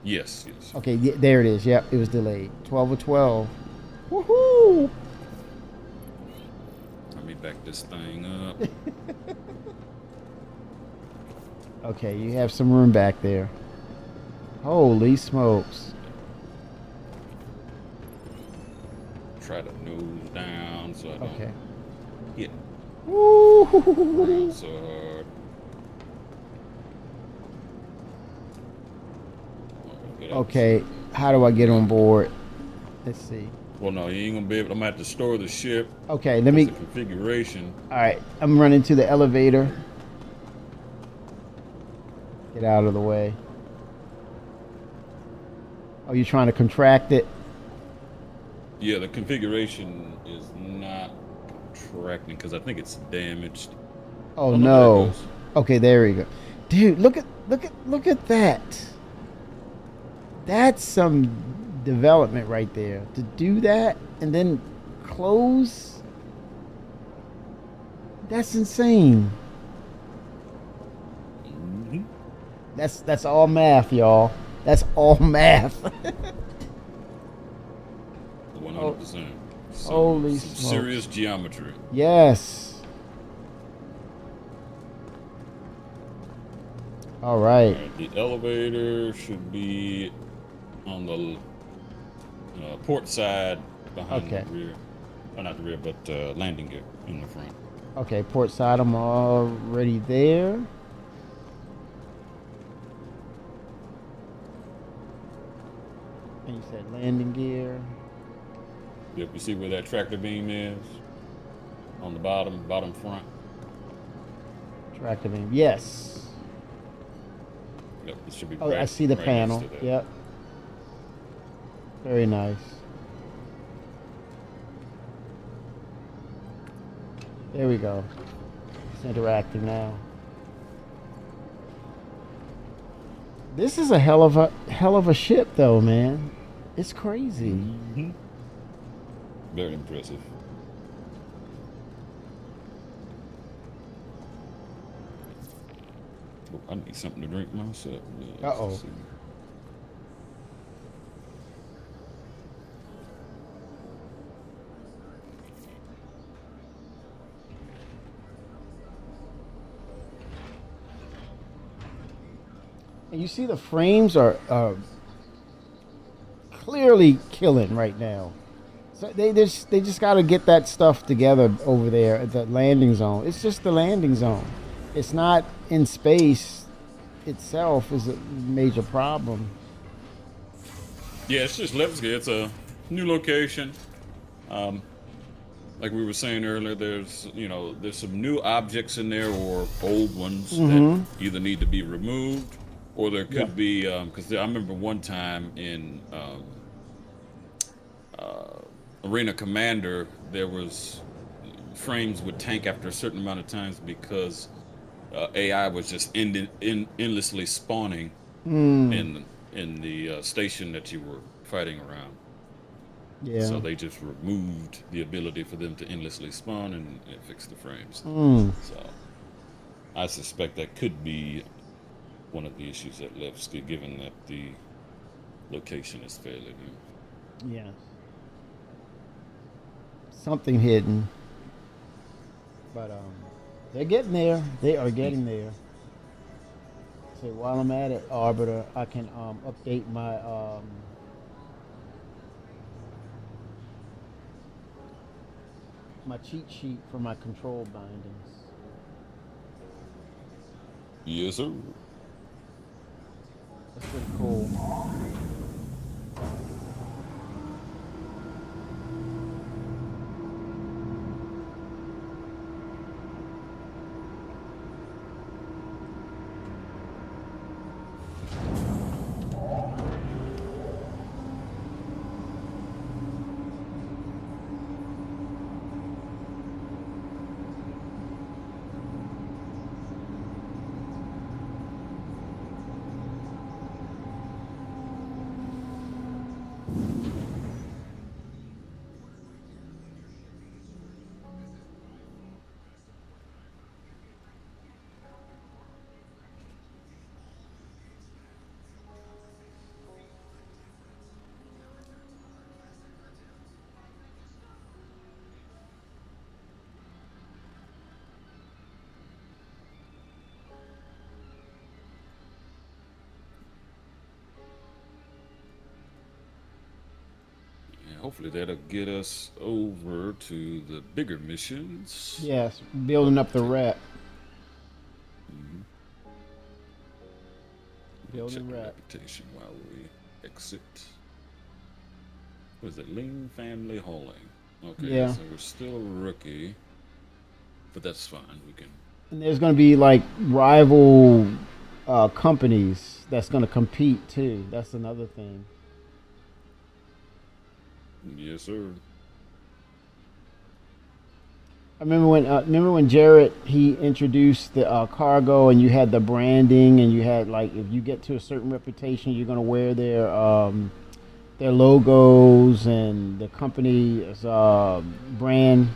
Yes, yes. Okay, there it is. Yep, it was delayed. 12 or 12. Woohoo! Let me back this thing up. Okay, you have some room back there. Holy smokes. Try to nose down so I don't Okay. hit Woo! so hard. Get out. Okay, how do I get on board? Let's see. Well, no, you ain't gonna be able. I'm gonna have to store the ship. Okay, let me. The configuration. All right, I'm running to the elevator. Get out of the way. Oh, you trying to contract it? Yeah, the configuration is not contracting because I think it's damaged. Oh Oh, no, no. there it goes. Okay, there we go. Dude, look at that. That's some development right there. To do that and then close. That's insane. Mm-hmm. That's all math, y'all. That's all math. 100%. Holy Some smokes. serious geometry. Yes. All right. Alright, the elevator should be on the port side behind Okay. the rear. Not the rear, but landing gear in the front. Okay, port side, I'm already there. And you said landing gear. Yep, you see where that tractor beam is? On the bottom front. Tractor beam. Yes. Yep, it should be Oh, right, I see the right panel. next to that. Yep. Very nice. There we go. It's interacting now. This is a hell of a ship, though, man. It's crazy. Mhm. Very impressive. Oh, I need something to drink myself. Uh-oh. Let's see. And you see the frames are clearly killing right now. So they just got to get that stuff together over there at the landing zone. It's just the landing zone. It's not in space itself is a major problem. Yeah, it's just Levski. It's a new location. Like we were saying earlier, there's some new objects in there or old ones that either need to be removed or there could be because I remember one time in Arena Commander there was frames would tank after a certain amount of times because AI was just endlessly spawning in the station that you were fighting around. Yeah. So they just removed the ability for them to endlessly spawn and it fixed the frames. So I suspect that could be one of the issues at Levski, given that the location is fairly new. Yes. Something hidden. But they're getting there. They are getting there. So while I'm at it, Arbiter, I can update my cheat sheet for my control bindings. Yes, sir. That's pretty cool. hopefully that'll get us over to the bigger missions. Yes, building up the rep. Check Building the rep. reputation while we exit. What is it? Lean Family Hauling. Okay, Yeah. so we're still a rookie, but that's fine. We can. And there's going to be like rival companies that's going to compete too. That's another thing. Yes, sir. I remember when Jarrett he introduced the cargo, and you had the branding, and you had like if you get to a certain reputation, you're going to wear their logos and the company's brand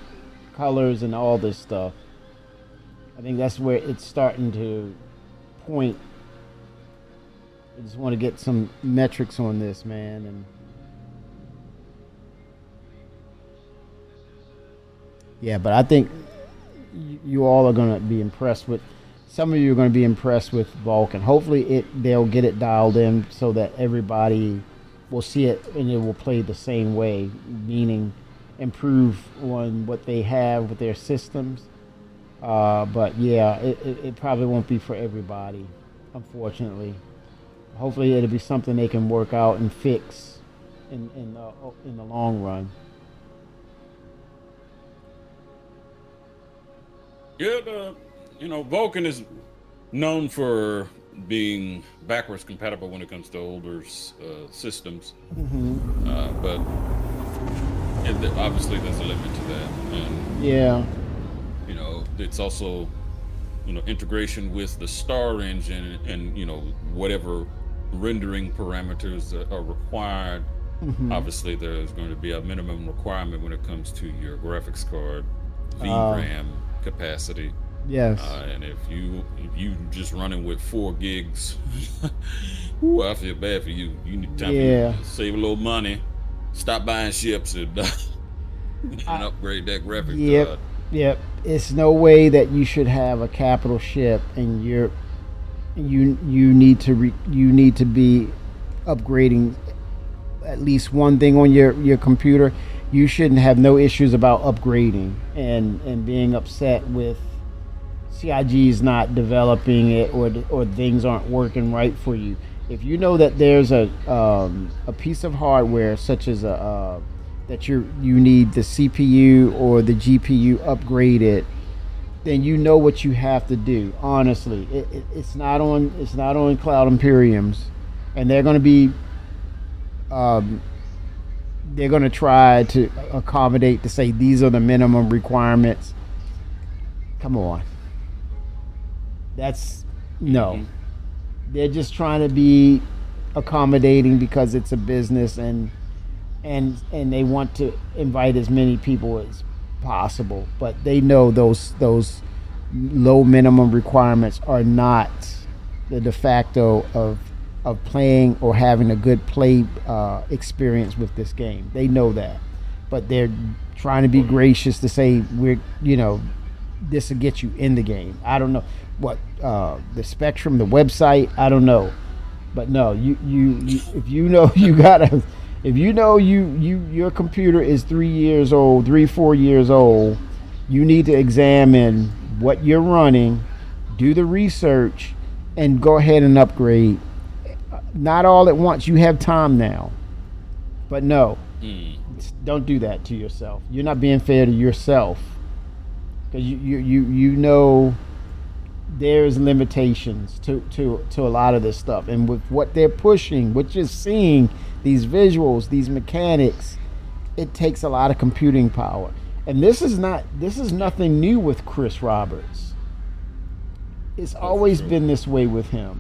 colors and all this stuff. I think that's where it's starting to point. I just want to get some metrics on this, man, and yeah, but I think you all are going to be impressed with. Some of you are going to be impressed with Vulcan. Hopefully, they'll get it dialed in so that everybody will see it and it will play the same way, meaning improve on what they have with their systems. But yeah, it probably won't be for everybody, unfortunately. Hopefully, it'll be something they can work out and fix in the long run. Yeah, Vulcan is known for being backwards compatible when it comes to older systems. But obviously there's a limit to that. And, Yeah. It's also, integration with the Star engine and, whatever rendering parameters that are required. Obviously, there's going to be a minimum requirement when it comes to your graphics card, VRAM capacity. Yes. And if you just running with 4 gigs, ooh, I feel bad for you. You need time to save a little money, stop buying ships, and upgrade that graphics card. Yep. It's no way that you should have a capital ship and you need to be upgrading at least one thing on your computer. You shouldn't have no issues about upgrading and being upset with CIG's not developing it or things aren't working right for you. If you know that there's a piece of hardware such as that you need the CPU or the GPU upgraded, then you know what you have to do. Honestly, it's not on Cloud Imperiums, and they're going to be they're going to try to accommodate to say these are the minimum requirements. Come on. That's no. They're just trying to be accommodating because it's a business and they want to invite as many people as possible, but they know those low minimum requirements are not the de facto of playing or having a good play experience with this game. They know that, but they're trying to be gracious to say this will get you in the game. I don't know what the Spectrum, the website, I don't know, but no, you if you know you gotta. If you know your computer is 4 years old, you need to examine what you're running, do the research, and go ahead and upgrade. Not all at once. You have time now, but no, don't do that to yourself. You're not being fair to yourself because you know there's limitations to a lot of this stuff, and with what they're pushing, which is seeing these visuals, these mechanics, it takes a lot of computing power. And this is nothing new with Chris Roberts. It's always been this way with him.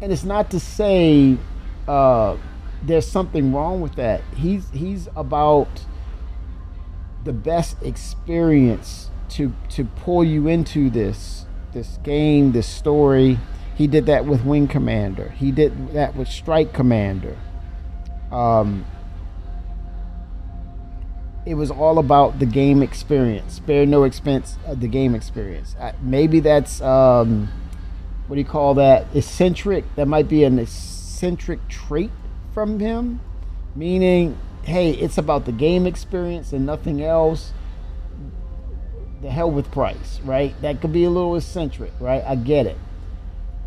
And it's not to say there's something wrong with that. He's about the best experience to pull you into this game, this story. He did that with Wing Commander. He did that with Strike Commander. It was all about the game experience. Spare no expense of the game experience. Maybe that's what do you call that? Eccentric. That might be an eccentric trait from him, meaning hey, it's about the game experience and nothing else, the hell with price, right? That could be a little eccentric, right? I get it.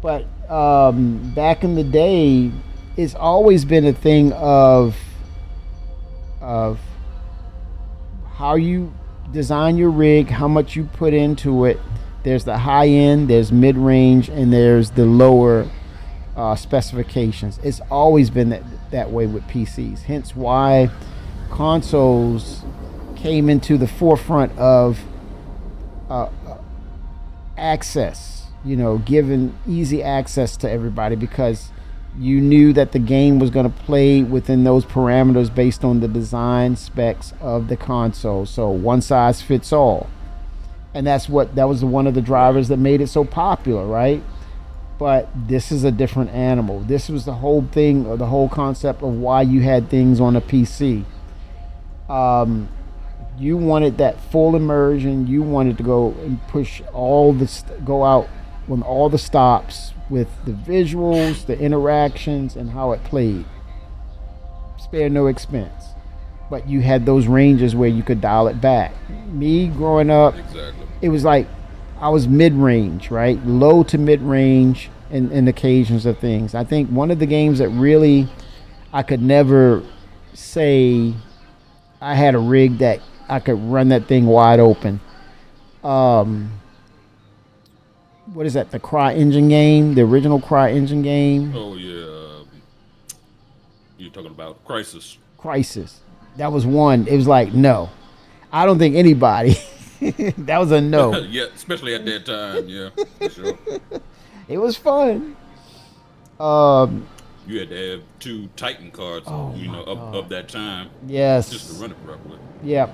But back in the day, it's always been a thing of how you design your rig, how much you put into it. There's the high end, there's mid range, and there's the lower specifications. It's always been that way with PCs. Hence why consoles came into the forefront of access, giving easy access to everybody, because you knew that the game was going to play within those parameters based on the design specs of the console. So one size fits all. And that was one of the drivers that made it so popular, right? But this is a different animal. This was the whole thing, or the whole concept of why you had things on a PC. You wanted that full immersion. You wanted to go and push go out on all the stops with the visuals, the interactions, and how it played. Spare no expense. But you had those ranges where you could dial it back. Me growing up, Exactly. it was like I was mid-range, right? Low to mid-range in occasions of things. I think one of the games that really I could never say I had a rig that I could run that thing wide open. What is that? The CryEngine game, the original CryEngine game. Oh yeah. You're talking about Crisis. Crisis. That was one. It was like, no. I don't think anybody. That was a no. Yeah, especially at that time. Yeah, for sure. It was fun. You had to have 2 Titan cards, of that time, Yes. just to run it properly. Yep.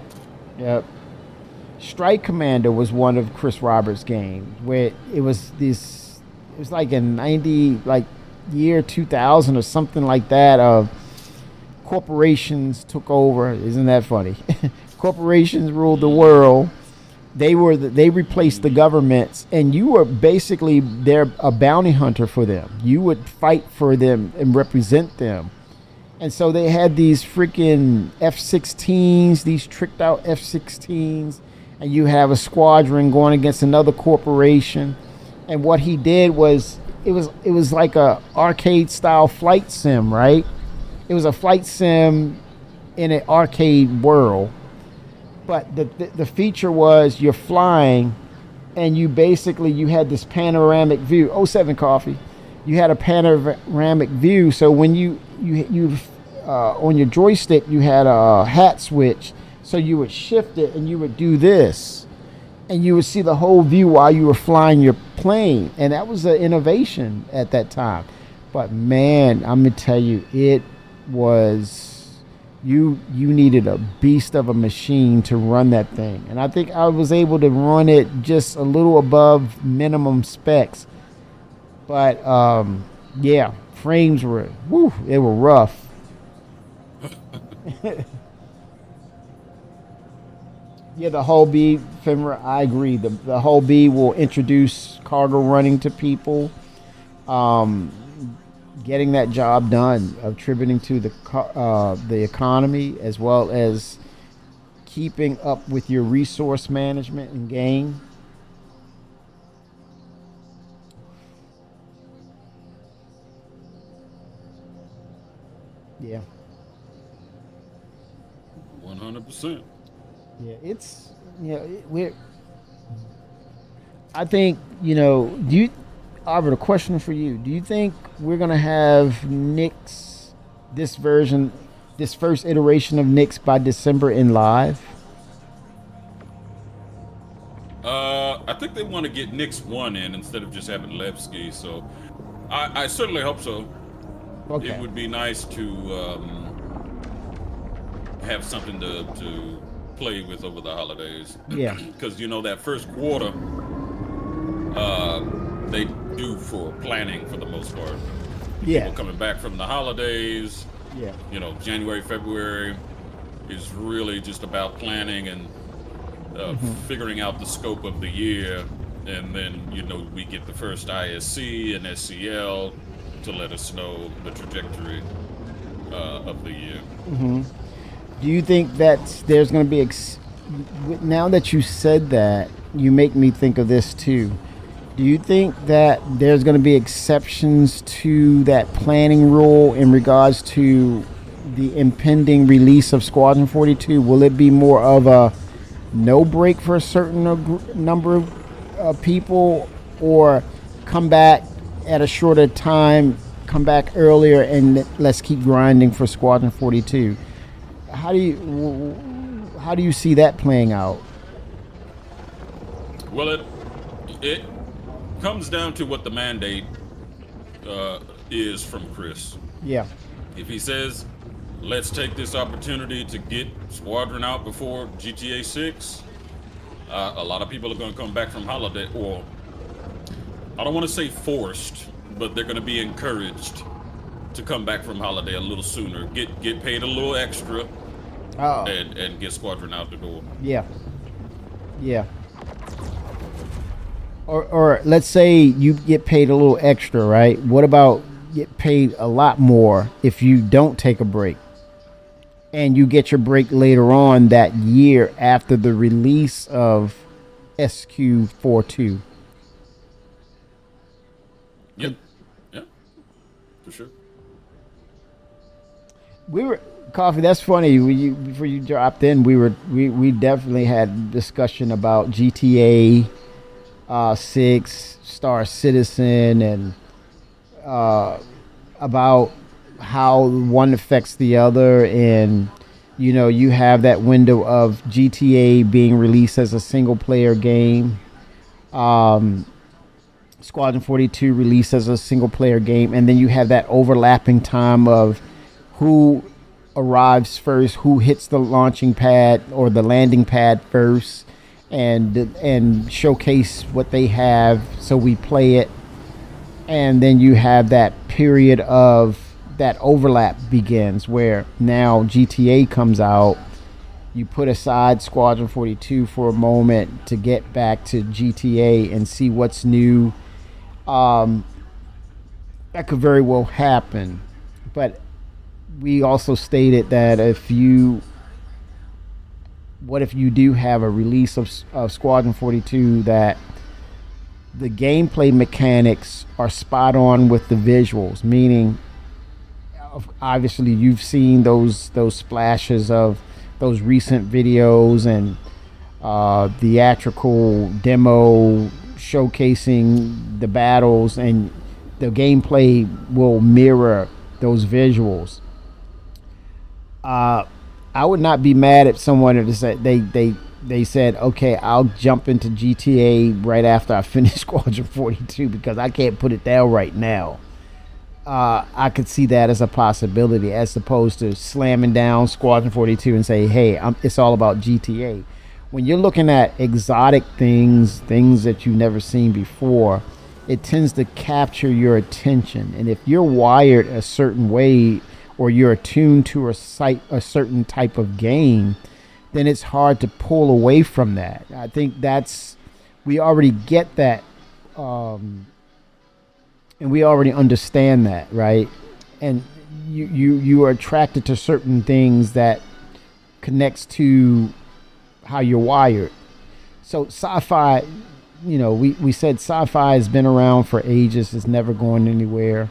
Strike Commander was one of Chris Roberts' games where it was like in year 2000 or something like that. Corporations took over. Isn't that funny? Corporations ruled the world. They replaced the governments, and you were basically a bounty hunter for them. You would fight for them and represent them. And so they had these freaking F-16s, these tricked out F-16s, and you have a squadron going against another corporation. And what he did was, it was like a arcade style flight sim, right? It was a flight sim in an arcade world. But the feature was you're flying, and you had this panoramic view. 07 Coffee. You had a panoramic view, so when you on your joystick you had a hat switch, so you would shift it and you would do this, and you would see the whole view while you were flying your plane, and that was an innovation at that time. But man, I'm gonna tell you, it was. You needed a beast of a machine to run that thing. And I think I was able to run it just a little above minimum specs. But, yeah, frames they were rough. Yeah, the Hull B, Fenrir, I agree. The Hull B will introduce cargo running to people. Getting that job done, attributing to the economy, as well as keeping up with your resource management and game. Yeah. 100%. Yeah, it's I think I have a question for you. Do you think we're gonna have Nix, this first iteration of Nix, by December in live? I think they want to get Nix 1 in instead of just having Levski, so I certainly hope so. Okay. It would be nice to have something to play with over the holidays. Yeah. Because that first quarter, they do for planning for the most part. Yeah. People coming back from the holidays. Yeah. January, February is really just about planning and figuring out the scope of the year. And then, we get the first ISC and SCL to let us know the trajectory of the year. Do you think that there's going to be now that you said that, you make me think of this too. Do you think that there's going to be exceptions to that planning rule in regards to the impending release of Squadron 42? Will it be more of a no break for a certain number of people, or come back at a shorter time, come back earlier, and let's keep grinding for Squadron 42? How do you see that playing out? Well, it comes down to what the mandate is from Chris. Yeah. If he says, let's take this opportunity to get Squadron out before GTA 6, a lot of people are going to come back from holiday, or I don't want to say forced, but they're going to be encouraged to come back from holiday a little sooner, get paid a little extra, and get Squadron out the door. Yeah. Or let's say you get paid a little extra, right? What about get paid a lot more if you don't take a break, and you get your break later on that year after the release of SQ42? Yep. Yeah. For sure. We were Coffee. That's funny. Before you dropped in, we definitely had discussion about GTA 6, Star Citizen, and about how one affects the other. And you have that window of GTA being released as a single player game, Squadron 42 released as a single player game, and then you have that overlapping time of who arrives first, who hits the launching pad or the landing pad first, and showcase what they have, so we play it. And then you have that period of that overlap begins, where now GTA comes out, you put aside Squadron 42 for a moment to get back to GTA and see what's new. That could very well happen, but we also stated that what if you do have a release of Squadron 42 that the gameplay mechanics are spot on with the visuals, meaning obviously you've seen those splashes of those recent videos and theatrical demo showcasing the battles, and the gameplay will mirror those visuals. I would not be mad at someone if they said, okay, I'll jump into GTA right after I finish Squadron 42 because I can't put it down right now. I could see that as a possibility, as opposed to slamming down Squadron 42 and say, hey, it's all about GTA. When you're looking at exotic things that you've never seen before, it tends to capture your attention. And if you're wired a certain way, or you're attuned to a certain type of game, then it's hard to pull away from that. I think we already get that, and we already understand that, right? And you are attracted to certain things that connects to how you're wired. So sci-fi, we said sci-fi has been around for ages. It's never going anywhere.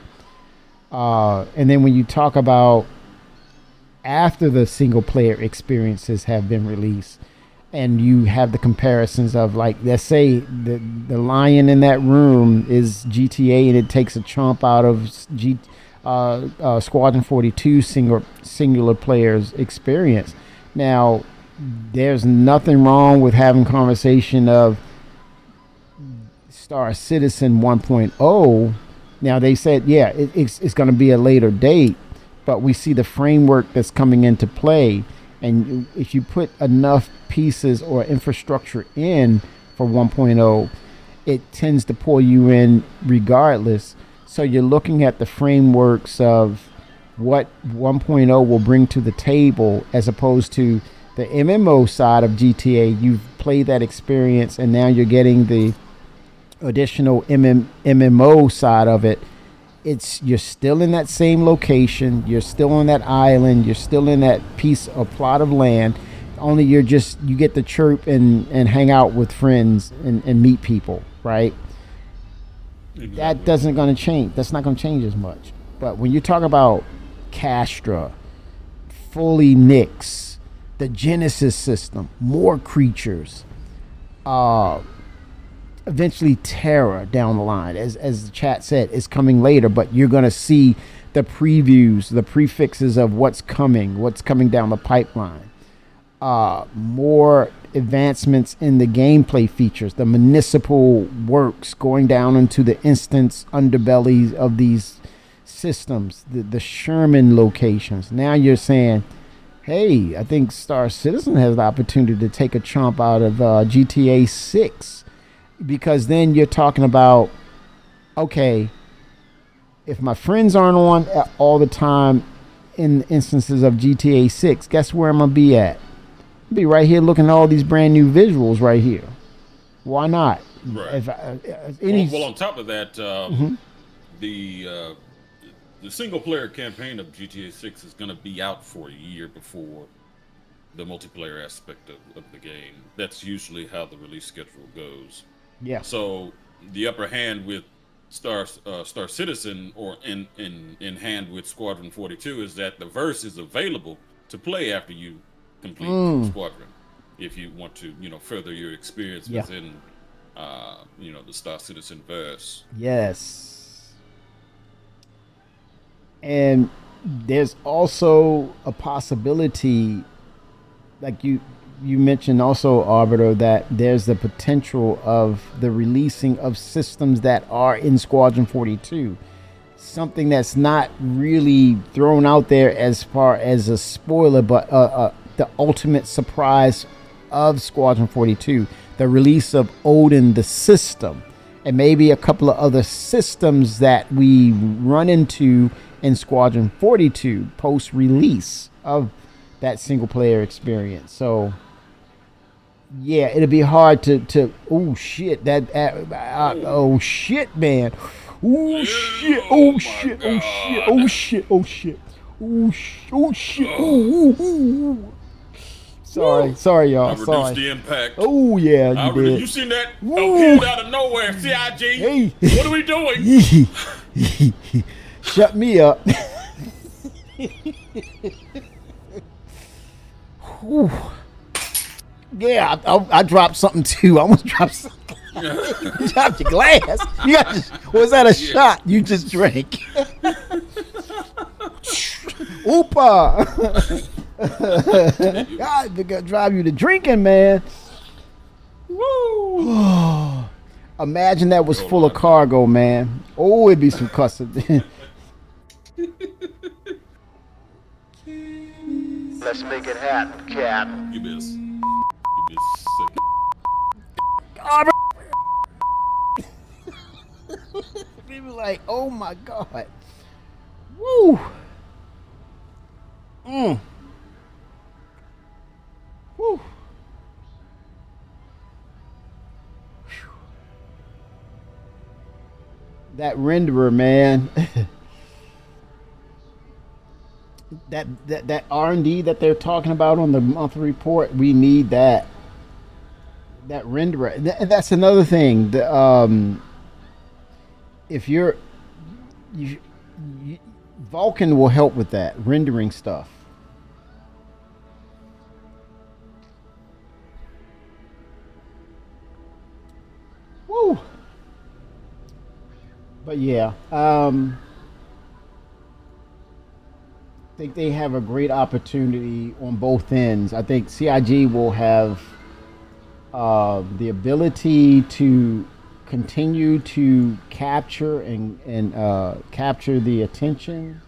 And then when you talk about after the single player experiences have been released, and you have the comparisons of, like, let's say the lion in that room is GTA and it takes a chomp out of Squadron 42 singular players experience. Now, there's nothing wrong with having conversation of Star Citizen 1.0. Now, they said, yeah, it's going to be a later date, but we see the framework that's coming into play. And if you put enough pieces or infrastructure in for 1.0, it tends to pull you in regardless. So you're looking at the frameworks of what 1.0 will bring to the table, as opposed to the MMO side of GTA. You've played that experience, and now you're getting the additional MMO side of it you're still in that same location, you're still on that island, you're still in that piece of plot of land. Only you get to chirp and hang out with friends and meet people, right? Exactly. That doesn't going to change. That's not going to change as much. But when you talk about Castra, fully Nyx, the Genesis system, more creatures, eventually Terra down the line, as the chat said, is coming later, but you're going to see the previews, the prefixes of what's coming down the pipeline. More advancements in the gameplay features, the municipal works going down into the instance underbellies of these systems, the Sherman locations. Now you're saying, hey, I think Star Citizen has the opportunity to take a chomp out of GTA 6, because then you're talking about, okay, if my friends aren't on all the time in instances of GTA 6, guess where I'm going to be at? Be right here looking at all these brand new visuals right here. Why not? Right. Well, on top of that, the single player campaign of GTA 6 is going to be out for a year before the multiplayer aspect of the game. That's usually how the release schedule goes. Yeah. So the upper hand with Star Citizen, or in hand with Squadron 42, is that the verse is available to play after you complete Squadron, if you want to, further your experience within, the Star Citizen verse. Yes. And there's also a possibility, like you mentioned also, Arbiter, that there's the potential of the releasing of systems that are in Squadron 42. Something that's not really thrown out there as far as a spoiler, but the ultimate surprise of Squadron 42, the release of Odin the system, and maybe a couple of other systems that we run into in Squadron 42 post-release of that single-player experience. So, yeah, it'll be hard to oh shit, oh shit, man. Oh shit, oh shit, oh shit, oh shit, oh shit. Oh shit, oh. Sorry, y'all. I reduced Sorry. the impact. Oh yeah, you did. You seen that? Appeared out of nowhere. CIG. Hey. What are we doing? Shut me up. Whew. Yeah, I dropped something too. I almost dropped something. You dropped your glass. Was that a shot you just drank? Oopa! God, they gonna drive you to drinking, man. Woo! Imagine that was full of cargo, man. Oh, it'd be some custom. Let's make it happen, Cap. You miss. You miss sick. People like, oh my God. Woo! Woo! That renderer, man. that R&D that they're talking about on the monthly report, we need that renderer. And that's another thing. If you Vulkan will help with that rendering stuff. Woo! But yeah, I think they have a great opportunity on both ends. I think CIG will have the ability to continue to capture and capture the attention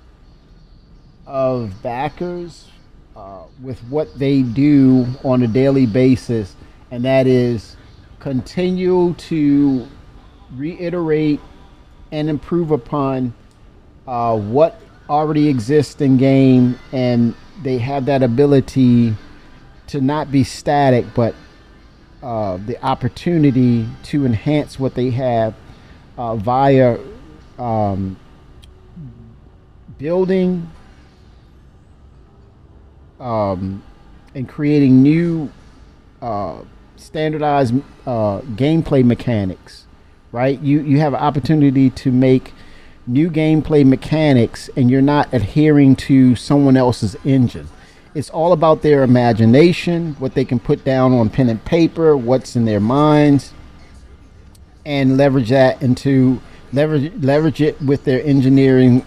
of backers with what they do on a daily basis, and that is continue to reiterate and improve upon what already exists in game, and they have that ability to not be static, but the opportunity to enhance what they have via building and creating new standardized gameplay mechanics, right? You have an opportunity to make new gameplay mechanics, and you're not adhering to someone else's engine. It's all about their imagination, what they can put down on pen and paper, what's in their minds, and leverage that into leverage it with their engineering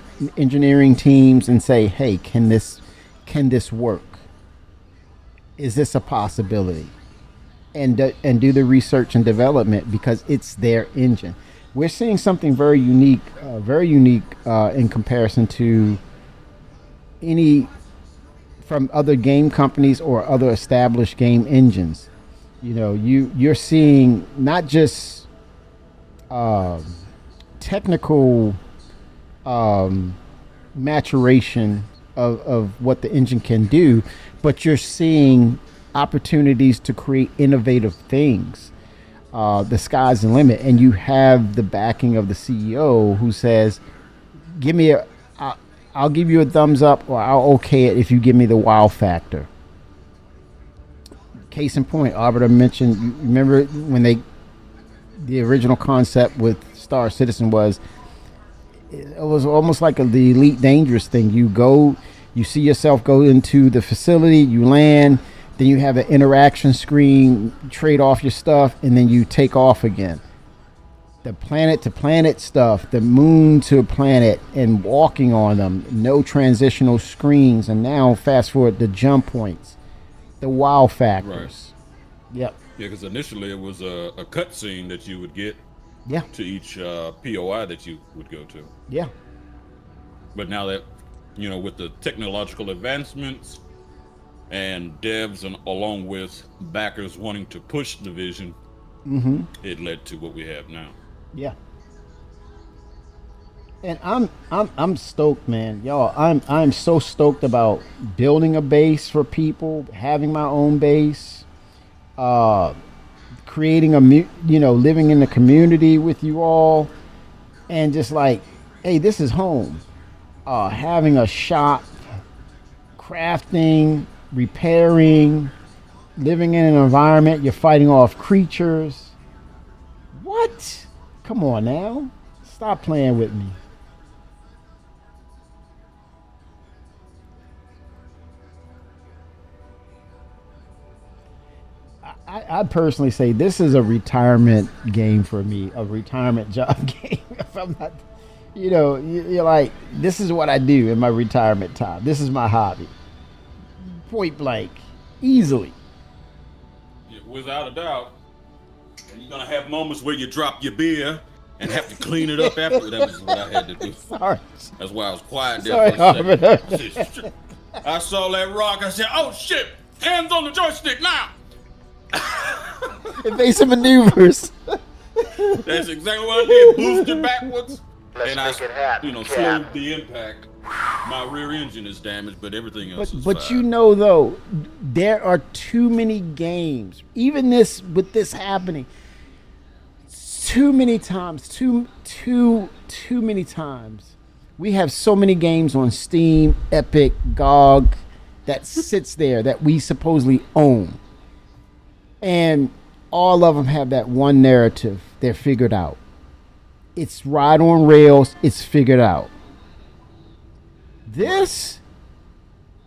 teams and say, hey, can this work? Is this a possibility? And do the research and development, because it's their engine. We're seeing something very unique in comparison to any from other game companies or other established game engines. You know, you're seeing not just technical maturation of what the engine can do, but you're seeing opportunities to create innovative things. The sky's the limit, and you have the backing of the CEO who says, I'll give you a thumbs up, or I'll okay it if you give me the wow factor. Case in point, Arbiter mentioned, you remember when the original concept with Star Citizen was, it was almost like the Elite Dangerous thing. You see yourself go into the facility, you land, then you have an interaction screen, trade off your stuff, and then you take off again. The planet to planet stuff, the moon to planet, and walking on them, no transitional screens, and now fast forward the jump points, the wow factors. Right. Yep. Yeah, because initially it was a cutscene that you would get. Yeah. To each POI that you would go to. Yeah. But now that, with the technological advancements and devs and along with backers wanting to push the vision, it led to what we have now. Yeah. And I'm stoked, man. Y'all, I'm so stoked about building a base for people, having my own base, creating living in the community with you all, and just like, hey, this is home. Having a shop, crafting, repairing, living in an environment, you're fighting off creatures. What? Come on now. Stop playing with me. I'd personally say this is a retirement game for me, a retirement job game. If I'm not, you're like, this is what I do in my retirement time. This is my hobby. Point blank, easily. Yeah, without a doubt. And you're going to have moments where you drop your beer and have to clean it up after. That was what I had to do. Sorry. That's why I was quiet there for a second. I saw that rock. I said, oh, shit. Hands on the joystick now. Evasive maneuvers. That's exactly what I did. Boosted backwards. Let's and make it happen, slowed the impact. My rear engine is damaged, but everything else is fine. Though, there are too many games. Even with this happening, too many times. Too many times. We have so many games on Steam, Epic, GOG that sits there that we supposedly own. And all of them have that one narrative. They're figured out. It's ride on rails. It's figured out. This,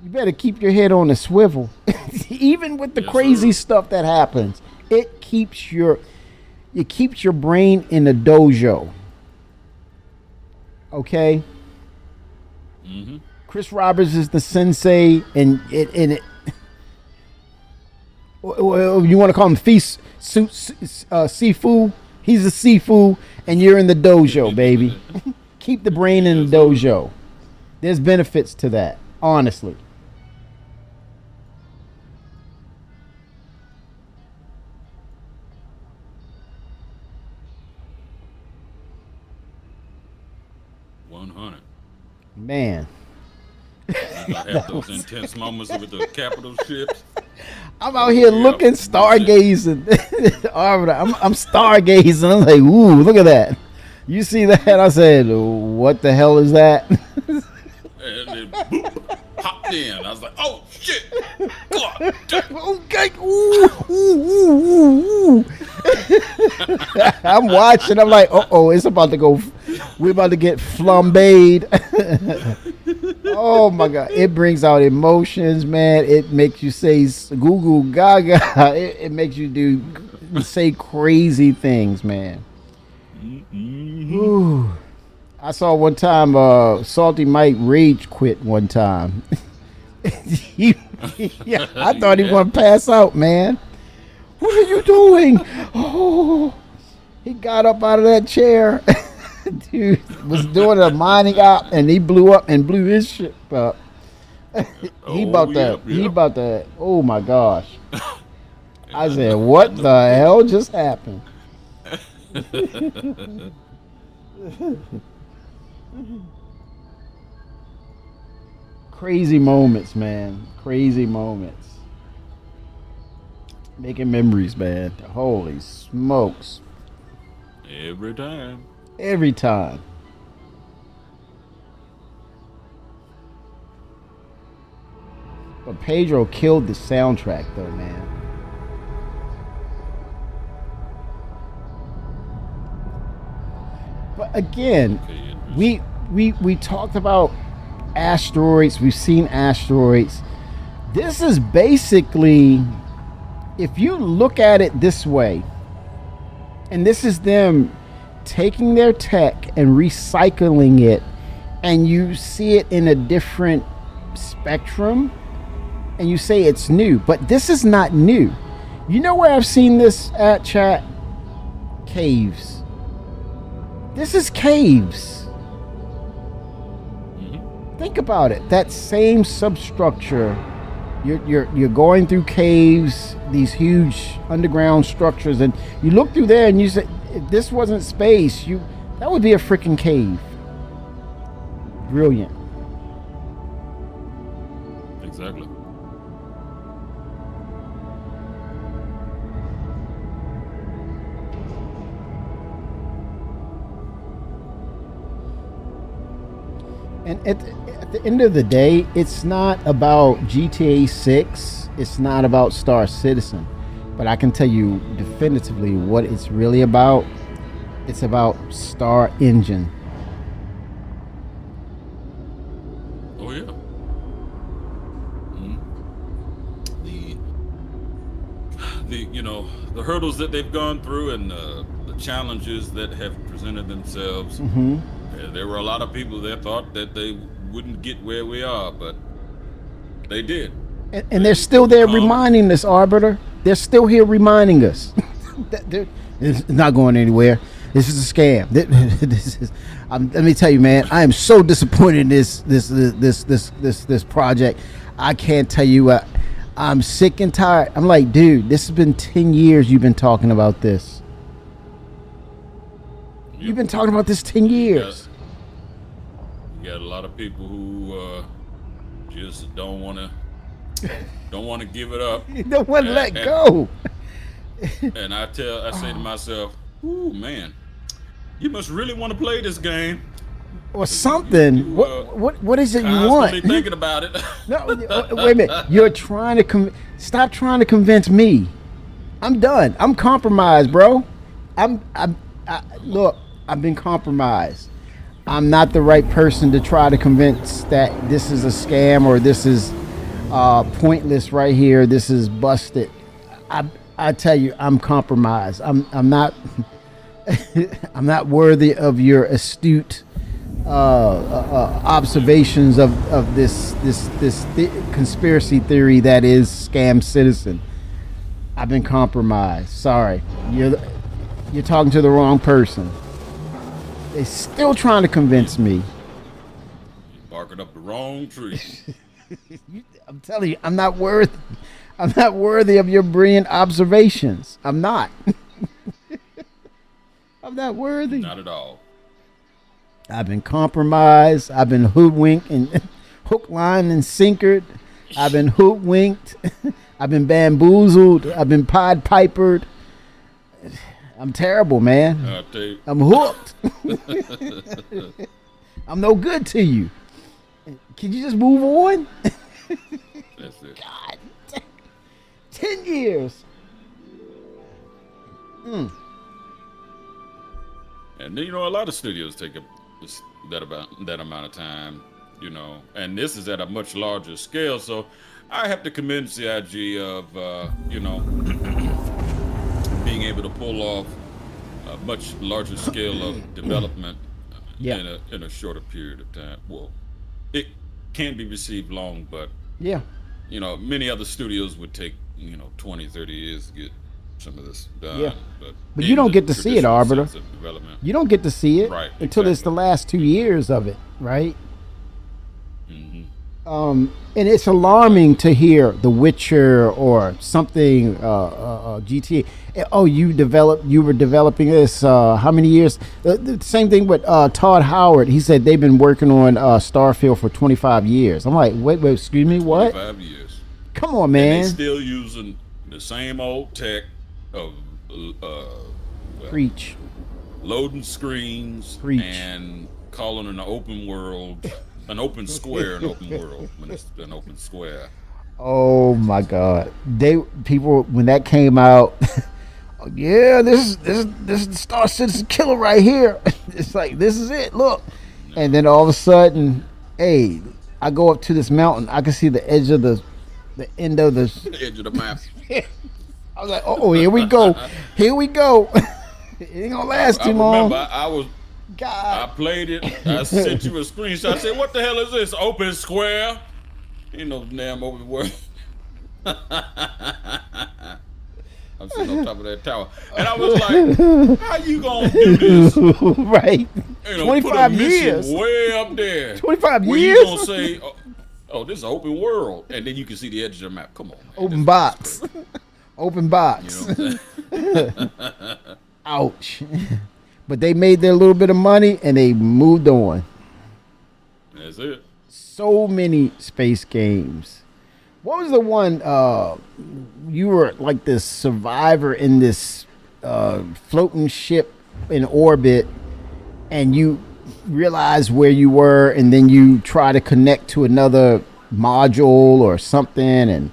you better keep your head on a swivel. Even with the crazy stuff that happens, it keeps your brain in the dojo. Okay? Mm-hmm. Chris Roberts is the sensei, and it you want to call him Sifu? He's a Sifu, and you're in the dojo, baby. Keep the brain in the dojo. There's benefits to that, honestly. Man. You have those intense moments with the capital ships. I'm out here looking, stargazing. I'm stargazing. I'm like, ooh, look at that. You see that? I said, what the hell is that? in. I was like, oh shit! God damn. Okay. Ooh. I'm watching. I'm like, it's about to go. We're about to get flambéed. Oh my God! It brings out emotions, man. It makes you say "goo goo gaga." It makes you say crazy things, man. Ooh. I saw one time Salty Mike rage quit one time. I thought he was going to pass out, man. What are you doing? Oh, he got up out of that chair. Dude was doing a mining op and he blew up and blew his shit up. He about to, oh my gosh. I said, what the hell just happened? Crazy moments, man. Crazy moments. Making memories, man. Holy smokes. Every time. Every time. But Pedro killed the soundtrack, though, man. But again, we talked about asteroids. We've seen asteroids. This is basically, if you look at it this way, and this is them taking their tech and recycling it, and you see it in a different spectrum, and you say it's new, but this is not new. You know where I've seen this at, chat? Caves. This is caves. Think about it. That same substructure. You're going through caves, these huge underground structures, and you look through there and you say, if this wasn't space, that would be a freaking cave. Brilliant. Exactly. And at the end of the day, it's not about GTA 6. It's not about Star Citizen. But I can tell you definitively what it's really about. It's about Star Engine. Oh, yeah. The hurdles that they've gone through and the challenges that have presented themselves. There were a lot of people that thought that they wouldn't get where we are, but they did. And they're still there reminding us, Arbiter. They're still here reminding us. It's not going anywhere. This is a scam. Let me tell you, man. I am so disappointed in this project. I can't tell you what. I'm sick and tired. I'm like, dude, this has been 10 years you've been talking about this. Yep. You've been talking about this 10 years. You got a lot of people who just don't want to give it up. You don't want to let go. And I say to myself, ooh, man, you must really want to play this game. Or something. What is it you want? Constantly thinking about it. No, wait a minute. You're trying to stop trying to convince me. I'm done. I'm compromised, bro. Look, I've been compromised. I'm not the right person to try to convince that this is a scam or this is pointless right here. This is busted. I tell you, I'm compromised. I'm not. I'm not worthy of your astute observations of this conspiracy theory that is Scam Citizen. I've been compromised. Sorry, you're talking to the wrong person. They're still trying to convince me. Barking up the wrong tree. I'm telling you, I'm not worthy. I'm not worthy of your brilliant observations. I'm not. I'm not worthy. Not at all. I've been compromised. I've been hoodwinked and hook, line, and sinkered. I've been hoodwinked. I've been bamboozled. I've been Pied Pipered. I'm terrible, man. I'll tell you. I'm hooked. I'm no good to you. Can you just move on? That's it. God, 10 years. And then, a lot of studios take that amount of time, and this is at a much larger scale. So I have to commend CIG of, being able to pull off a much larger scale of development in a shorter period of time. Well, it can be received long, but Yeah. Many other studios would take 20, 30 years to get some of this done. Yeah. But But you in don't the get to see it, traditional Arbiter. sense of development, You don't get to see it Right, until it's the exactly. last 2 years of it, right? Mhm. And it's alarming to hear The Witcher or something, GTA. Oh, you were developing this. How many years? The same thing with Todd Howard. He said they've been working on Starfield for 25 years. I'm like, wait, excuse me, what? 5 years. Come on, And man. they still using the same old tech of Preach. loading screens Preach. and calling an open world, an open square, an open world when it's an open square. Oh my God! People when that came out, yeah, this is the Star Citizen killer right here. It's like this is it. Look, and then all of a sudden, hey, I go up to this mountain. I can see the edge of the end of the. Edge of the map. I was like, oh, here we go, here we go. It ain't gonna last I too long. remember I God, played it. I sent you a screenshot. I said, "What the hell is this? Open square? Ain't no damn open world." I'm sitting on top of that tower, and I was like, "How you gonna do this? right? Put a 25 mission years. way up there. 25 where years? you gonna say, oh, this is an open world, and then you can see the edge of the map. Come on, man. Open box. Open box. You know what I'm saying? Ouch. But they made their little bit of money and they moved on. That's it. So many space games. What was the one you were like this survivor in this floating ship in orbit and you realize where you were and then you try to connect to another module or something and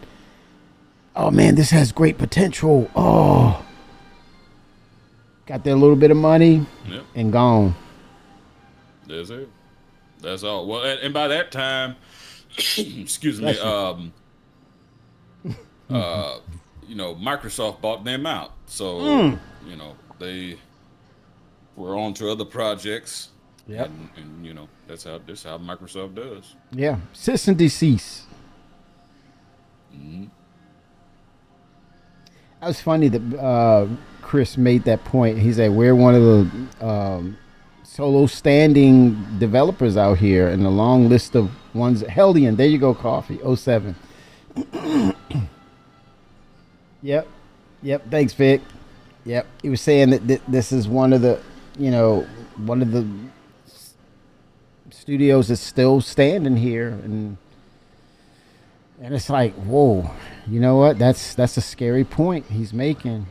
oh man, this has great potential. Oh. Got their little bit of money Yep. and gone. That's it. That's all. Well, and by that time, excuse me, Microsoft bought them out. So, they were on to other projects. Yep. And that's how Microsoft does. Yeah. Cease and desist. That was funny that Chris made that point. He said, we're one of the solo standing developers out here in a long list of ones. Heldian, there you go, Coffee, 07. Yep. Thanks, Vic. Yep. He was saying that this is one of the studios that's still standing here and it's like, whoa, you know what? That's a scary point he's making.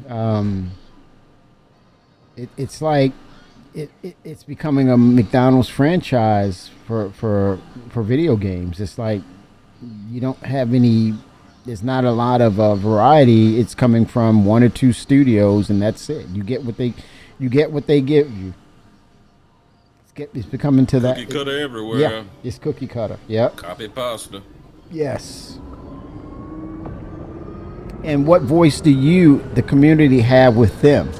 It's like it's becoming a McDonald's franchise for video games. It's like you don't have any. There's not a lot of variety. It's coming from one or two studios, and that's it. You get what they give you. It's becoming to that. Cookie cutter everywhere. Yeah, it's cookie cutter. Yep. Copy pasta. Yes. And what voice do you, the community, have with them?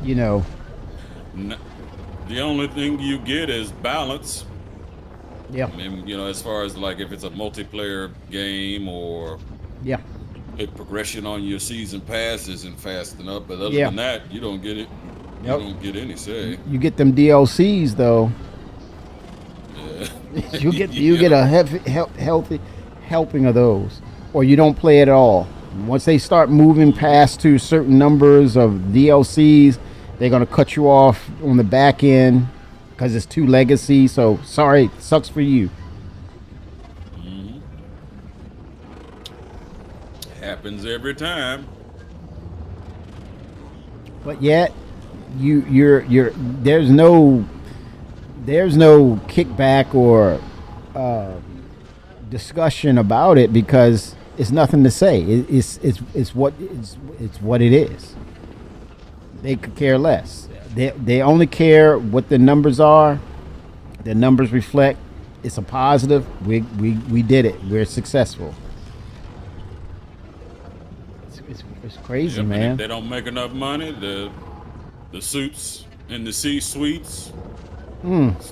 The only thing you get is balance. Yeah. I mean, as far as like if it's a multiplayer game or Yeah. a progression on your season pass isn't fast enough, but other Yeah. than that, you don't get it. Yep. You don't get any say. You get them DLCs though. Yeah. You get a healthy helping of those, or you don't play it at all. Once they start moving past to certain numbers of DLCs, they're gonna cut you off on the back end because it's too legacy. So sorry, sucks for you. Happens every time. But yet, you're there's no kickback or discussion about it because it's nothing to say. It's what it is. They could care less. They only care what the numbers are. The numbers reflect it's a positive. We did it. We're successful. It's crazy, Yep, and man. if they don't make enough money, the suits in the C suites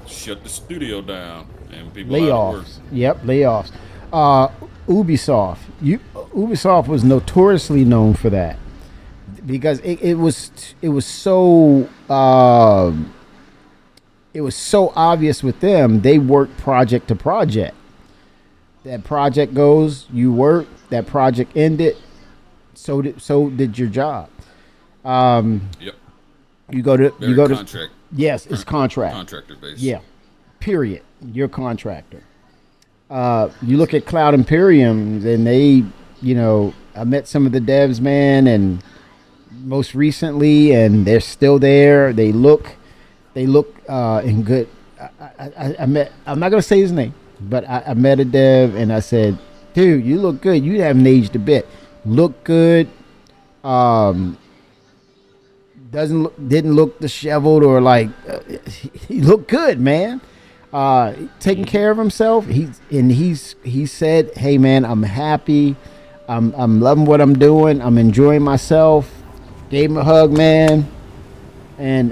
shut the studio down and people out of work. Layoffs. Yep, layoffs. Ubisoft. Ubisoft was notoriously known for that because it was so obvious with them. They work project to project. That project goes, you work. That project ended. So did your job. Yep. You go to Contract. yes, it's contract. Contractor based. Yeah. Period. You're a contractor. You look at Cloud Imperium, and they, I met some of the devs, man, and most recently, and they're still there. They look in good. I met. I'm not gonna say his name, but I met a dev, and I said, "Dude, you look good. You haven't aged a bit. Look good. Didn't look disheveled or like he looked good, man. Taking care of himself. He said, "Hey, man, I'm happy. I'm loving what I'm doing. I'm enjoying myself." Gave him a hug, man, and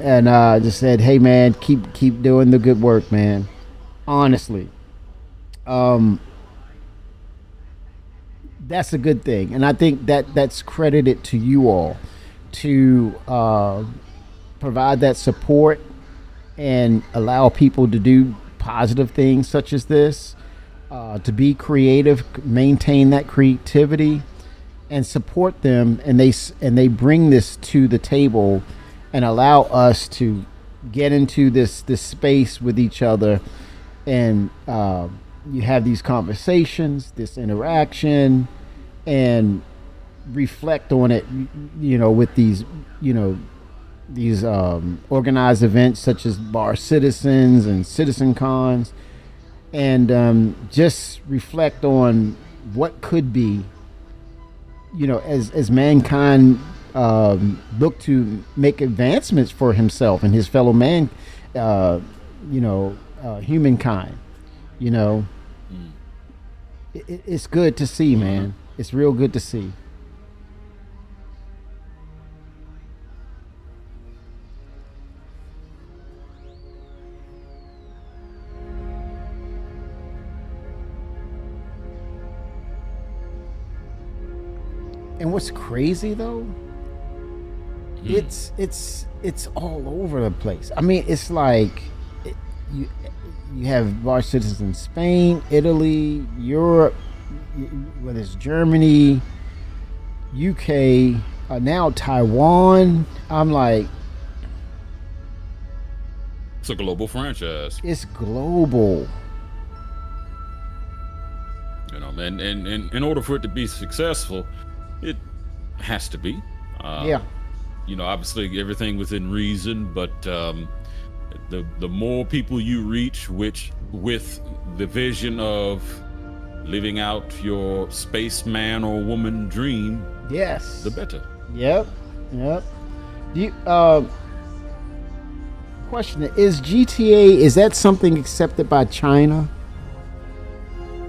just said, "Hey, man, keep doing the good work, man." Honestly, that's a good thing, and I think that's credited to you all to provide that support and allow people to do positive things such as this, to be creative, maintain that creativity, and support them. And they bring this to the table and allow us to get into this space with each other, and you have these conversations, this interaction, and reflect on it, with these organized events such as Bar Citizens and Citizen Cons, and just reflect on what could be, as mankind look to make advancements for himself and his fellow man, humankind. It's good to see, man. It's real good to see. And what's crazy though, it's all over the place. I mean, it's like you have Bar Citizens in Spain, Italy, Europe, whether it's Germany, UK, now Taiwan. I'm like, It's a global franchise. it's global. And in order for it to be successful, it has to be. Yeah. Obviously everything within reason, but the more people you reach, which with the vision of living out your spaceman or woman dream, Yes. the better. Yep. Do you, question: is GTA, is that something accepted by China?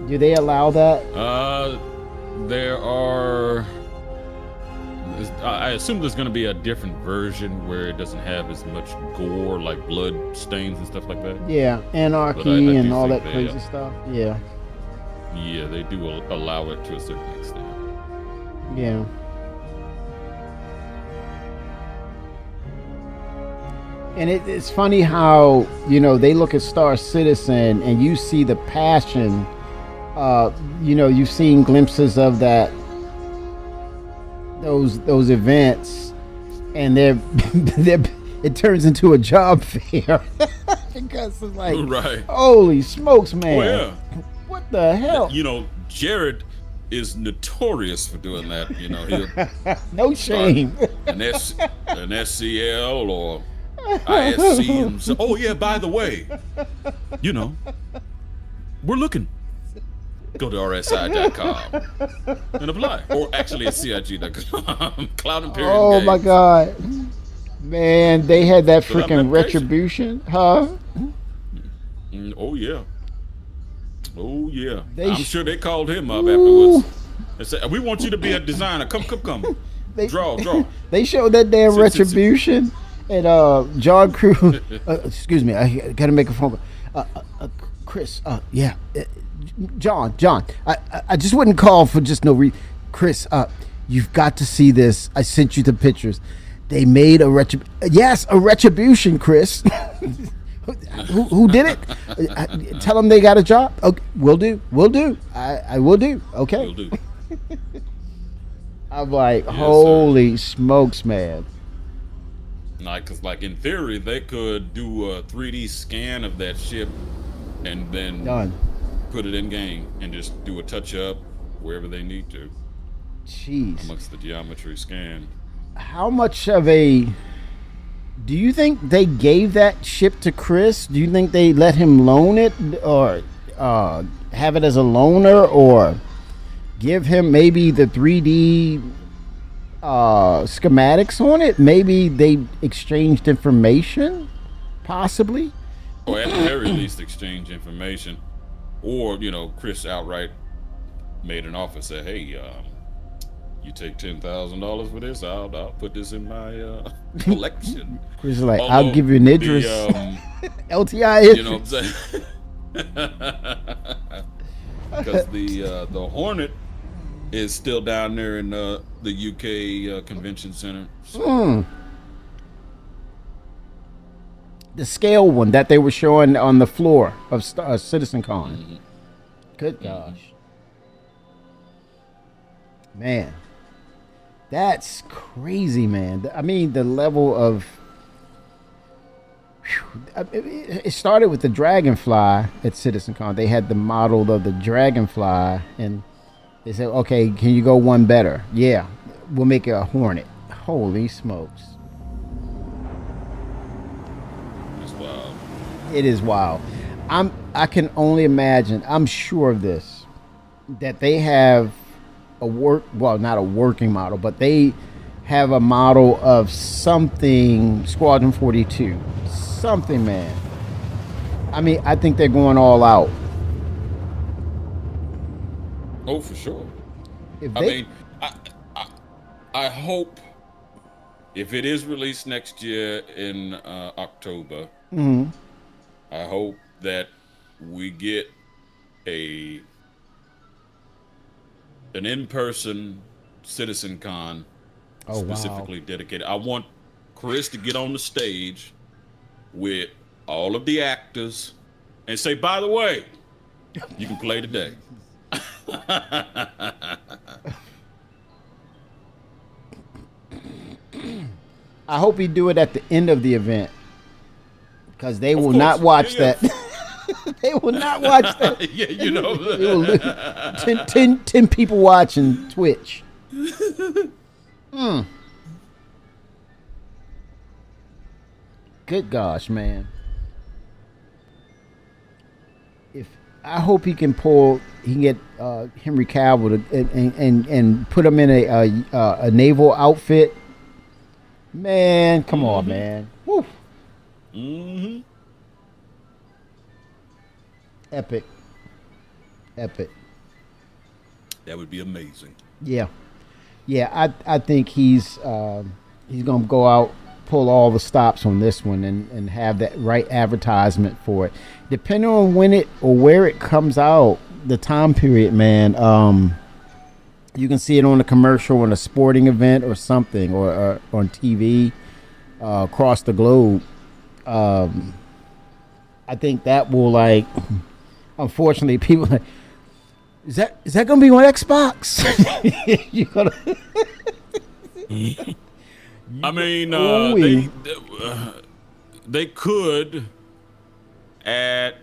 Do they allow that? There are. I assume there's going to be a different version where it doesn't have as much gore, like blood stains and stuff like that. Yeah, But I anarchy do and all think that they, crazy stuff. Yeah. Yeah, they do allow it to a certain extent. Yeah. And it's funny how, they look at Star Citizen and you see the passion. You've seen glimpses of that, those events, and it turns into a job fair. Because it's like, Right. holy smokes, man. Oh, yeah. What the hell? Jared is notorious for doing that. He'll No shame. an SCL or ISC and so, oh yeah, by the way, we're looking. Go to rsi.com and apply. Or actually, it's cig.com. Cloud Imperium Oh Games. my God, man! They had that But I'm freaking impatient. retribution, huh? Oh yeah. Oh yeah. They I'm sh- sure they called him up afterwards. They said, "We want you to be a designer. Come. They, Draw." They showed that damn Sit. retribution, and John Crew. Excuse me, I gotta make a phone call. Chris, yeah, John, I just wouldn't call for just no reason. Chris, you've got to see this. I sent you the pictures. They made a retribution, Chris. Who did it? Tell them they got a job. Okay, we'll do. I will do. Okay. Will do. I'm like, Yes, holy smokes, man. Cause in theory, they could do a 3D scan of that ship and then Done. put it in game and just do a touch up wherever they need to Jeez. amongst the geometry scan. How much of a... Do you think they gave that ship to Chris? Do you think they let him loan it or have it as a loaner or give him maybe the 3D schematics on it? Maybe they exchanged information, possibly. Or at the very least, exchange information. Or, Chris outright made an offer, said, hey, you take $10,000 for this, I'll put this in my collection. Chris is like, I'll Although give you an Idris. LTI Idris. You know what I'm saying? Because the Hornet is still down there in the UK Convention Center. So, The scale one that they were showing on the floor of Citizen Con. Good gosh. Man. That's crazy, man. I mean, the level of... It started with the Dragonfly at Citizen Con. They had the model of the Dragonfly, and they said, okay, can you go one better? Yeah, we'll make it a Hornet. Holy smokes. that's wild. It is wild. I can only imagine, I'm sure of this, that they have not a working model, but they have a model of something, Squadron 42. Something, man. I mean, I think they're going all out. Oh, for sure. If I they, mean, I hope if it is released next year in October, I hope that we get an in-person Citizen Con Oh, wow. specifically dedicated. I want Chris to get on the stage with all of the actors and say, by the way, you can play today. I hope he do it at the end of the event, because they will course. not watch Yeah, that. They will not watch that. Yeah, They will lose 10 people watching Twitch. Good gosh, man. I hope he can get Henry Cavill and put him in a naval outfit. Man, come on, man. Woo. Mm-hmm. Epic. That would be amazing. Yeah. I think he's gonna go out, pull all the stops on this one, and have that right advertisement for it. Depending on when it or where it comes out, the time period, man. You can see it on a commercial, on a sporting event or something, or on TV across the globe. I think that will, unfortunately, people like, is that gonna be on Xbox? You gonna? I mean, Ooh-wee. they could add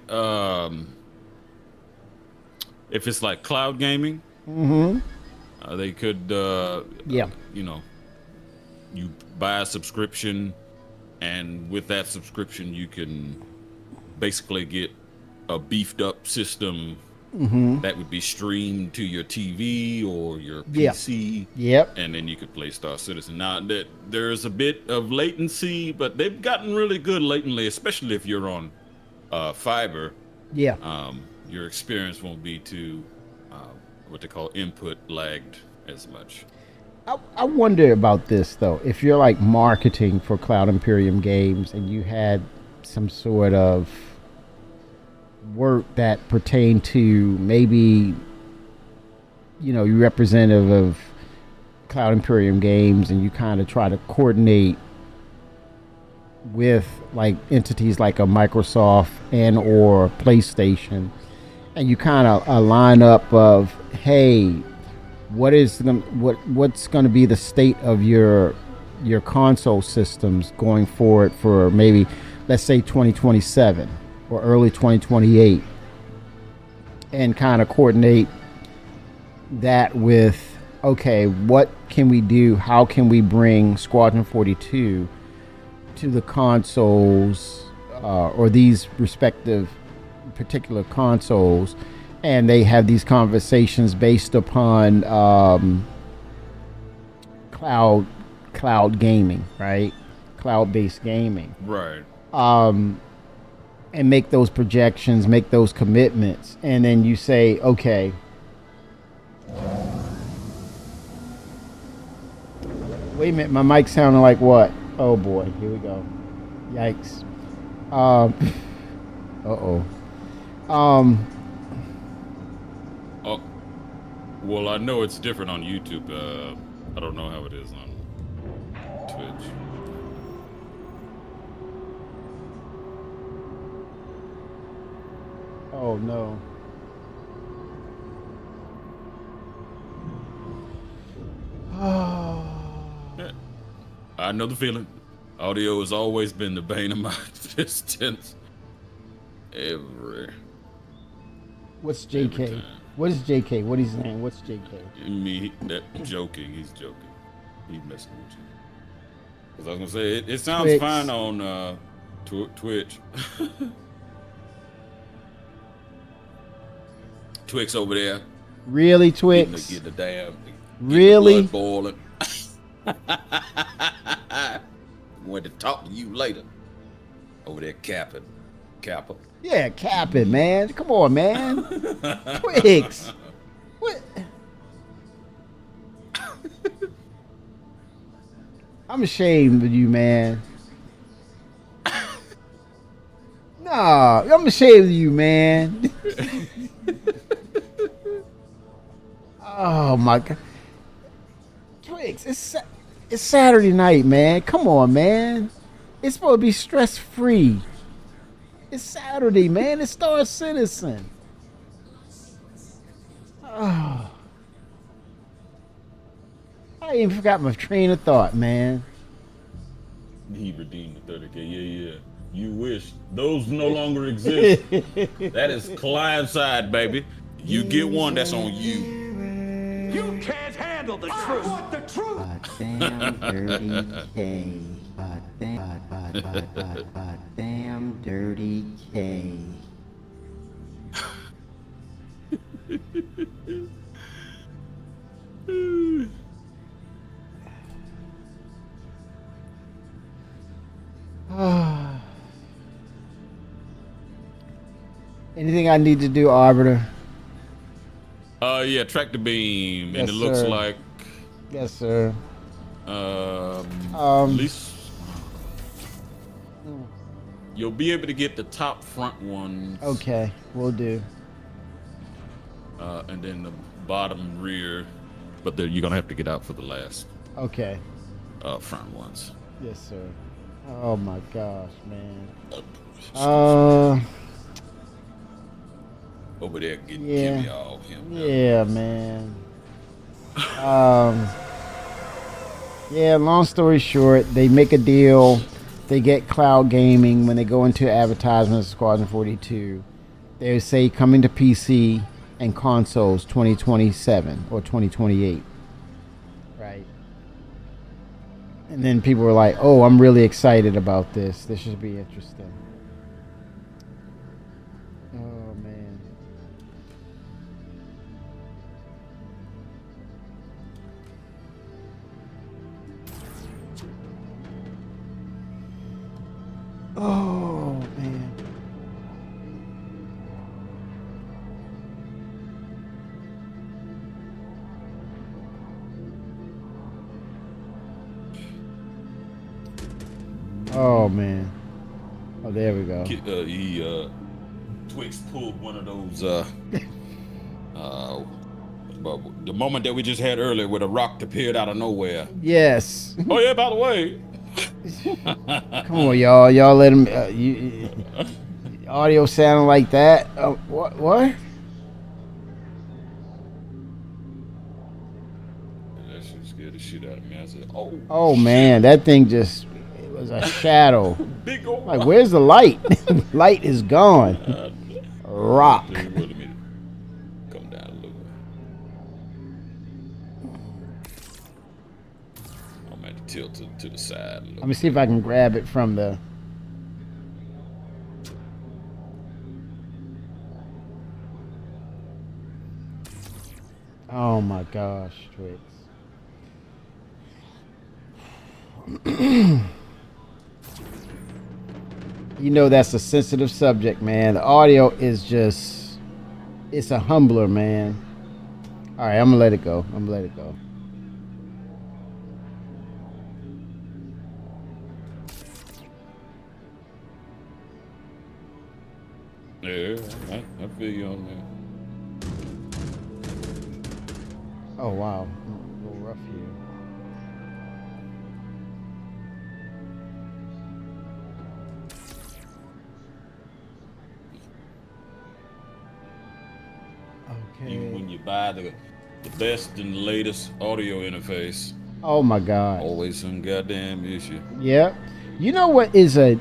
if it's like cloud gaming. They could, Yeah. You buy a subscription, and with that subscription, you can basically get a beefed up system that would be streamed to your TV or your Yeah. PC. Yep. And then you could play Star Citizen. Now, that there's a bit of latency, but they've gotten really good latently, especially if you're on fiber. Yeah. Your experience won't be too, what they call input lagged as much. I wonder about this though. If you're like marketing for Cloud Imperium Games and you had some sort of work that pertained to maybe, you're representative of Cloud Imperium Games and you kind of try to coordinate with like entities like a Microsoft and or PlayStation, and you kind of a lineup of, hey, what's going to be the state of your console systems going forward for maybe, let's say 2027 or early 2028, and kind of coordinate that with, okay, what can we do? How can we bring Squadron 42 to the consoles or these respective particular consoles? And they have these conversations based upon cloud gaming, right? Cloud-based gaming. Right. And make those projections, make those commitments. And then you say, okay, wait a minute, my mic sounded like what? Oh boy, here we go. Yikes. Uh-oh. Oh, well, I know it's different on YouTube. I don't know how it is on Twitch. Oh no. Yeah, I know the feeling. Audio has always been the bane of my existence. What's Every JK? time. What is JK? What he's saying? What's JK? Me, that joking. He's joking. He's messing with you. Because I was gonna say it sounds Twix. fine on Twitch. Twix over there. Really, Getting Twix? the damn. Really? Blood boiling. I'm going to talk to you later. Over there capping. Kappa. Yeah, capping, man. Come on, man. Twix. What? I'm ashamed of you, man. Nah, I'm ashamed of you, man. Oh my God. Twix, it's Saturday night, man. Come on, man. It's supposed to be stress free. It's Saturday, man. It's Star Citizen. Oh. I even forgot my train of thought, man. He redeemed the 30K. Yeah. You wish. Those no longer exist. That is Clive side, baby. You get one, that's on you. You can't handle the truth. Want the truth. Damn dirty K. Damn dirty K. Anything I need to do, Arbiter? Yeah, track the beam. Yes, And it looks sir. like Yes, sir. at least you'll be able to get the top front ones. Okay, we'll do. And then the bottom rear, but you're gonna have to get out for the last Okay. front ones. Yes, sir. Oh my gosh, man. Over there getting Yeah. Kimmy all him. Yeah, man. Yeah, long story short, they make a deal. They get cloud gaming when they go into advertisements of Squadron 42. They say coming to PC and consoles 2027 or 2028. Right. And then people were like, oh, I'm really excited about this. This should be interesting. Oh, man. Oh man. Oh man. Oh, there we go. Twix pulled one of those the moment that we just had earlier where the rock appeared out of nowhere. Yes. Oh yeah, by the way. Come on, y'all. Y'all let him. Audio sounding like that. What? What? That shit scared the shit out of me. I said, oh. Oh man, that thing just it was a shadow. Big old Like, where's the light? Light is gone. Rock. They wanted me to come down a little bit. I'm gonna have to tilt to the side a little. Let me see if I can grab it from the. Oh my gosh, Twix. You know that's a sensitive subject, man. The audio is just, it's a humbler, man. All right, I'm gonna let it go. I'm gonna let it go. Yeah, I feel you on that. Oh wow, a little rough here. Okay. Even when you buy the best and latest audio interface, Oh my God. always some goddamn issue. Yeah. You know what is a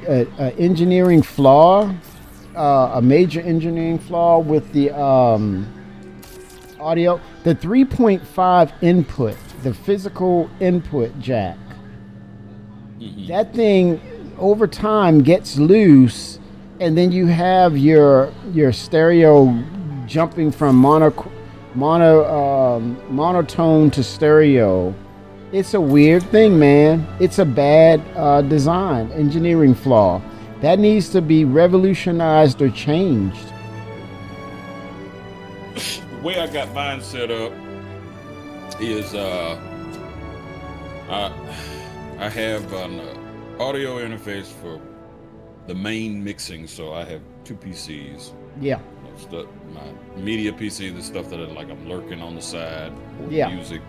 engineering flaw? A major engineering flaw with the audio? The 3.5 input, the physical input jack. That thing over time gets loose, and then you have your stereo jumping from monotone to stereo. It's a weird thing, man. It's a bad design, engineering flaw. That needs to be revolutionized or changed. The way I got mine set up is I have an audio interface for the main mixing, so I have two PCs. Yeah. My media PC, the stuff that I'm lurking on the side, or Yeah. music,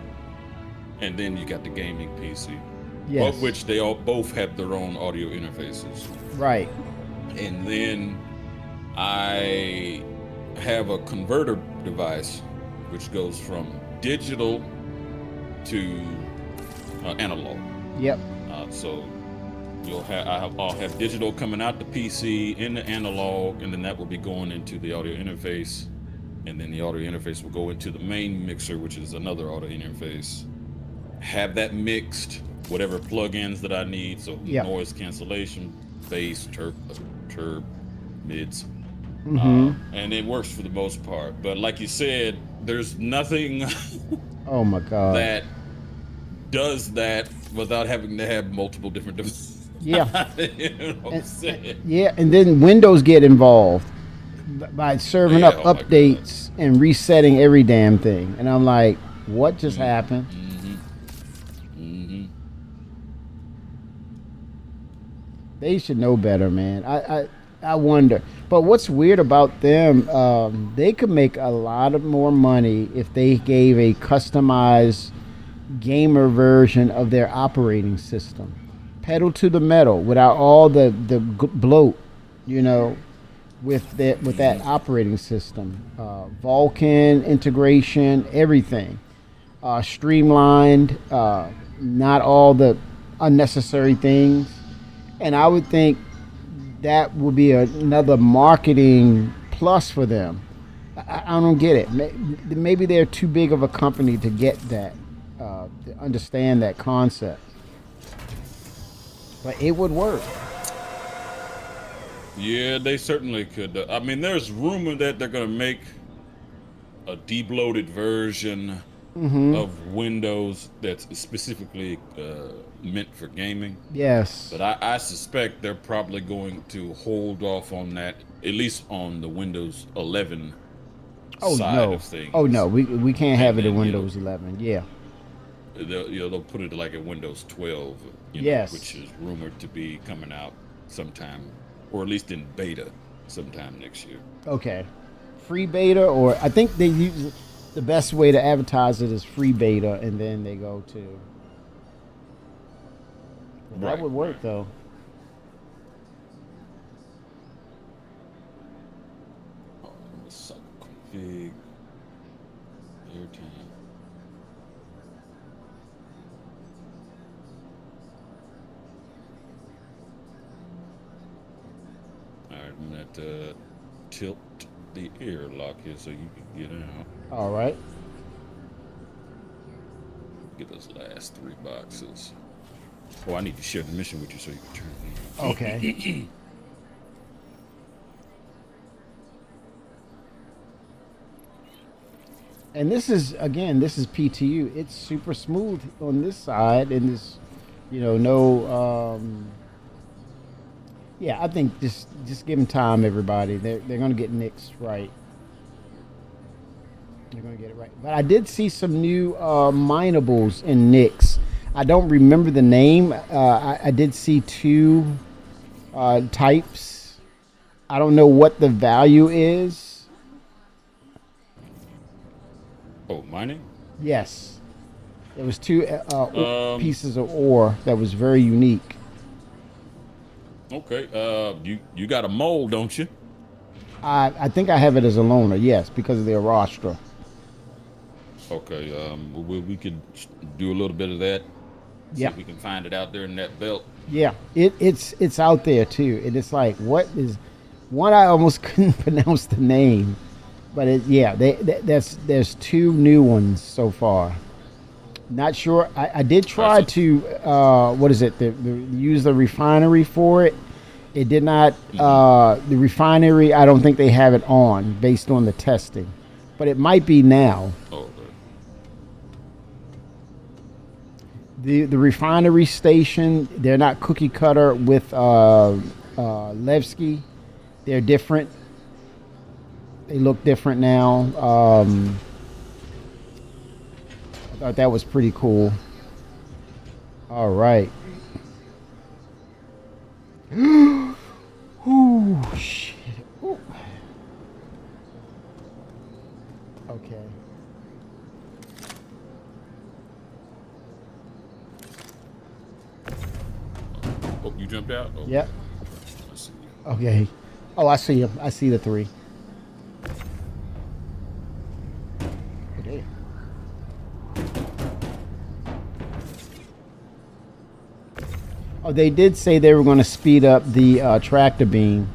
and then you got the gaming PC, Yes. of which they both have their own audio interfaces. Right. And then I have a converter device, which goes from digital to analog. Yep. So I'll have digital coming out the PC in the analog, and then that will be going into the audio interface, and then the audio interface will go into the main mixer, which is another audio interface. Have that mixed, whatever plugins that I need, so Yeah. noise cancellation, bass, turb, mids, and it works for the most part. But like you said, there's nothing Oh my God. that does that without having to have multiple different devices. Yeah. You know what I'm saying? Yeah, and then Windows get involved by serving Yeah, up oh my God. updates and resetting every damn thing. And I'm like, what just happened? They should know better, man. I wonder. But what's weird about them, they could make a lot of more money if they gave a customized gamer version of their operating system. Pedal to the metal without all the bloat, you know, with that operating system. Vulkan integration, everything. Streamlined, not all the unnecessary things. And I would think that would be another marketing plus for them. I don't get it. Maybe they're too big of a company to get that, to understand that concept. But it would work. Yeah, they certainly could. I mean, there's rumor that they're going to make a debloated version of Windows that's specifically meant for gaming. Yes. But I suspect they're probably going to hold off on that, at least on the Windows 11 Oh side no. of things. Oh no. We can't have it in then, Windows 11. Yeah. They'll put it like at Windows 12, Yes. which is rumored to be coming out sometime, or at least in beta sometime next year. Okay. Free beta, or I think they use the best way to advertise it is free beta, and then they go to. Well, that Right, would work right. though. Suck config airtime. All right, I'm gonna tilt the airlock here so you can get out. All right. Get those last 3 boxes. Oh, I need to share the mission with you so you can turn it in. Okay. And this is PTU. It's super smooth on this side, and this, no. Yeah, I think just give them time, everybody. They're gonna get Nix right. They're gonna get it right. But I did see some new minables in Nix. I don't remember the name. I did see 2 types. I don't know what the value is. Oh, mining? Yes, there was 2 pieces of ore that was very unique. Okay. You got a mole, don't you? I think I have it as a loaner. Yes, because of the Arastra. Okay. We could do a little bit of that. See Yeah. if we can find it out there in that belt. Yeah, it's out there too, and it's like what is one? I almost couldn't pronounce the name, but there's 2 new ones so far. Not sure. I did try to what is it? Use the refinery for it. It did not. The refinery, I don't think they have it on based on the testing, but it might be now. Oh, okay. The refinery station, they're not cookie cutter with Levski. They're different. They look different now. I thought that was pretty cool. All right. Ooh, shit. Ooh. Okay. Oh, you jumped out? Oh, Yep. I see you. Okay. Oh, I see him. I see the 3. Oh, damn. Oh, they did say they were going to speed up the tractor beam.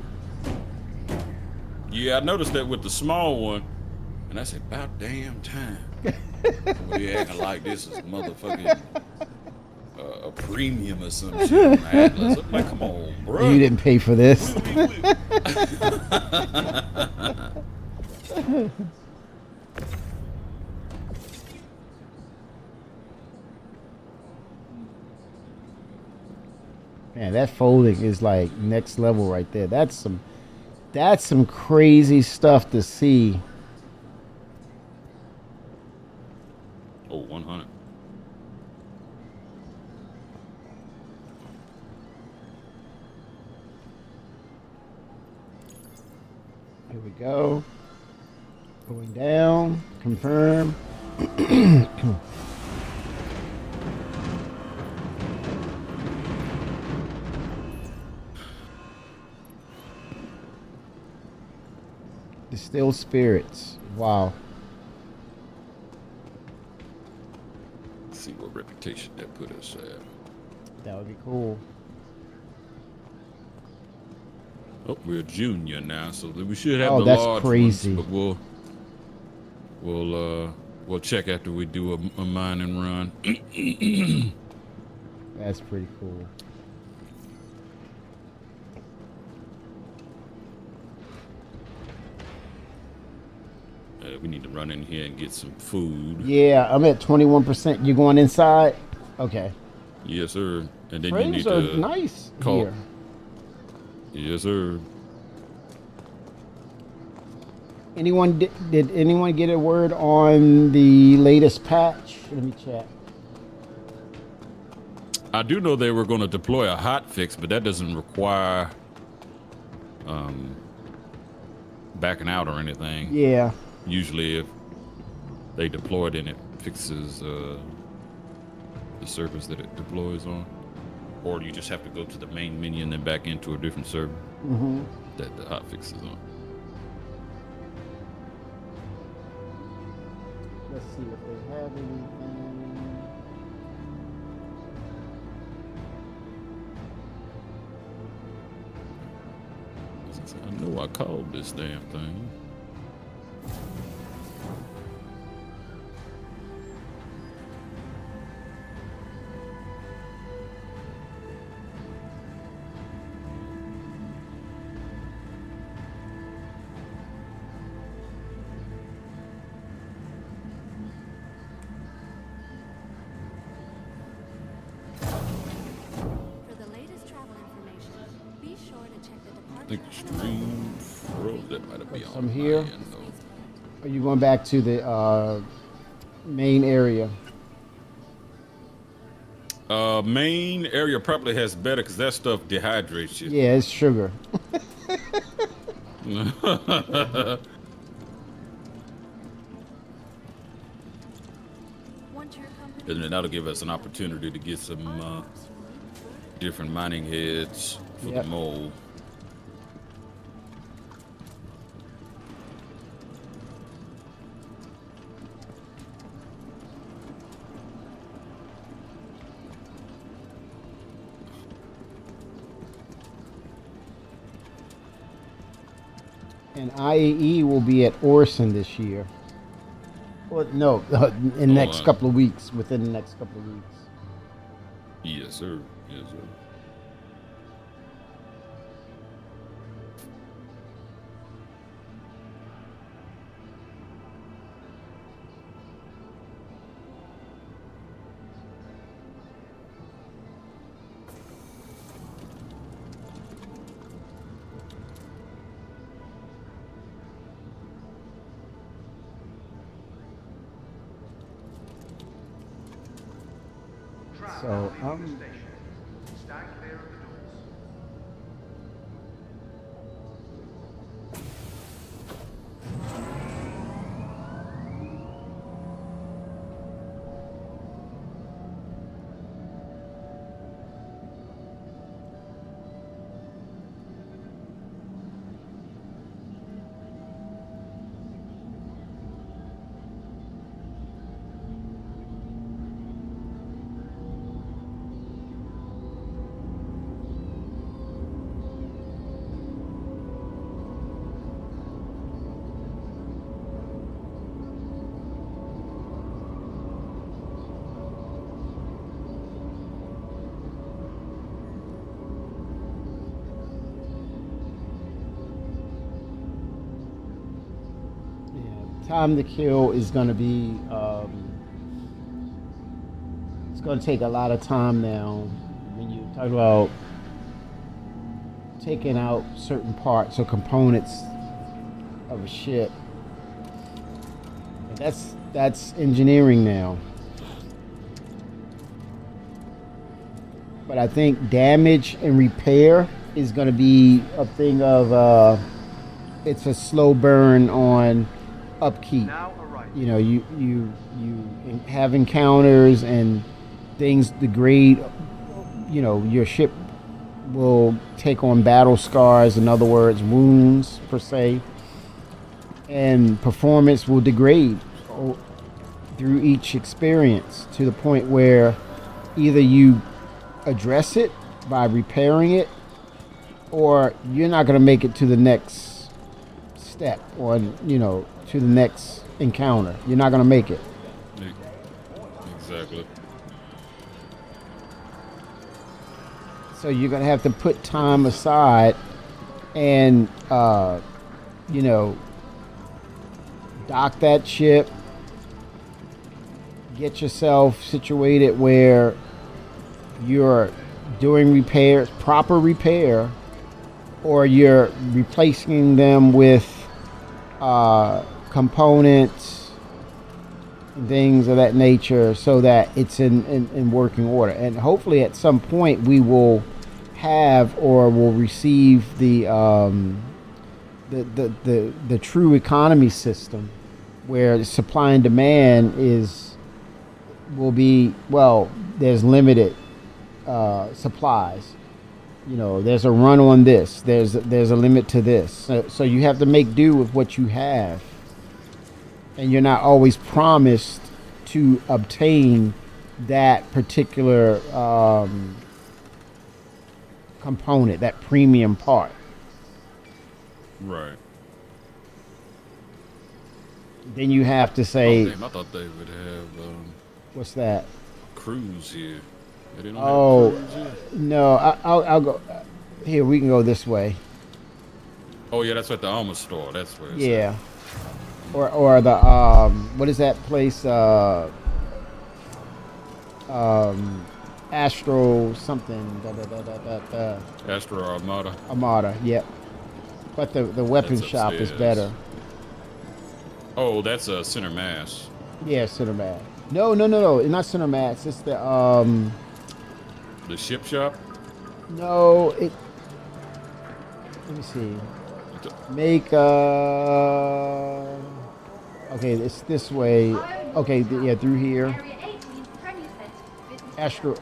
Yeah, I noticed that with the small one, and I said, about damn time. Well, you acting like this is motherfucking a premium or some shit on Atlas. I'm like, come on, bro. You didn't pay for this. Man, that folding is like next level right there. That's some crazy stuff to see. Oh, 100. Here we go. Going down. Confirm. Distilled spirits. Wow. Let's see what reputation that put us at. That would be cool. Oh, we're a junior now, so we should have Oh, the that's large crazy. ones, but we'll check after we do a mining run. That's pretty cool. We need to run in here and get some food. Yeah, I'm at 21%. You going inside? Okay. Yes, sir. And then you Frames need are to nice call. here. Yes, sir. Anyone did anyone get a word on the latest patch? Let me check. I do know they were going to deploy a hot fix, but that doesn't require backing out or anything. Yeah. Usually, if they deploy it and it fixes the servers that it deploys on, or you just have to go to the main menu and then back into a different server that the hot fix is on. Let's see if they have anything. I know I called this damn thing. For the latest travel information, be sure to check the I departure think Stream Pro, that might be on Some here? my end, though. Are you going back to the main area? Main area probably has better because that stuff dehydrates you. Yeah, it's sugar. Want your company And then that'll give us an opportunity to get some different mining heads for Yep. the mole. And IAE will be at Orson this year. Well, no, in the next couple of weeks. Within the next couple of weeks. Yes, sir. Yes, sir. So Stand clear of the doors. time to kill is going to be it's going to take a lot of time now when you talk about taking out certain parts or components of a ship. And that's engineering now. But I think damage and repair is going to be a thing of it's a slow burn on upkeep. Now arrive. You know, you have encounters and things degrade. You know, your ship will take on battle scars, in other words, wounds per se, and performance will degrade through each experience to the point where either you address it by repairing it, or you're not going to make it to the next step, or to the next encounter. You're not going to make it. Exactly. So you're going to have to put time aside and dock that ship, get yourself situated where you're doing repairs, proper repair, or you're replacing them with components, things of that nature, so that it's in working order. And hopefully at some point we will have or will receive the true economy system where supply and demand will be, well, there's limited supplies. You know, there's a run on this. There's a limit to this. So you have to make do with what you have, and you're not always promised to obtain that particular component, that premium part. Right. Then you have to say, Oh, damn, I thought they would have what's that? cruise here. They don't Oh, have cruise here? no, I'll go. Here, we can go this way. Oh yeah, that's at the armor store. That's where it's Yeah. Or the, what is that place? Astro something. at. Astro Armada. Armada, yep. But the weapon That's shop is upstairs. better. Oh, that's a center mass. Yeah, Cinemax. No, not Cinemax. It's the, The ship shop. no, it, let me see. Make, okay, it's this way. Okay, yeah, through here. Area 18, Premier Centre, business Astro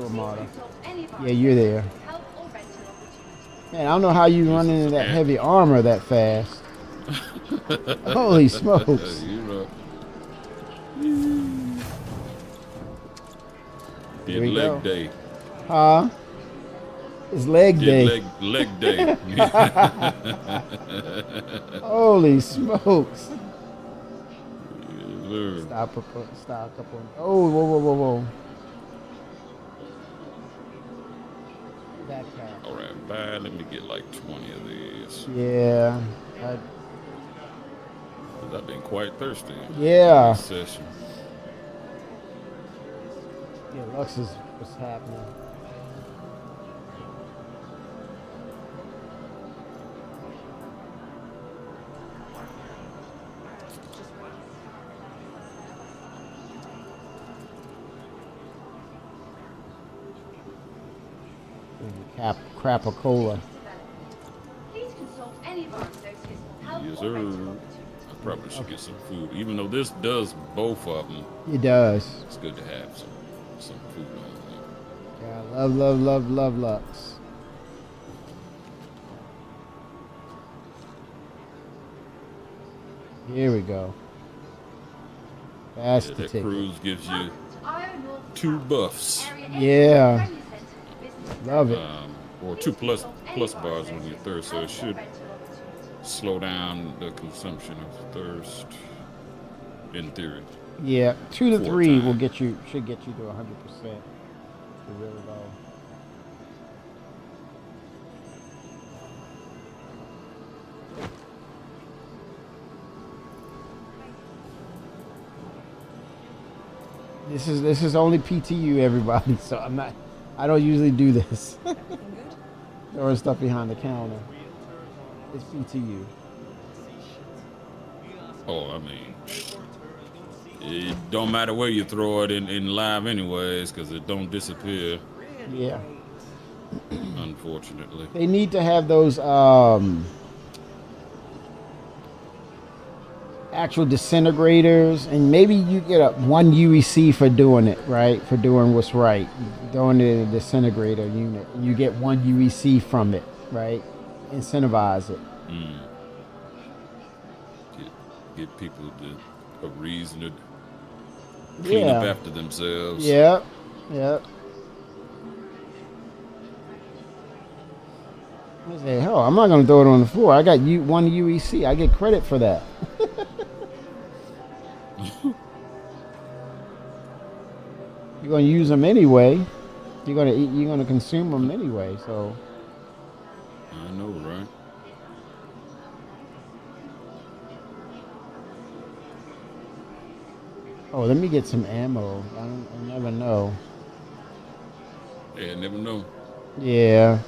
Armada. any of our Yeah, you're there. help or rental opportunities. Man, I don't know how you run into that heavy armor that fast. Holy smokes. You know. Here Get we leg go. day. Huh? It's leg day. Get leg day. Holy smokes. Yes, Stop up on. Oh, whoa. Backpack. All right, bye. Let me get like 20 of these. Yeah. 'Cause I've been quite thirsty. Yeah. This session. Yeah, Lux is what's happening. Crapocola. Please consult any of our associates for help Yes, or sir. rental opportunities. I probably should get some food. Even though this does both of them, It does. it's good to have some food on there. Yeah, love Lux. Here we go. That's Yeah, the that ticket. cruise gives you Welcome to Iron North 2 buffs. Area 18, Yeah. Premier Centre, business Love it. Or 2 plus bars when you're thirsty, so it should slow down the consumption of thirst. In theory. Yeah, 2 to 4 3 will times. should get you to 100%. To really go. This is only PTU, everybody. So I don't usually do this. Throwing stuff behind the counter. It's PTU. Oh, I mean, it don't matter where you throw it in live anyways, because it don't disappear, Yeah. unfortunately. They need to have those actual disintegrators, and maybe you get a 1 UEC for doing it, right? For doing what's right. Throwing it in a disintegrator unit. You get 1 UEC from it, right? Incentivize it. Give people a reason to clean up after themselves. Yep. I say, hell, I'm not gonna throw it on the floor. I got 1 UEC. I get credit for that. You're gonna use them anyway. You're gonna consume them anyway. So I know, right? Oh, let me get some ammo. I never know. Yeah, never know. Yeah.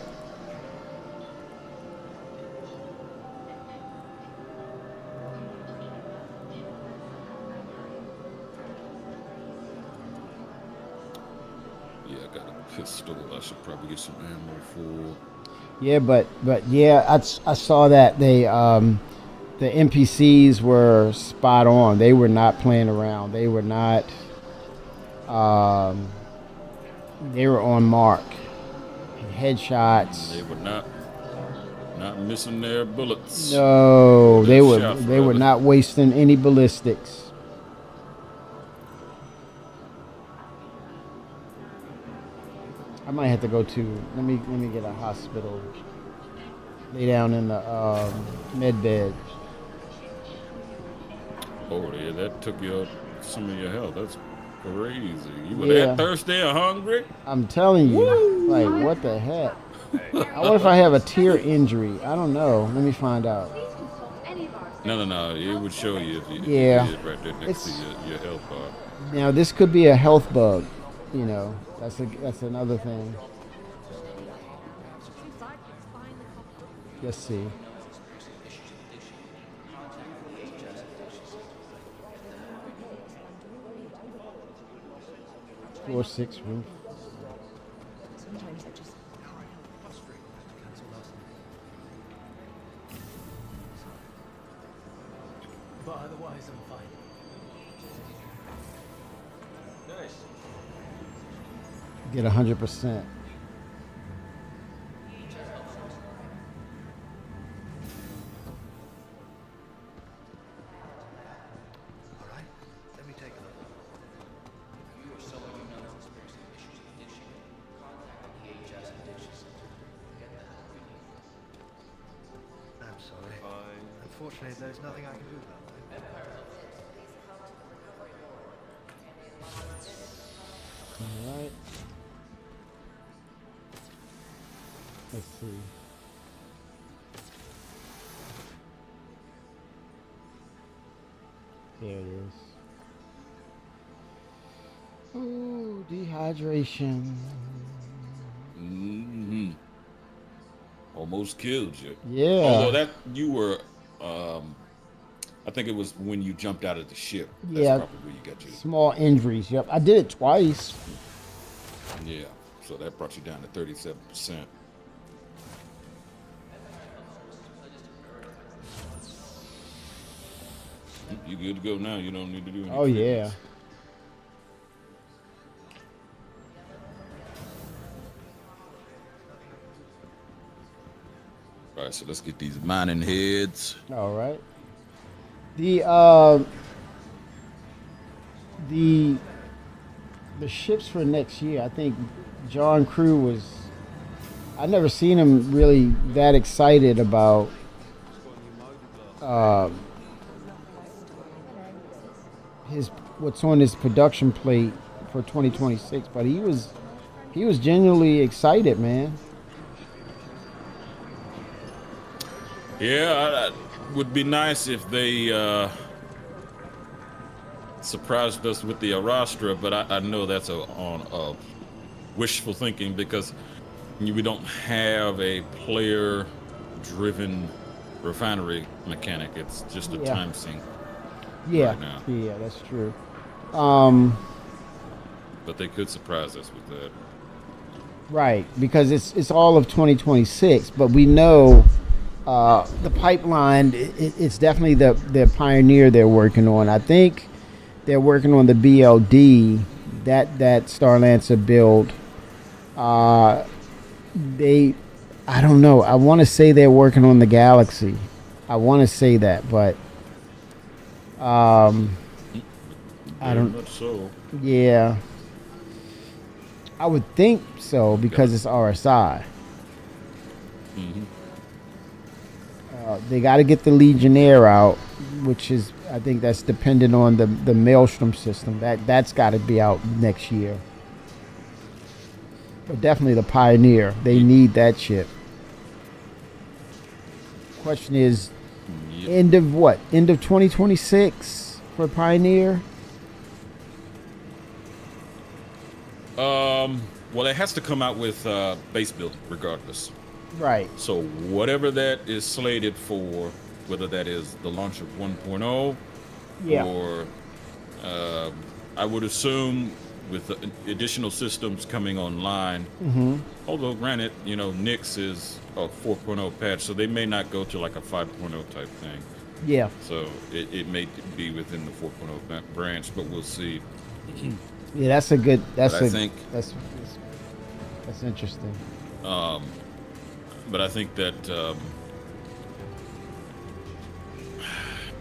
Yeah, I got a pistol. I should probably get some ammo for. Yeah, but yeah, I saw that the NPCs were spot on. They were not playing around. They were not. They were on mark. Headshots. They were not missing their bullets. No, Their shots, they were rather. not wasting any ballistics. I might have to go to. Let me get a hospital. Lay down in the med bed. Oh yeah, that took your some of your health. That's crazy. You were Yeah. that thirsty or hungry? I'm telling you, like, what the heck? I wonder if I have a tear injury. I don't know. Let me find out. Please consult any of our No. It would show you if you Yeah. did right there next to It's- your health bar. Now this could be a health bug. You know, that's another thing. Let's see. Floor 6 roof. Sometimes I just But otherwise, I'm fine. Nice. Get 100%. All right, let me take a look. I'm sorry. Unfortunately, there's nothing I can do about that. All right. Let's see. There it is. Ooh, dehydration. Mm-hmm. Almost killed you. Yeah. Although that you were, I think it was when you jumped out of the ship. That's Yeah. probably where you got you. Small injuries. Yep. I did it twice. Yeah. So that brought you down to 37%. You good to go now? You don't need to do any Oh yeah. treatments. All right, so let's get these mining heads. All right. The ships for next year. I think John Crew was. I never seen him really that excited about. His what's on his production plate for 2026, but he was genuinely excited, man. Yeah, would be nice if they surprised us with the Arastra, but I know that's on wishful thinking because we don't have a player-driven refinery mechanic. It's just a Yeah. time sink. Yeah, Right now. yeah, that's true. But they could surprise us with that. Right, because it's all of 2026, but we know the pipeline. It's definitely the Pioneer they're working on. I think they're working on the BLD that Starlancer build. I don't know. I want to say they're working on the Galaxy. I want to say that, but I Very don't. much so. Yeah, I would think so because it's RSI. Mhm. They got to get the Legionnaire out, which is I think that's dependent on the Maelstrom system. That's got to be out next year. But definitely the Pioneer. They need that ship. Question is, Yep. end of what? End of 2026 for Pioneer? Well, it has to come out with base building regardless. Right. So whatever that is slated for, whether that is the launch of 1.0 Yeah. or I would assume with the additional systems coming online, although granted, Nix is a 4.0 patch, so they may not go to like a 5.0 type thing. Yeah. So it may be within the 4.0 branch, but we'll see. Yeah, that's a good. That's But I think- that's interesting. But I think that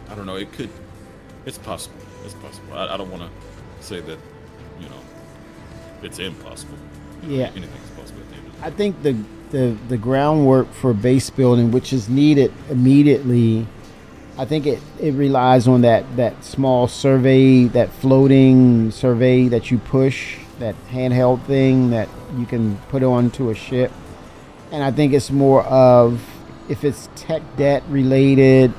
I don't know. It's possible. It's possible. I don't want to say that it's impossible. Yeah. Anything's possible at the end of the day. I think the groundwork for base building, which is needed immediately, I think it relies on that small survey, that floating survey that you push, that handheld thing that you can put onto a ship. And I think it's more of if it's tech debt related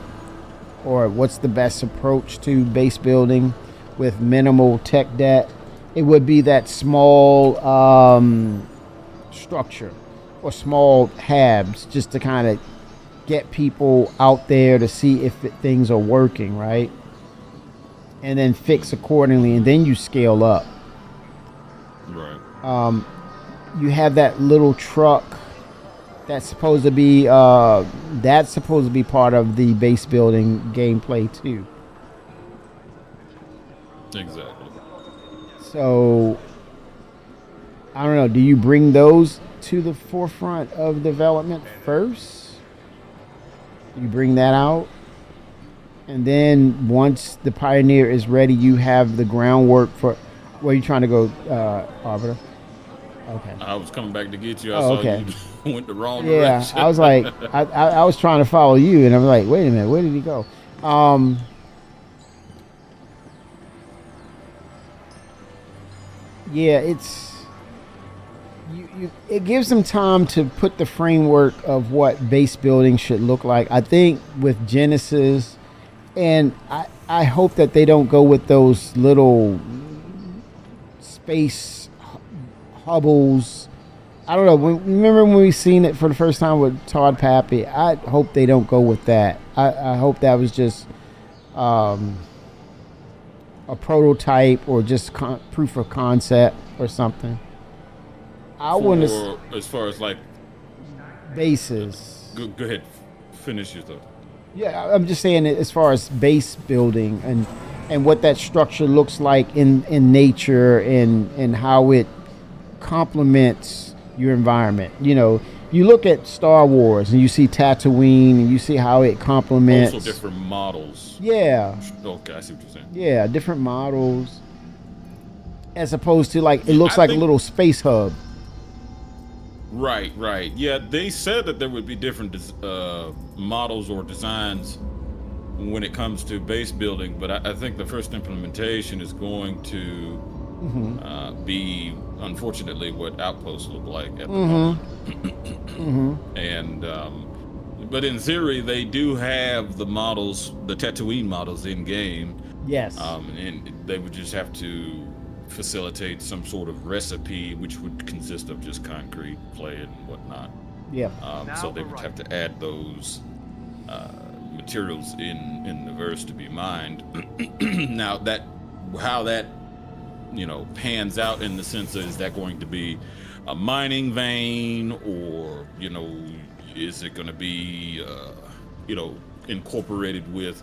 or what's the best approach to base building with minimal tech debt, it would be that small structure or small habs just to kind of get people out there to see if things are working, right? And then fix accordingly, and then you scale up. Right. You have that little truck that's supposed to be part of the base building gameplay too. Exactly. So I don't know, do you bring those to the forefront of development first? You bring that out, and then once the Pioneer is ready, you have the groundwork for where you trying to go, Arbiter. Okay. I was coming back to get you. I Oh, saw okay. you went the wrong Yeah, direction. I was like, I was trying to follow you, and I was like, wait a minute, where did he go? Yeah, it gives them time to put the framework of what base building should look like. I think with Genesis, and I hope that they don't go with those little space hubbles. I don't know. Remember when we seen it for the first time with Todd Pappy? I hope they don't go with that. I hope that was just a prototype or just proof of concept or something. I want to As far as like, bases. go ahead, finish your thought. Yeah, I'm just saying that as far as base building and what that structure looks like in nature and how it complements your environment. You look at Star Wars and you see Tatooine and you see how it complements. Also different models. Yeah, Okay, I see what you're saying. yeah, different models. As opposed to like it looks like a think- little space hub. Right. Yeah, they said that there would be different models or designs when it comes to base building, but I think the first implementation is going to be, unfortunately, what outposts look like at the moment. And but in theory, they do have the models, the Tatooine models in game. Yes. And they would just have to facilitate some sort of recipe, which would consist of just concrete, clay, and whatnot. Yeah. So they would have to add those materials in the verse to be mined. Now how that pans out in the sense of, is that going to be a mining vein, or is it going to be incorporated with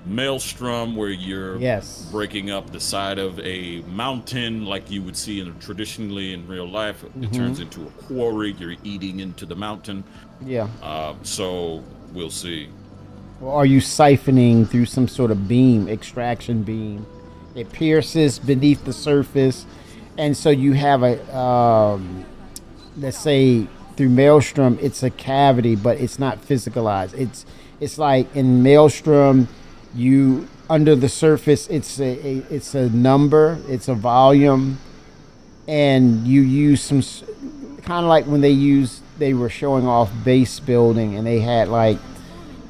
Maelstrom, where you're Yes. breaking up the side of a mountain like you would see traditionally in real life. It turns into a quarry. You're eating into the mountain. Yeah. So we'll see. Or are you siphoning through some sort of beam, extraction beam? It pierces beneath the surface, and so you have a, let's say through Maelstrom, it's a cavity, but it's not physicalized. It's like in Maelstrom, you under the surface, it's a number, it's a volume, and you use some kind of like when they were showing off base building, and they had like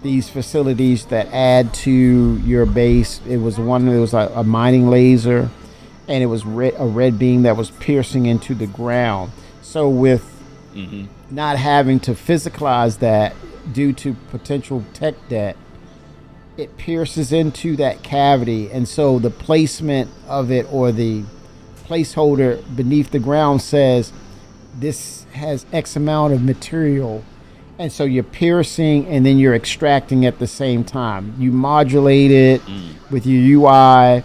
these facilities that add to your base. It was one that was like a mining laser, and it was a red beam that was piercing into the ground. So with not having to physicalize that due to potential tech debt, it pierces into that cavity, and so the placement of it, or the placeholder beneath the ground, says this has X amount of material, and so you're piercing and then you're extracting at the same time. You modulate it with your UI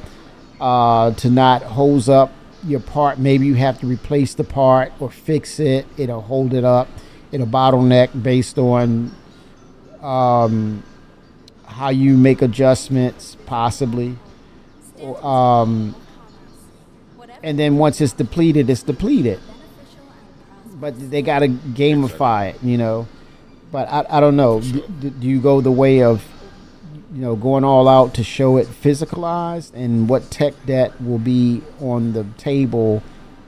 to not hose up your part. Maybe you have to replace the part or fix it. It'll hold it up. It'll bottleneck based on how you make adjustments, possibly. And then once it's depleted, it's depleted. But they got to gamify it, you know. But I don't know. Do you go the way of, you know, going all out to show it physicalized, and what tech debt will be on the table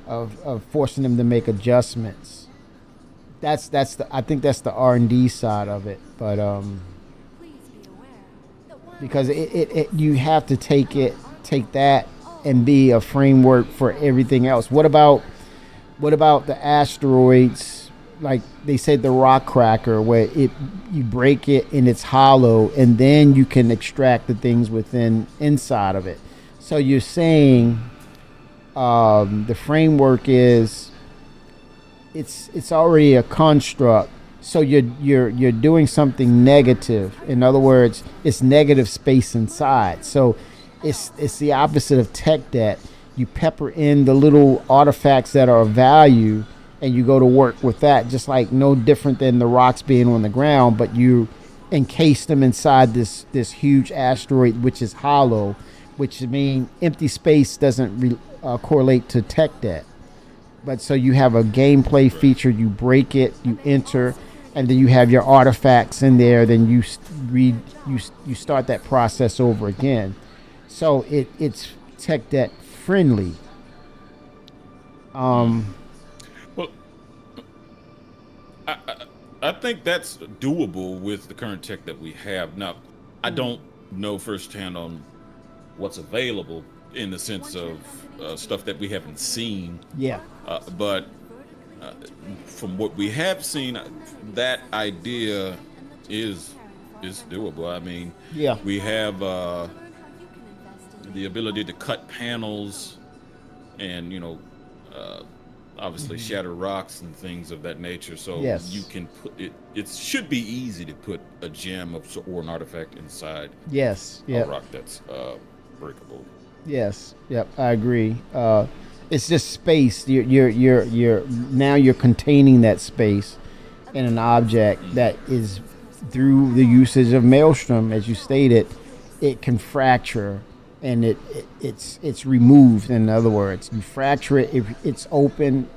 of forcing them to make adjustments? I think that's the R&D side of it. But because you have to take that and be a framework for everything else. What about the asteroids? Like they said, the rock cracker, where you break it and it's hollow, and then you can extract the things inside of it. So you're saying the framework is it's already a construct. So you're doing something negative. In other words, it's negative space inside. So it's the opposite of tech debt. You pepper in the little artifacts that are of value, and you go to work with that, just like no different than the rocks being on the ground, but you encase them inside this huge asteroid, which is hollow, which means empty space doesn't correlate to tech debt. But so you have a gameplay feature, you break it, you enter, and then you have your artifacts in there, then you start that process over again. So it's tech debt friendly. Well, I think that's doable with the current tech that we have. Now, I don't know firsthand on what's available in the sense of stuff that we haven't seen. Yeah. But from what we have seen, that idea is doable. I mean, Yeah. we have the ability to cut panels and, you know, obviously shatter rocks and things of that nature. So Yes. you can put it. It should be easy to put a gem or an artifact inside Yes. a Yeah. rock that's breakable. Yes. Yep. I agree. It's just space. You're now you're containing that space in an object that is, through the usage of Maelstrom, as you stated, it can fracture, and it's removed. In other words, you fracture it, if it's open,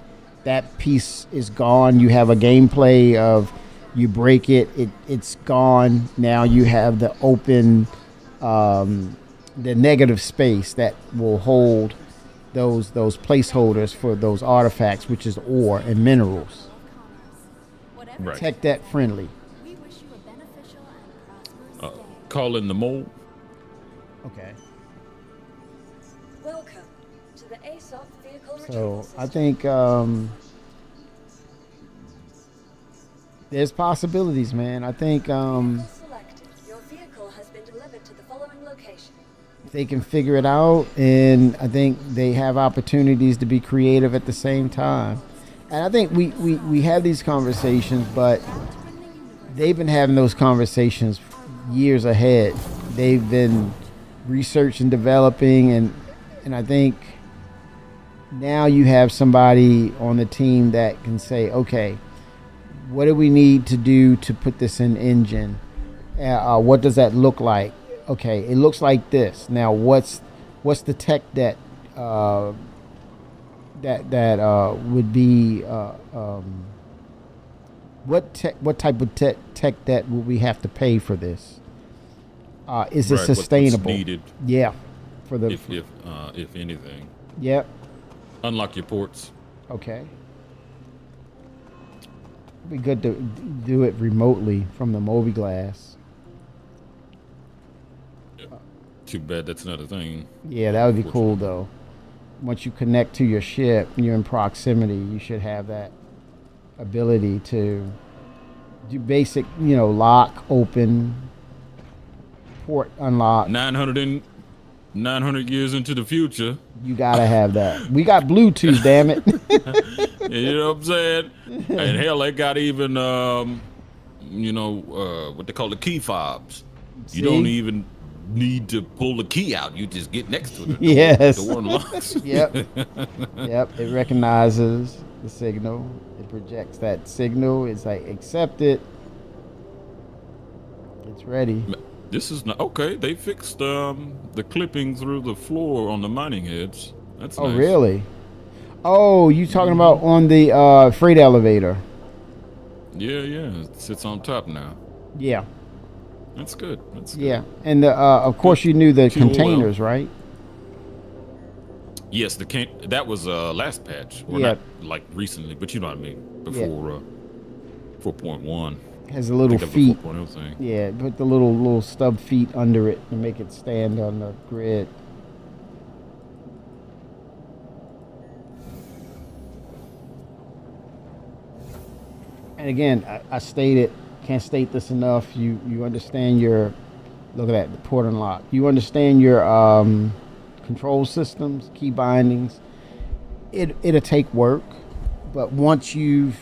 that piece is gone. You have a gameplay of you break it's gone. Now you have the open, the negative space that will hold those placeholders for those artifacts, which is ore and minerals. Right. Tech debt friendly. We wish you a beneficial and prosperous day. Call in the mole. Okay. Welcome to the ASOP vehicle So retrieval I system. think there's possibilities, man. I think Vehicle selected. Your vehicle has been delivered to the following location. they can figure it out, and I think they have opportunities to be creative at the same time. And I think we have these conversations, but they've been having those conversations years ahead. They've been researching, developing, and I think now you have somebody on the team that can say, okay, what do we need to do to put this in engine? What does that look like? Okay, it looks like this. Now, what's the tech that would be what type of tech debt would we have to pay for this? Is it Right, what's sustainable? needed, Yeah, for the if anything. yep. Unlock your ports. Okay. Be good to do it remotely from the Mobiglass. Too bad that's not a thing. Yeah, that would be cool though. once you connect to your ship, you're in proximity. You should have that ability to do basic, lock, open, port unlock. 900 years into the future. You gotta have that. We got Bluetooth, damn it. You know what I'm saying? And hell, they got even, what they call the key fobs. You don't See? even need to pull the key out. You just get next to it. Yes. The door unlocks. Yep. Yep. It recognizes the signal. It projects that signal. It's like, accept it. It's ready. This is not okay. They fixed the clipping through the floor on the mining heads. That's Oh, nice. really? Oh, you talking about on the freight elevator? Yeah, it sits on top now. Yeah. That's good. That's good. Yeah. And of course, you knew the Fuel oil. containers, right? Yes, that was last patch. Or Yeah. not like recently, but you know what I mean. Before 4.1. Has a little Think of feet. the 4.0 thing. Yeah, put the little stub feet under it to make it stand on the grid. And again, I can't state this enough. You understand your, look at that, the port unlock. You understand your control systems, key bindings. It'll take work, but once you've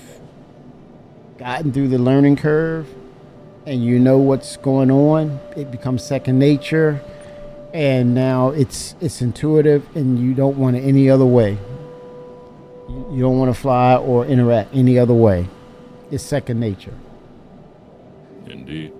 gotten through the learning curve and you know what's going on, it becomes second nature, and now it's intuitive, and you don't want it any other way. You don't want to fly or interact any other way. It's second nature. Indeed.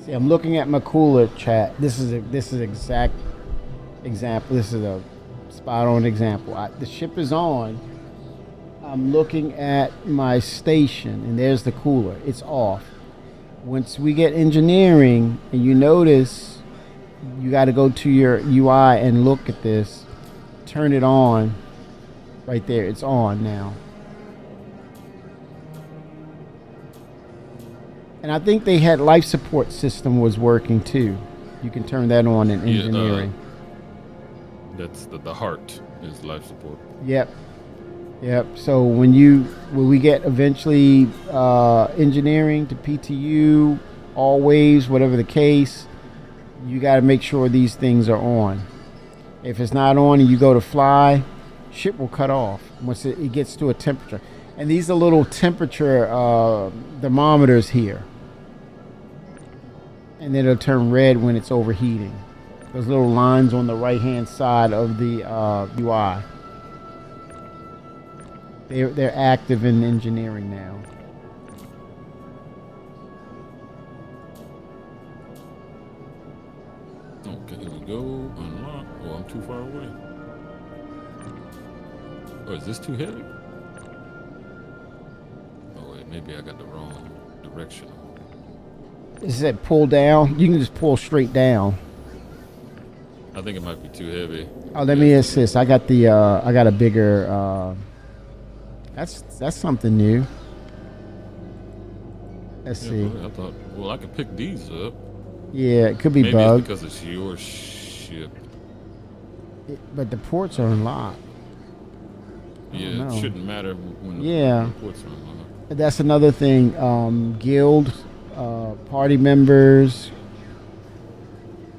See, I'm looking at my cooler chat. This is exact example. This is a spot on example. The ship is on. I'm looking at my station, and there's the cooler. It's off. Once we get engineering, and you notice, you got to go to your UI and look at this. Turn it on. Right there. It's on now. And I think they had life support system was working too. You can turn that on in engineering. That's the heart is life support. Yep. So when we get eventually engineering to PTU, always, whatever the case, you got to make sure these things are on. If it's not on and you go to fly, ship will cut off once it gets to a temperature. And these are little temperature thermometers here. And it'll turn red when it's overheating. Those little lines on the right-hand side of the UI. They're active in engineering now. Okay, here we go. Unlock. Oh, I'm too far away. Oh, is this too heavy? Oh wait, maybe I got the wrong direction. Is it pull down? You can just pull straight down. I think it might be too heavy. Oh, let me assist. I got a bigger. That's something new. Let's Yeah, see. really, I thought, well, I could pick these up. Yeah, it could be Maybe bugged. it's because it's your ship. But the ports are unlocked. Yeah, know. it shouldn't matter when the Yeah. ports are unlocked. That's another thing. Guild party members,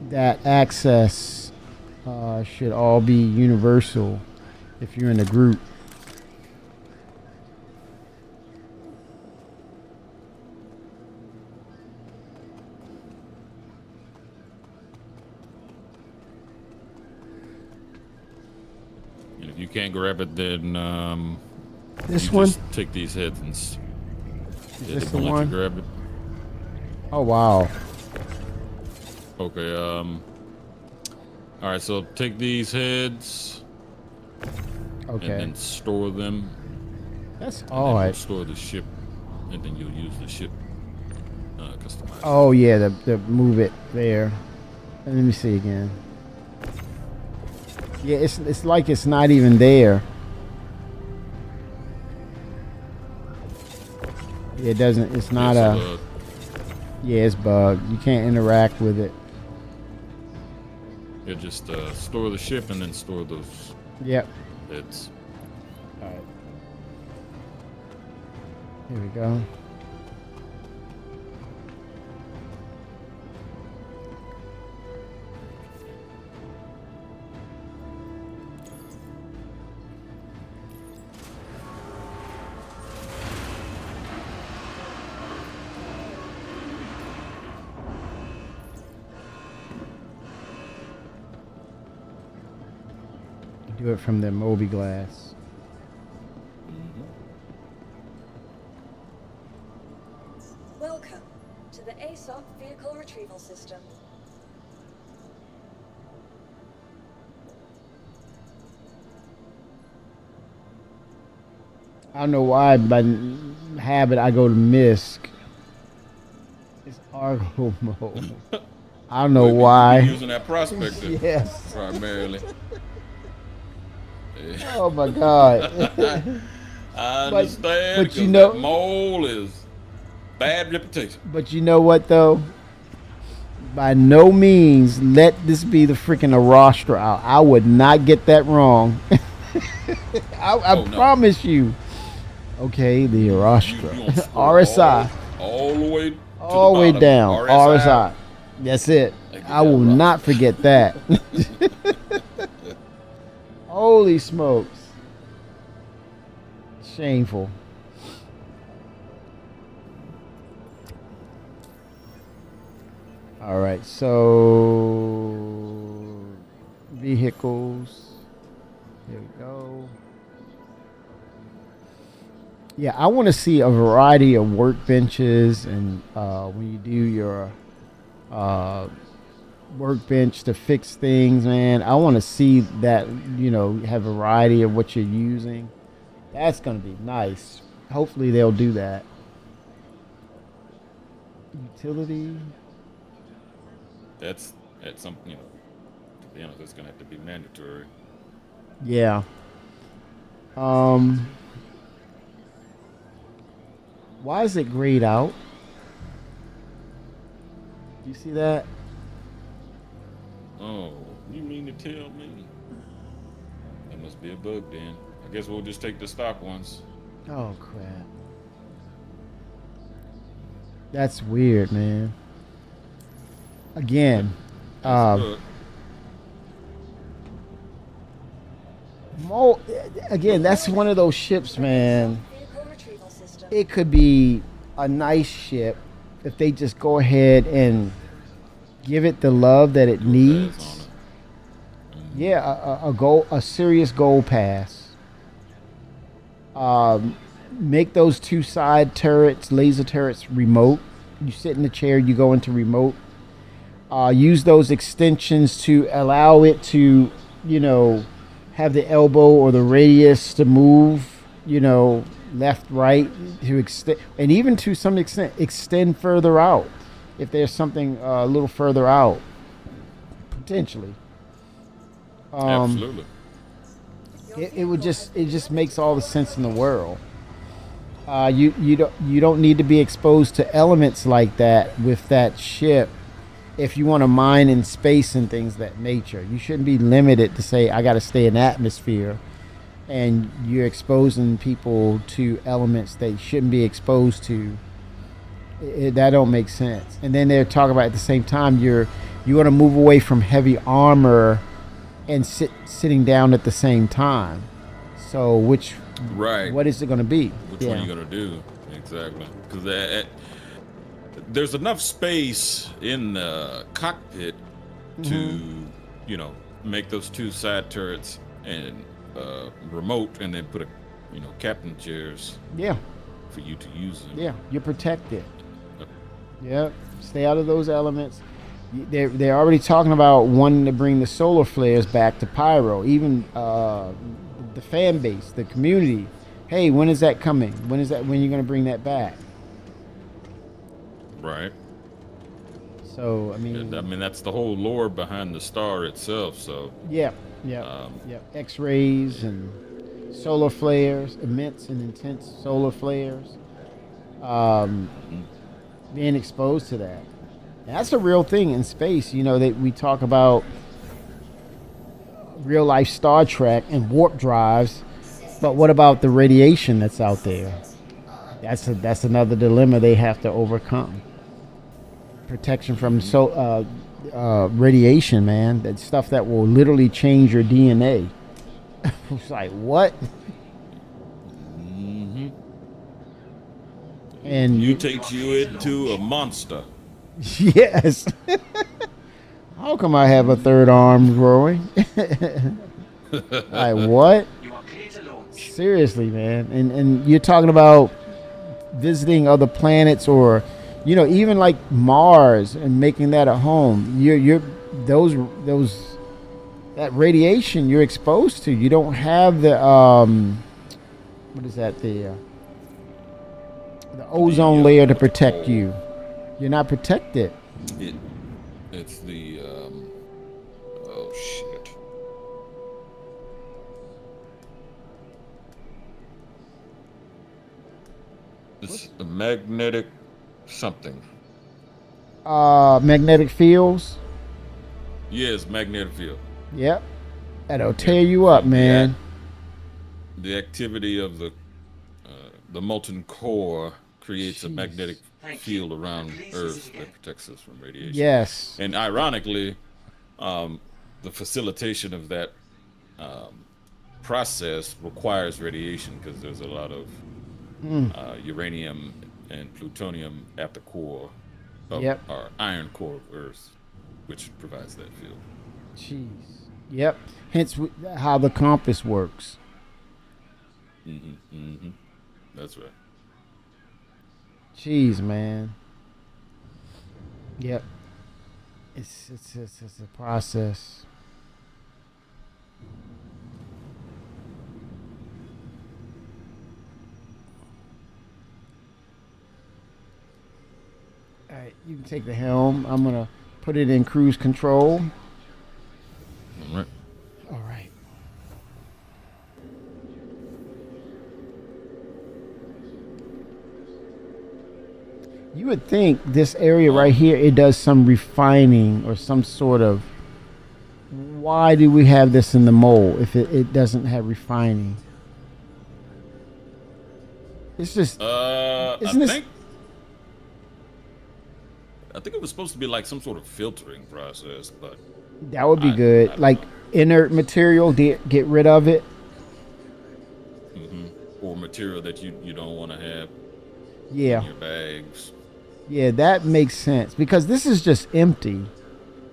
that access should all be universal if you're in a group. you can't grab it, then This you one? just take these heads and This they the won't let you one? grab it. Oh wow. Okay. All right. So take these heads and Okay. then store them. That's And all then we'll right. store the ship, and then you'll use the ship customized. Oh yeah, the move it there. Let me see again. Yeah, it's like it's not even there. Yeah, it doesn't. It's not Yeah, a. so Yeah, it's bugged. You can't interact with it. you just store the ship and then store those Yep. heads. All right. Here we go. Do it from the Moby glass. Welcome to the ASOC Vehicle Retrieval System. I don't know why, by habit, I go to MISC. It's Argo mode. I don't know Well, you why. be using that prospector Yes. primarily. Oh my God. I But- understand. but you 'cause know- that mole is bad reputation. But you know what though? By no means let this be the freaking Arostra out. I would not get that wrong. I Oh, no. promise you. Okay, the You Arostra. gonna scroll RSI. all the way to All the way bottom. down. RSI. That's it. Like I will that, not forget that. Holy smokes. Shameful. All right, so vehicles. Here we go. Yeah, I want to see a variety of workbenches, and when you do your workbench to fix things, man, I want to see that, you know, have a variety of what you're using. That's going to be nice. Hopefully they'll do that. Utility. That's something, you know, to be honest, it's going to have to be mandatory. Yeah. Why is it grayed out? Do you see that? Oh, you mean to tell me? That must be a bug then. I guess we'll just take the stock ones. Oh crap. That's weird, man. Again, Bug. again, that's one of those ships, man. Vehicle Retrieval System. It could be a nice ship if they just go ahead and give it the love that it Pass needs. on it. Yeah, a serious goal pass. Make those two side turrets, laser turrets, remote. You sit in the chair, you go into remote. Use those extensions to allow it to, you know, have the elbow or the radius to move, you know, left, right, to extend, and even to some extent extend further out if there's something a little further out, potentially. Absolutely. It just makes all the sense in the world. You don't need to be exposed to elements like that with that ship if you want to mine in space and things of that nature. You shouldn't be limited to say I got to stay in atmosphere, and you're exposing people to elements they shouldn't be exposed to. That don't make sense. And then they're talking about at the same time you're going to move away from heavy armor and sitting down at the same time. So which Right. what is it going to be? Which one are you gonna do? Exactly. Because there's enough space in the cockpit to, you know, make those two side turrets and remote and then put captain chairs Yeah, for you to use them. yeah, you're protected. Yep. Yep, stay out of those elements. They're already talking about wanting to bring the solar flares back to Pyro. Even the fan base, the community. Hey, when is that coming? When are you going to bring that back? Right. So I mean, And, I mean that's the whole lore behind the star itself. So yeah, X-rays and solar flares, immense and intense solar flares. Being exposed to that. And that's a real thing in space. That we talk about real life Star Trek and warp drives, but what about the radiation that's out there? That's another dilemma they have to overcome. Protection from radiation, man. That stuff that will literally change your DNA. It's like what? And mutates you into a monster. Yes. How come I have a third arm growing? Like what? Seriously, man. And you're talking about visiting other planets, or even like Mars, and making that a home. You're that radiation you're exposed to. You don't have the what is that, the ozone layer to protect you. You're not protected. It's the oh shit. It's a magnetic something. Magnetic fields. Yes, magnetic field. Yep. That'll tear you up, man. The activity of the molten core creates a magnetic field around Earth that protects us from radiation. Yes. And ironically, the facilitation of that process requires radiation because there's a lot of uranium and plutonium at the core of our iron core of Earth, which provides that field. Jeez. Yep. Hence how the compass works. That's right. Jeez, man. Yep. It's a process. All right, you can take the helm. I'm gonna put it in cruise control. All right. All right. You would think this area right here, it does some refining or some sort of. Why do we have this in the mole if it doesn't have refining? It's just. Isn't this? I think it was supposed to be like some sort of filtering process, but That would be good. Like inert material, get rid of it. Or material that you don't want to have Yeah. in your bags. Yeah, that makes sense because this is just empty.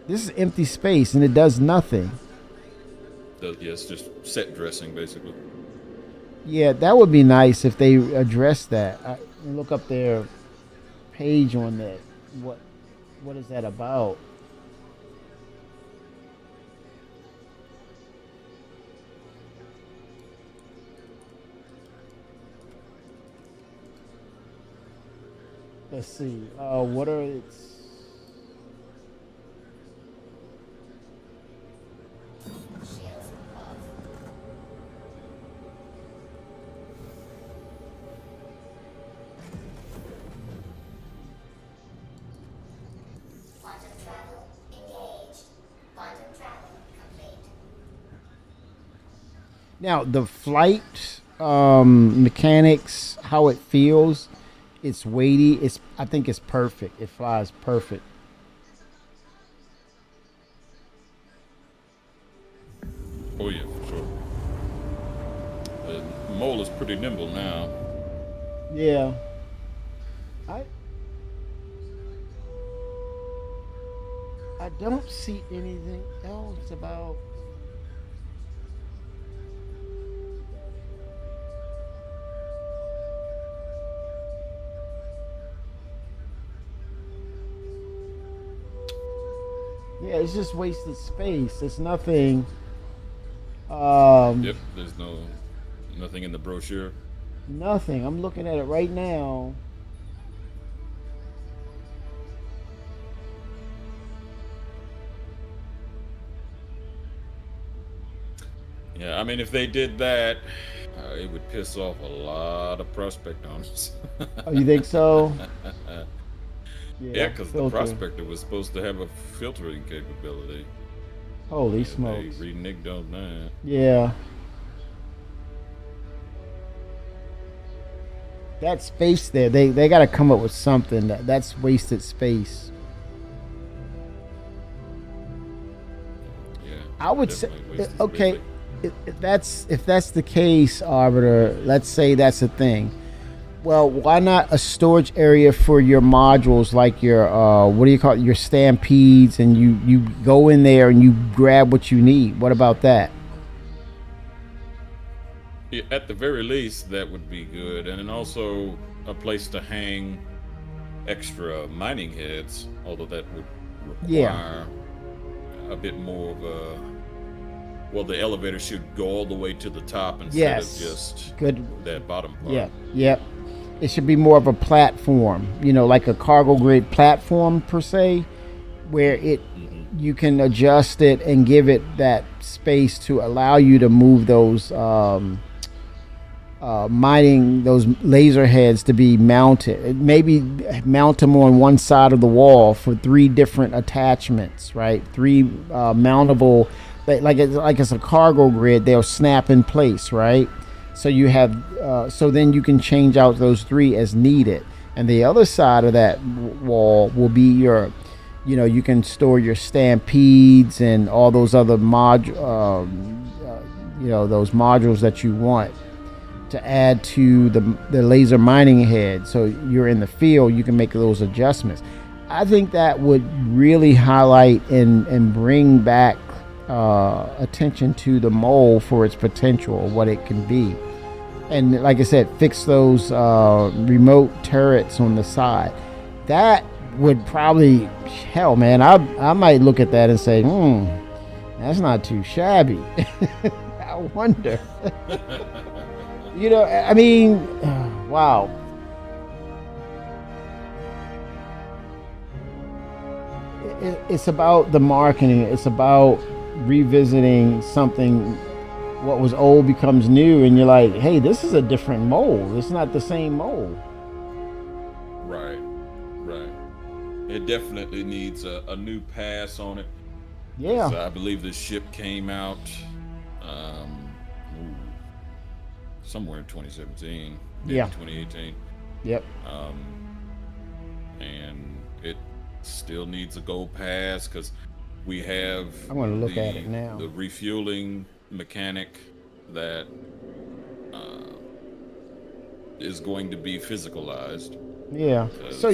This is empty space and it does nothing. It's just set dressing, basically. Yeah, that would be nice if they address that. Look up their page on that. What is that about? Let's see. What are its? Now the flight mechanics, how it feels, it's weighty. I think it's perfect. It flies perfect. Oh yeah, for sure. The mole is pretty nimble now. Yeah. I don't see anything else about. Yeah, it's just wasted space. It's nothing. Yep, there's nothing in the brochure. Nothing. I'm looking at it right now. Yeah, I mean, if they did that, it would piss off a lot of prospect owners. Oh, you think so? Yeah, because the filter. prospector was supposed to have a filtering capability. Holy They smokes. reneged on that. Yeah. That space there, they got to come up with something that's wasted space. Yeah, I would say, definitely wasted okay, space. if that's the case, Arbiter. Let's say that's the thing. Well, why not a storage area for your modules, like your what do you call it, your stampedes, and you go in there and you grab what you need. What about that? Yeah, at the very least, that would be good, and then also a place to hang extra mining heads. Although that would require a bit more of a. Well, the elevator should go all the way to the top instead of just Good. that bottom part. Yeah. Yep. It should be more of a platform, like a cargo grade platform per se, where you can adjust it and give it that space to allow you to move those mining, those laser heads to be mounted. Maybe mount them on one side of the wall for 3 different attachments, right? 3 mountable, like it's a cargo grid. They'll snap in place, right? So you have, so then you can change out those 3 as needed. And the other side of that wall will be your, you can store your stampedes and all those other those modules that you want to add to the laser mining head. So you're in the field, you can make those adjustments. I think that would really highlight and bring back attention to the mole for its potential, or what it can be. And like I said, fix those remote turrets on the side. That would probably, hell, man, I might look at that and say, that's not too shabby. I wonder. I mean, wow. It's about the marketing. It's about revisiting something. What was old becomes new, and you're like, hey, this is a different mold. It's not the same mold. Right. It definitely needs a new pass on it. Yeah. So I believe this ship came out somewhere in 2017, maybe 2018. Yep. And it still needs a gold pass because we have. I'm going to look at it now. The refueling mechanic that is going to be physicalized. Yeah. So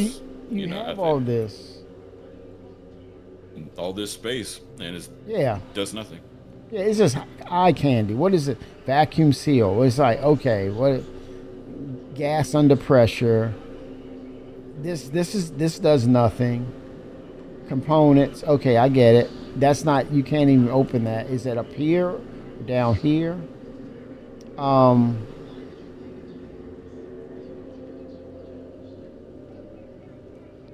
you have all this. All this space, and it does nothing. Yeah, it's just eye candy. What is it? Vacuum seal. It's like, okay, what? Gas under pressure. This does nothing. Components. Okay, I get it. That's not. You can't even open that. Is that up here? Down here?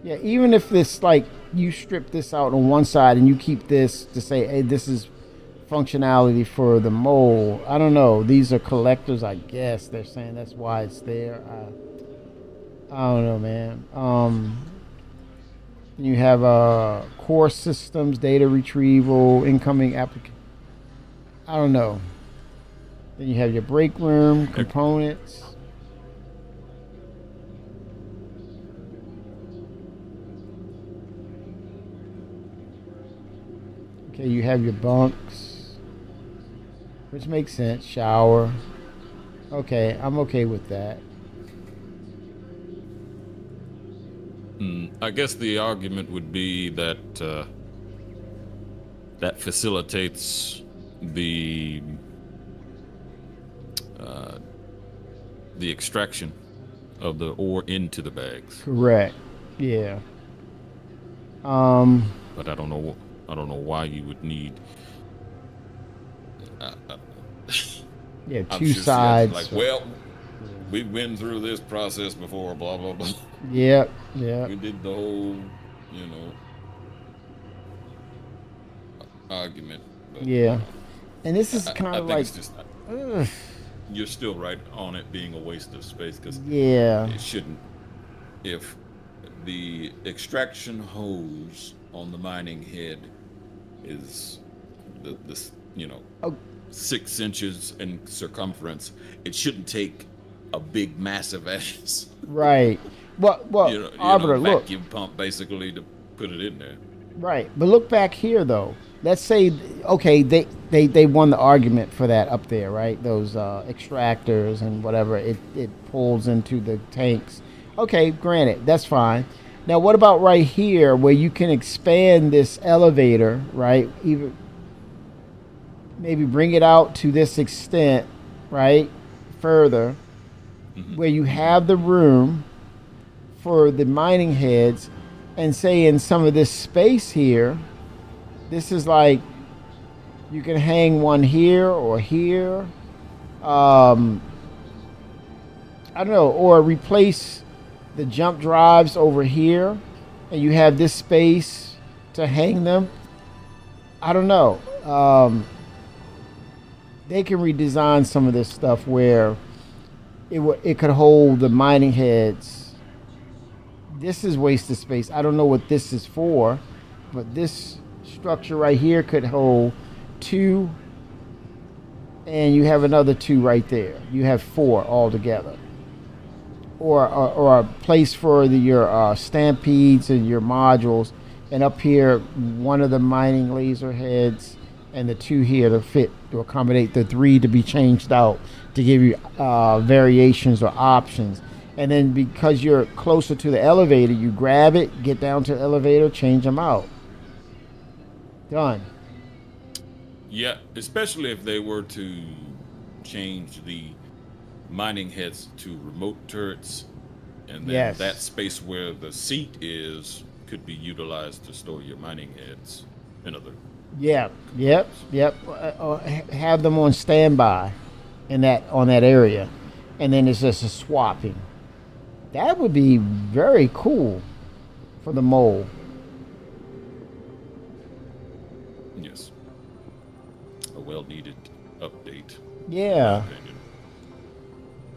Yeah, even if this, like, you strip this out on one side and you keep this to say, hey, this is functionality for the mole. I don't know. These are collectors, I guess. They're saying that's why it's there. I don't know, man. You have core systems, data retrieval, incoming application. I don't know. Then you have your break room, components. Okay, you have your bunks, which makes sense. Shower. Okay, I'm okay with that. I guess the argument would be that that facilitates the extraction of the ore into the bags. Correct. Yeah. But I don't know I don't know why you would need. Yeah, I'm two sure sides. Seattle's like, well, we've been through this process before. Blah blah blah. Yep, yep. We did the whole, argument. But, Yeah. And this is I kind of think like, it's just. ugh, You're still right on it being a waste of space because yeah, it shouldn't. If the extraction hose on the mining head is this, oh, 6 inches in circumference, it shouldn't take a big, massive ass, right. Well, Arbiter, look, vacuum pump basically to put it in there. right. But look back here, though. Let's say, okay, they won the argument for that up there, right? Those extractors and whatever it pulls into the tanks. Okay, granted, that's fine. Now, what about right here where you can expand this elevator, right? Even maybe bring it out to this extent, right? Further, where you have the room for the mining heads, and say in some of this space here, this is like you can hang one here or here. I don't know, or replace the jump drives over here, and you have this space to hang them. I don't know. They can redesign some of this stuff where it could hold the mining heads. This is wasted space. I don't know what this is for, but this structure right here could hold 2, and you have another 2 right there. You have 4 altogether. Or a place for your stampedes and your modules, and up here one of the mining laser heads, and the 2 here to accommodate the 3 to be changed out to give you variations or options. And then because you're closer to the elevator, you grab it, get down to the elevator, change them out. Done. Yeah, especially if they were to change the mining heads to remote turrets, and then Yes. that space where the seat is could be utilized to store your mining heads and other. Yeah. Yep. Have them on standby on that area, and then it's just a swapping. That would be very cool for the mole. Yes, a well-needed update. Yeah. in my opinion.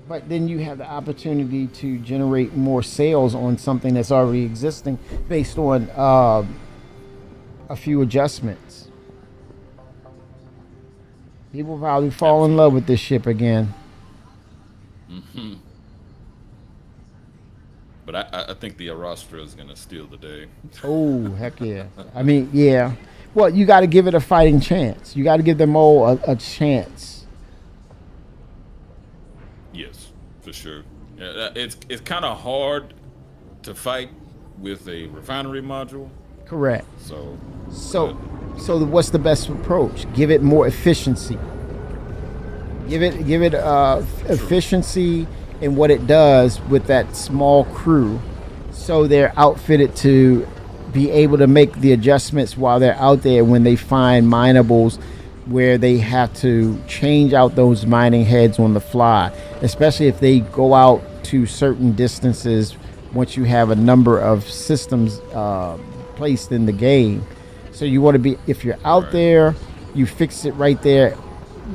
But then you have the opportunity to generate more sales on something that's already existing based on a few adjustments. People probably fall in love with this ship again. But I think the Arostra is going to steal the day. Oh, heck yeah. I mean, yeah. Well, you got to give it a fighting chance. You got to give them all a chance. Yes, for sure. It's kind of hard to fight with a refinery module. Correct. So What's the best approach? Give it more efficiency. Give it efficiency in what it does with that small crew, so they're outfitted to be able to make the adjustments while they're out there when they find minables where they have to change out those mining heads on the fly, especially if they go out to certain distances once you have a number of systems placed in the game. So you want to be, if you're out there, you fix it right there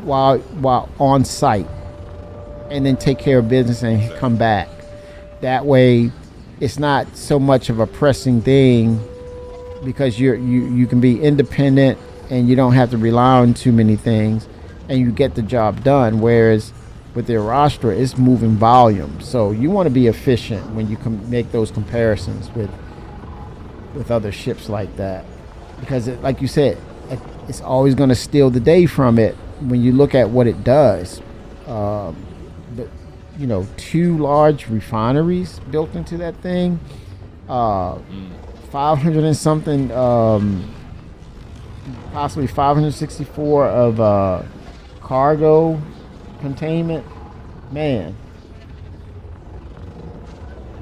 while on site, and then take care of business and come back. That way it's not so much of a pressing thing, because you can be independent and you don't have to rely on too many things, and you get the job done. Whereas with the Arostra, it's moving volume, so you want to be efficient when you can make those comparisons with other ships like that, because like you said, it's always going to steal the day from it when you look at what it does. 2 large refineries built into that thing, 500 and something, possibly 564 of cargo containment. Man,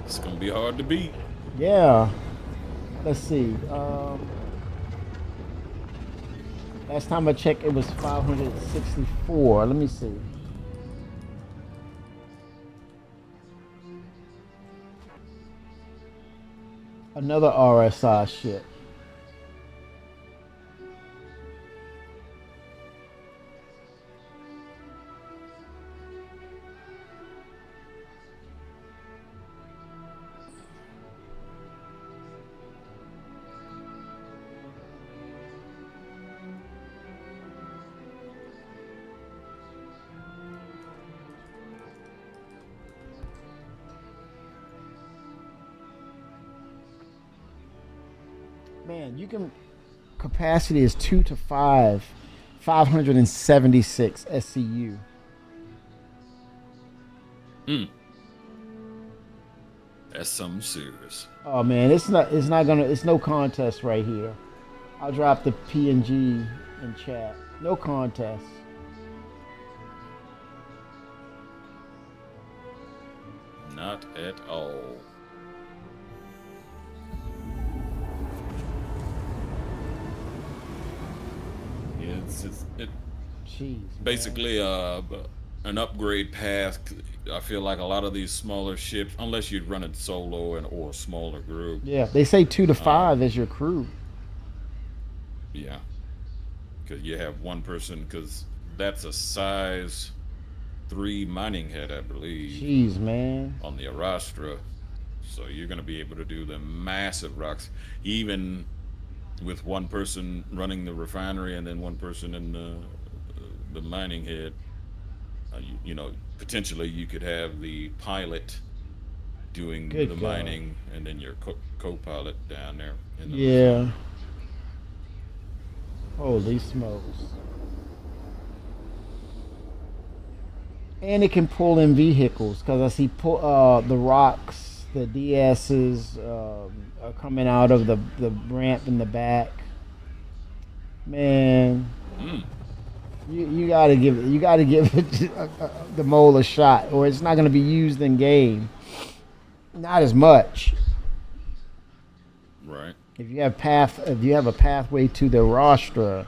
it's gonna be hard to beat. yeah. Let's see. Last time I checked, it was 564. Let me see. Another RSI shit. Man, you can. Capacity is 2 to 5. 576 SCU. That's something serious. Oh man, it's no contest right here. I'll drop the PNG in chat. No contest. Not at all. It Jeez, basically an upgrade path. I feel like a lot of these smaller ships, unless you'd run it solo or a smaller group. Yeah, they say 2 to 5 as your crew. Yeah, because you have one person, because that's a size 3 mining head, I believe. Jeez, man. On the Arastra, so you're going to be able to do the massive rocks, even with one person running the refinery and then one person in the mining head. You know, potentially you could have the pilot doing Good the God. mining, and then your co-pilot down there. In the Yeah. Holy smokes. And it can pull in vehicles, because I see the rocks, the DSs are coming out of the ramp in the back. Man, you gotta give it the mole a shot, or it's not gonna be used in game. Not as much. Right. If you have a pathway to the rostra,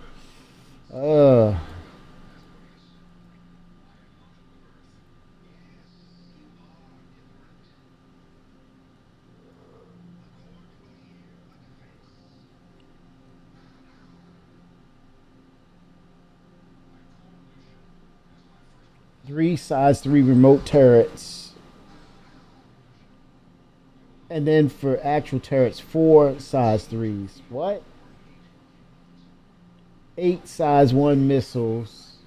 three size 3 remote turrets. And then for actual turrets, 4 size 3s. What? 8 size 1 missiles.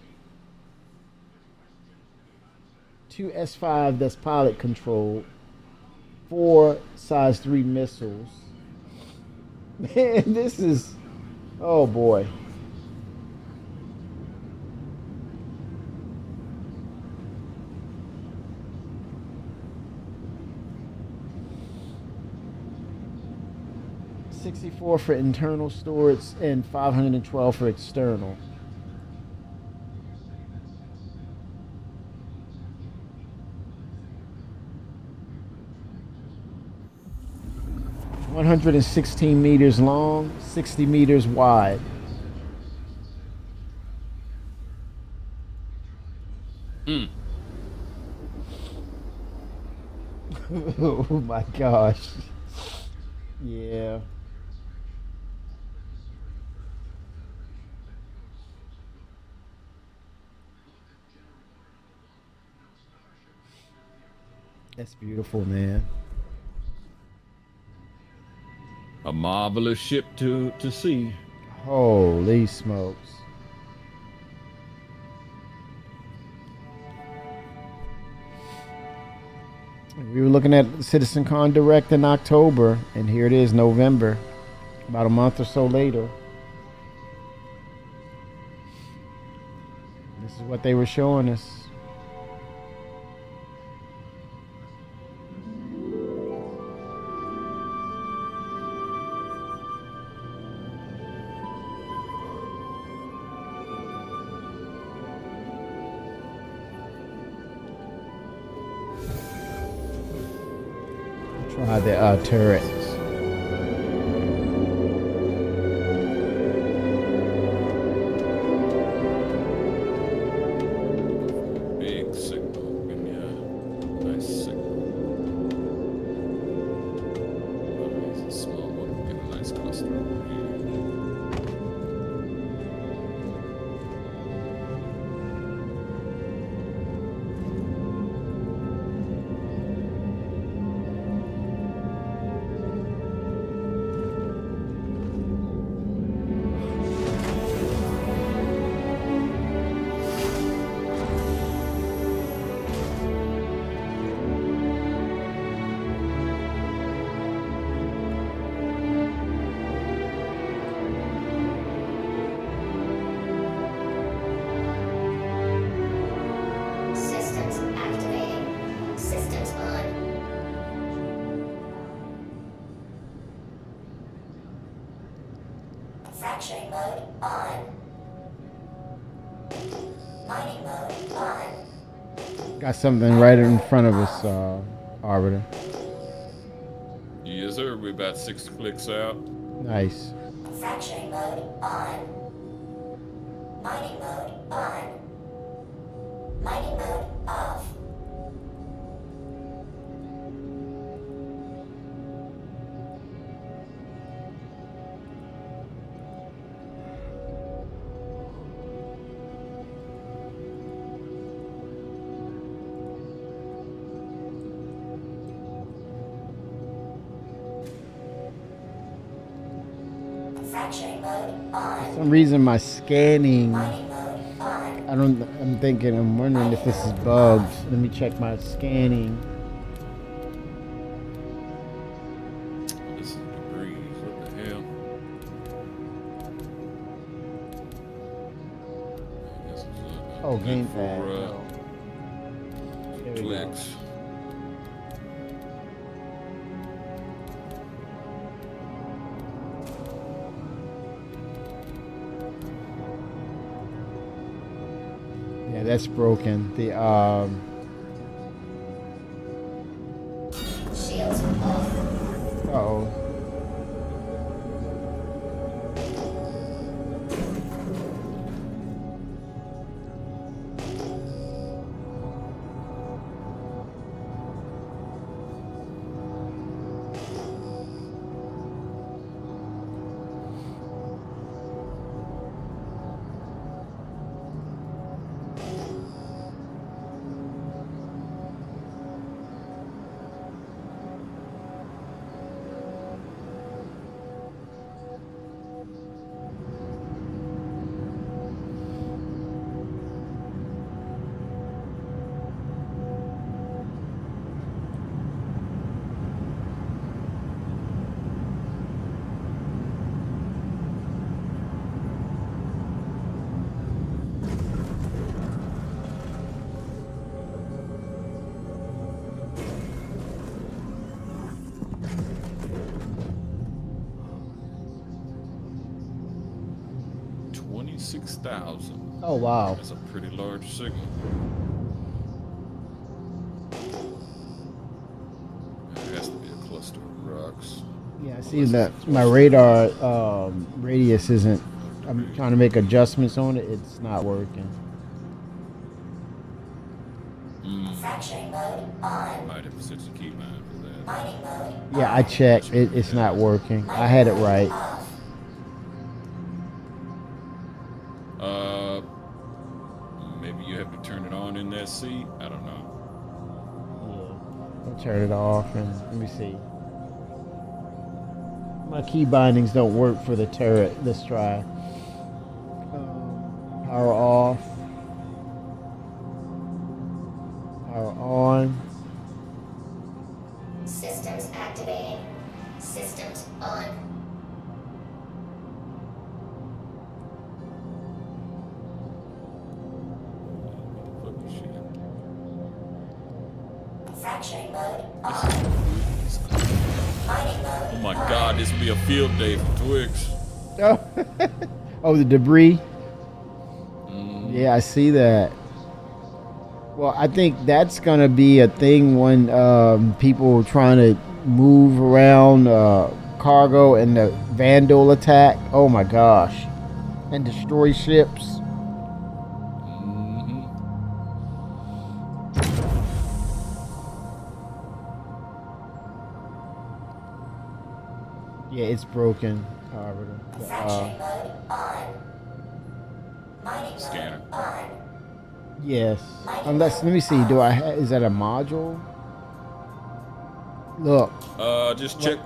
2 S5 that's pilot controlled. 4 size 3 missiles. Man, this is... Oh boy. $64 for internal storage and $512 for external. $116 meters long, 60 meters wide. Oh my gosh. Yeah. That's beautiful, man. A marvelous ship to see. Holy smokes. We were looking at CitizenCon Direct in October, and here it is, November, about a month or so later. This is what they were showing us. Try the turrets. Fracturing mode on. Mining mode on. Got something right in front of us, Arbiter. Yes, sir. We're about 6 clicks out. Nice. Fracturing mode on. Mining mode on. Mining mode off. Fracturing mode on. For some reason, my scanning. Mining mode on. I'm wondering if this is bugged. Let me check my scanning. This is debris. What the hell? I guess it's, Oh, good gamepad. for, No. There we go. clicks. Yeah, that's broken. The Shields off. oh. $26,000. Oh wow. That's a pretty large signal. There has to be a cluster of rocks. Yeah, I see that my radar radius isn't. I'm trying to make adjustments on it. It's not working. Fracturing mode on. Might have to set the key line for that. Mining mode Yeah, I checked. It's not working. I had it right. off. Maybe you have to turn it on in that seat. I don't know. I'll turn it off and let me see. My key bindings don't work for the turret. Let's try. Power off. Power on. Systems activating. Systems on. Fucking shit. Fracturing mode on. Mining mode. Oh my God, this will be a field day for Twix. Oh, oh, the debris. Yeah, I see that. Well, I think that's gonna be a thing when people trying to move around cargo and the Vandal attack. Oh my gosh, and destroy ships. Yeah, it's broken. Fracturing mode on. Mining mode Scanner. on. Yes. Unless, let me see. Do I? Is that a module? Look. Just check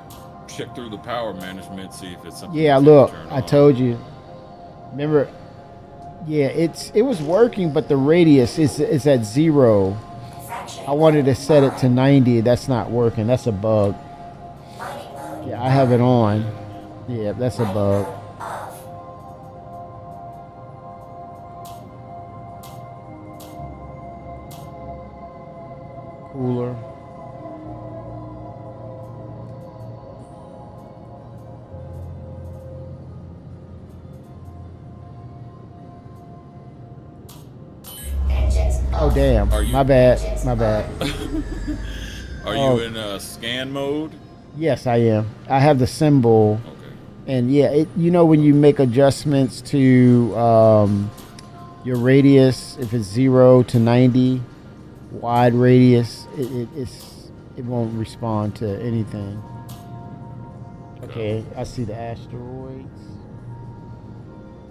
through the power management, see if it's something. Yeah, that's look. turned I on. told you. Remember? Yeah, it was working, but the radius is at 0. Fracturing I wanted to set it to 90. That's not working. That's a bug. mining mode Yeah, I have it on. Yeah, that's a bug. off. Cooler. Oh damn! Are you- My bad. My bad. Are Oh. you in scan mode? Yes, I am. I have the symbol, Okay. and yeah, when you make adjustments to your radius, if it's 0 to 90, wide radius, it won't respond to anything. Okay, I see the asteroids.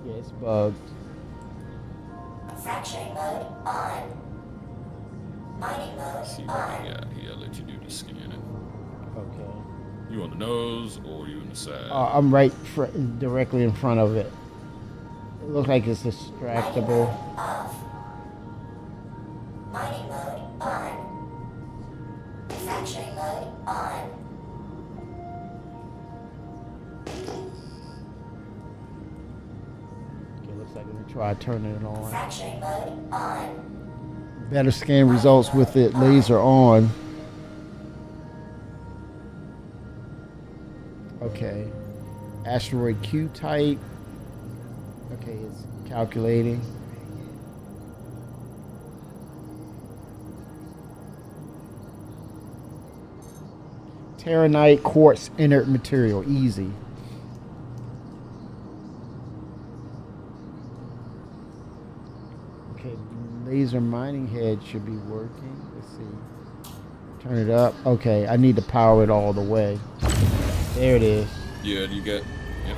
Yeah, it's bugged. Fracturing mode on. Mining mode Let's see what we got here. I'll let you do the scanning. Okay. You on the nose or you on the side? I'm directly in front of it. It looks like it's distractible. off. Mining mode on. Fracturing mode on. Okay, looks like I'm gonna try turning it on. Fracturing mode on. Better scan results with it laser on. Okay. Asteroid Q type. Okay, it's calculating. Terranite quartz inert material, easy. Okay, laser mining head should be working. Let's see. Turn it up. Okay, I need to power it all the way. There it is. Yeah, you got. Yep.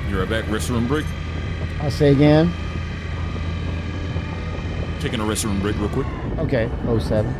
You right back. Restroom break. I'll say again. Taking a restroom break real quick. Okay, 07.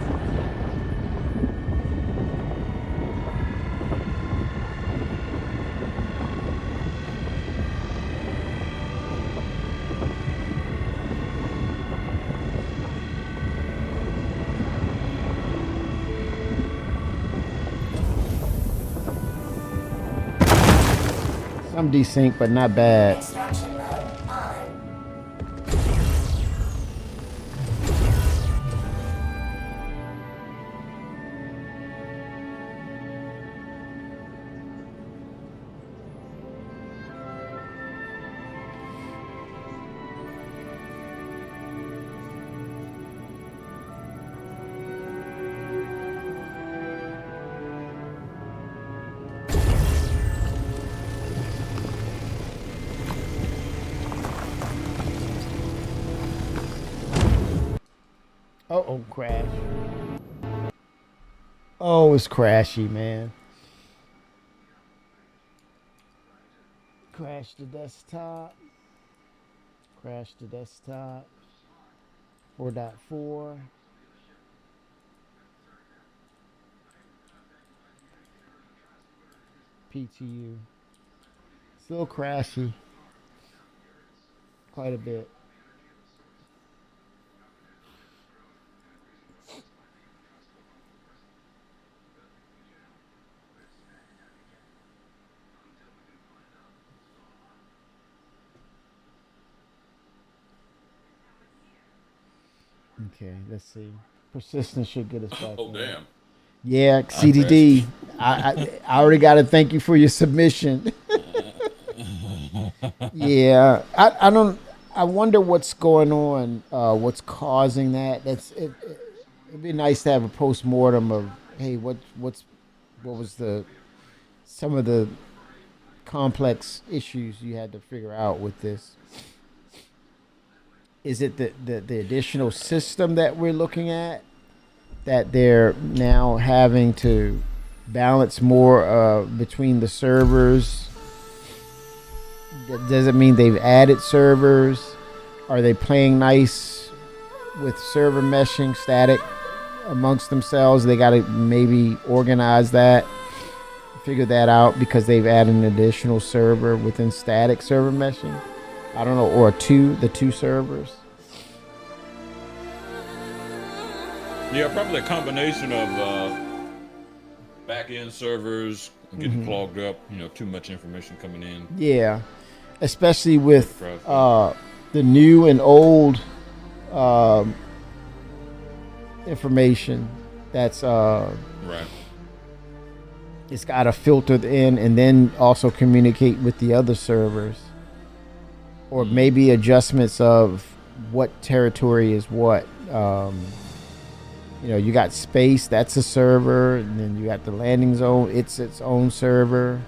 Some desync, but not bad. Extraction mode on. Oh, crash. Oh, it's crashy, man. Crash the desktop. Crash the desktop. 4.4. PTU. Still crashy. Quite a bit. Okay, let's see. Persistence should get us back. Oh in. damn. Yeah, CDD. I already got to thank you for your submission. Yeah, I don't. I wonder what's going on. What's causing that? It'd be nice to have a post-mortem of hey, what was some of the complex issues you had to figure out with this. Is it the additional system that we're looking at that they're now having to balance more between the servers? Does it mean they've added servers? Are they playing nice with server meshing static amongst themselves? They got to maybe organize that, figure that out because they've added an additional server within static server meshing. I don't know, or the two servers. Yeah, probably a combination of back-end servers getting clogged up. Too much information coming in. Yeah, especially with the new and old information that's Right. it's got to filter in and then also communicate with the other servers, or maybe adjustments of what territory is what. You know, you got space, that's a server, and then you got the landing zone, it's its own server.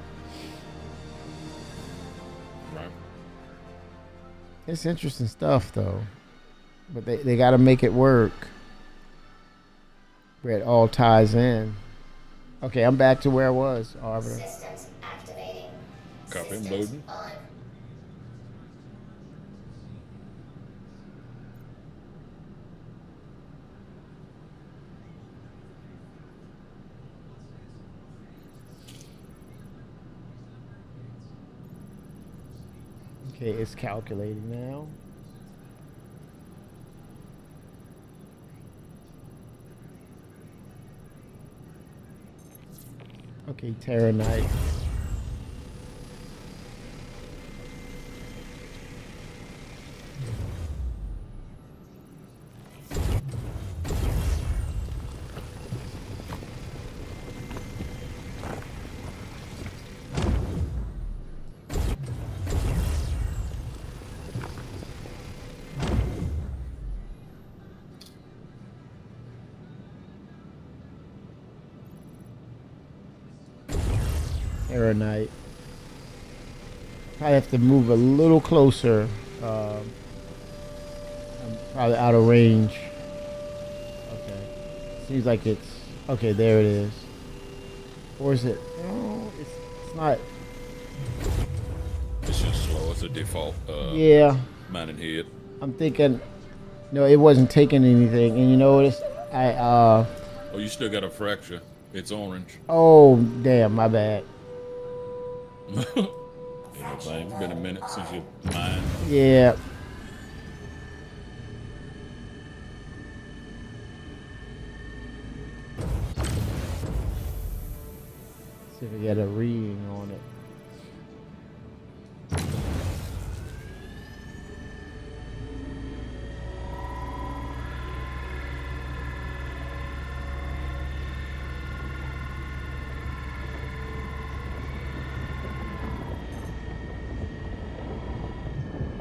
Right. It's interesting stuff though, but they got to make it work where it all ties in. Okay, I'm back to where I was, Arbiter. Systems activating. Copy, Systems loading. on. Okay, it's calculating now. Okay, Terra Knight. Terra Knight. I have to move a little closer. I'm probably out of range. Okay. Seems like it's... Okay, there it is. Or is it... No, it's not... It's just slow. It's a default. Yeah. Mounted head. I'm thinking... No, it wasn't taking anything. And you know what? Oh, you still got a fracture. It's orange. Oh, damn, my bad. It's been a minute since you mined. Yeah. See if we get a reading on it.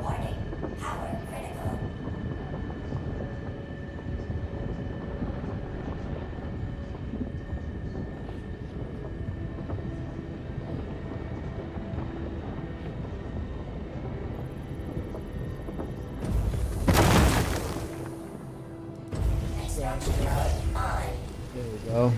Warning. Power critical. Extraction mode on. There we go.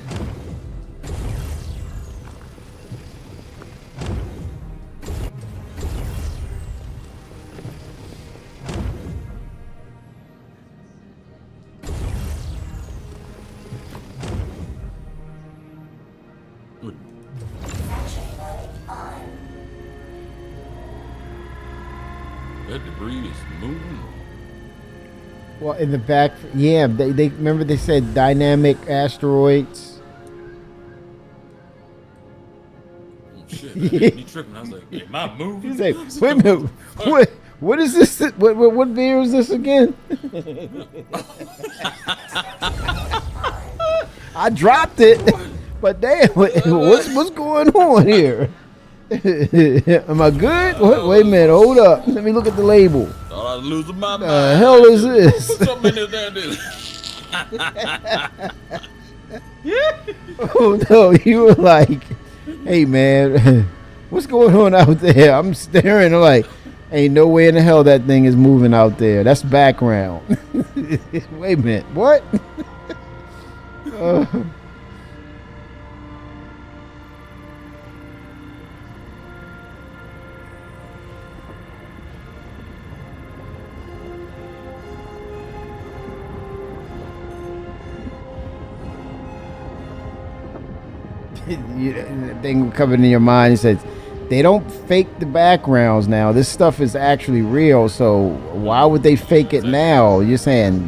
Extraction mode on. That debris is moving. Well, in the back, yeah, they remember they said dynamic asteroids. Oh, shit. Me tripping. I was like, am I moving? He's like, wait a minute, what is this? What beer is this again? I dropped it, but damn, what's going on here? Am I good? Wait a minute, hold up. Let me look at the label. Thought I was losing my mind. The hell is this? Put something in there. Oh no, you were like, hey man, what's going on out there? I'm staring, I'm like, ain't no way in the hell that thing is moving out there. That's background. Wait a minute, what? The thing coming in your mind, it says they don't fake the backgrounds now. This stuff is actually real, so why would they fake it now? You're saying,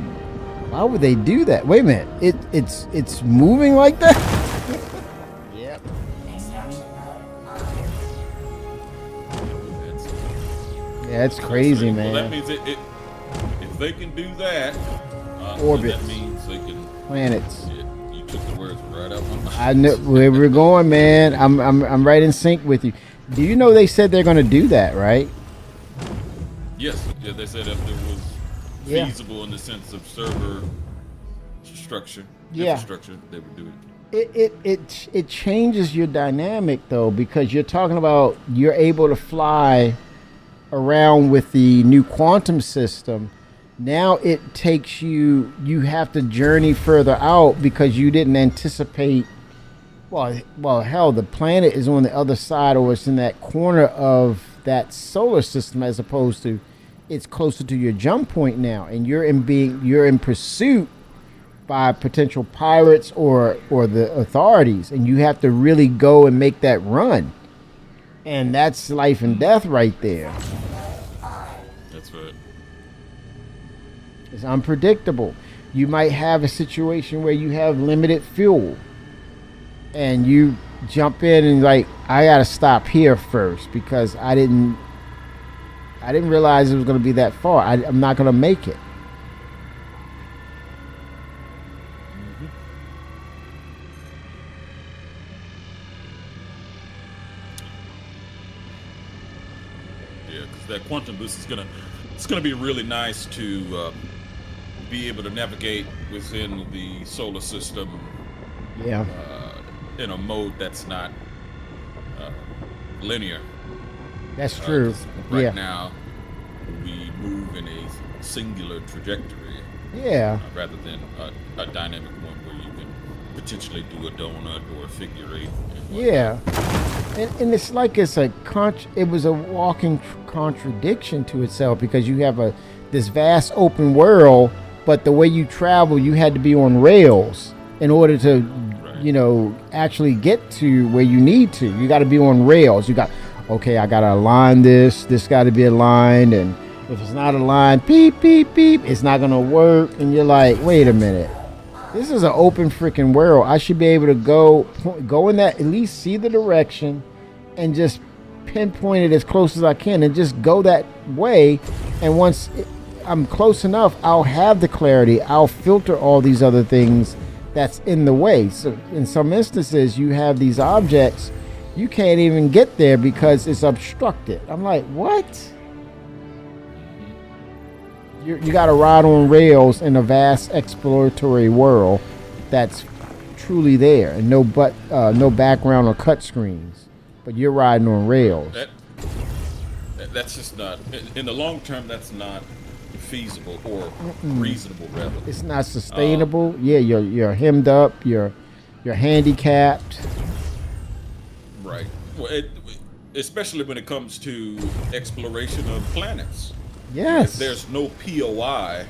why would they do that? Wait a minute, it's moving like that? Yep. Extraction mode on. Yeah, it's crazy, Well, that man. means if they can do that, Orbit. that means they can. Planets. You took the words right out of my mouth. I know where we're going, man. I'm right in sync with you. Do you know they said they're going to do that, right? Yes, yeah, they said if it was Yeah. feasible in the sense of server structure, Yeah. infrastructure, they would do it. It changes your dynamic though, because you're talking about you're able to fly around with the new quantum system. Now it takes you have to journey further out because you didn't anticipate. Well, hell, the planet is on the other side, or it's in that corner of that solar system, as opposed to it's closer to your jump point now, and you're in pursuit by potential pirates or the authorities, and you have to really go and make that run, and that's life and death right there. That's right. It's unpredictable. You might have a situation where you have limited fuel, and you jump in and like, I gotta stop here first because I didn't realize it was gonna be that far. I'm not gonna make it. Yeah, because that quantum boost is gonna be really nice to be able to navigate within the solar system. Yeah. In a mode that's not linear. That's true. Right Yeah. now, we move in a singular trajectory Yeah. rather than a dynamic one where you can potentially do a donut or a figure eight. And whatnot. Yeah. And it's like it was a walking contradiction to itself, because you have this vast open world, but the way you travel, you had to be on rails in order to, actually get to where you need to. You got to be on rails. I got to align this got to be aligned, and if it's not aligned, beep, beep, beep, it's not going to work. And you're like, wait a minute. This is an open freaking world. I should be able to go in that, at least see the direction, and just pinpoint it as close as I can, and just go that way. And once I'm close enough, I'll have the clarity. I'll filter all these other things that's in the way. So in some instances, you have these objects, you can't even get there because it's obstructed. I'm like, what? You got to ride on rails in a vast exploratory world that's truly there, and no background or cut screens, but you're riding on rails. That's just not, in the long term, that's not feasible or reasonable, rather. It's not sustainable. You're hemmed up, you're handicapped. Right. Well, especially when it comes to exploration of planets. Yes. If there's no POI,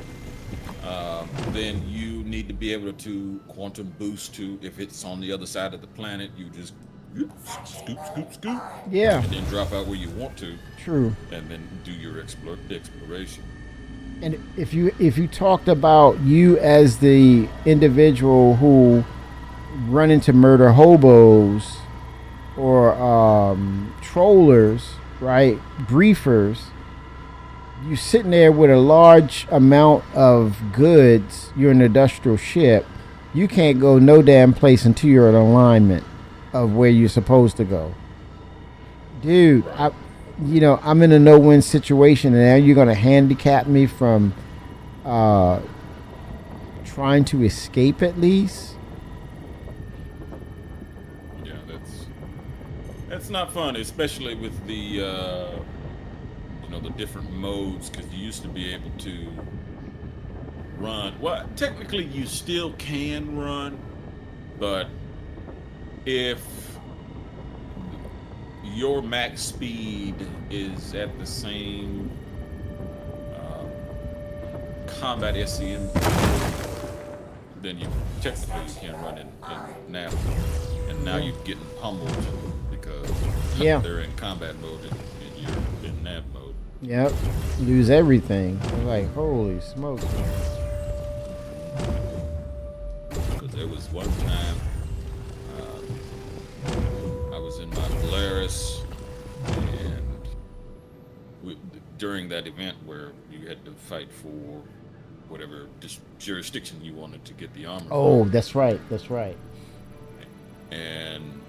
then you need to be able to quantum boost to, if it's on the other side of the planet, you just scoop. Yeah. And then drop out where you want to. True. And then do your exploration. And if you talked about you as the individual who run into murder hobos or trollers, right? Briefers. You sitting there with a large amount of goods. You're an industrial ship. You can't go no damn place until you're in alignment of where you're supposed to go. Dude, I'm in a no-win situation, and now you're going to handicap me from trying to escape at least? Yeah, that's not fun, especially with the the different modes, because you used to be able to run. Well, technically you still can run, but if your max speed is at the same combat SCM, then you technically you can run in nav, and now you're getting pummeled because they're in combat mode and you're in nav mode. Yep, lose everything. I'm like, holy smokes, man. Because there was one time I was in my Polaris, and during that event where you had to fight for whatever jurisdiction you wanted to get the armor. Oh, that's right. That's right. And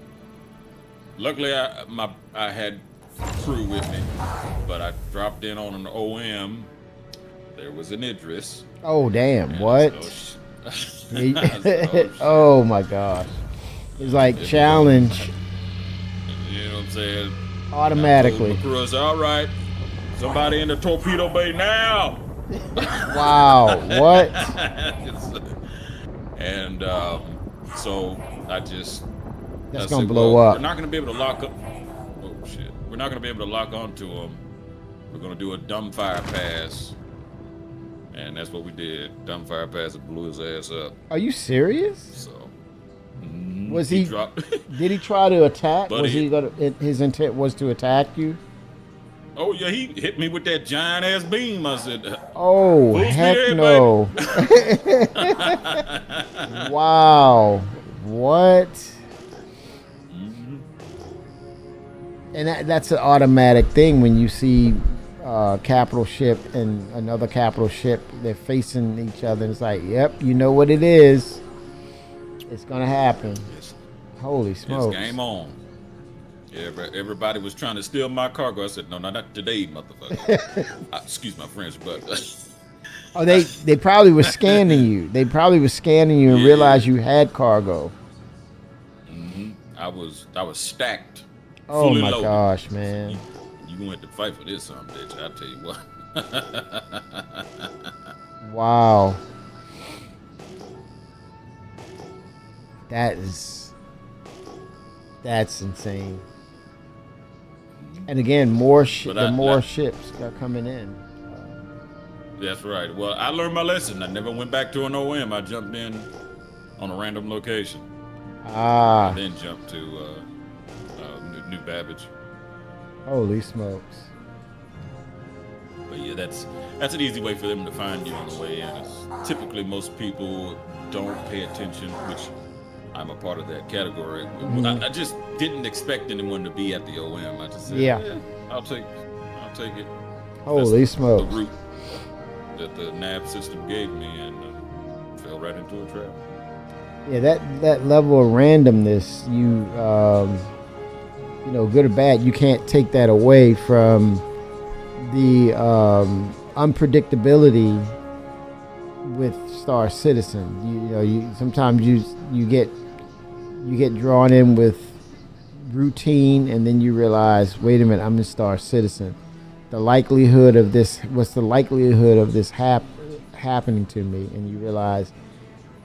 luckily, I had crew with me, but I dropped in on an OM. There was an Idris. Oh, damn. And What? Oh, my gosh. It's like challenge You know what I'm saying? automatically. I told my crew, I said, all right, somebody in the torpedo bay now. Wow. What? And so I just. That's I gonna said, blow well, up. We're not going to be able to lock up. Oh, shit. We're not going to be able to lock onto them. We're going to do a dumbfire pass. And that's what we did. Dumbfire pass and blew his ass up. Are you serious? So. Was he? dropped. Did he try to attack? But Was he gonna? His intent was to attack you? Oh, yeah, he hit me with that giant ass beam. I said, Oh, full heck speed, no! Wow. What? And that's an automatic thing when you see capital ship and another capital ship. They're facing each other. And it's like, yep, you know what it is. It's gonna happen. Holy smokes! It's game on. Everybody was trying to steal my cargo. I said, no, not today, motherfucker. Excuse my French, but Oh, they probably were scanning you. They probably were scanning you and realized you had cargo. I was stacked. Oh fully my loaded. gosh, man! You went to fight for this, son, bitch. I tell you what. Wow. That's insane. And again, more ships are coming in. That's right. Well, I learned my lesson. I never went back to an OM. I jumped in on a random location. Ah. And then jumped to New Babbage. Holy smokes. But yeah, that's an easy way for them to find you on the way in. It's typically most people don't pay attention, which I'm a part of that category. I just didn't expect anyone to be at the OM. I just said, yeah, I'll take it. Holy That's smokes. The route that the nav system gave me, and fell right into a trap. Yeah, that level of randomness, you know, good or bad, you can't take that away from the unpredictability with Star Citizen. You sometimes you get drawn in with routine, and then you realize, wait a minute, I'm in Star Citizen. What's the likelihood of this happening to me? And you realize,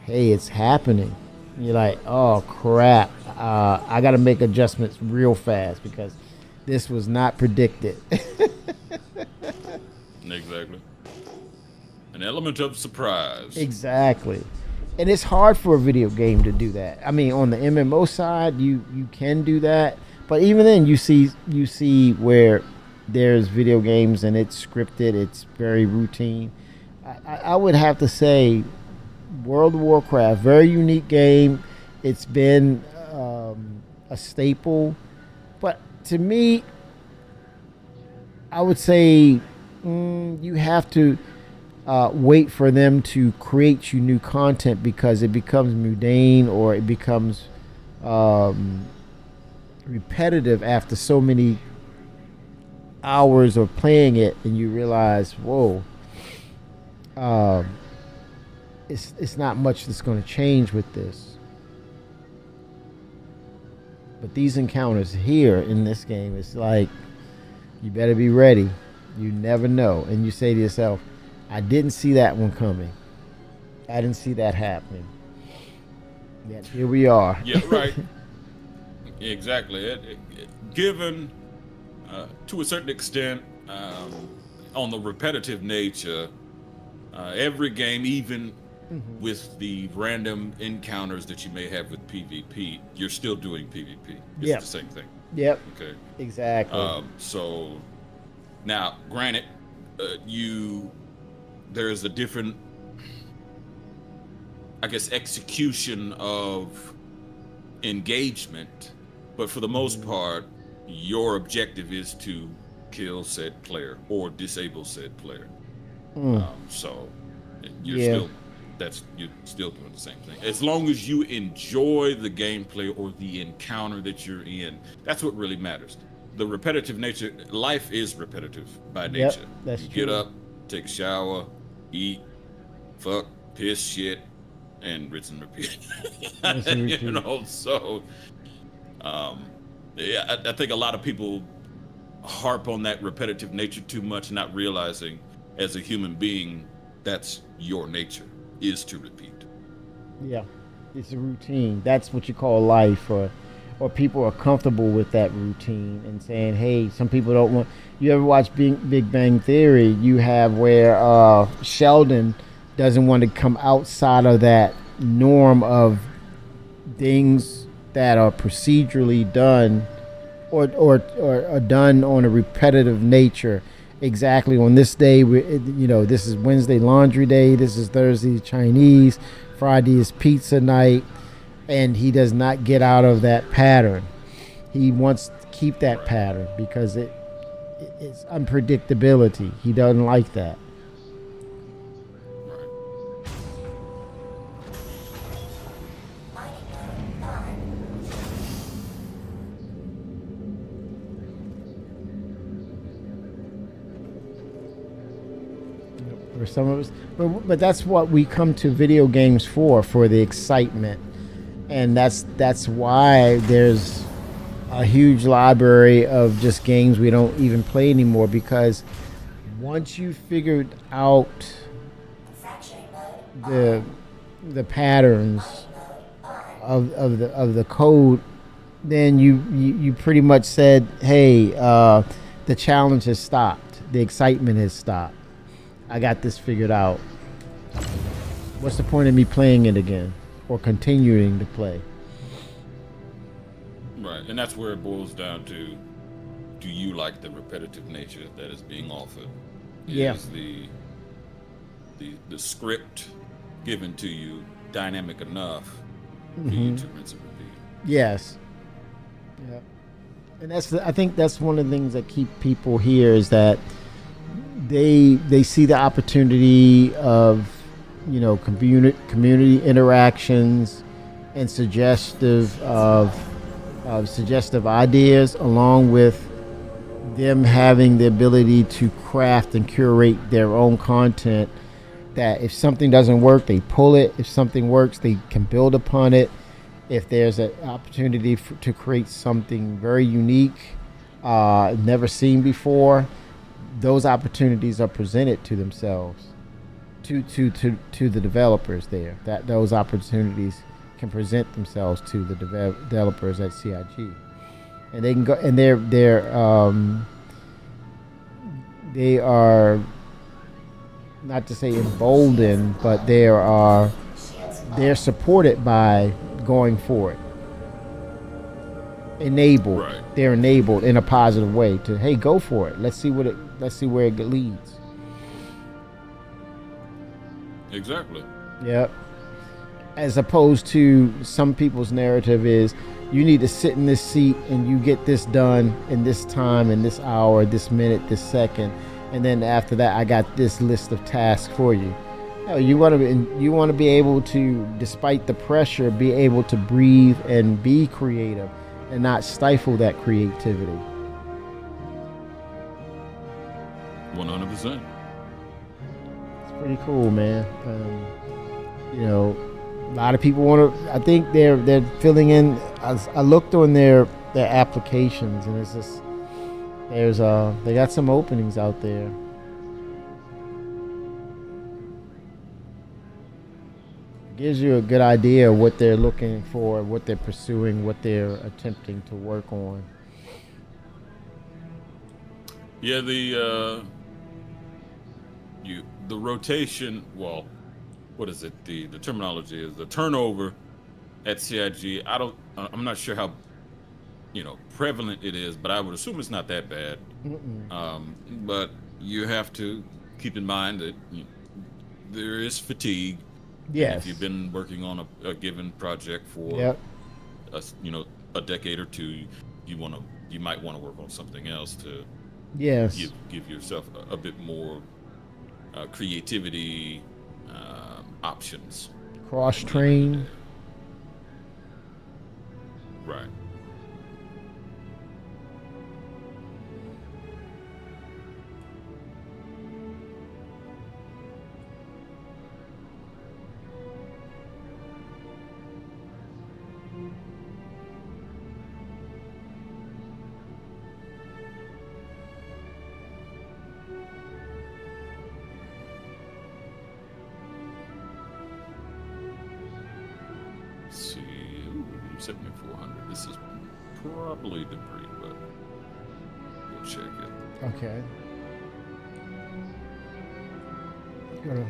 hey, it's happening. And you're like, oh crap, I got to make adjustments real fast because this was not predicted. Exactly. An element of surprise. Exactly. And it's hard for a video game to do that. I mean, on the MMO side, you can do that, but even then, you see where there's video games and it's scripted, it's very routine. I would have to say, World of Warcraft, very unique game. It's been a staple, but to me, I would say you have to wait for them to create you new content, because it becomes mundane or it becomes repetitive after so many hours of playing it, and you realize, whoa, it's not much that's going to change with this. But these encounters here in this game, it's like, you better be ready. You never know. And you say to yourself, I didn't see that one coming. I didn't see that happening. Yet here we are. Yeah, right. Exactly. Given, to a certain extent, on the repetitive nature, every game, even with the random encounters that you may have with PvP, you're still doing PvP. It's the same thing. Yep. Okay. Exactly. So now, granted, there's a different, I guess, execution of engagement, but for the most part, your objective is to kill said player or disable said player. So you're still doing the same thing. As long as you enjoy the gameplay or the encounter that you're in, that's what really matters. The repetitive nature, life is repetitive by nature. That's you true. get up, take a shower, eat, fuck, piss, shit, and rinse and repeat. You know, so yeah, I think a lot of people harp on that repetitive nature too much, not realizing as a human being, that's your nature, is to repeat. Yeah, it's a routine. That's what you call life, or people are comfortable with that routine and saying, hey, some people don't want. You ever watch Big Bang Theory? You have where Sheldon doesn't want to come outside of that norm of things that are procedurally done or done on a repetitive nature. Exactly, on this day, this is Wednesday laundry day, this is Thursday Chinese, Friday is pizza night, and he does not get out of that pattern. He wants to keep that pattern because it's unpredictability. He doesn't like that. For some of us, but that's what we come to video games for the excitement, and that's why there's a huge library of just games we don't even play anymore, because once you figured out the patterns of the code, then you pretty much said, hey, the challenge has stopped, the excitement has stopped. I got this figured out. What's the point of me playing it again or continuing to play? Right, and that's where it boils down to, do you like the repetitive nature that is being offered? Yeah. Is the script given to you dynamic enough for you to rinse and repeat? Yes. Yeah. And I think that's one of the things that keep people here, is that they see the opportunity of, community interactions and suggestive ideas, along with them having the ability to craft and curate their own content. That if something doesn't work, they pull it. If something works, they can build upon it. If there's an opportunity to create something very unique, never seen before, those opportunities are presented to themselves, to the developers there. That those opportunities can present themselves to the developers at CIG, and they can go, and they are, not to say emboldened, but they're supported by going for it. Enabled. Right. They're enabled in a positive way to, hey, go for it. Let's see where it leads. Exactly. Yep. As opposed to some people's narrative is, you need to sit in this seat and you get this done in this time, in this hour, this minute, this second, and then after that I got this list of tasks for you. No, you want to be able to, despite the pressure, be able to breathe and be creative and not stifle that creativity. 100%. It's pretty cool, man. A lot of people want to. I think they're filling in. I looked on their applications, and it's just they got some openings out there. Gives you a good idea of what they're looking for, what they're pursuing, what they're attempting to work on. Yeah, the rotation. Well, what is it? The terminology is the turnover at CIG. I'm not sure how prevalent it is, but I would assume it's not that bad. But you have to keep in mind that there is fatigue. Yes. If you've been working on a given project for a decade or two, you might want to work on something else to yes give yourself a bit more creativity options. Cross train. Right. Let's see, ooh, 7400. This is probably debris, but we'll check it. Okay. Gotta-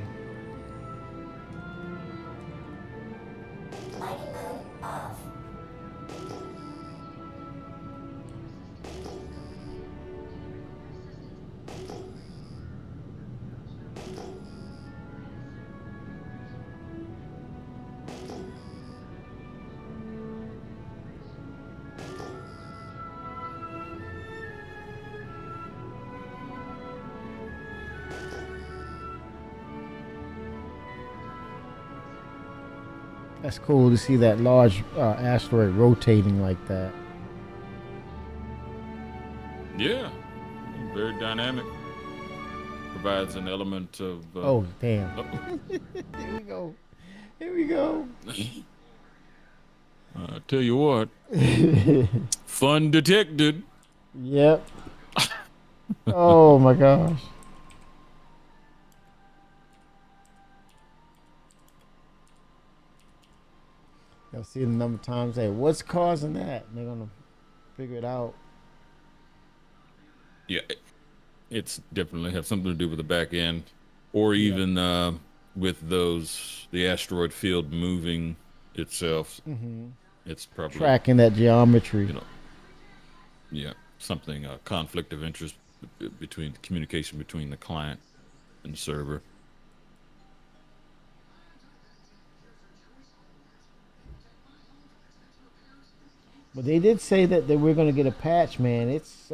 Mighty mode off. That's cool to see that large asteroid rotating like that. Yeah, very dynamic. Provides an element of. Oh, damn. Uh-oh. Here we go. Here we go. I tell you what, fun detected. Yep. Oh my gosh. They'll see the number of times. Hey, what's causing that? And they're gonna figure it out. Yeah, it's definitely have something to do with the back end, or even with the asteroid field moving itself. Mm-hmm. It's probably Tracking that geometry. you know, yeah, something conflict of interest between communication between the client and server. But they did say that we're gonna get a patch, man. It's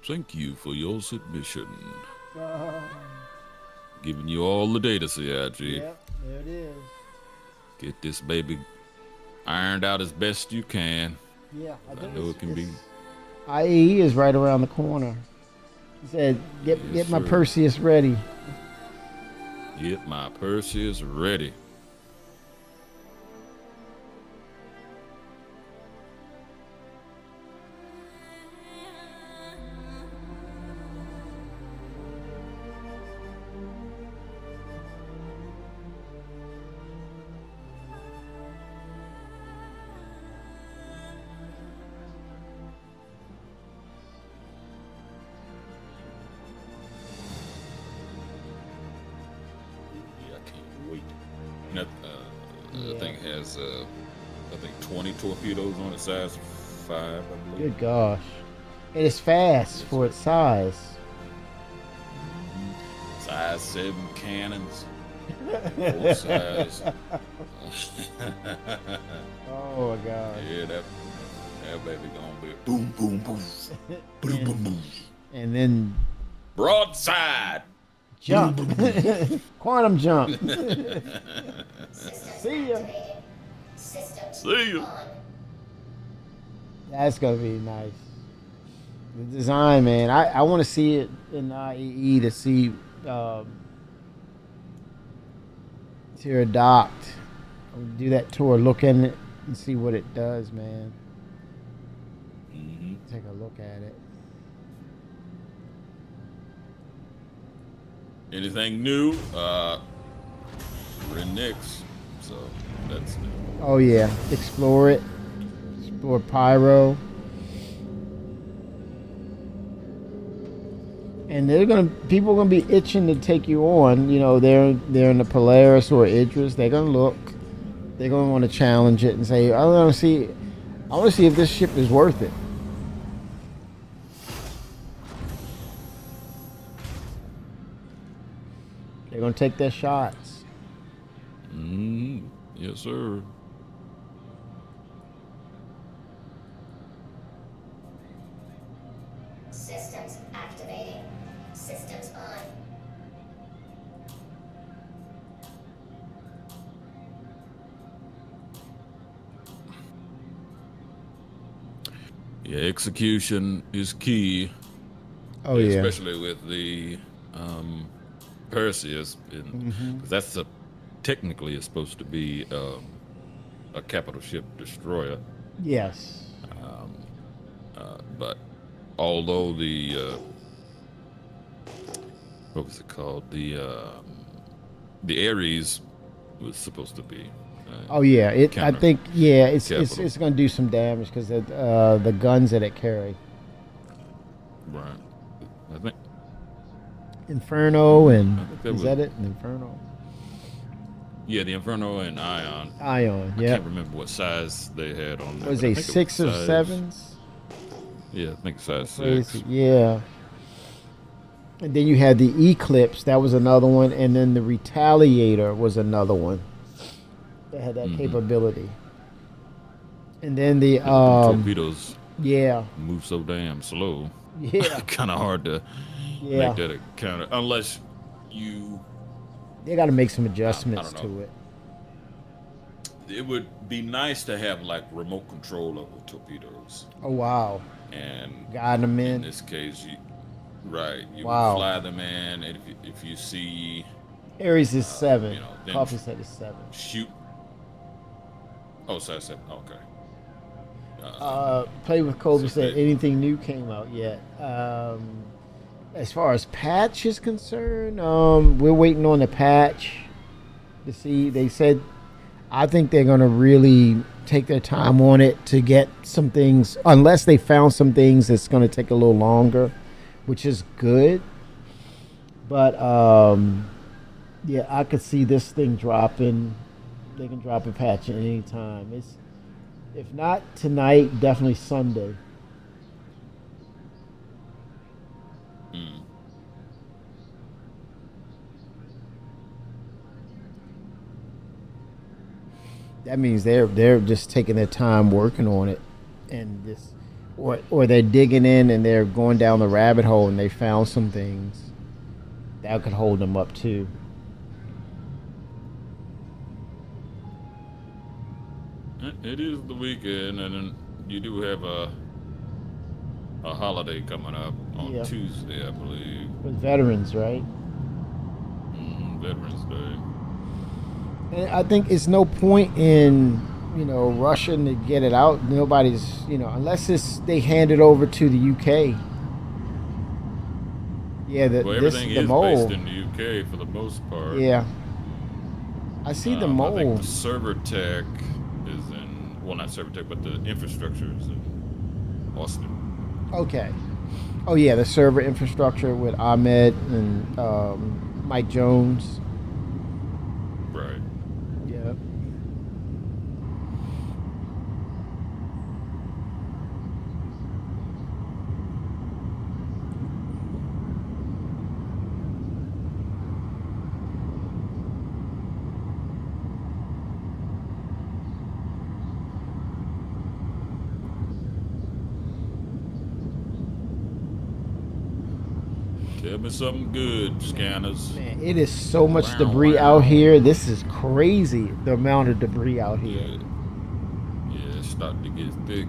Thank you for your submission. Giving you all the data, CIG. Yep, there it is. Get this baby ironed out as best you can. Yeah, I know it can be. IAE is right around the corner. He said, "Get Yes, my sir. Perseus ready." Get my Perseus ready. Yeah, I can't wait. And that thing has, I think, 20 torpedoes on its size 5, I believe. Good gosh, and it's fast for its size. Size 7 cannons. Full size. Oh my gosh. Yeah, that baby gonna be boom, boom, boom. Boom, boom, boom. And then Broadside. jump, quantum jump. See ya. See you. That's gonna be nice. The design, man. I want to see it in IEE to see Pterodoct. Do that tour, look in it, and see what it does, man. Mm-hmm. Take a look at it. Anything new? We're in Nix, so that's new. Oh yeah, explore it. Explore Pyro. and people are gonna be itching to take you on. You know, they're in the Polaris or Idris. They're gonna look. They're gonna want to challenge it and say, I want to see if this ship is worth it. They're gonna take their shots. Yes, sir. Systems activating. Systems on. Yeah, execution is key. Oh yeah. Especially with the Perseus, because that's technically is supposed to be a capital ship destroyer. Yes. But although the what was it called? The Ares was supposed to be. Oh yeah. I think it's capital. going to do some damage because the guns that it carry. Right. I think. Inferno and that is was- that it? Inferno. Yeah, the Inferno and Ion. Ion. I Yeah. can't remember what size they had on there. Was but I they think it 6 or size- 7s? Yeah, I think size 6. Crazy. Yeah. And then you had the Eclipse. That was another one, and then the Retaliator was another one that had that capability. And then the torpedoes yeah, move so damn slow. yeah, Kind of hard to yeah. make that a counter unless you. They got to make some adjustments know. to it. It would be nice to have like remote control over torpedoes, Oh wow, and guiding them in in. this case, you Wow. would fly them in, and if you see Ares is 7. you know, then- Coffee said it's 7. shoot. Oh, size 7. Okay. Play with Kobe So said they- anything new came out yet. As far as patch is concerned, we're waiting on the patch to see. They said, I think they're going to really take their time on it to get some things, unless they found some things that's going to take a little longer, which is good. But yeah, I could see this thing dropping. They can drop a patch at any time. It's, if not tonight, definitely Sunday. That means they're just taking their time working on it, and just or they're digging in and they're going down the rabbit hole and they found some things that could hold them up too. It is the weekend, and then you do have a holiday coming up on Yeah. Tuesday, I believe. With veterans, right? Veterans Day. And I think it's no point in, rushing to get it out. Nobody's, unless they hand it over to the UK. Yeah, Well, this everything the is mole. based in the UK for the most part. Yeah. I see the I mole. think the server tech is in, well, not server tech, but the infrastructure is in Austin. Okay. Oh yeah, the server infrastructure with Ahmed and Mike Jones. Right. Yeah. Tell me something good, scanners. Man, it is so much debris out here. This is crazy. The amount of debris out here. Yeah, it's starting to get thick.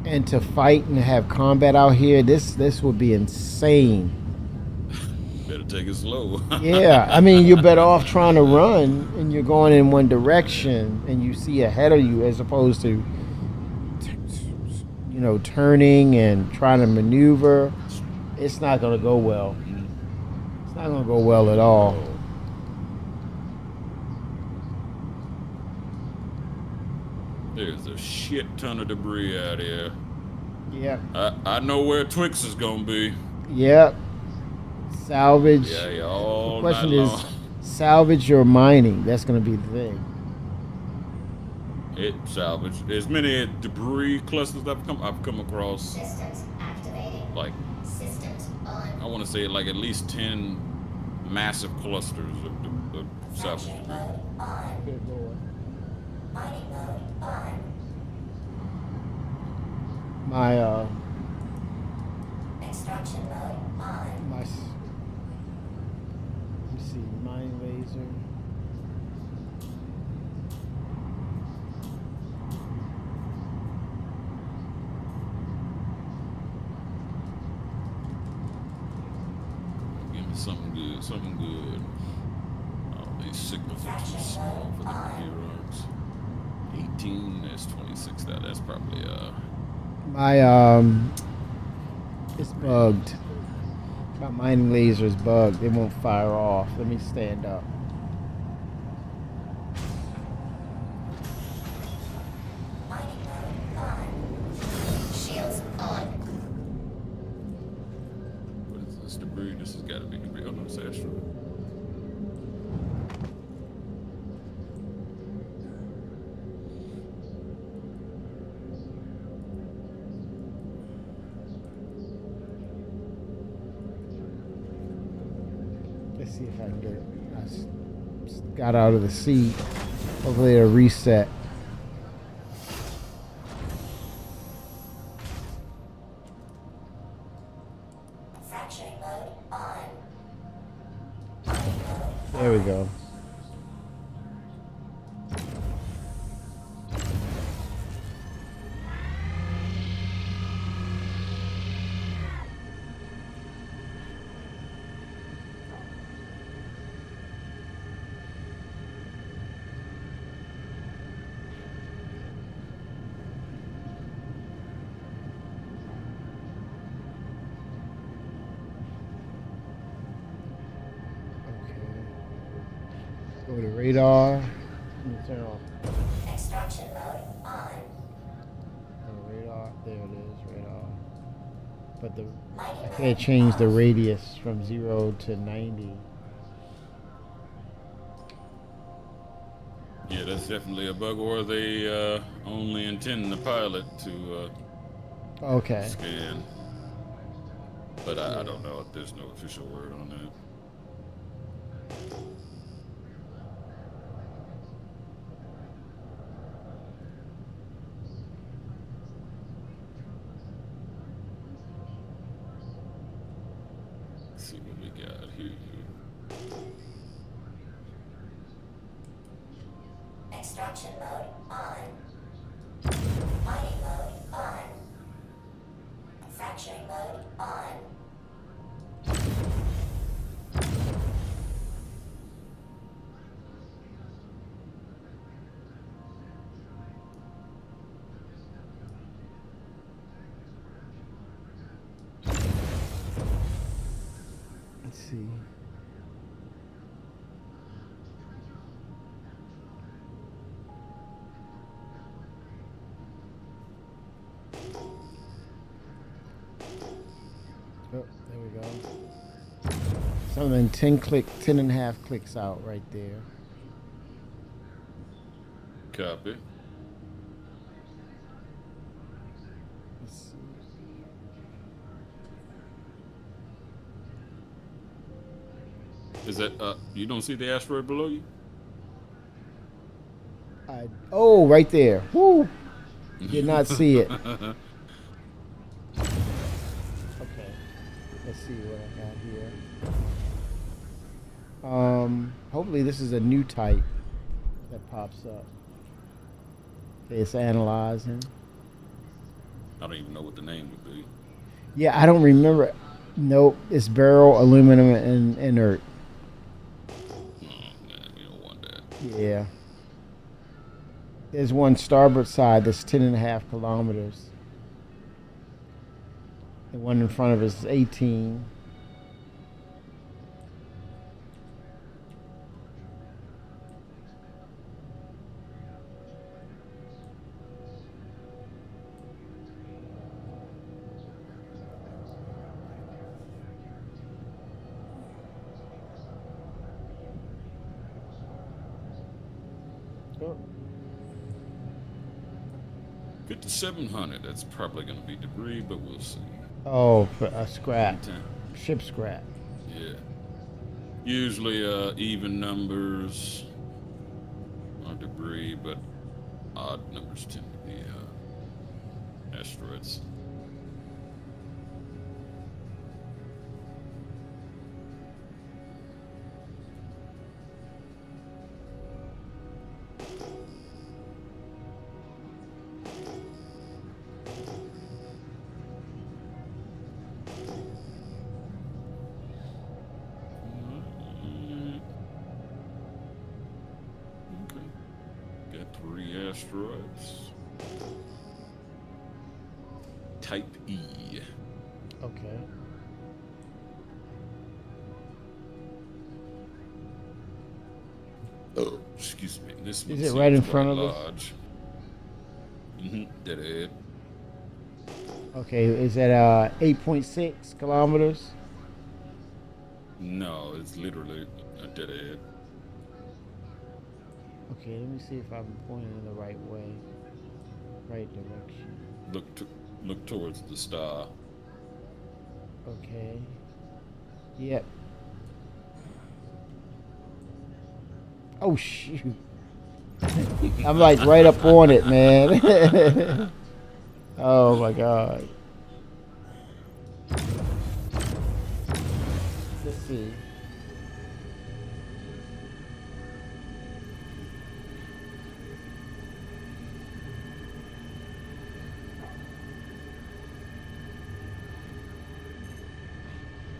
And to fight and have combat out here, this would be insane. Better take it slow. Yeah, I mean, you're better off trying to run and you're going in one direction and you see ahead of you as opposed to, turning and trying to maneuver. It's not going to go well. It's not going to go well at all. There's a shit ton of debris out here. Yep. I know where Twix is gonna be. Yep. Salvage. Yeah, The all night question long. is, salvage or mining? That's going to be the thing. It salvage as many debris clusters I've come across. Systems activating. Like Systems on. I want to say like at least 10 massive clusters of salvage Factory debris. mode on. Good lord. Mining mode on. My Extraction mode on. let me see, mine laser. Give me something good, something good. Oh, these signals are too small for the neurons. 18, that's 26. That's probably My it's bugged. My mining laser is bugged. It won't fire off. Let me stand up. Mining mode on. Shields on. what is this debris? This has got to be debris. Oh no, it's asteroid. Let's see if I can get it. Got out of the seat. Hopefully it'll reset. Fracturing mode on. There we go. Go to radar. Let me turn off Extraction mode on. radar. There it is, radar. But I can't change the radius from 0 to 90. Yeah, that's definitely a bug, or they only intend the pilot to Okay. scan. But I don't know. There's no official word on that. Let's see what we got here. Extraction mode on. Mining mode on. Fracturing mode on. Let's see. Oh, there we go. Something 10 and a half clicks out right there. Copy. Let's see. Is that you don't see the asteroid below you? Oh, right there. Woo! Did not see it. Okay. Let's see what I got here. Hopefully this is a new type that pops up. Okay, it's analyzing. I don't even know what the name would be. Yeah, I don't remember. Nope, it's barrel, aluminum, and inert. Man, you don't want that. Yeah. There's one starboard side that's 10 and a half kilometers. The one in front of us is 18. 5700. That's probably going to be debris, but we'll see. Oh, scrap. Anytime. Ship scrap. Yeah. Usually even numbers are debris, but odd numbers tend to be asteroids. Okay. Got 3 asteroids. Type E. Okay. Oh, excuse me. This one Is it right in seems front quite of us? large. Dead ahead. Okay, is that 8.6 kilometers? No, it's literally a dead ahead. Okay, let me see if I'm pointing in the right way. Right direction. Look towards the star. Okay. Yep. Oh shoot. I'm like right up on it, man. Oh my god. Let's see.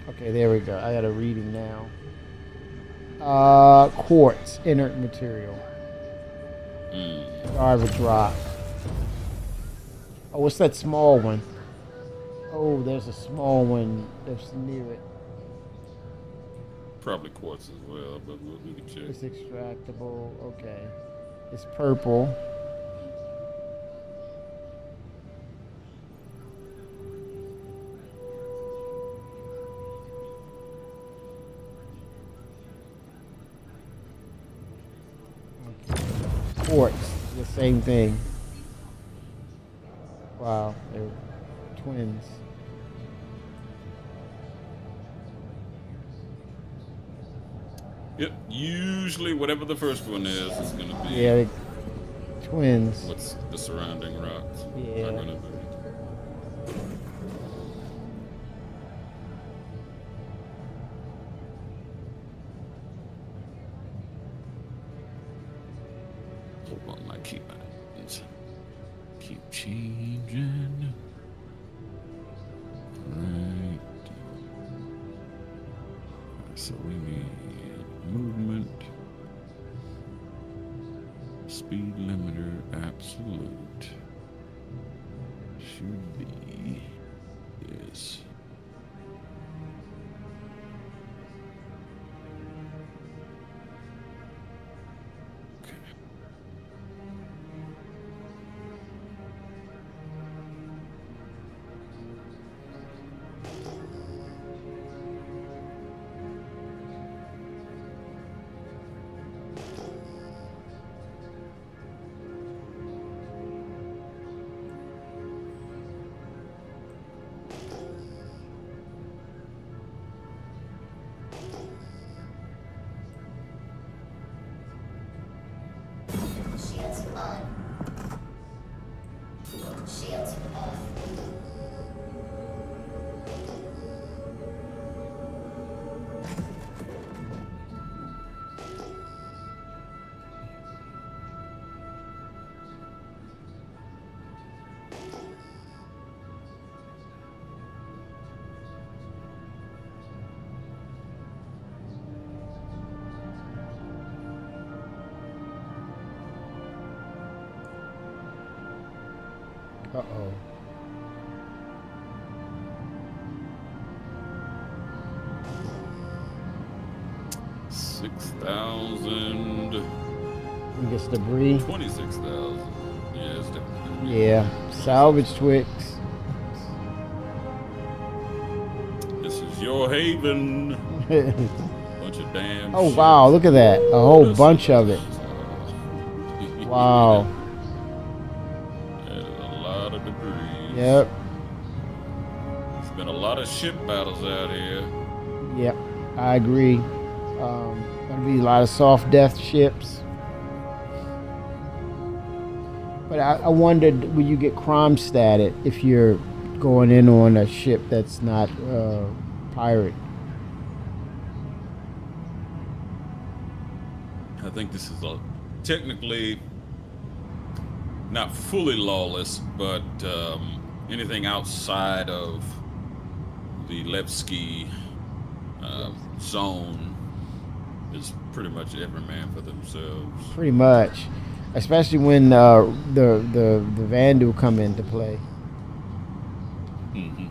Okay, there we go. I got a reading now. Quartz, inert material. Garbage rock. Oh, what's that small one? Oh, there's a small one that's near it. Probably quartz as well, but we can check. It's extractable. Okay. It's purple. Quartz, the same thing. Wow, they're twins. Yep, usually whatever the first one is going to be Yeah, they're twins. what's the surrounding rocks Yeah. are going to be. Hold on, my key buttons. Keep changing. Right. So we need movement, speed limiter, absolute. Should be yes. Okay. Shields on. Shields off. Uh-oh. $6,000. I guess debris. 26,000. Yeah, it's definitely. Yeah. Salvage Twix. This is your haven. Bunch of damn. Oh shit. wow, look at that. A whole bunch of it. Wow. That is a lot of debris. Yep. There's been a lot of ship battles out here. Yep. I agree. Gonna be a lot of soft death ships. But I wondered, will you get crime statted if you're going in on a ship that's not pirate? I think this is technically not fully lawless, but anything outside of the Levski zone is pretty much every man for themselves. Pretty much, especially when the Vandal come into play. Mm-hmm.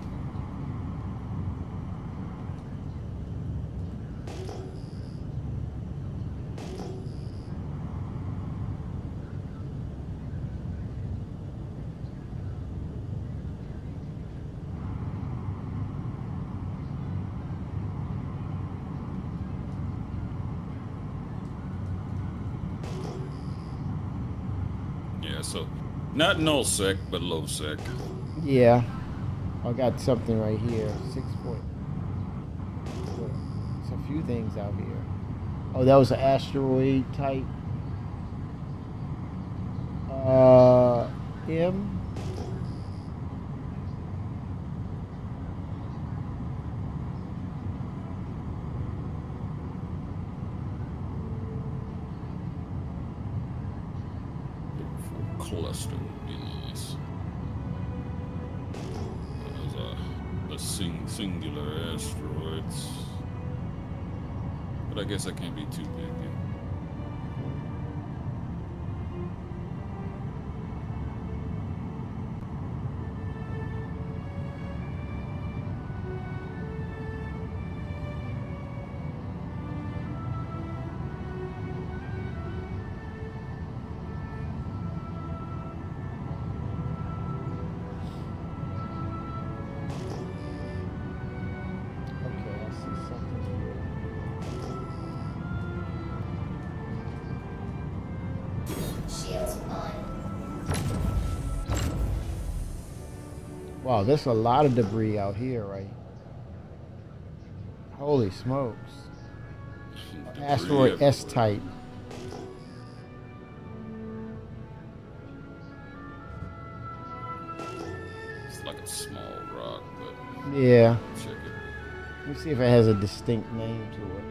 Yeah, so not null-sec, but low-sec. Yeah, I got something right here. 6 point. There's a few things out here. Oh, that was an asteroid type. M. Cluster is singular asteroids, but I guess I can't be too big. Shields on. Wow, there's a lot of debris out here, right? Holy smokes. Asteroid S-type. It's like a small rock, but Yeah. check it. Let me see if it has a distinct name to it.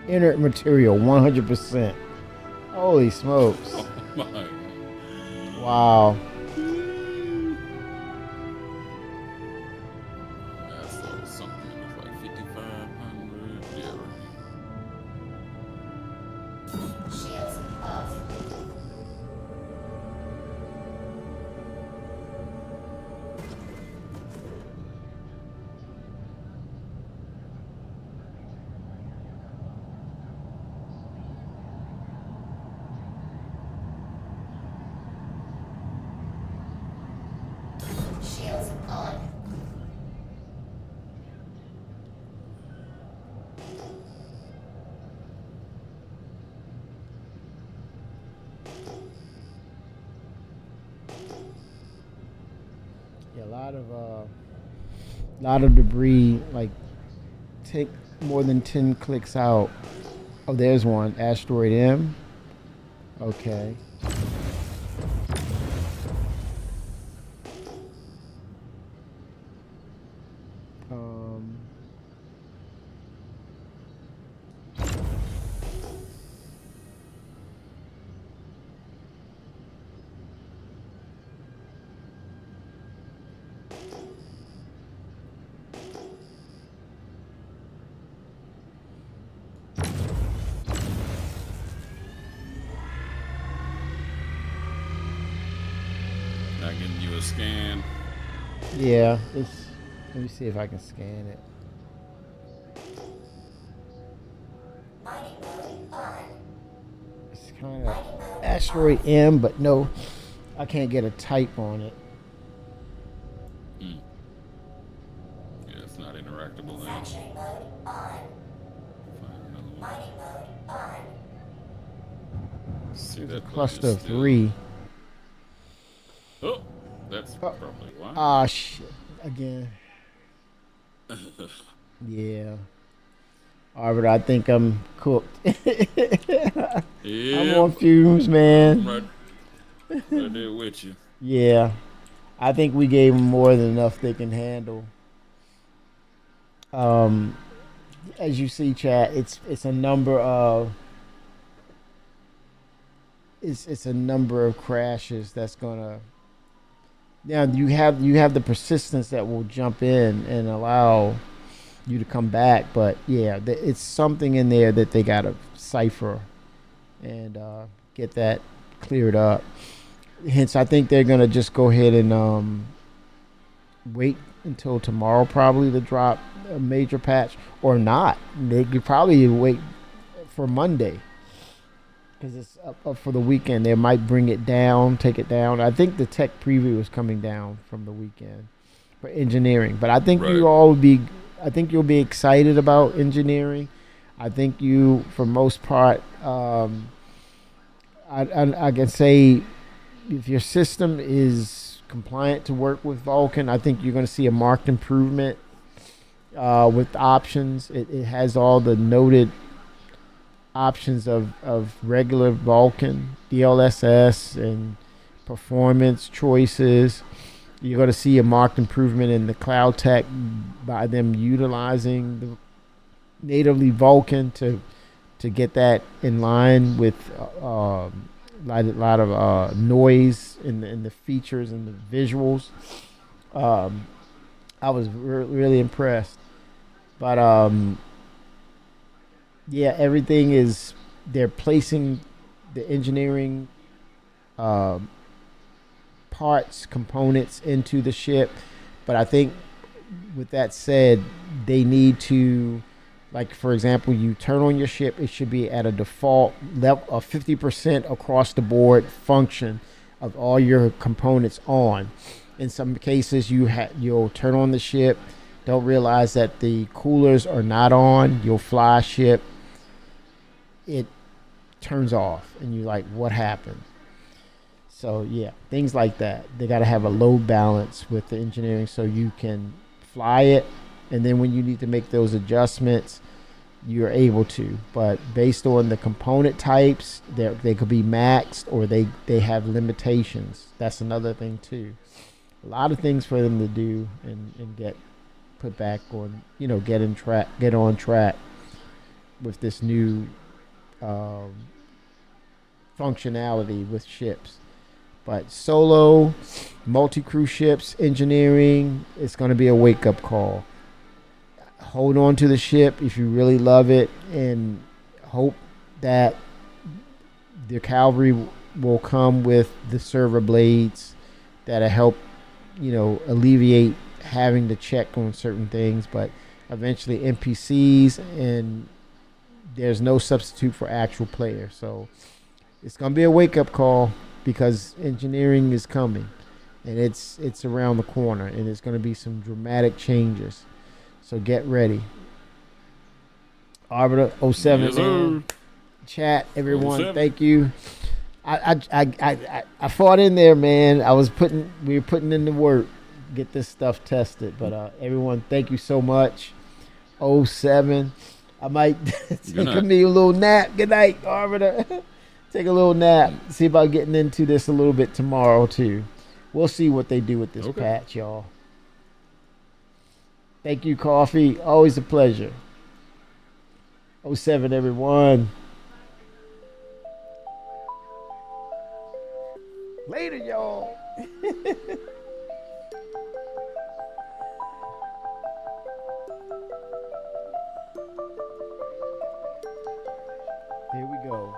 Inert material, 100%. Holy smokes. Oh my. Wow. That's something that was like 5,500. Yeah. Shields off. Shields on. Yeah, a lot of debris. Like, take more than 10 clicks out. Oh, there's one. Asteroid M. Okay. Um. Not getting you a scan. Yeah, let me see if I can scan it. Mining mode on. kind of Asteroid M, but no, I can't get a type on it. Yeah, it's not interactable then. Manufacturing mode on. Find another one. Mining mode on. See There's a that button cluster is of still- 3. Oh, that's probably why. Ah, shit. Again. Yeah. Arbiter, I think I'm cooked. Yeah, I'm on fumes, man. I'm right there with you. Yeah. I think we gave them more than enough they can handle. As you see, chat, it's a number of it's a number of crashes that's gonna. Now you have the persistence that will jump in and allow you to come back, but yeah, it's something in there that they gotta cipher and get that cleared up. Hence, I think they're gonna just go ahead and wait until tomorrow probably to drop a major patch, or not. They could probably wait for Monday because it's up for the weekend. They might bring it down, take it down. I think the tech preview is coming down from the weekend for engineering, but I think you all would be. I think you'll be excited about engineering. I think you, for most part, I can say if your system is compliant to work with Vulkan, I think you're going to see a marked improvement with options. It has all the noted options of regular Vulkan, DLSS, and performance choices. You're going to see a marked improvement in the cloud tech by them utilizing the natively Vulkan to get that in line with a lot of noise in the features and the visuals. I was really impressed. But yeah, everything is, they're placing the engineering parts, components into the ship. But I think with that said, they need to, like, for example, you turn on your ship, it should be at a default level of 50% across the board function of all your components on. In some cases, you'll turn on the ship, don't realize that the coolers are not on, you'll fly a ship, it turns off, and you're like, what happened? So yeah, things like that. They got to have a load balance with the engineering so you can fly it, and then when you need to make those adjustments, you're able to. But based on the component types, they could be maxed, or they have limitations. That's another thing too. A lot of things for them to do and get put back on, get on track with this new functionality with ships. But solo, multi-crew ships, engineering, it's going to be a wake-up call. Hold on to the ship if you really love it, and hope that the cavalry will come with the server blades that'll help, alleviate having to check on certain things. But eventually NPCs, and there's no substitute for actual players. So it's going to be a wake-up call, because engineering is coming, and it's around the corner, and it's going to be some dramatic changes. So get ready. Arbiter 07, Yes, man. sir. Chat, everyone, 07. thank you. I fought in there, man. We were putting in the work, get this stuff tested. But everyone, thank you so much. 07. I might take me a little nap. Good night, Arbiter. Take a little nap. See about getting into this a little bit tomorrow too. We'll see what they do with this patch, y'all. Thank you, Coffee. Always a pleasure. 07, everyone. Later, y'all. Here we go.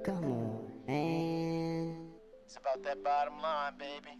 Come on, man. It's about that bottom line, baby.